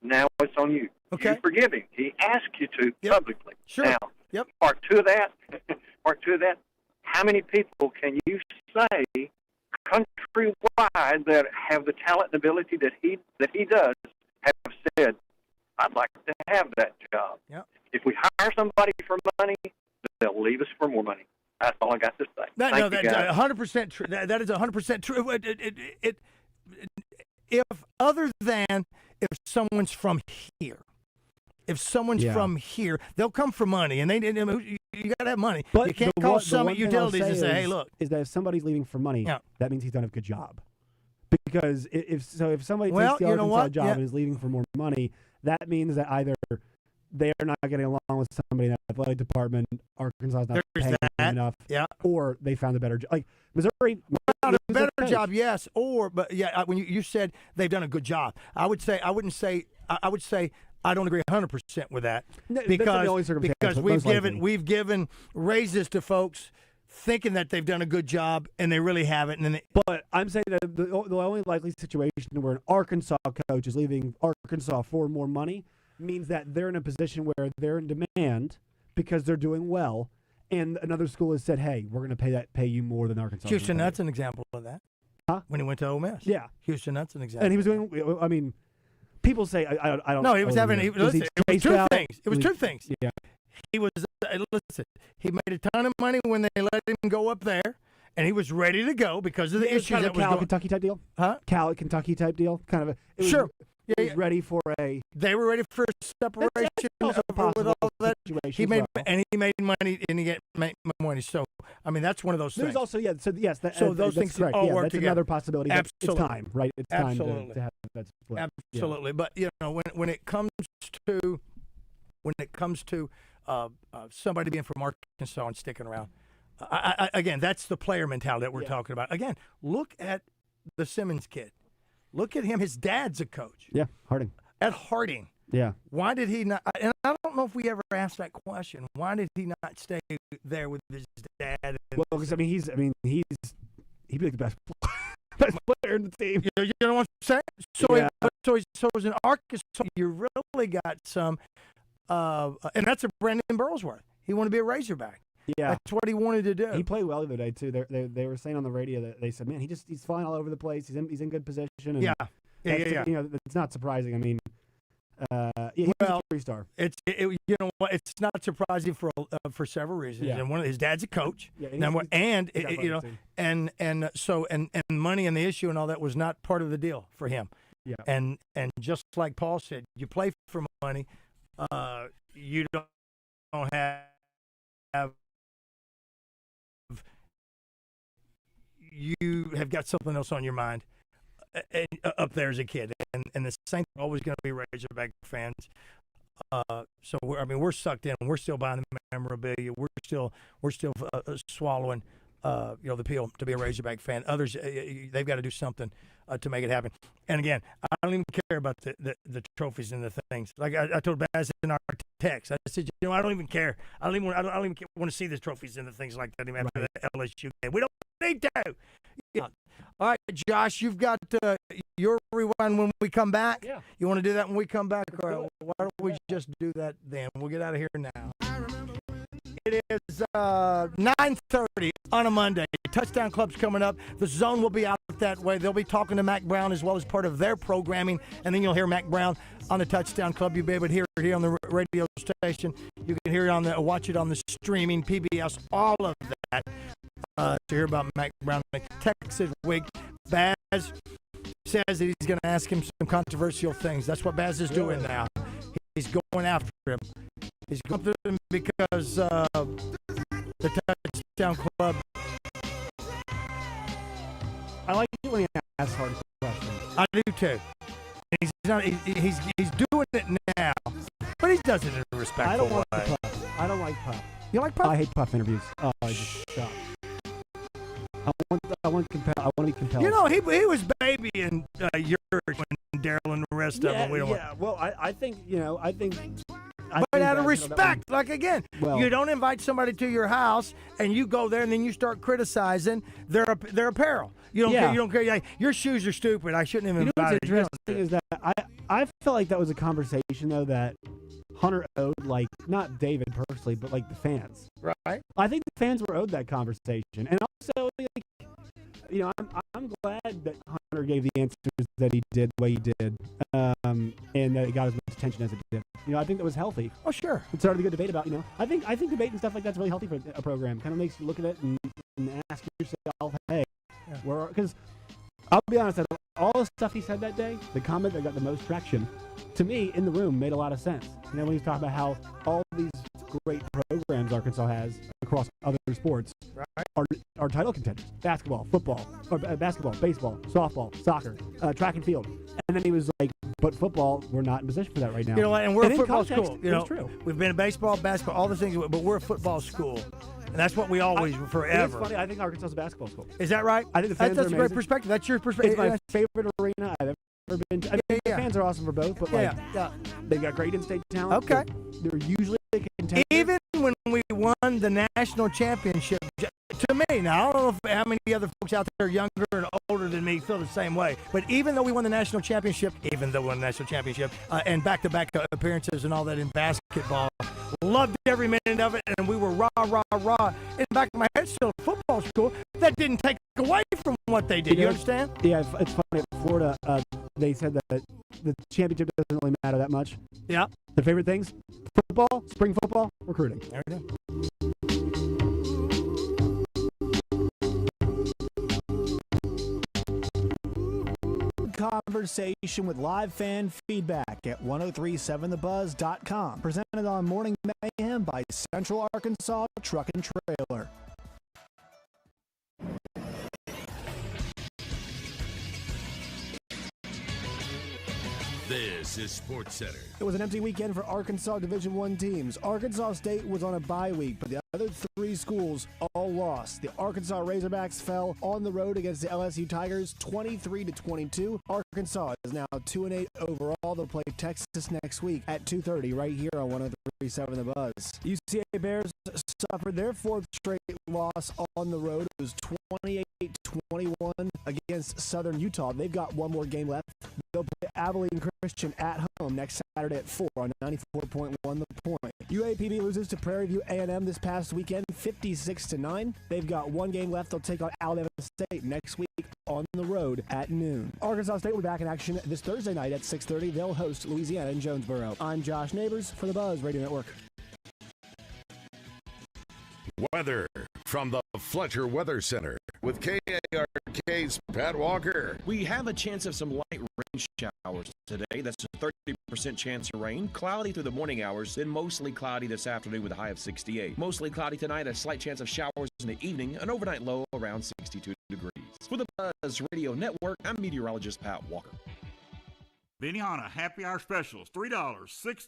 Now it's on you. Okay. You forgive him. He asked you to publicly. Sure. Now, part two of that, how many people can you say countrywide that have the talent and ability that he does have said, I'd like to have that job? Yep. If we hire somebody for money, they'll leave us for more money. That's all I got to say. That's Thank you, guys. 100% true. That is 100% true. If other than if someone's from here, from here, they'll come for money, and you got to have money. But you can't call Summit Utilities and say, "Hey, look." Is that if somebody's leaving for money, that means he's done a good job. Because if somebody Well, takes the you know Arkansas what? job Yeah. and is leaving for more money, that means that either they are not getting along with somebody in the athletic department, Arkansas is not paying them enough, or they found a better job. Like Missouri, Not a better job, yes, but when you said they've done a good job, I would say I don't agree 100% with that because we've given raises to folks thinking that they've done a good job and they really haven't. But I'm saying that the only likely situation where an Arkansas coach is leaving Arkansas for more money means that they're in a position where they're in demand because they're doing well, and another school has said, "Hey, we're going to pay you more than Arkansas." Houston, that's an example of that. Huh? When he went to Ole Miss. Yeah. Houston, that's an example. And he was doing. I mean, people say I don't. No, he was having. It was two things. It was two things. Yeah. He was. Listen, he made a ton of money when they let him go up there, and he was ready to go because of the issues kind that of was Cal going. Kentucky type deal. Huh? Cal Kentucky type deal. Kind of a. Sure. He was ready for a. They were ready for separation also with all that. Situation He as made well. and he made money and he made money. So I mean that's one of those There's things. also so those that's things correct. all work that's together. Another possibility. It's time, right? It's Absolutely. time to have that split. Absolutely. But when it comes to somebody being from Arkansas and sticking around, again, that's the player mentality that we're talking about. Again, look at the Simmons kid. Look at him. His dad's a coach. Yeah, Harding. At Harding. Yeah. Why did he not? And I don't know if we ever asked that question. Why did he not stay there with his dad? Well, because he'd be like the best player in the team. You know what I'm saying? So as an Arkansas, you really got some, and that's a Brandon Burlsworth. He wanted to be a Razorback. Yeah, that's what he wanted to do. He played well the other day too. They were saying on the radio that they said, man, he's flying all over the place. He's in good position. And Yeah. You know, it's not surprising. I mean, he's a three-star. You know what? It's not surprising for several reasons. Yeah. And one, his dad's a coach. Yeah, and so money and the issue and all that was not part of the deal for him. Yeah. And just like Paul said, you play for money. You don't have. You have got something else on your mind up there as a kid, and the Saints are always going to be Razorback fans. So we're sucked in. We're still buying the memorabilia. We're still swallowing the pill to be a Razorback fan. Others they've got to do something to make it happen. And again, I don't even care about the trophies and the things. Like I told Baz in our text, I said, I don't even care. I don't even want to see the trophies and the things like that. Even after the LSU game, we don't need to. Yeah. All right, Josh, you've got your rewind when we come back. Yeah. You want to do that when we come back? Or why don't we just do that then? We'll get out of here now. It is 9:30 on a Monday. Touchdown Club's coming up. The Zone will be out that way. They'll be talking to Mac Brown as well as part of their programming, and then you'll hear Mac Brown on the Touchdown Club. You'll be able to hear it here on the radio station. You can hear it watch it on the streaming, PBS, all of that. To hear about Mac Brown next Texas week. Baz says that he's going to ask him some controversial things. That's what Baz is doing now. He's going after him. He's going after him because the Touchdown Club. I like it when he asks hard questions. I do too. He's doing it now, but he does it in a respectful way. I don't want Puff. I don't like Puff. You like Puff? I hate Puff interviews. Oh, I just stop. I want to be compelled. You know, he was babying yours when Daryl and the rest of them. Well, I think, But out of respect, like again, Well- you don't invite somebody to your house and you go there and then you start criticizing their apparel. You don't care. You don't care. Like, your shoes are stupid. I shouldn't have invited you. What's interesting is that I felt like that was a conversation though that Hunter owed, like, not David personally, but like the fans. Right. I think the fans were owed that conversation, and also, like, I'm glad that Hunter gave the answers that he did the way he did, and that it got as much attention as it did. I think that was healthy. Oh, sure. It started a good debate about, I think debate and stuff like that's really healthy for a program. Kind of makes you look at it and ask yourself, hey, because I'll be honest, out of all the stuff he said that day, the comment that got the most traction, to me, in the room, made a lot of sense. When he was talking about how all these great programs Arkansas has across other sports are title contenders. Basketball, football, or basketball, baseball, softball, soccer, track and field. And then he was like, but football, we're not in position for that right now. You know what? And we're a football school. It's true. We've been in baseball, basketball, all the things, but we're a football school. And that's what we always, forever. It's funny. I think Arkansas is a basketball school. Is that right? I think the fans that's are a great amazing. perspective. That's your perspective. It's my favorite arena I've ever been to. The fans are awesome for both, but they've got great in-state talent. Okay. They're usually a contender. Even when we won the national championship, to me, now I don't know how many other folks out there younger and older than me feel the same way, but even though we won the national championship, and back-to-back appearances and all that in basketball, loved every minute of it, and we were rah, rah, rah. In the back of my head, still a football school. That didn't take away from what they did. You understand? Yeah, it's funny. At Florida, they said that the championship doesn't really matter that much. Yeah. Their favorite things? Football, spring football, recruiting. There we go. Conversation with live fan feedback at 1037thebuzz.com. Presented on Morning Mayhem by Central Arkansas Truck and Trailer. This is Sports Center. It was an empty weekend for Arkansas Division I teams. Arkansas State was on a bye week, but the other three schools all lost. The Arkansas Razorbacks fell on the road against the LSU Tigers 23-22. Arkansas is now 2-8 overall. They'll play Texas next week at 2:30 right here on 1037 The Buzz. UCA Bears suffered their fourth straight loss on the road. It was 28-21 against Southern Utah. They've got one more game left. They'll play Abilene Christian at home next Saturday at 4 on 94.1 The Point. UAPB loses to Prairie View A&M this past weekend, 56-9. They've got one game left. They'll take on Alabama State next week on the road at noon. Arkansas State will be back in action this Thursday night at 6:30. They'll host Louisiana in Jonesboro. I'm Josh Neighbors for the Buzz Radio Network. Weather from the Fletcher Weather Center with KARK's Pat Walker. We have a chance of some light rain showers today. That's a 30% chance of rain. Cloudy through the morning hours, then mostly cloudy this afternoon with a high of 68. Mostly cloudy tonight, a slight chance of showers in the evening, an overnight low around 62 degrees. For the Buzz Radio Network, I'm meteorologist Pat Walker. Benihana Happy Hour Specials, $3, $6,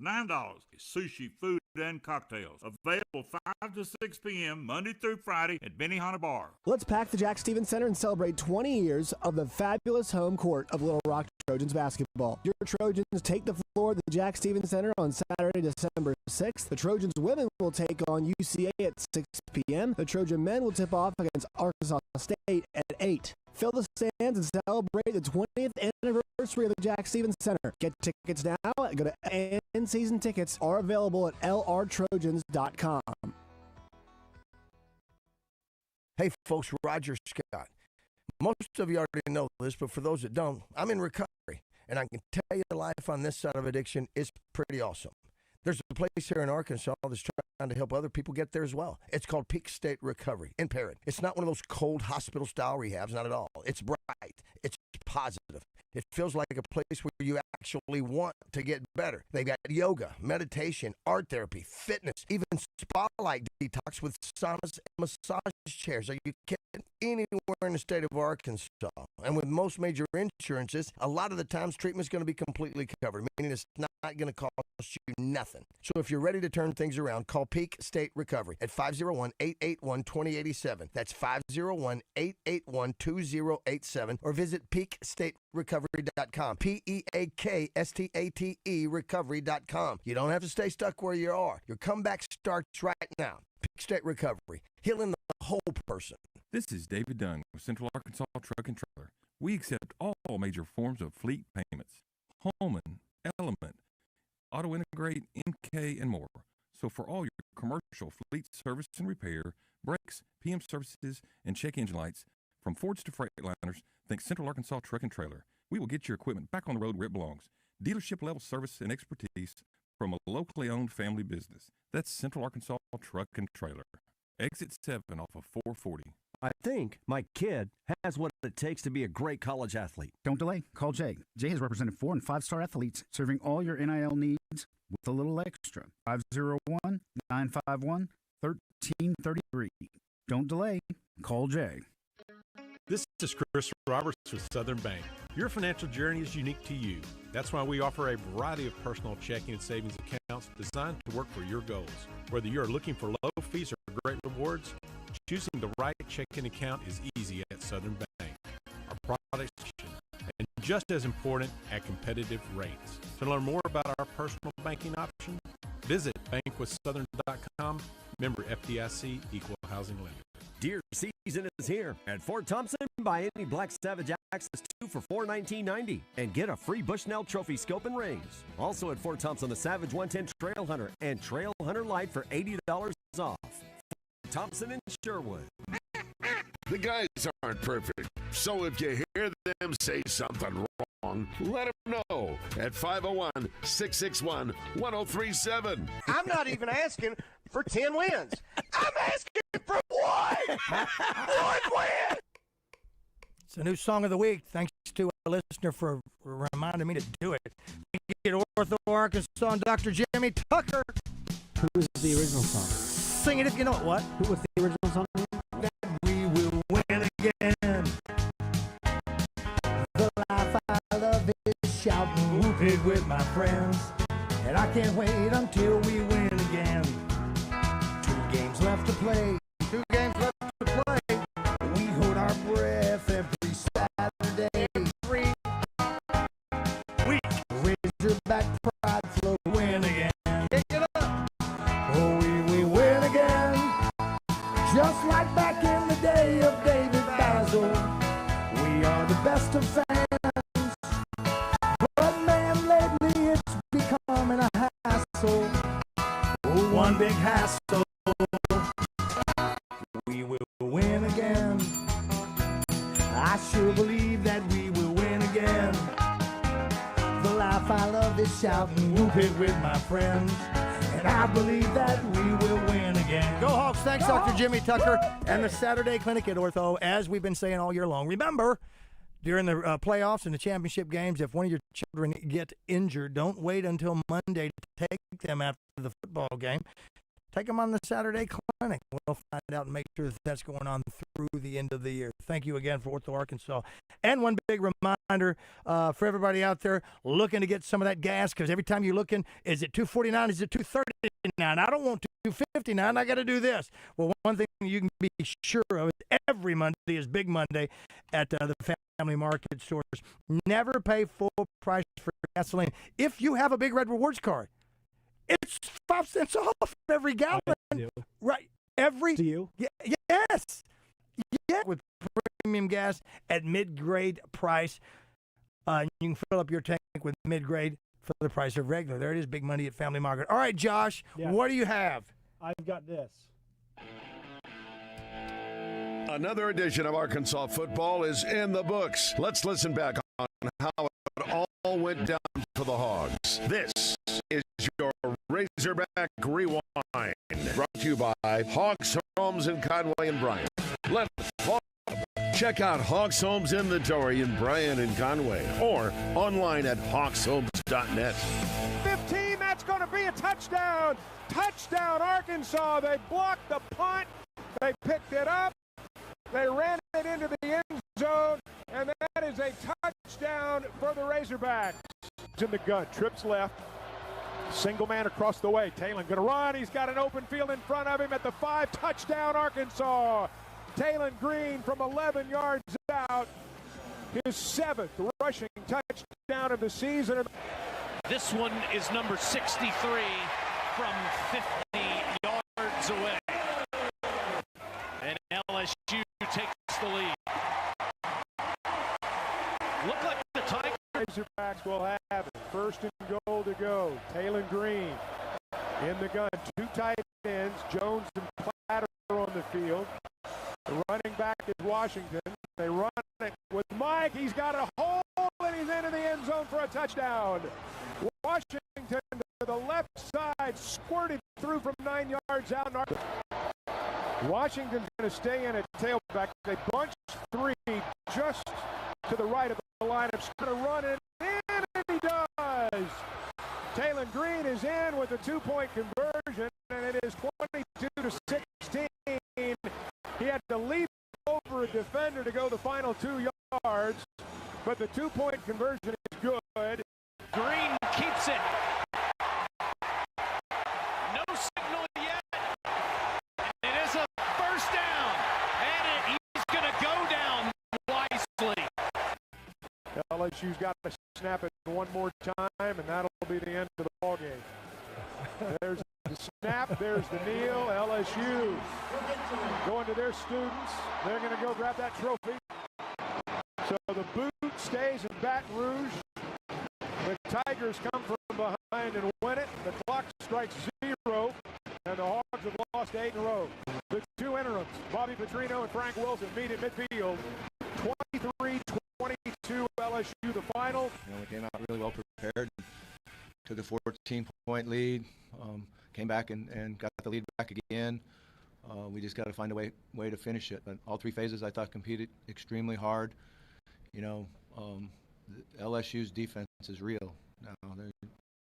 $9. Sushi, food, and cocktails. Available 5 to 6 p.m. Monday through Friday at Benihana Bar. Let's pack the Jack Stevens Center and celebrate 20 years of the fabulous home court of Little Rock Trojans basketball. Your Trojans take the floor at the Jack Stevens Center on Saturday, December 6th. The Trojans women will take on UCA at 6 p.m. The Trojan men will tip off against Arkansas State at 8. Fill the stands and celebrate the 20th anniversary of the Jack Stevens Center. Get tickets now. Go to end season tickets are available at lrtrojans.com. Hey, folks, Roger Scott. Most of you already know this, but for those that don't, I'm in recovery, and I can tell you life on this side of addiction is pretty awesome. There's a place here in Arkansas that's trying to help other people get there as well. It's called Peak State Recovery in Parrott. It's not one of those cold hospital-style rehabs, not at all. It's bright. It's positive. It feels like a place where you actually want to get better. They've got yoga, meditation, art therapy, fitness, even spa-like detox with saunas and massage chairs. Are you kidding? Anywhere in the state of Arkansas. And with most major insurances, a lot of the times treatment's going to be completely covered, meaning it's not going to cost you nothing. So if you're ready to turn things around, call Peak State Recovery at 501-881-2087. That's 501-881-2087. Or visit peakstaterecovery.com. PEAKSTATE recovery.com. You don't have to stay stuck where you are. Your comeback starts right now. Peak State Recovery. Healing the whole person. This is David Dunn with Central Arkansas Truck and Trailer. We accept all major forms of fleet payments, Holman, Element, Auto Integrate, MK, and more. So for all your commercial fleet service and repair, brakes, PM services, and check engine lights, from Fords to Freightliners, think Central Arkansas Truck and Trailer. We will get your equipment back on the road where it belongs. Dealership level service and expertise from a locally owned family business. That's Central Arkansas Truck and Trailer. Exit 7 off of 440. I think my kid has what it takes to be a great college athlete. Don't delay. Call Jay. Jay has represented 4- and 5-star athletes, serving all your NIL needs with a little extra. 501-951-1333. Don't delay. Call Jay. This is Chris Roberts with Southern Bank. Your financial journey is unique to you. That's why we offer a variety of personal checking and savings accounts designed to work for your goals. Whether you're looking for low fees or great rewards, choosing the right checking account is easy at Southern Bank. Our products and just as important, at competitive rates. To learn more about our personal banking options, visit bankwithsouthern.com. Member FDIC, Equal Housing Lender. Deer season is here. At Fort Thompson, buy any Black Savage Access 2 for $419.90 and get a free Bushnell Trophy scope and rings. Also at Fort Thompson, the Savage 110 Trail Hunter and Trail Hunter Light for $80 off. Fort Thompson and Sherwood. The guys aren't perfect, so if you hear them say something wrong, let them know at 501-661-1037. I'm not even asking for 10 wins. I'm asking for one. One win. It's a new song of the week. Thanks to a listener for reminding me to do it. Get Ortho Arkansas and Dr. Jimmy Tucker. Who was the original song? Sing it if you know it. What? Who was the original song? That we will win again. The life I love is shouting, whooping with my friends. And I can't wait until we win again. 2 games left to play. 2 games left to play. We hold our breath every Saturday. 3 weeks. Razorback pride flow, win again. Pick it up. Oh, we win again. Just like back in the day of David BAZZEL. We are the best of fans. But man, lately it's becoming a hassle. Oh, one big hassle. We will win again. I sure believe that we will win again. The life I love is shouting, whoop it with my friends. And I believe that we will win again. Go Hawks. Thanks, Dr. Jimmy Tucker and the Saturday Clinic at Ortho, as we've been saying all year long. Remember, during the playoffs and the championship games, if one of your children get injured, don't wait until Monday to take them after the football game. Take them on the Saturday Clinic. We'll find out and make sure that that's going on through the end of the year. Thank you again for Ortho Arkansas. And one big reminder. reminder for everybody out there looking to get some of that gas, because every time you're looking, is it $2.49? Is it $2.39? I don't want $2.59. I got to do this. Well, one thing you can be sure of is every Monday is Big Monday at the Family Market stores. Never pay full price for gasoline. If you have a Big Red Rewards card, it's 5 cents off every gallon. Right. Do you? Yes. Yeah. With premium gas at mid-grade price. You can fill up your tank with mid-grade for the price of regular. There it is, Big Money at Family Market. All right, Josh, what do you have? I've got this. Another edition of Arkansas football is in the books. Let's listen back on how it all went down for the Hogs. This is your Razorback Rewind, brought to you by Hogs Homes in Conway and Bryan. Let's check out Hogs Homes Inventory in Bryan and Conway, or online at hogshomes.net. 15, that's going to be a touchdown. Touchdown, Arkansas. They blocked the punt. They picked it up. They ran it into the end zone, and that is a touchdown for the Razorbacks. It's in the gun, trips left. Single man across the way. Talon going to run. He's got an open field in front of him at the 5. Touchdown, Arkansas. Talon Green from 11 yards out. His 7th rushing touchdown of the season. This one is number 63 from 50 yards away. And LSU takes the lead. Look like the Tigers. Razorbacks will have it. First and goal to go. Talon Green in the gun. 2 tight ends, Jones and Platter on the field. The running back is Washington. They run it with Mike. He's got a hole, and he's into the end zone for a touchdown. Washington to the left side, squirted through from 9 yards out. Washington's going to stay in at tailback. They bunch 3 just to the right of the line. It's going to run it in, and he does. Talon Green is in with a 2-point conversion, and it is 22-16. He had to leap over a defender to go the final 2 yards, but the 2-point conversion is good. Green keeps it. No signal yet. It is a first down, and he's going to go down wisely. LSU's got to snap it one more time, and that'll be the end of the ball game. There's the snap, there's the kneel. LSU going to their students. They're going to go grab that trophy. So the boot stays in Baton Rouge. The Tigers come from behind and win it. The clock strikes 0, and the Hogs have lost 8 in a row. The 2 interims, Bobby Petrino and Frank Wilson, meet at midfield. 23-22 LSU, the final. We came out really well prepared. Took a 14-point lead. Came back and got the lead back again. We just got to find a way to finish it. But all 3 phases, I thought, competed extremely hard. LSU's defense is real. Now, they're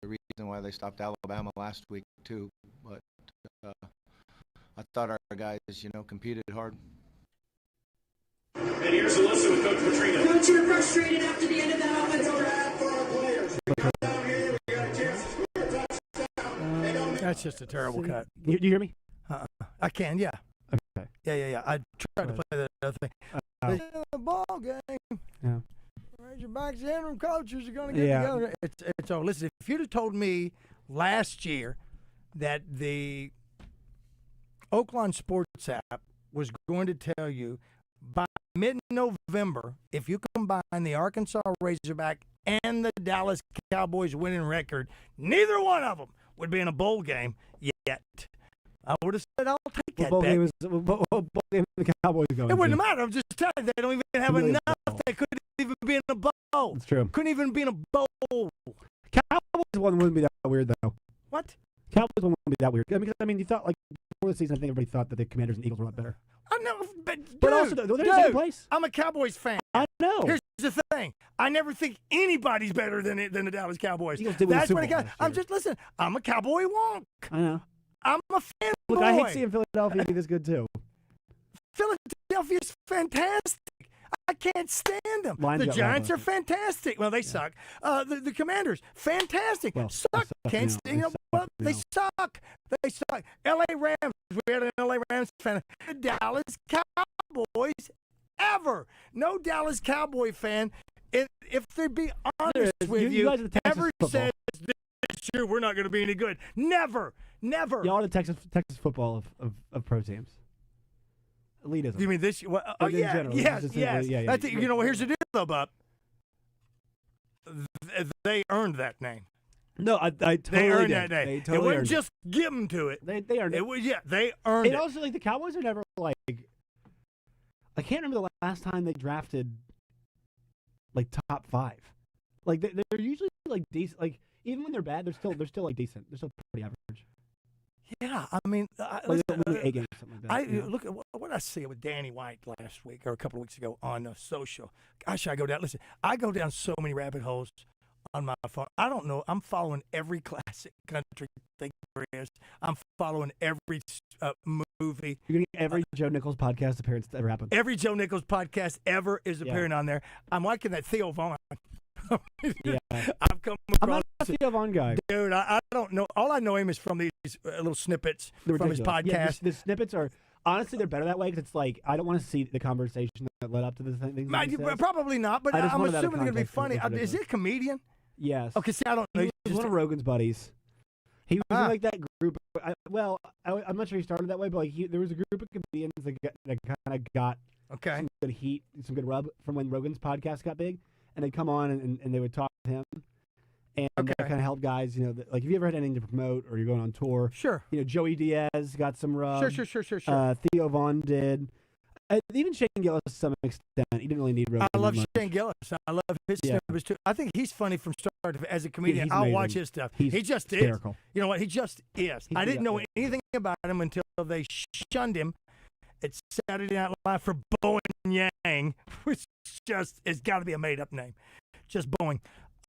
the reason why they stopped Alabama last week too. But I thought our guys, competed hard. And here's Alyssa with Coach Petrino. Coach, you're frustrated after the end of that offensive for our players. We come down here, we got a chance to score a touchdown. That's just a terrible cut. Do you hear me? I can, yeah. Okay. Yeah. I tried to play that other thing. The ball game. Yeah. Razorbacks interim coaches are going to get together. It's all. Listen, if you'd have told me last year that the Oaklawn Sports app was going to tell you by mid-November, if you combine the Arkansas Razorback and the Dallas Cowboys winning record, neither one of them would be in a bowl game yet. I would have said, I'll take that bowl bet. game the Cowboys going It wouldn't to. matter. I'm just telling you, they don't even have enough. They couldn't even be in a bowl. That's true. Couldn't even be in a bowl. Cowboys one wouldn't be that weird, though. What? Cowboys one wouldn't be that weird. I mean, you thought, before the season, I think everybody thought that the Commanders and Eagles were a lot better. I know, but also, they're in the same place. I'm a Cowboys fan. I know. Here's the thing. I never think anybody's better than the Dallas Cowboys. Eagles did win the That's Super what Bowl it got. I'm just, listen, I'm a Cowboy wonk. I know. I'm a fan. Look, I hate seeing Philadelphia be this good, too. Philadelphia's fantastic. I can't stand them. Lions The got Giants are lackluster. fantastic. Well, they suck. The Commanders, fantastic. Well, suck. Can't stand them. Well, they suck. They suck. L.A. Rams. We had an L.A. Rams fan. The Dallas Cowboys ever. No Dallas Cowboy fan, if they be honest with you, guys are the Texas ever football. says this year we're not going to be any good. Never. Y'all are the Texas football of pro teams. Elitism. You mean this? Well, In yeah, general. yes, Just yes. yeah. That's it. You know, here's the deal, though, Bob. They earned that name. No, I totally They earned did. that name. They totally it wasn't earned just give them to it. They earned it. It was they earned And it. also, like, the Cowboys are never like. I can't remember the last time they drafted like top 5. Like they're usually like decent. Like even when they're bad, they're still like decent. They're still pretty average. Yeah, I mean, Like they win 8 games, something like that. I you know? look at what I see with Danny White last week or a couple of weeks ago on social. Gosh, I go down. Listen, I go down so many rabbit holes on my phone. I don't know. I'm following every classic country thing there is. I'm following every movie. You're getting every Joe Nichols podcast appearance that ever happened. Every Joe Nichols podcast ever is appearing on there. I'm liking that Theo Vaughn. Yeah. I've come across. I'm not a Theo Vaughn guy. Dude, I don't know. All I know him is from these little snippets from his podcast. Yeah, the snippets are honestly they're better that way because it's like I don't want to see the conversation that led up to the things. that he says. Probably not, but I just I'm wanted that assuming they're going to be context. funny. Is he a comedian? Yes. Okay, see, I don't know. He was one of Rogan's buddies. He was in like that group. I'm not sure he started that way, but like there was a group of comedians that kind of got some good heat, some good rub from when Rogan's podcast got big, and they'd come on and they would talk to him, and that kind of helped guys. You know, like if you ever had anything to promote or you're going on tour, sure. You know, Joey Diaz got some rub. Sure. Theo Vaughn did. Even Shane Gillis to some extent. He didn't really need Rogan. I love much. Shane Gillis. I love his snippets too. I think he's funny from start to as a comedian. He's I'll amazing. watch his stuff. He's he just hysterical. is. You know what? He just is. I didn't know anything about him until they shunned him at Saturday Night Live for Boeing Yang, which just has got to be a made-up name. Just Boeing.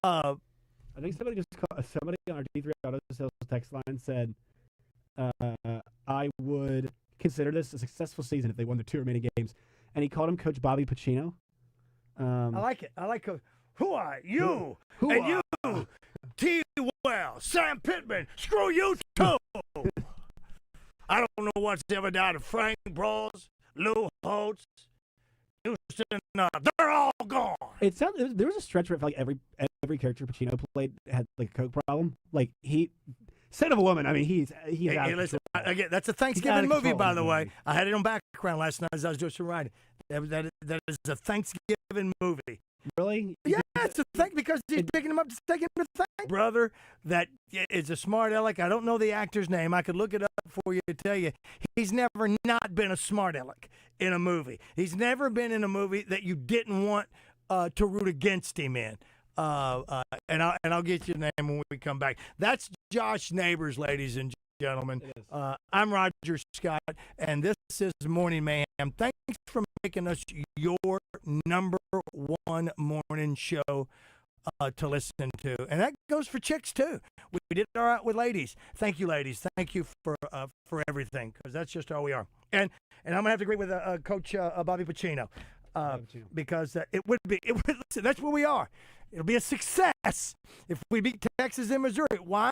I think somebody on our D3 Auto Sales text line said, I would consider this a successful season if they won the 2 remaining games. And he called him Coach Bobby Pacino. I like it. I like who are you? Who and are- you, T. Well, Sam Pittman, screw you too. I don't know what's ever died of Frank Brawls, Lou Holtz, Houston. They're all gone. It sounded there was a stretch where it felt like every character Pacino played had like a coke problem. Like he, son of a woman. I mean, he's Hey, out of listen, control. again, that's a He's out Thanksgiving of movie, control, by the way. man. I had it on background last night as I was doing some writing. That is a Thanksgiving movie. Really? Yeah, it's a thing because he's picking him up to take him to thank brother. That is a smart aleck. I don't know the actor's name. I could look it up for you to tell you. He's never not been a smart aleck in a movie. He's never been in a movie that you didn't want to root against him in. And I'll get you the name when we come back. That's Josh Neighbors, ladies and gentlemen. I'm Roger Scott, and this is Morning Mayhem. Thanks for making us your number one morning show to listen to. And that goes for chicks, too. We did all right with ladies. Thank you, ladies. Thank you for everything, because that's just all we are. And I'm going to have to agree with Coach Bobby Pacino. Because listen, that's where we are. It'll be a success if we beat Texas and Missouri. Why?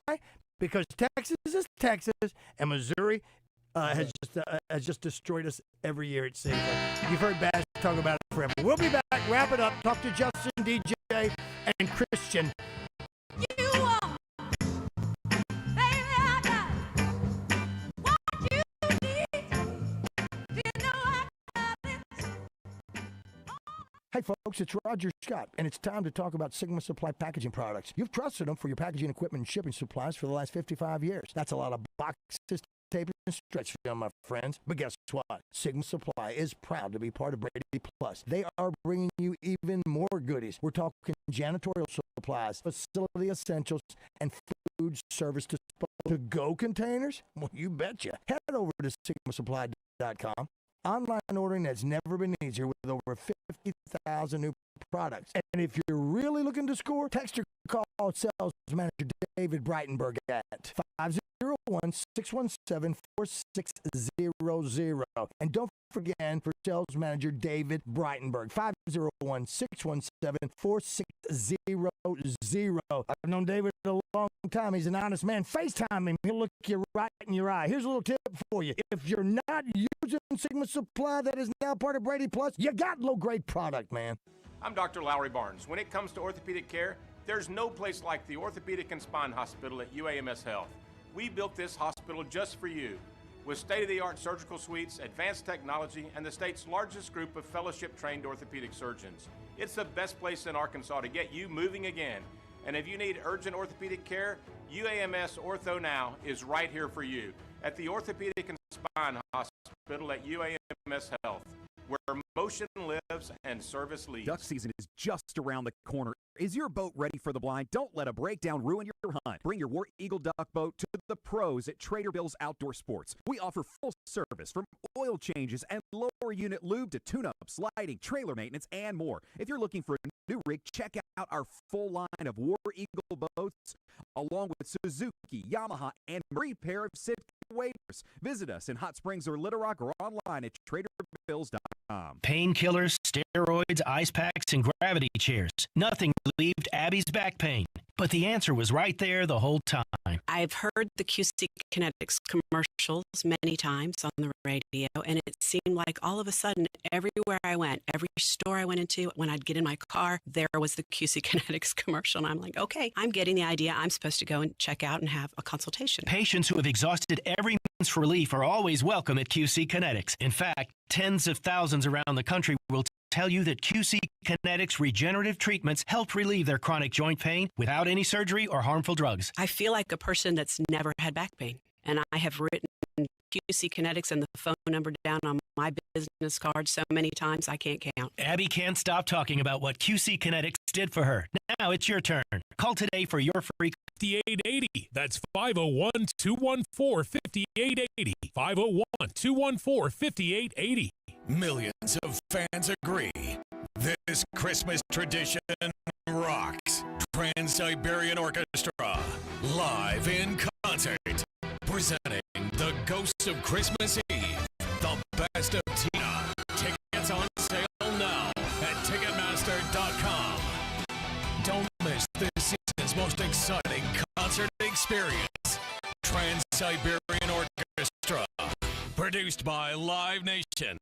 Because Texas is Texas, and Missouri has just destroyed us every year, it seems. You've heard Baz talk about it forever. We'll be back, wrap it up, talk to Justin, DJ, and Christian. Hey folks, it's Roger Scott, and it's time to talk about Sigma Supply packaging products. You've trusted them for your packaging equipment and shipping supplies for the last 55 years. That's a lot of boxes, tape, and stretch film, my friends. But guess what? Sigma Supply is proud to be part of Brady Plus. They are bringing you even more goodies. We're talking janitorial supplies, facility essentials, and food service to-go containers. Well, you betcha. Head over to sigmasupply.com. Online ordering has never been easier with over 50,000 new products. And if you're really looking to score, text or call sales manager David Breitenberg at 501-617-4600. And don't forget for sales manager David Breitenberg, 501-617-4600. I've known David a long time. He's an honest man. FaceTime him. He'll look you right in your eye. Here's a little tip for you. If you're not using Sigma Supply that is now part of Brady Plus, you got low-grade product, man. I'm Dr. Lowry Barnes. When it comes to orthopedic care, there's no place like the Orthopedic and Spine Hospital at UAMS Health. We built this hospital just for you. With state-of-the-art surgical suites, advanced technology, and the state's largest group of fellowship-trained orthopedic surgeons. It's the best place in Arkansas to get you moving again. And if you need urgent orthopedic care, UAMS Ortho Now is right here for you at the Orthopedic and Spine Hospital at UAMS Health, where motion lives and service leads. Duck season is just around the corner. Is your boat ready for the blind? Don't let a breakdown ruin your hunt. Bring your War Eagle duck boat to the pros at Trader Bill's Outdoor Sports. We offer full service from oil changes and lower unit lube to tune-ups, lighting, trailer maintenance, and more. If you're looking for a new rig, check out our full line of War Eagle boats, along with Suzuki, Yamaha, and every pair of Sitka waders. Visit us in Hot Springs or Little Rock or online at TraderBills.com. Painkillers, steroids, ice packs, and gravity chairs. Nothing relieved Abby's back pain. But the answer was right there the whole time. I've heard the QC Kinetics commercials many times on the radio, and it seemed like all of a sudden, everywhere I went, every store I went into, when I'd get in my car, there was the QC Kinetics commercial. And I'm like, okay, I'm getting the idea. I'm supposed to go and check out and have a consultation. Patients who have exhausted every means for relief are always welcome at QC Kinetics. In fact, tens of thousands around the country will tell you that QC Kinetics regenerative treatments help relieve their chronic joint pain without any surgery or harmful drugs. I feel like a person that's never had back pain, and I have written QC Kinetics and the phone number down on my business card so many times I can't count. Abby can't stop talking about what QC Kinetics did for her. Now it's your turn. Call today for your free 5880. That's 501-214-5880. 501-214-5880. Millions of fans agree. This Christmas tradition rocks. Trans-Siberian Orchestra, live in concert. Presenting The Ghost of Christmas Eve, the best of Tina. Tickets on sale now at Ticketmaster.com. Don't miss this season's most exciting concert experience. Trans-Siberian Orchestra, produced by Live Nation.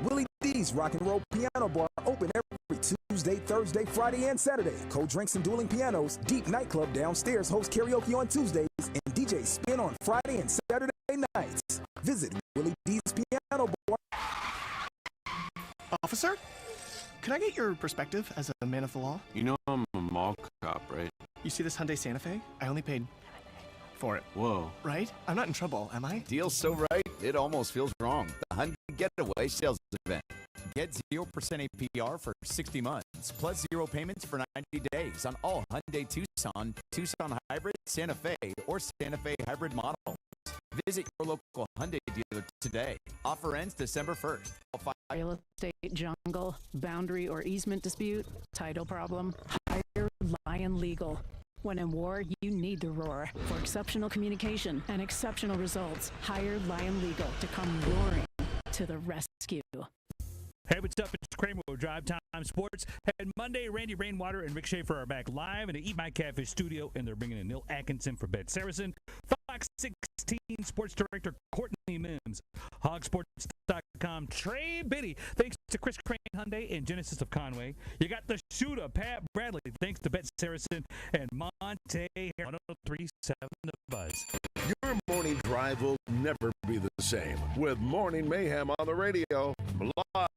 Willie D's Rock and Roll Piano Bar open every Tuesday, Thursday, Friday, and Saturday. Cold drinks and dueling pianos. Deep Nightclub downstairs hosts karaoke on Tuesdays and DJ Spin on Friday and Saturday nights. Visit Willie D's Piano Bar. Officer, can I get your perspective as a man of the law? You know I'm a mall cop, right? You see this Hyundai Santa Fe? I only paid for it. Whoa. Right? I'm not in trouble, am I? Deal's so right, it almost feels wrong. The Hyundai Getaway Sales Event. Get 0% APR for 60 months, plus 0 payments for 90 days on all Hyundai Tucson, Tucson Hybrid, Santa Fe, or Santa Fe Hybrid models. Visit your local Hyundai dealer today. Offer ends December 1st. Real estate jungle, boundary or easement dispute, title problem, hire Lion Legal. When in war, you need to roar. For exceptional communication and exceptional results, hire Lion Legal to come roaring to the rescue. Hey, what's up? It's Kramer with Drive Time Sports. And Monday, Randy Rainwater and Rick Schaefer are back live in the Eat My Catfish studio, and they're bringing in Neil Atkinson for Bet Saracen. Fox 16 Sports Director Courtney Mims. Hogsports.com Trey Biddy. Thanks to Chris Crane Hyundai and Genesis of Conway. You got the shooter, Pat Bradley. Thanks to Bet Saracen and Monte 1037 The Buzz. Your morning drive will never be the same with Morning Mayhem on the radio.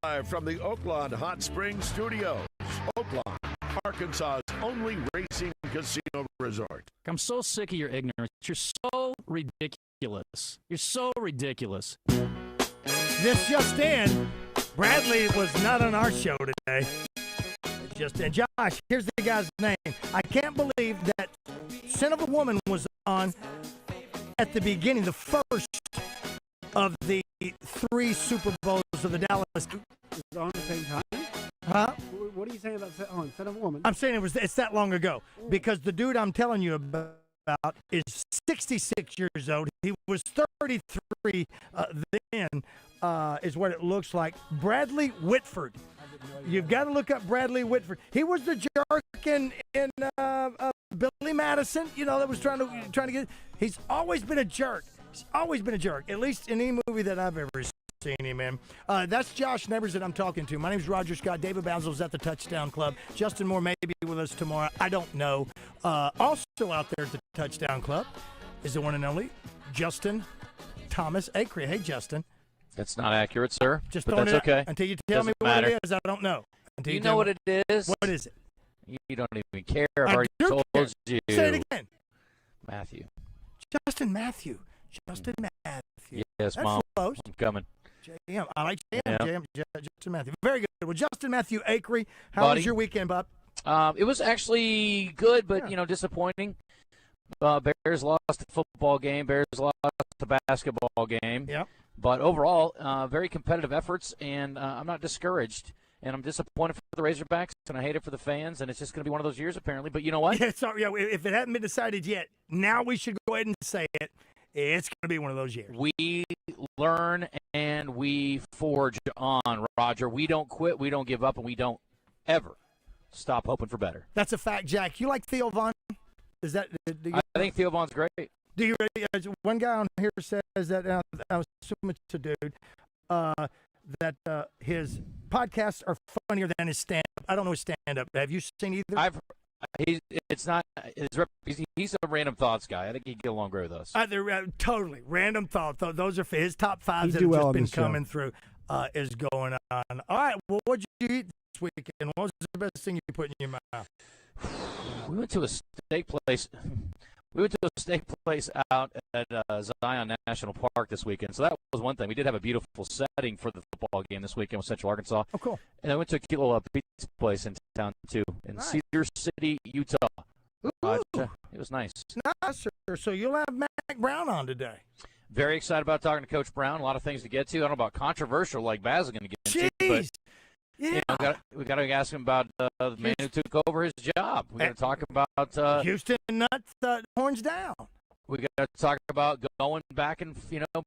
Live from the Oaklawn Hot Springs Studios. Oaklawn, Arkansas's only racing casino resort. I'm so sick of your ignorance. You're so ridiculous. You're so ridiculous. This just in, Bradley was not on our show today. Just in. Josh, here's the guy's name. I can't believe that Son of a Woman was on at the beginning, the first of the 3 Super Bowls of the Dallas. Is it on at the same time? Huh? What are you saying about Son of a Woman? I'm saying it's that long ago because the dude I'm telling you about about is 66 years old. He was 33 then, is what it looks like. Bradley Whitford. You've got to look up Bradley Whitford. He was the jerk in Billy Madison, that was trying to get. He's always been a jerk. He's always been a jerk, at least in any movie that I've ever seen him in. That's Josh Nevers that I'm talking to. My name's Roger Scott. David Bazzel's at the Touchdown Club. Justin Moore may be with us tomorrow. I don't know. Also out there at the Touchdown Club is the one and only Justin Thomas Acree. Hey, Justin. That's not accurate, sir. Just but throwing that's it out. okay. Until you tell me what it is, I don't know. Until you know what it is? What is it? You don't even care. I've already told you. Say it again. Matthew. Justin Matthew. Justin Matthew. Yes, That's Mom. close. I'm coming. JM. I like JM. Yeah. JM. Justin Matthew. Very good. Well, Justin Matthew Acree, how Buddy. was your weekend, Bob? It was actually good, but disappointing. Bears lost the football game. Bears lost the basketball game. Yep. But overall, very competitive efforts, and I'm not discouraged. And I'm disappointed for the Razorbacks, and I hate it for the fans, and it's just going to be one of those years, apparently. But you know what? Yeah, sorry, if it hadn't been decided yet, now we should go ahead and say it. It's going to be one of those years. We learn and we forge on, Roger. We don't quit, we don't give up, and we don't ever stop hoping for better. That's a fact, Jack. You like Theo Von? Is that? I think Theo Von's great. Do you? One guy on here says that. I was assuming it's a dude. That his podcasts are funnier than his stand-up. I don't know his stand-up. Have you seen either? He's a random thoughts guy. I think he'd get along great with us. They're totally random thought. Those are for his top fives that do have well just on been this show. coming through. Is going on. All right. Well, what did you eat this weekend? What was the best thing you put in your mouth? We went to a steak place. We went to a steak place out at Zion National Park this weekend. So that was one thing. We did have a beautiful setting for the football game this weekend with Central Arkansas. Oh, cool. And I went to a cute little pizza place in town, too, in Cedar City, Utah. It was nice. Nice, sir. So you'll have Mac Brown on today. Very excited about talking to Coach Brown. A lot of things to get to. I don't know about controversial like BAZZEL going to get into. But, yeah. We got to ask him about the man who took over his job. We got to talk about Houston Nuts horns down. We got to talk about going back and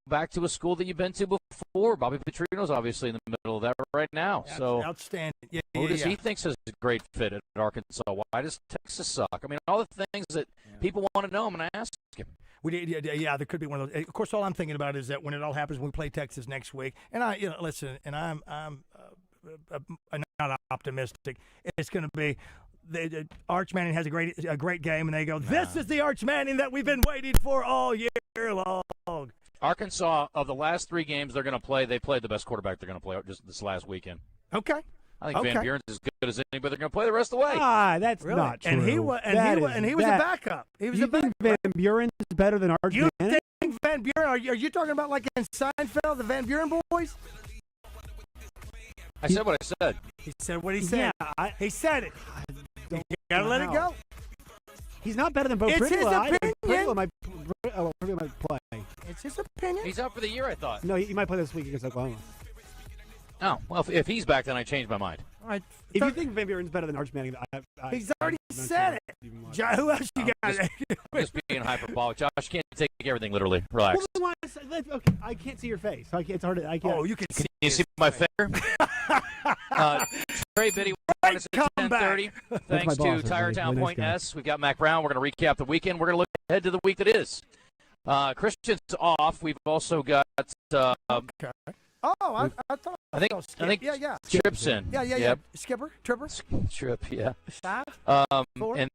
back to a school that you've been to before. Bobby Petrino's obviously in the middle of that right now. That's so outstanding. Who does he think is a great fit at Arkansas? Why does Texas suck? I mean, all the things that people want to know. I'm going to ask him. There could be one of those. Of course, all I'm thinking about is that when it all happens, we play Texas next week, and listen, and I'm not optimistic. It's going to be. Arch Manning has a great game, and they go, this is the Arch Manning that we've been waiting for all year long. Arkansas, of the last 3 games they're going to play, they played the best quarterback they're going to play just this last weekend. Okay. I think Van Buren's as good as anybody. They're going to play the rest of the way. That's really? not true. And he was a backup. He was you a backup. think Van Buren's better than Arch You Manning? think Van Buren? Are you talking about like in Seinfeld, the Van Buren boys? I said what I said. He said what he said. Yeah, he said it. You gotta let it go. He's not better than Bo It's his Prigula. opinion. Prigula might play. It's his opinion. He's out for the year, I thought. No, he might play this week against Oklahoma. Oh, well, if he's back, then I changed my mind. All right. If you think Van Buren's better than Arch Manning, he's already said it. Who else you got? Just being hyperbolic. Josh, can't take everything literally. Relax. Well, okay, I can't see your face. It's hard to. I can't. Oh, you can see. Can you see my finger? Trey Biddy, at 10:30. Thanks to boss, Tyretown nice Point guy. S. We've got Mac Brown. We're going to recap the weekend. We're going to look ahead to the week that is. Christian's off. We've also got. Okay. Oh, I thought. I think Yeah. Tripp's in. Yeah. Yep. Skipper, Tripper. Trip, yeah. 5, 4. And